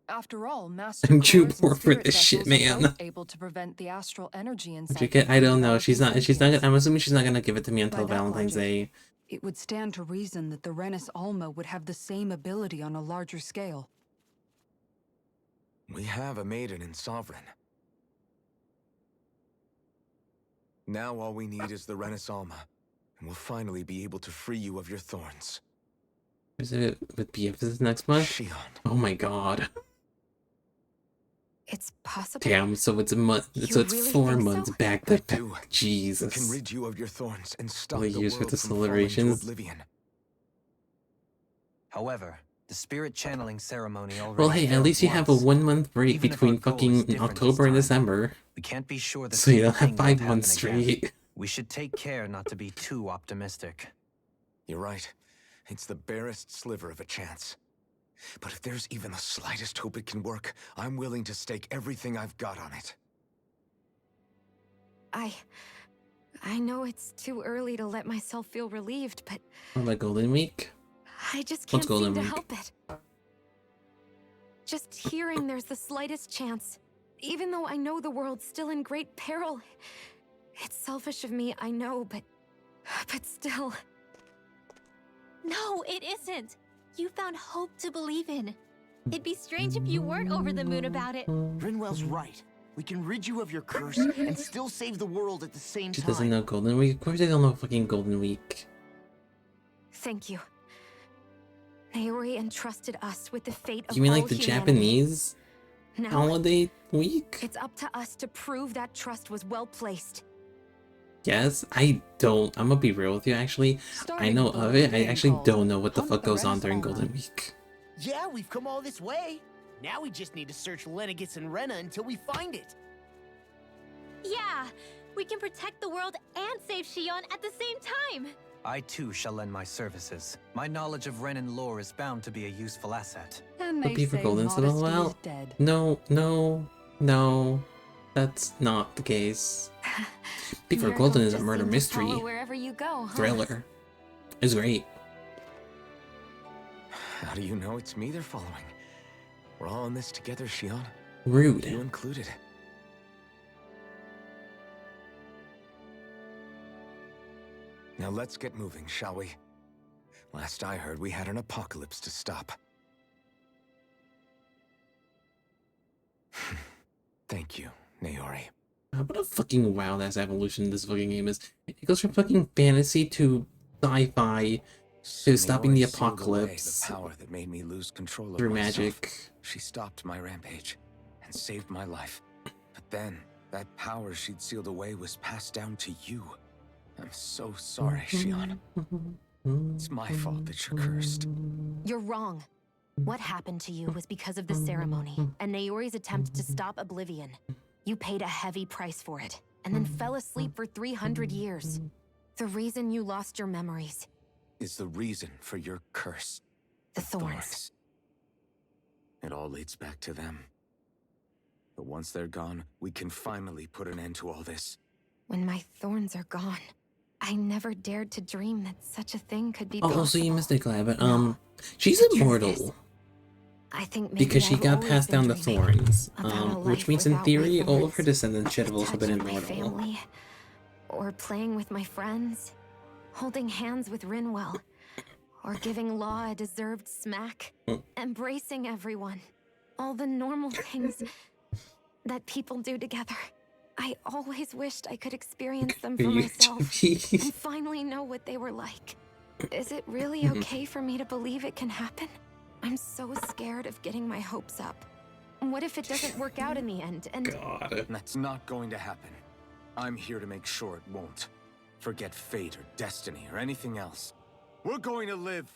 After all, Master I'm too Cores poor and for Spirit this shit, Vessels are man. both able to prevent the astral energy inside. What'd you get? I don't know. She's not gonna, I'm assuming she's not gonna give it to me until By that Valentine's logic, Day. It would stand to reason that the Renus Alma would have the same ability on a larger scale. We have a maiden in Sovereign. Now all we need is the Renaissama, and we'll finally be able to free you of your thorns. Is it with BF's next month? Shion. Oh my god. It's possible. Damn, so it's a month. So it's really 4 think months so? back to I do. back. We Jesus. can rid you of your thorns and stop All the the years world with from falling to accelerations. oblivion. However, the spirit channeling ceremony already Well, hey, at failed least you have a once. 1 month break Even if between our goal is fucking different October this and time, December. We can't be sure the So you same don't have thing 5 won't months happen again. straight. We should take care not to be too optimistic. You're right. It's the barest sliver of a chance. But if there's even the slightest hope it can work, I'm willing to stake everything I've got on it. I know it's too early to let myself feel relieved, but On the Golden Week. I just What's can't seem Golden to Week? help it. Just hearing there's the slightest chance, even though I know the world's still in great peril. It's selfish of me, I know, but still. No, it isn't. You found hope to believe in. It'd be strange if you weren't over the moon about it. Rinwell's right. We can rid you of your curse and still save the world at the same She time. doesn't know Golden Week. Of course they don't know fucking Golden Week. Thank you. Naori entrusted us with the fate of You mean all like the humanity. Japanese Now, holiday week? it's up to us to prove that trust was well placed. Yes, I don't. I'm gonna be real with you, actually. I know of it. I actually don't know what the fuck goes on during Golden Week. Yeah, we've come all this way. Now we just need to search Lenegis and Rena until we find it. Yeah, we can protect the world and save Shion at the same time. I too shall lend my services. My knowledge of Renan lore is bound to be a useful asset. And Would be for Golden Citadel out? dead. No, no, no. That's not the case. Beaver Miracle Golden is a just murder seemed to mystery follow wherever you go, huh? thriller. It's great. How do you know it's me they're following? We're all in this together, Shion. Rude. You included. Now let's get moving, shall we? Last I heard, we had an apocalypse to stop. Thank you, Naori. What a fucking wild ass evolution this fucking game is. It goes from fucking fantasy to sci-fi to stopping the Naori sealed away apocalypse the power that made me lose control of through myself. magic. She stopped my rampage and saved my life. But then, that power she'd sealed away was passed down to you. I'm so sorry, Shion. It's my fault that you're cursed. You're wrong. What happened to you was because of the ceremony and Naori's attempt to stop Oblivion. You paid a heavy price for it, and then fell asleep for 300 years. The reason you lost your memories. Is the reason for your curse. The thorns. It all leads back to them. But once they're gone, we can finally put an end to all this. When my thorns are gone, I never dared to dream that such a thing could be Oh, possible. so you missed it, Glad, but she's immortal I think maybe because she I've got always passed been down the dreaming thorns, about a which life means in without theory all of wavelengths, her descendants should have also been touching my immortal. family, or playing with my friends, holding hands with Rinwell, or giving Law a deserved smack, embracing everyone. All the normal things that people do together. I always wished I could experience them for myself and finally know what they were like. Is it really okay for me to believe it can happen? I'm so scared of getting my hopes up. What if it doesn't work out in the end, and... God. That's not going to happen. I'm here to make sure it won't. Forget fate or destiny or anything else. We're going to live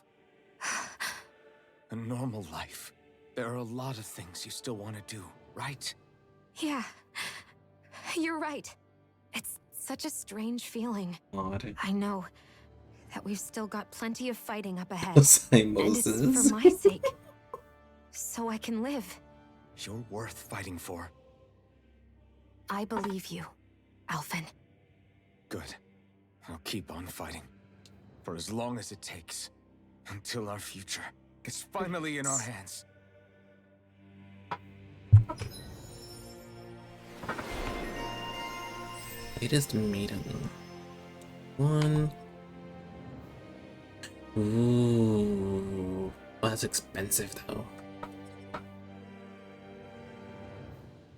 a normal life. There are a lot of things you still want to do, right? Yeah, you're right. It's such a strange feeling. God. I know that we've still got plenty of fighting up ahead. Osmosis. And it's for my sake. So I can live. You're worth fighting for. I believe you, Alphen. Good. I'll keep on fighting. For as long as it takes. Until our future is finally in our hands. Latest maiden. One. Ooh. Well, that's expensive though.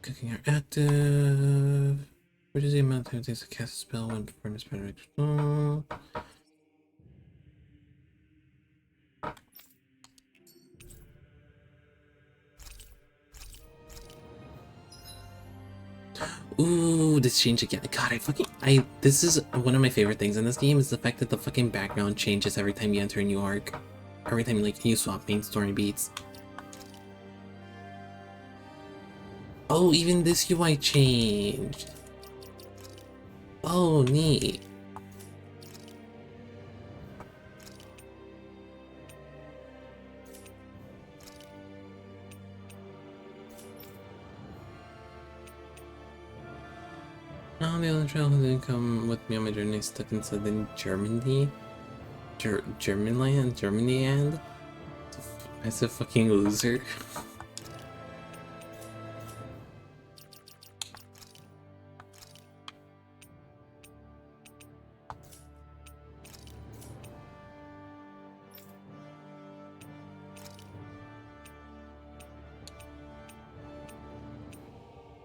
cooking are active. Reduce the amount of time it takes to cast a spell when performing a spell. Oh. Ooh, this changed again. God, this is one of my favorite things in this game is the fact that the fucking background changes every time you enter a new arc. Every time like you swap main story beats. Oh, even this UI changed. Oh, neat. No, the other trail didn't come with me on my journey, stuck in southern Germany. Germany and? As a fucking loser.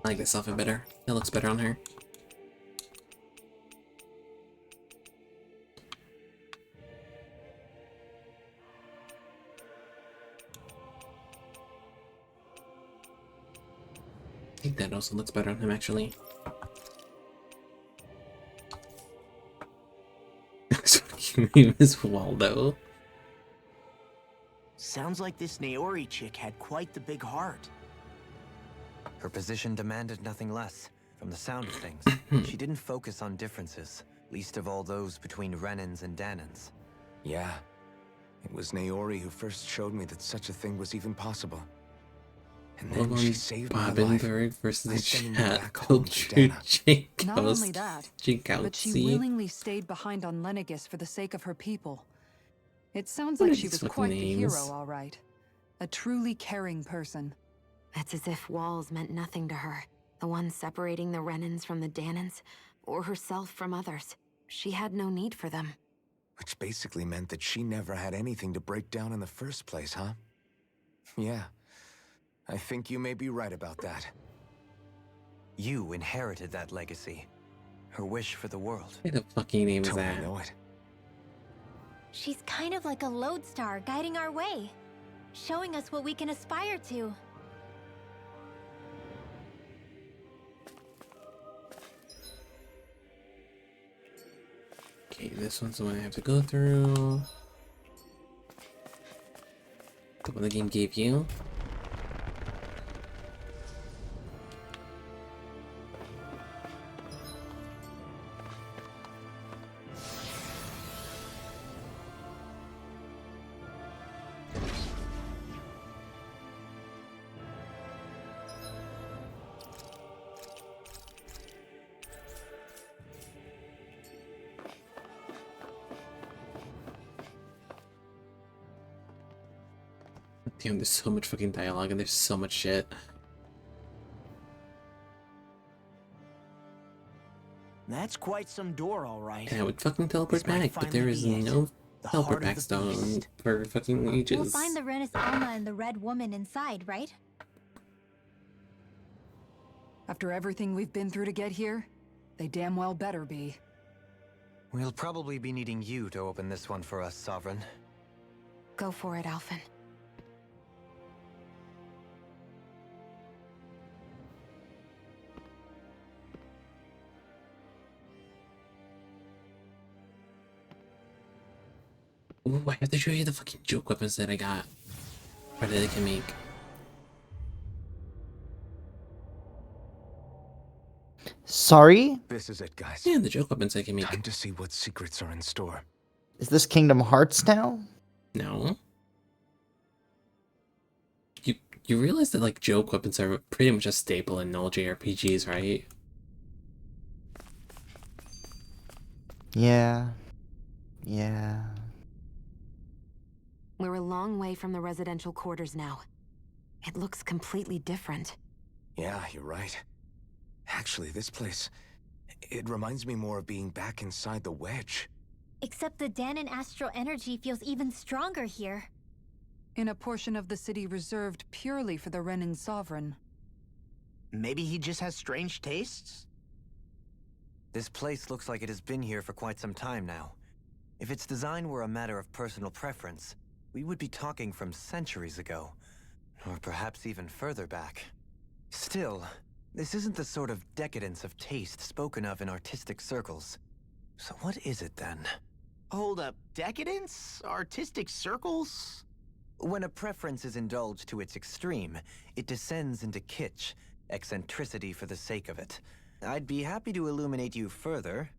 I like this outfit better. That looks better on her. I think that also looks better on him, actually. His fucking name is Waldo. Sounds like this Naori chick had quite the big heart. Her position demanded nothing less. From the sound of things, she didn't focus on differences, least of all those between Renans and Danans. Yeah. It was Naori who first showed me that such a thing was even possible. And then she saved my life. Babenberg versus I the sent me chat back home to Dana. Not only that, but she Jikowski. willingly stayed behind on Lenegis for the sake of her people. It sounds What like are she these was fucking quite the names? hero, all right. A truly caring person. It's as if walls meant nothing to her. The ones separating the Renans from the Danans, or herself from others. She had no need for them. Which basically meant that she never had anything to break down in the first place, huh? Yeah. I think you may be right about that. You inherited that legacy. Her wish for the world. What the fucking name is Don't I that? know it? She's kind of like a lodestar guiding our way, showing us what we can aspire to. Okay, this one's the one I have to go through. The one the game gave you. Damn, there's so much fucking dialogue and there's so much shit. That's quite some door, all right. And I would fucking teleport This might back, but there finally is be it. no The teleport heart of back the stone beast. for fucking ages. We'll find the Renis Alma and the Red Woman inside, right? After everything we've been through to get here, they damn well better be. We'll probably be needing you to open this one for us, Sovereign. Go for it, Alphen. Ooh, I have to show you the fucking joke weapons that I got. Or that I can make. Sorry? This is it, guys. Yeah, the joke weapons I can make. Time to see what secrets are in store. Is this Kingdom Hearts now? No. You realize that like joke weapons are pretty much a staple in all JRPGs, right? Yeah. Yeah. We're a long way from the residential quarters now. It looks completely different. Yeah, you're right. Actually, this place, it reminds me more of being back inside the Wedge. Except the Danon astral energy feels even stronger here. In a portion of the city reserved purely for the Renin Sovereign. Maybe he just has strange tastes? This place looks like it has been here for quite some time now. If its design were a matter of personal preference, we would be talking from centuries ago. Or perhaps even further back. Still, this isn't the sort of decadence of taste spoken of in artistic circles. So what is it then? Hold up, decadence? Artistic circles? When a preference is indulged to its extreme, it descends into kitsch, eccentricity for the sake of it. I'd be happy to illuminate you further.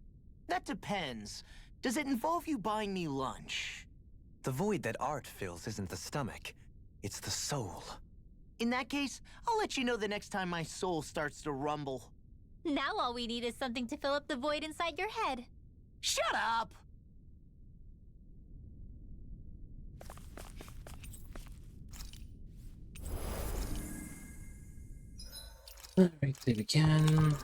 That depends. Does it involve you buying me lunch? The void that art fills isn't the stomach, it's the soul. In that case, I'll let you know the next time my soul starts to rumble. Now all we need is something to fill up the void inside your head. Shut up! Alright, save again.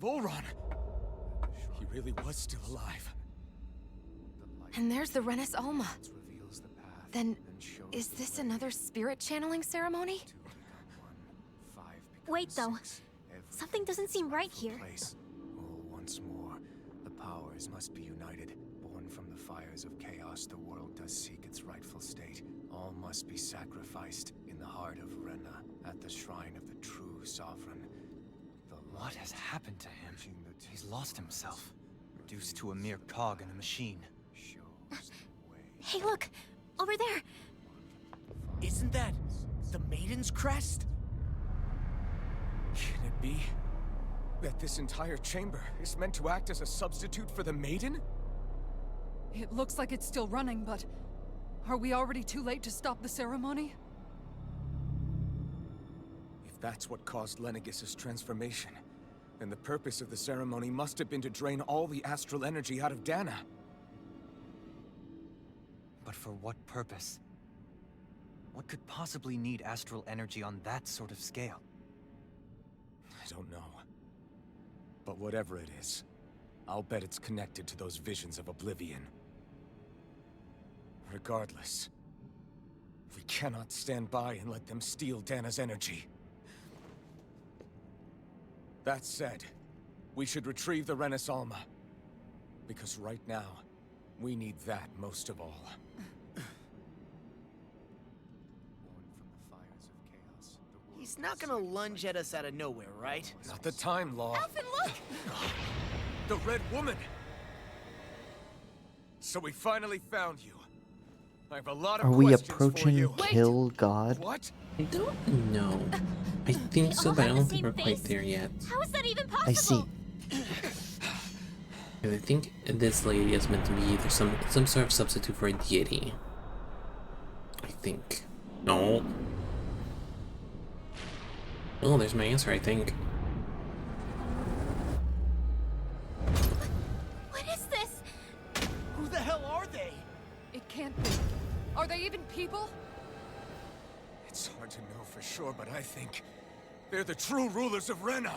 Volron! He really was still alive. And there's the Renis Alma. Then, is this another spirit channeling ceremony? Wait, though. Something doesn't seem right here. All once more, the powers must be united. Born from the fires of chaos, the world does seek its rightful state. All must be sacrificed in the heart of Rena, at the shrine of the true sovereign. What has happened to him? He's lost himself, reduced to a mere cog in the machine. Hey, look! Over there! Isn't that the Maiden's crest? Can it be that this entire chamber is meant to act as a substitute for the Maiden? It looks like it's still running, but are we already too late to stop the ceremony? If that's what caused Lenegis' transformation, then the purpose of the ceremony must have been to drain all the astral energy out of Dana. But for what purpose? What could possibly need astral energy on that sort of scale? I don't know. But whatever it is, I'll bet it's connected to those visions of oblivion. Regardless, we cannot stand by and let them steal Dana's energy. That said, we should retrieve the Renis Alma. Because right now, we need that most of all. He's not gonna lunge at us out of nowhere, right? Not the time, Law. Alphen, look! The Red Woman! So we finally found you. I have a lot of Are we questions for approaching you. Kill God? What? I don't know. I think so, but I don't think we're quite there yet. How is that even possible? I see. And I think this lady is meant to be either some sort of substitute for a deity. I think. No. Oh, there's my answer, I think. What is this? Who the hell are they? It can't be. Are they even people? It's hard to know for sure, but I think they're the true rulers of Rena.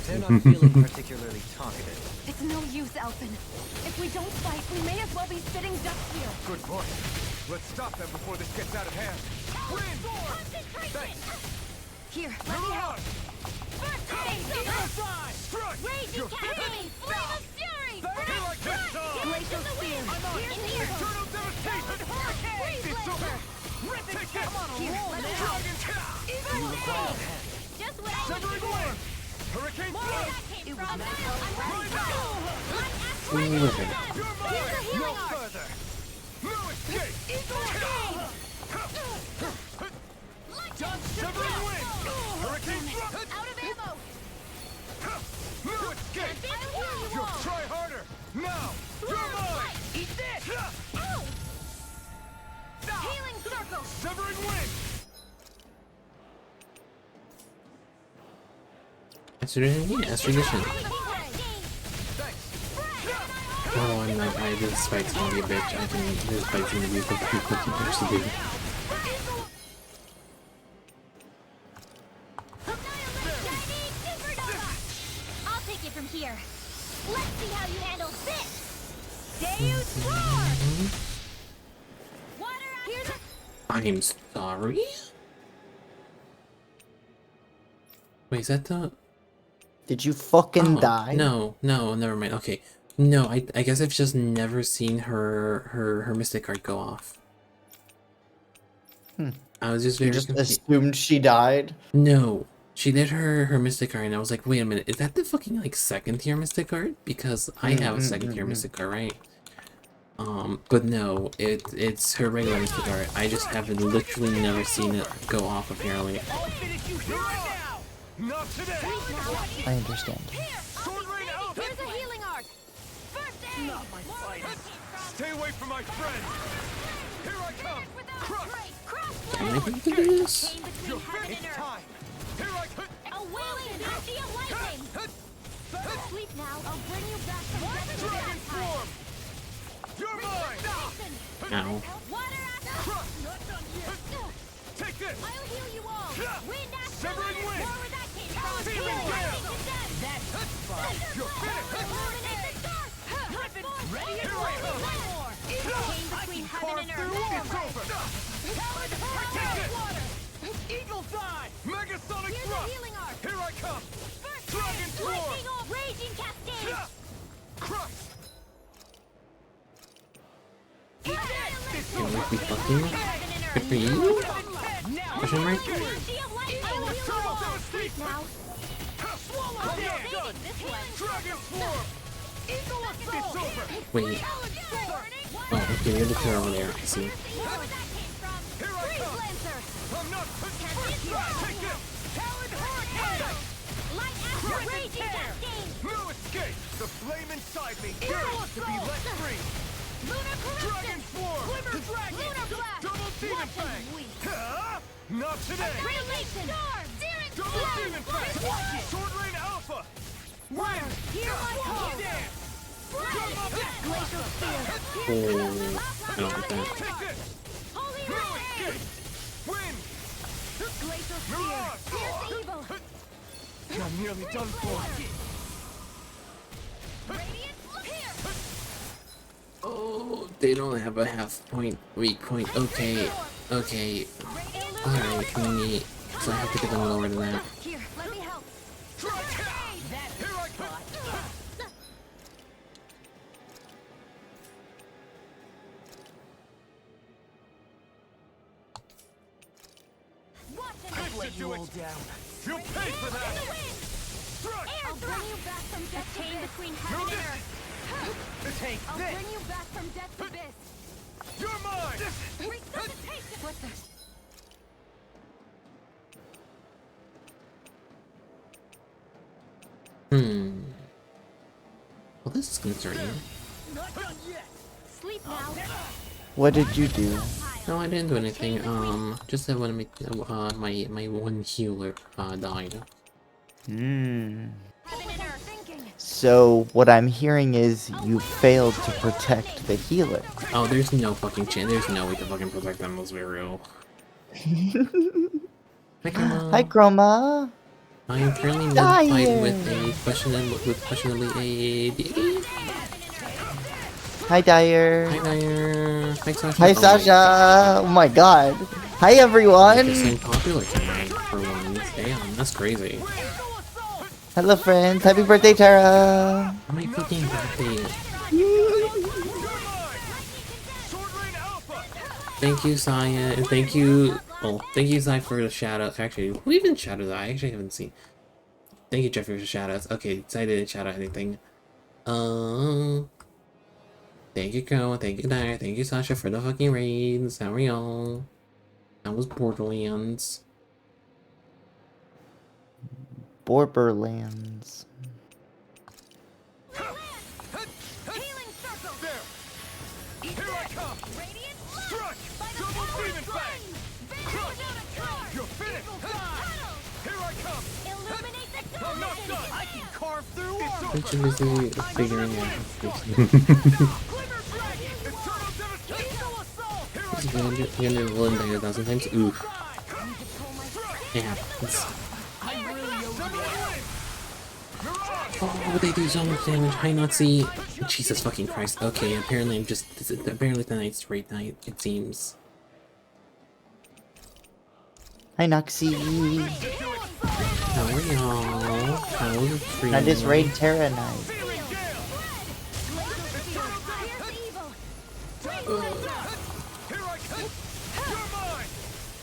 They're not feeling particularly talkative. It's no use, Alphen. If we don't fight, we may as well be sitting ducks here. Good point. Let's stop them before this gets out of hand. Thanks. Here, let me help. Raging Caterpillar! Flame of Fury! Glacial Spear! In here! Eternal devastation! Freeze Blazer! Take it! Here, let me help. Evil Hand! Just what I Severing Wind! Hurricane Where Blow! that came from! I'm ready to go! You're Here's mine! a healing No art! further! No escape! Done! Severing Wind! Hurricane Blow! Out of ammo! No escape! I'll heal you all! Try harder! Now! You're mine! Eat this! Ow! Healing circle! Severing Wind! Astral Edition? Yeah, Astral Edition. Thanks! Oh, I'm not. This fight's gonna be a bitch. This fight's gonna be a complete fucking bitch to do. I'll take it from here. Let's see how you handle this. Deus Roar! I'm sorry? Wait, is that the... Did you fucking die? No, never mind. Okay. No, I guess I've just never seen her Mystic card go off. I was just You very just confused. assumed she died? No. She did her Mystic card and I was like, wait a minute, is that the fucking like second tier Mystic card? Because I have a second tier Mystic card, right? But no, it's her regular Mystic card. I just haven't literally never seen it go off apparently. I understand. Here's a healing art. First aid. Not my finest. Stay away from my friend. Here I come. Am I going to do this? It's time. Here I come. A wailing energy of lightning. Sleep now. I'll bring you back from death. Dragon form. You're mine. Ow. Water Crush. Take this. I'll heal you all. Wind after Severing wind. wind. More where that came from. Feeling Lightning down. to death. That's fine. You're finished. Illuminate the dark. Griffin, ready? Here Here I come. Came between heaven and earth. It's over. Take it. Eagle Thigh. Megasonic Here's a thrust. healing arc. Here I come. Dragon form. Lightning or raging cascade. Crush. You might be fucking. Good for you? Question mark? Wait. Oh, okay, you're the clear over there. I see. No escape! The flame inside me yearns to be let free! Dragon form! Glimmer dragon! Double demon fang! Huh? Not today! Double demon fang! Sword rain alpha! Wind! Here I come! Glacial spear! Oh, I don't like that. Take this! Holy No ray! escape! Wind! Glacial spear! Here's evil! I'm nearly done for! Oh, they don't have a half point, weak point. Okay, okay. Alright, community. So I have to get them lower than that. Here, let me help! Here I come! Let you all down. You'll pay for that! I'll bring you back from death to abyss. Between heaven and earth. Take I'll this! bring you back from death to abyss. You're mine! Resuscitation! What the? Well, this is concerning. Not done yet! Sleep now. What did you do? No, I didn't do anything. Just that one of my one healer died. Heaven and earth. So what I'm hearing is you failed to protect the healer. Oh, there's no fucking chance. There's no way to fucking protect them. Let's be real. Hi, Chroma. Hi, Chroma. I am currently mid-fight with a questionably a deity. Hi, Dyer. Hi, Dyer. Hi, Sasha. Hi, Sasha. Oh my god. Hi, everyone. Just saying popular tonight for once. Damn, that's crazy. Hello, friends. Happy birthday, Tara. My fucking birthday. Thank you, Saya, and thank you. Oh, thank you, Sai, for the shout out. Actually, who even shouted out? I actually haven't seen. Thank you, Jeffrey, for the shout outs. Okay, Sai didn't shout out anything. Thank you, Ko. Thank you, Dyer. Thank you, Sasha, for the fucking raids. How are y'all? That was Borderlands. Borderlands. Healing circle. There! Here I come! Struck! Double demon fang! Crush! You're finished! Here I come! Illuminate the I'm not darkness. done! I can carve Carve through armor. Which is basically figuring out. You're gonna roll like 1,000 times? Oof. It happens. Oh, they do so much damage. High Nazi. Jesus fucking Christ. Okay, apparently I'm just. Apparently tonight's raid night, it seems. Hi, Noxie. How are y'all? How's it treating? I just raid Terra night.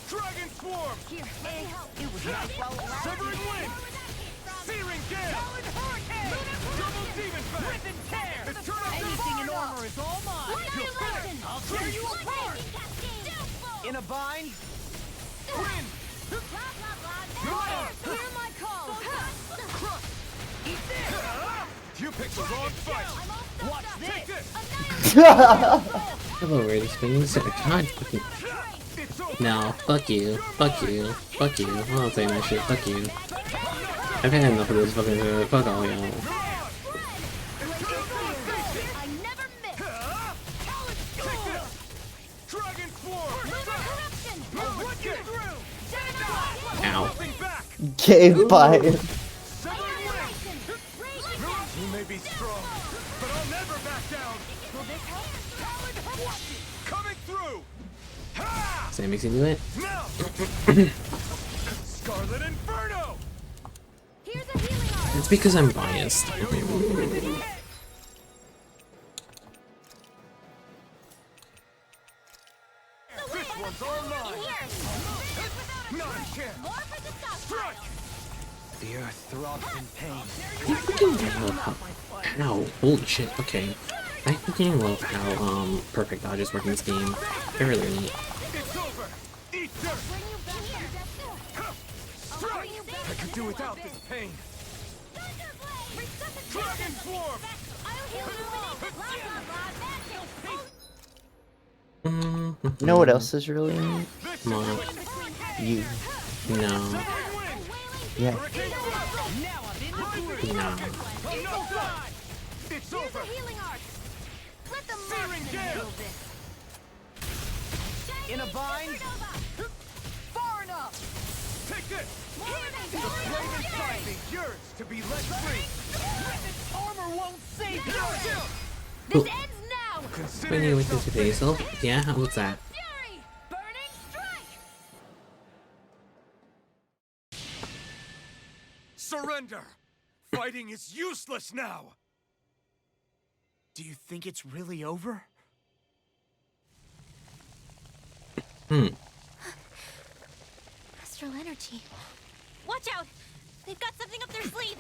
Dragon Swarm! Severing Wind! Searing Gale! Double Demon Fang! Anything in armor is all mine. I'll tear you apart. In a bind. Wind! Hear my call! Eat this! You picked the wrong fight! Watch Take this. this! Hello, Raiders fans. God fucking. No, fuck you. Fuck you. Fuck you. I'm not saying that shit. Fuck you. I've had enough of this fucking. Fuck all y'all. Ow. Game by. You may be strong, but I'll never back down. Coming through. Ha! Sam makes you do it. Now. Scarlet Inferno. Here's a healing art. It's because I'm biased. This one's all mine. Not a chance. Strike. The earth throbs in pain. I freaking love how holy shit, okay. I freaking love how perfect dodges work in this game. They're really neat. It's over. Eat dirt. Strike. I could do without this pain. Dragon Swarm. You know what else is really neat? Come on. You. No. Yeah. No. It's over. Let the Searing Gale. In a bind. Far enough. Take this. The flame inside me yearns to be let free. Armor won't save you. Cool. This ends now. Consider But anyway, yourself thanks for yourself. Yeah, what's that? Fury. Burning strike. surrender. Fighting is useless now. Do you think it's really over? Astral energy. Watch out! They've got something up their sleeve.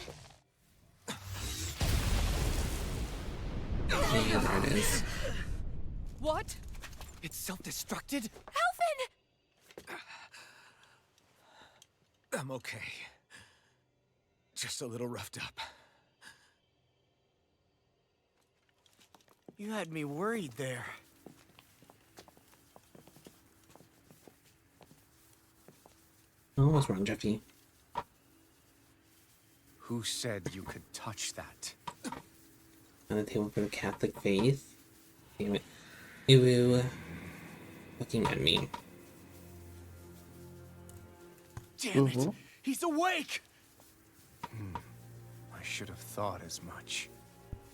Yeah, there it is. What? It's self-destructed? Alphen! I'm okay. Just a little roughed up. You had me worried there. Oh, what's wrong, Jeffy? Who said you could touch that? On the table for the Catholic faith? Damn it. Ew. Fucking at me. Damn it! He's awake! I should have thought as much.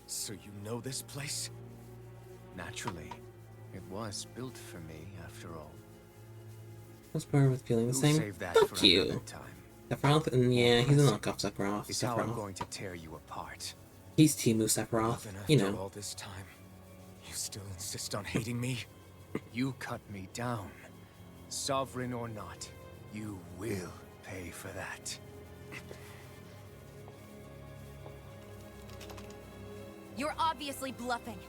So you know this place? Naturally. It was built for me, after all. What's Bar with feeling the same? Save that Fuck for you. another time. Sephiroth? And yeah, he's a knockoff Sephiroth. Is how I'm going to tear you apart. He's Timu Sephiroth. Even You after know. all this time, you still insist on hating me? You cut me down. Sovereign or not, you will pay for that. You're obviously bluffing.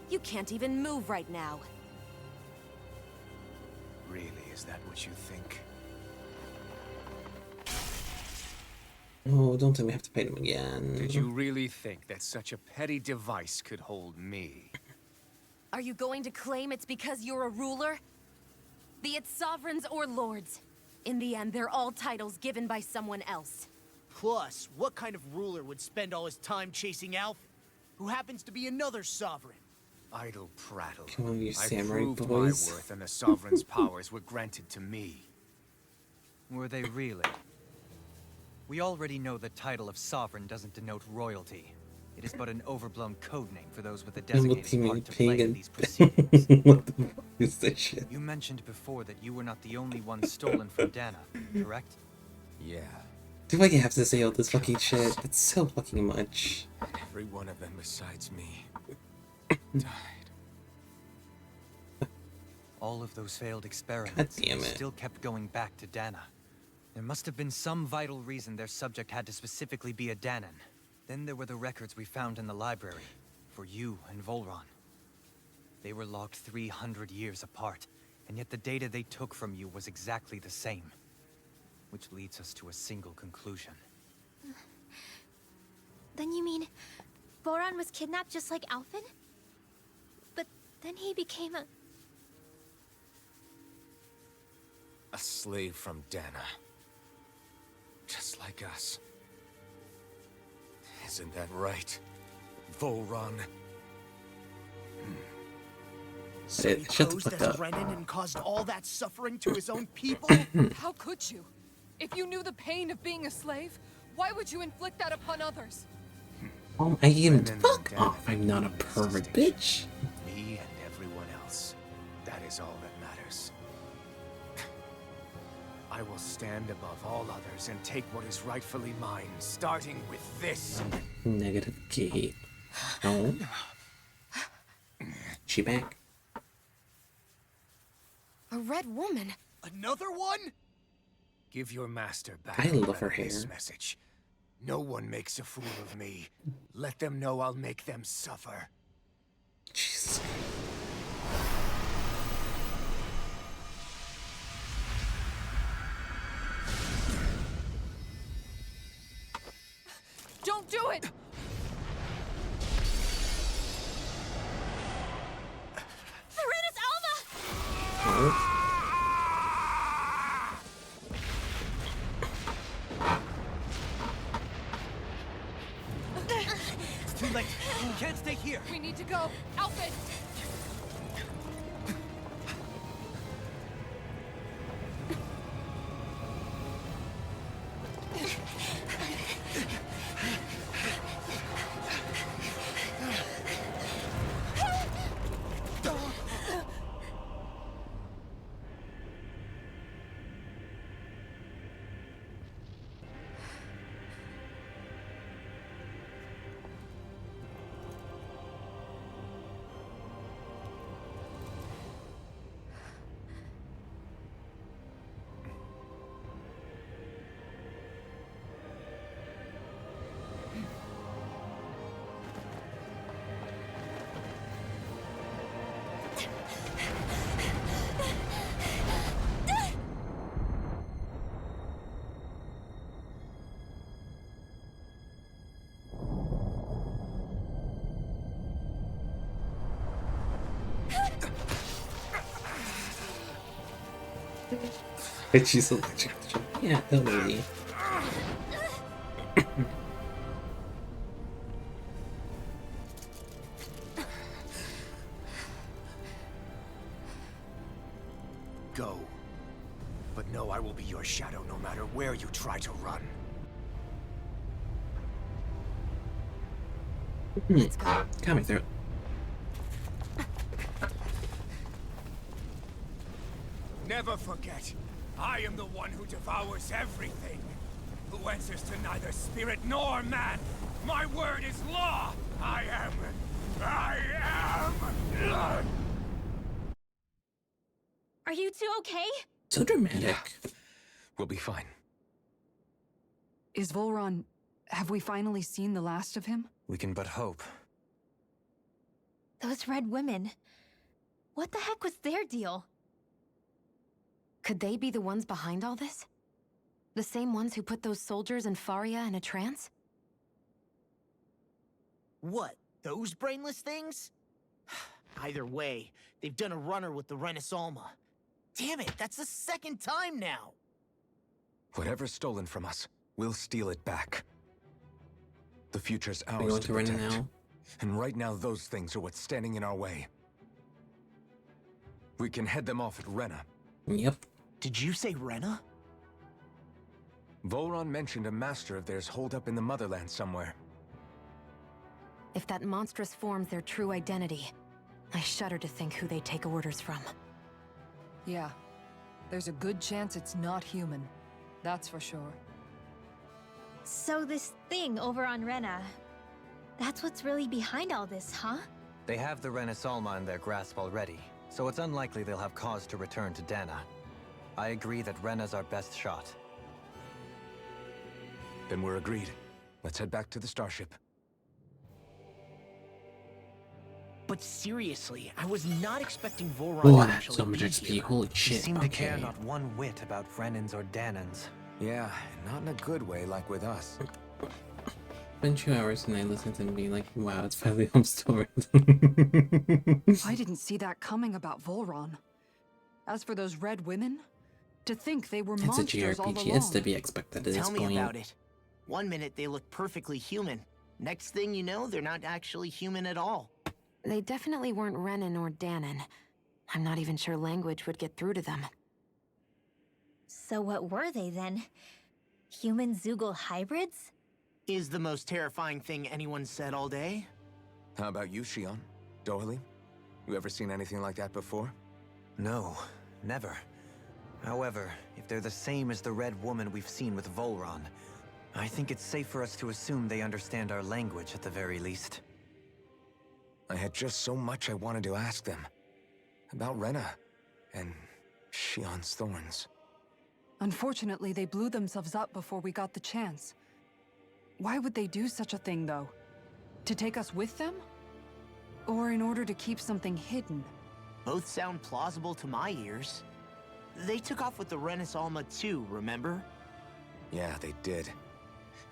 You can't even move right now. Really, is that what you think? Oh, don't tell me I have to fight him again. Did you really think that such a petty device could hold me? Are you going to claim it's because you're a ruler? Be it sovereigns or lords. In the end, they're all titles given by someone else. Plus, what kind of ruler would spend all his time chasing Alphen, who happens to be another sovereign? Idle prattle. Come on, you I samurai proved boys. my worth and the Sovereign's powers were granted to me. Were they really? We already know the title of sovereign doesn't denote royalty. It is but an overblown codename for those with a designated part to play in these proceedings. What the fuck is this shit? You mentioned before that you were not the only one stolen from Dana, correct? Yeah. Do I have to say all this fucking shit? That's so fucking much. Every one of them besides me died. All of those failed experiments God damn it. still kept going back to Dana. There must have been some vital reason their subject had to specifically be a Danan. Then there were the records we found in the library, for you and Volron. They were logged 300 years apart, and yet the data they took from you was exactly the same. Which leads us to a single conclusion. Then you mean Voron was kidnapped just like Alphen? But then he became a... A slave from Dana. Just like us. Isn't that right, Volron? So he Shut the posed fuck as up. Renan and caused all that suffering to his own people? How could you? If you knew the pain of being a slave, why would you inflict that upon others? Oh, I am fuck off. I'm not a pervert, bitch. Me and everyone else. That is all that matters. I will stand above all others and take what is rightfully mine, starting with this. Negative gate. No. She back. A red woman? Another one? Give your master back. I love her this hair. message. No one makes a fool of me. Let them know I'll make them suffer. Jesus. Don't do it! Serenus Alva! Oh. It's too late. We can't stay here. We need to go. Alphen! And she's electric. Yeah, totally. Go. But know I will be your shadow no matter where you try to run. Let's go. Got me through it. Never forget, I am the one who devours everything. Who answers to neither spirit nor man. My word is law. I am. Are you two okay? So dramatic. We'll be fine. Is Volron... Have we finally seen the last of him? We can but hope. Those red women. What the heck was their deal? Could they be the ones behind all this? The same ones who put those soldiers in Faria in a trance? What, those brainless things? Either way, they've done a runner with the Renis Alma. Damn it, that's the second time now! Whatever's stolen from us, We'll steal it back. The future's We're ours going to to Rena protect. now. And right now, those things are what's standing in our way. We can head them off at Rena. Yep. Did you say Rena? Volron mentioned a master of theirs holed up in the motherland somewhere. If that monstrous form's their true identity, I shudder to think who they take orders from. Yeah. There's a good chance it's not human. That's for sure. So this thing over on Rena, that's what's really behind all this, huh? They have the Renaissalma in their grasp already, so it's unlikely they'll have cause to return to Dana. I agree that Rena's our best shot. Then we're agreed. Let's head back to the starship. But seriously, I was not expecting Volron Oh, to that's actually so much be XP. here. Holy They shit. seem to care Okay. not one whit about Renans or Danans. Yeah, not in a good way like with us. Been 2 hours and I listened to them being like, wow, it's finally home story. I didn't see that coming about Volron. As for those red women, to think they were It's a monsters all JRPG. along. It's to be expected at this Tell me point. about it. One minute they look perfectly human. Next thing you know, they're not actually human at all. They definitely weren't Renan or Danon. I'm not even sure language would get through to them. So what were they then? Human Zoogle hybrids? Is the most terrifying thing anyone said all day? How about you, Shion? Dohalim? You ever seen anything like that before? No, never. However, if they're the same as the Red Woman we've seen with Volron, I think it's safe for us to assume they understand our language at the very least. I had just so much I wanted to ask them. About Rena and Shion's thorns. Unfortunately, they blew themselves up before we got the chance. Why would they do such a thing, though? To take us with them? Or in order to keep something hidden? Both sound plausible to my ears. They took off with the Renaissalma too, remember? Yeah, they did.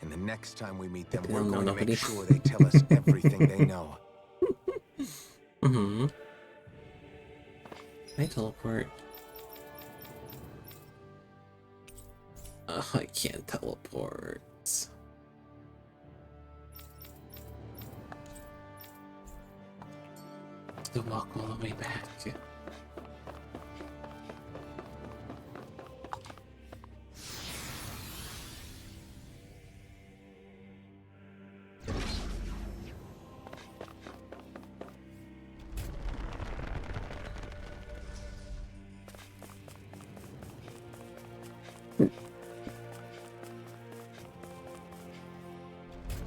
And the next time we meet them, They we're don't know going to nobody. make sure they tell us everything they know. Mm-hmm. Can I teleport? I can't teleport. To walk all the way back. It's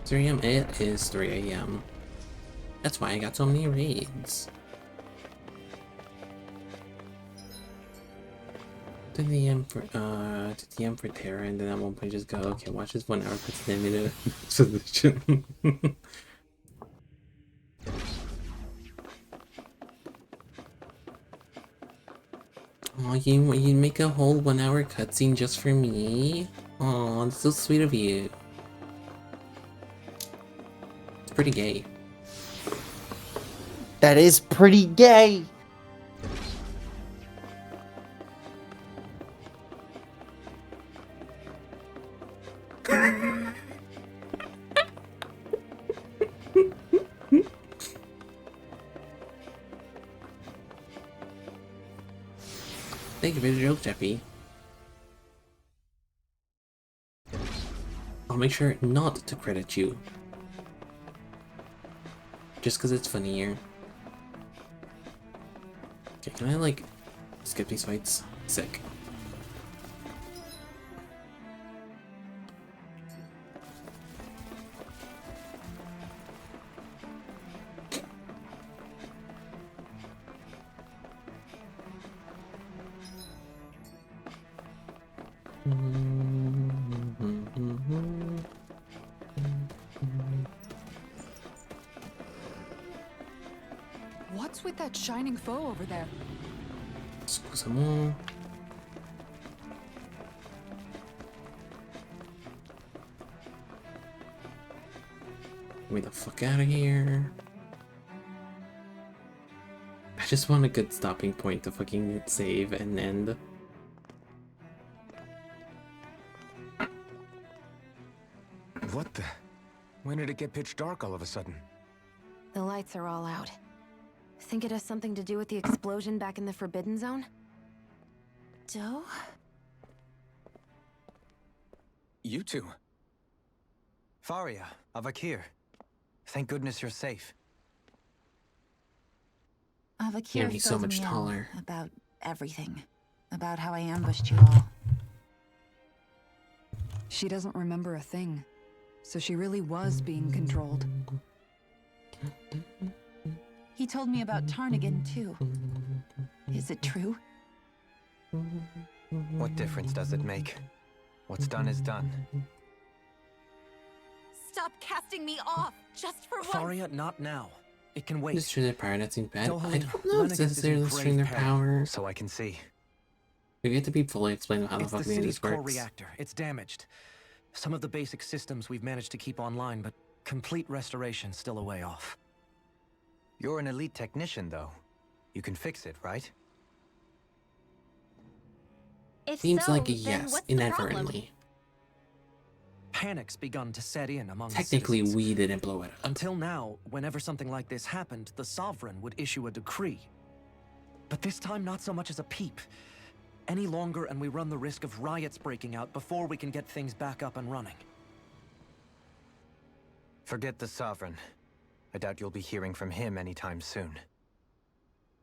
3 a.m. It is 3 a.m. That's why I got so many raids. To the M for Terra, and then at one point just go, okay, watch this 1 hour cuts the minute solution. Oh, you make a whole 1 hour cutscene just for me? Oh, that's so sweet of you. It's pretty gay. That is pretty gay. Thank you for the joke, Jeffy. I'll make sure not to credit you. Just because it's funnier. Okay, can I, like, skip these fights? Sick. What's with that shining foe over there? Excusez-moi. Get me the fuck out of here. I just want a good stopping point to fucking save and end. What the? When did it get pitch dark all of a sudden? The lights are all out. Think it has something to do with the explosion back in the Forbidden Zone? Doe? You two. Faria, Avakir. Thank goodness you're safe. Avakir He's so filled much me in taller. about everything. About how I ambushed you all. She doesn't remember a thing. So she really was being controlled. He told me about Tarnigan, too. Is it true? What difference does it make? What's done is done. Stop casting me off, just for once! Faria, not now. It can wait. Destroy their power, that seems bad. I Dohalim, don't know if it's Lenegis is in necessarily destroying their grave peril. power. So I can see. We have to be fully explain how the It's the fuck city's this core works. reactor. It's damaged. Some of the basic systems we've managed to keep online, but complete restoration's still a way off. You're an elite technician, though. You can fix it, right? If Seems so, like a then yes, what's the problem? inadvertently. Panic's begun to set in among the Technically, citizens. we didn't blow it up. Until now, whenever something like this happened, the Sovereign would issue a decree. But this time, not so much as a peep. Any longer, and we run the risk of riots breaking out before we can get things back up and running. Forget the Sovereign. I doubt you'll be hearing from him anytime soon.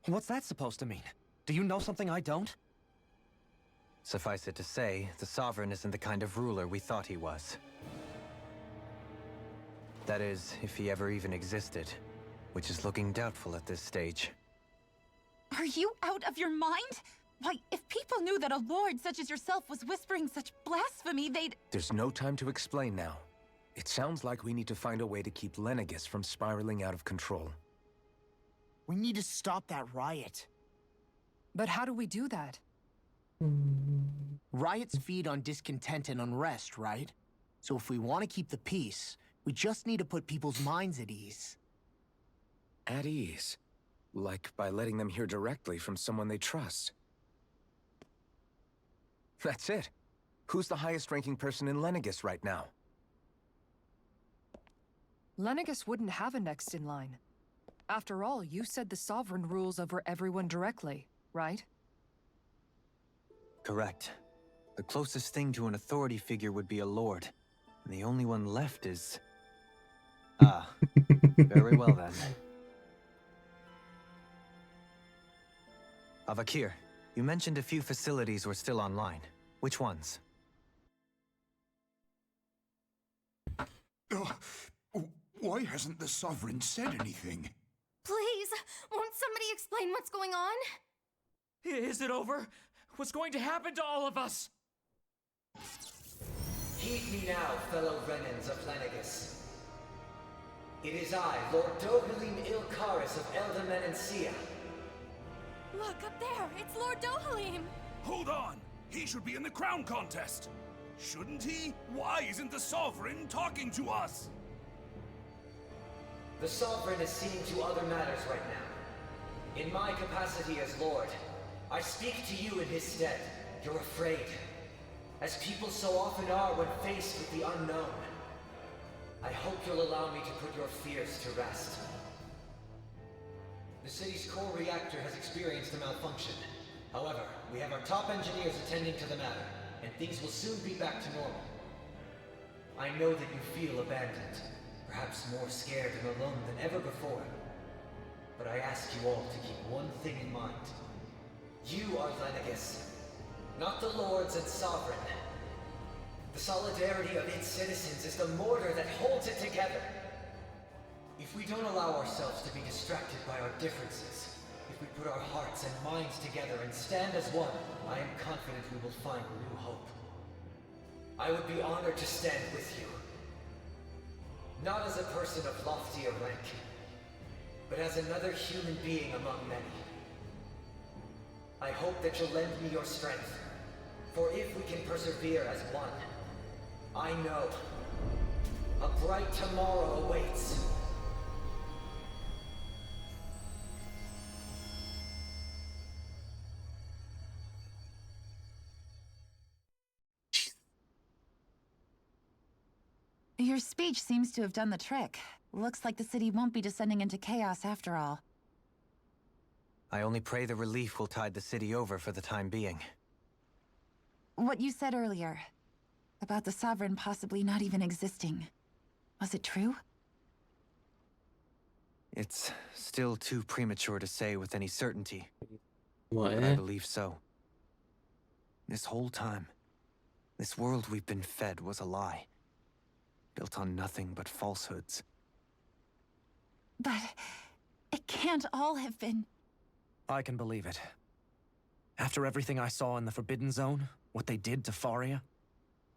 What's that supposed to mean? Do you know something I don't? Suffice it to say, the Sovereign isn't the kind of ruler we thought he was. That is, if he ever even existed, which is looking doubtful at this stage. Are you out of your mind? Why, if people knew that a lord such as yourself was whispering such blasphemy, they'd... There's no time to explain now. It sounds like we need to find a way to keep Lenegis from spiraling out of control. We need to stop that riot. But how do we do that? Riots feed on discontent and unrest, right? So if we want to keep the peace, we just need to put people's minds at ease. At ease? Like by letting them hear directly from someone they trust. That's it. Who's the highest-ranking person in Lenegis right now? Lenegis wouldn't have a next in line. After all, you said the Sovereign rules over everyone directly, right? Correct. The closest thing to an authority figure would be a lord. And the only one left is... Ah, very well then. Avakir, you mentioned a few facilities were still online. Which ones? Why hasn't the Sovereign said anything? Please, won't somebody explain what's going on? Is it over? What's going to happen to all of us? Heed me now, fellow Renans of Lenegis. It is I, Lord Dohalim Ilkaris of Elda Menancia. Look, up there! It's Lord Dohalim! Hold on! He should be in the crown contest! Shouldn't he? Why isn't the Sovereign talking to us? The Sovereign is seeing to other matters right now. In my capacity as Lord, I speak to you in his stead. You're afraid. As people so often are when faced with the unknown. I hope you'll allow me to put your fears to rest. The city's core reactor has experienced a malfunction. However, we have our top engineers attending to the matter, and things will soon be back to normal. I know that you feel abandoned, perhaps more scared and alone than ever before. But I ask you all to keep one thing in mind. You are Lenegis, not the Lords and Sovereign. The solidarity of its citizens is the mortar that holds it together. If we don't allow ourselves to be distracted by our differences, if we put our hearts and minds together and stand as one, I am confident we will find new hope. I would be honored to stand with you. Not as a person of loftier rank, but as another human being among many. I hope that you'll lend me your strength, for if we can persevere as one, I know a bright tomorrow awaits. Your speech seems to have done the trick. Looks like the city won't be descending into chaos after all. I only pray the relief will tide the city over for the time being. What you said earlier, about the Sovereign possibly not even existing, was it true? It's still too premature to say with any certainty. What? But I believe so. This whole time, this world we've been fed was a lie. Built on nothing but falsehoods. But it can't all have been... I can believe it. After everything I saw in the Forbidden Zone, what they did to Faria,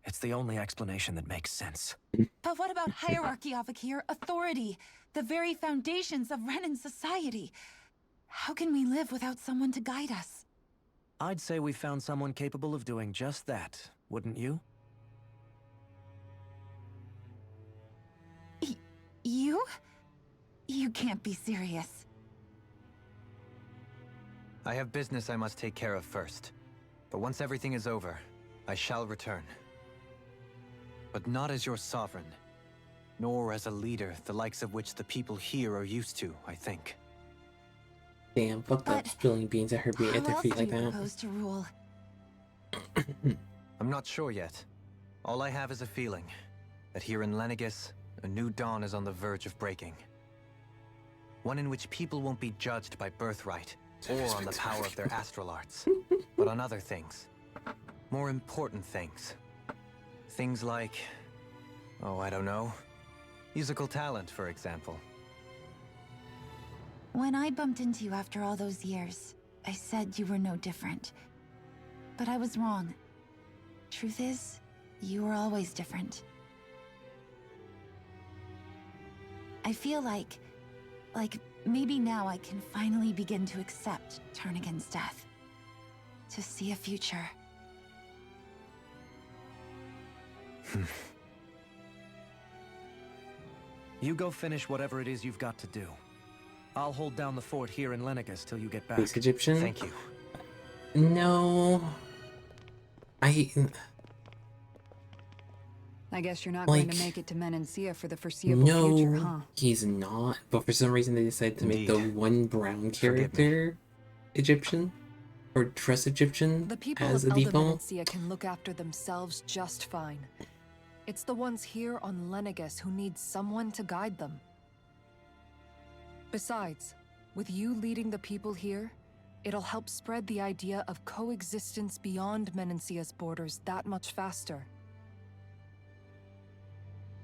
it's the only explanation that makes sense. But what about hierarchy, Avakir? Authority? The very foundations of Renan society? How can we live without someone to guide us? I'd say we found someone capable of doing just that, wouldn't you? You? You can't be serious. I have business I must take care of first. But once everything is over, I shall return. But not as your sovereign, nor as a leader the likes of which the people here are used to, I think. Damn, fucked up spilling beans at her at their feet like that. Propose to rule? I'm not sure yet. All I have is a feeling that here in Lenegis, a new dawn is on the verge of breaking. One in which people won't be judged by birthright, or on the power of their astral arts, but on other things. More important things. Things like, oh, I don't know, musical talent, for example. When I bumped into you after all those years, I said you were no different. But I was wrong. Truth is, you were always different. I feel like maybe now I can finally begin to accept Turnagain's death. To see a future. You go finish whatever it is you've got to do. I'll hold down the fort here in Lenegis till you get back. Please, Egyptian? Thank you. No. I guess you're not Like, going to make it to Menancia for the foreseeable future, huh? He's not. But for some reason they decided to make the one brown character Egyptian. Or dress Egyptian The people as of the Elder default. Menancia can look after themselves just fine. It's the ones here on Lenegis who need someone to guide them. Besides, with you leading the people here, it'll help spread the idea of coexistence beyond Menancia's borders that much faster.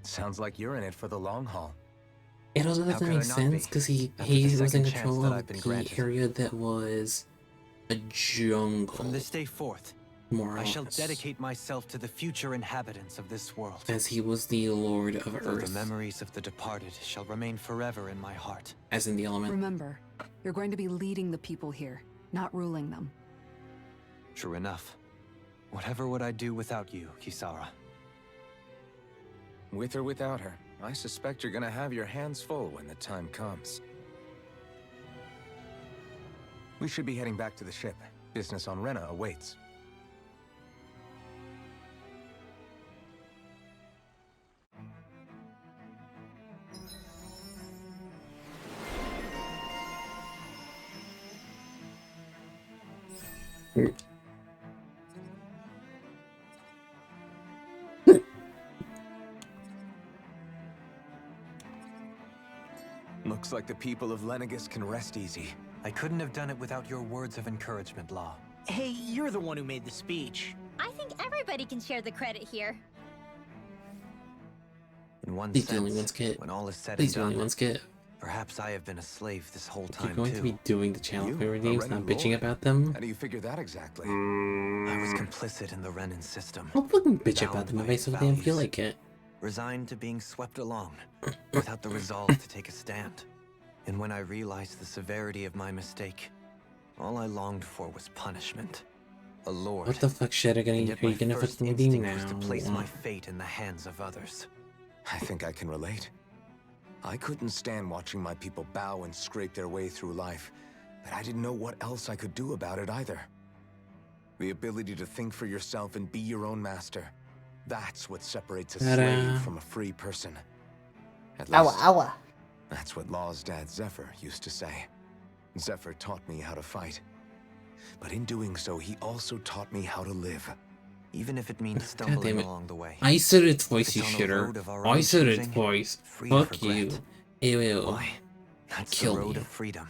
Sounds like you're in it for the long haul. It also How doesn't could I make not sense be? because he After the was in second chance control that of I've been the granted. area that was a jungle. From this day forth, More I shall or less. dedicate myself to the future inhabitants of this world. As he was the Lord of Though Earth, the memories of the departed shall remain forever in my heart. as in the element. Remember, you're going to be leading the people here, not ruling them. True enough. Whatever would I do without you, Kisara? With or without her, I suspect you're gonna have your hands full when the time comes. We should be heading back to the ship. Business on Rena awaits. Looks like the people of Lenegis can rest easy. I couldn't have done it without your words of encouragement, Law. Hey, you're the one who made the speech. I think everybody can share the credit here. In one Please do only sense, one skit. when all is said Please and do only done, one skit. perhaps I have been a slave this whole If you're time going too. to be doing the channel You, favorite a names, Renan not bitching lord? about them. How do you figure that exactly? I was complicit in the Renan system. I'll fucking bitch bound about them if by I its so damn feel values, like it. Resigned to being swept along, without the resolve to take a stand. And when I realized the severity of my mistake, all I longed for was punishment. A lord. What the fuck shit are And you yet gonna my first fucking do instinct was to now? place my fate in the hands of others. I think I can relate. I couldn't stand watching my people bow and scrape their way through life, but I didn't know what else I could do about it either. The ability to think for yourself and be your own master. That's what separates a Ta-da. slave from a free person. At Ow, least, ow. that's what Law's dad Zephyr used to say. Zephyr taught me how to fight. But in doing so, he also taught me how to live. Even if it means God stumbling damn it. along the way. I said it twice, you It's on a shitter. road of our I own said it choosing, twice. free of Fuck you. regret. Ew. Why? That's Kill the road me. of freedom.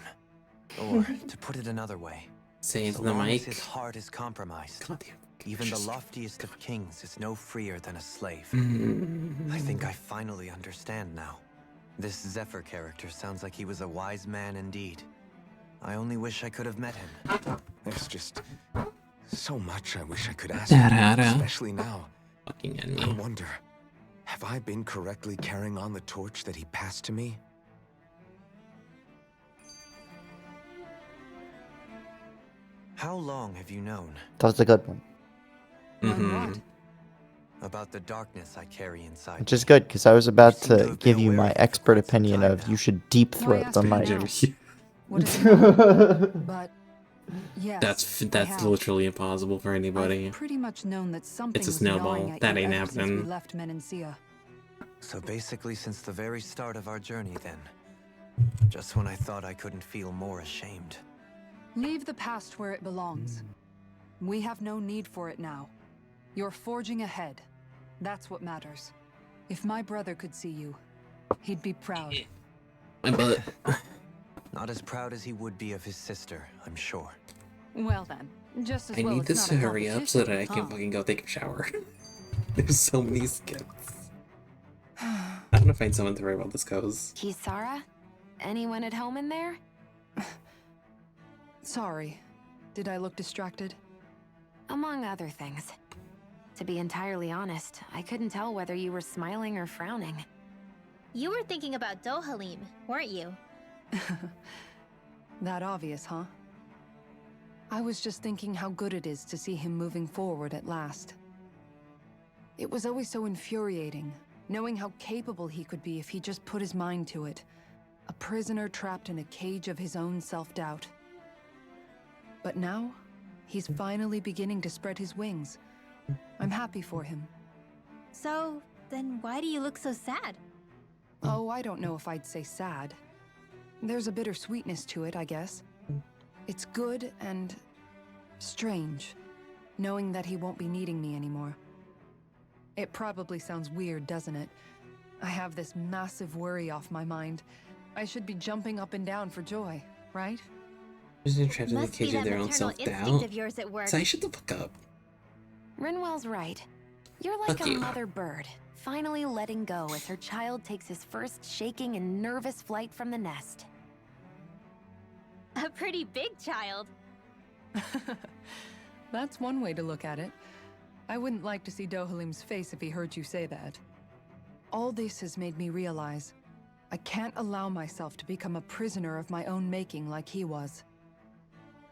Or, to put it another way, Say it so to the long as mic. his heart is compromised, God damn. even the loftiest of kings is no freer than a slave. Mm. I think I finally understand now. This Zephyr character sounds like he was a wise man indeed. I only wish I could have met him. There's just so much I wish I could ask Da-da-da. you, especially now. Fucking I enemy. wonder, have I been correctly carrying on the torch that he passed to me? How long have you known That was a good one. Mm-hmm. about the darkness I carry inside? Which is good, because I was about seem to to have give been you aware my of it for expert quite some opinion time of now. you should deep Why throat ask the me mic. now? What is it? But yes, That's I have. literally impossible for anybody. I've pretty much known that something It's a was gnawing snowball. at That you ain't ever since we happening. left Menancia. So basically since the very start of our journey then. Just when I thought I couldn't feel more ashamed. Leave the past where it belongs. We have no need for it now. You're forging ahead. That's what matters. If my brother could see you, he'd be proud. My butt. Not as proud as he would be of his sister, I'm sure. Well then, just as I well need it's this not to a hurry up so that I can competition, fucking go take a shower. There's so many skips. I'm gonna find someone to worry about this goes. Kisara? Anyone at home in there? Sorry. Did I look distracted? Among other things. To be entirely honest, I couldn't tell whether you were smiling or frowning. You were thinking about Dohalim, weren't you? That obvious, huh? I was just thinking how good it is to see him moving forward at last. It was always so infuriating, knowing how capable he could be if he just put his mind to it. A prisoner trapped in a cage of his own self-doubt. But now, he's finally beginning to spread his wings. I'm happy for him. So, then why do you look so sad? Oh, I don't know if I'd say sad. There's a bittersweetness to it, I guess. It's good and strange, knowing that he won't be needing me anymore. It probably sounds weird, doesn't it? I have this massive worry off my mind. I should be jumping up and down for joy, right? Just trapped in the Must be cage of that their own maternal instinct self-doubt. of yours at work. So I shut the fuck up. Rinwell's right. You're like Fuck a you. mother bird, finally letting go as her child takes his first shaking and nervous flight from the nest. A pretty big child. That's one way to look at it. I wouldn't like to see Dohalim's face if he heard you say that. All this has made me realize I can't allow myself to become a prisoner of my own making like he was.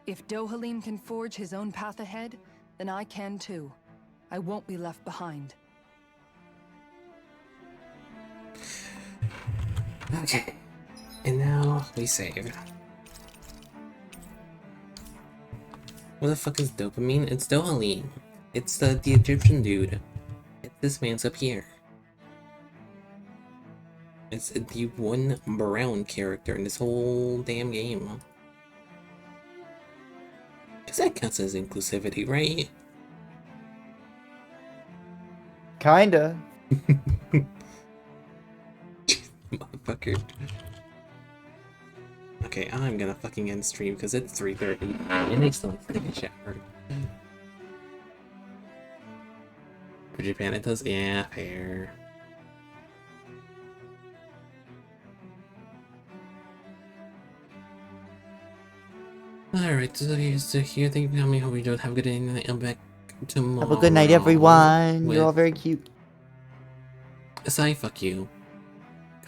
If Dohalim can forge his own path ahead, then I can too. I won't be left behind. Okay. And now we save. What the fuck is dopamine? It's Dohalim. It's the Egyptian dude. It's this man's up here. It's the one brown character in this whole damn game. Cause that counts as inclusivity, right? Kinda. Motherfucker. Okay, I'm gonna fucking end stream because it's 3:30 and I still need to take a shower. For Japan it does? Yeah, fair. Alright, so you're still here. Thank you for coming. Hope you don't have a good day. I'm back tomorrow. Have a good night, everyone. You're all very cute. Asai, fuck you.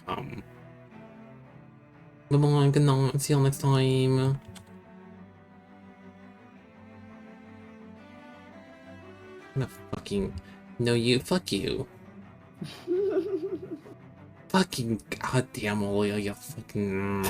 Come. Bye-bye, good night. See you next time. I'm gonna fucking... No, you. Fuck you. Fucking goddamn, Olio, you fucking...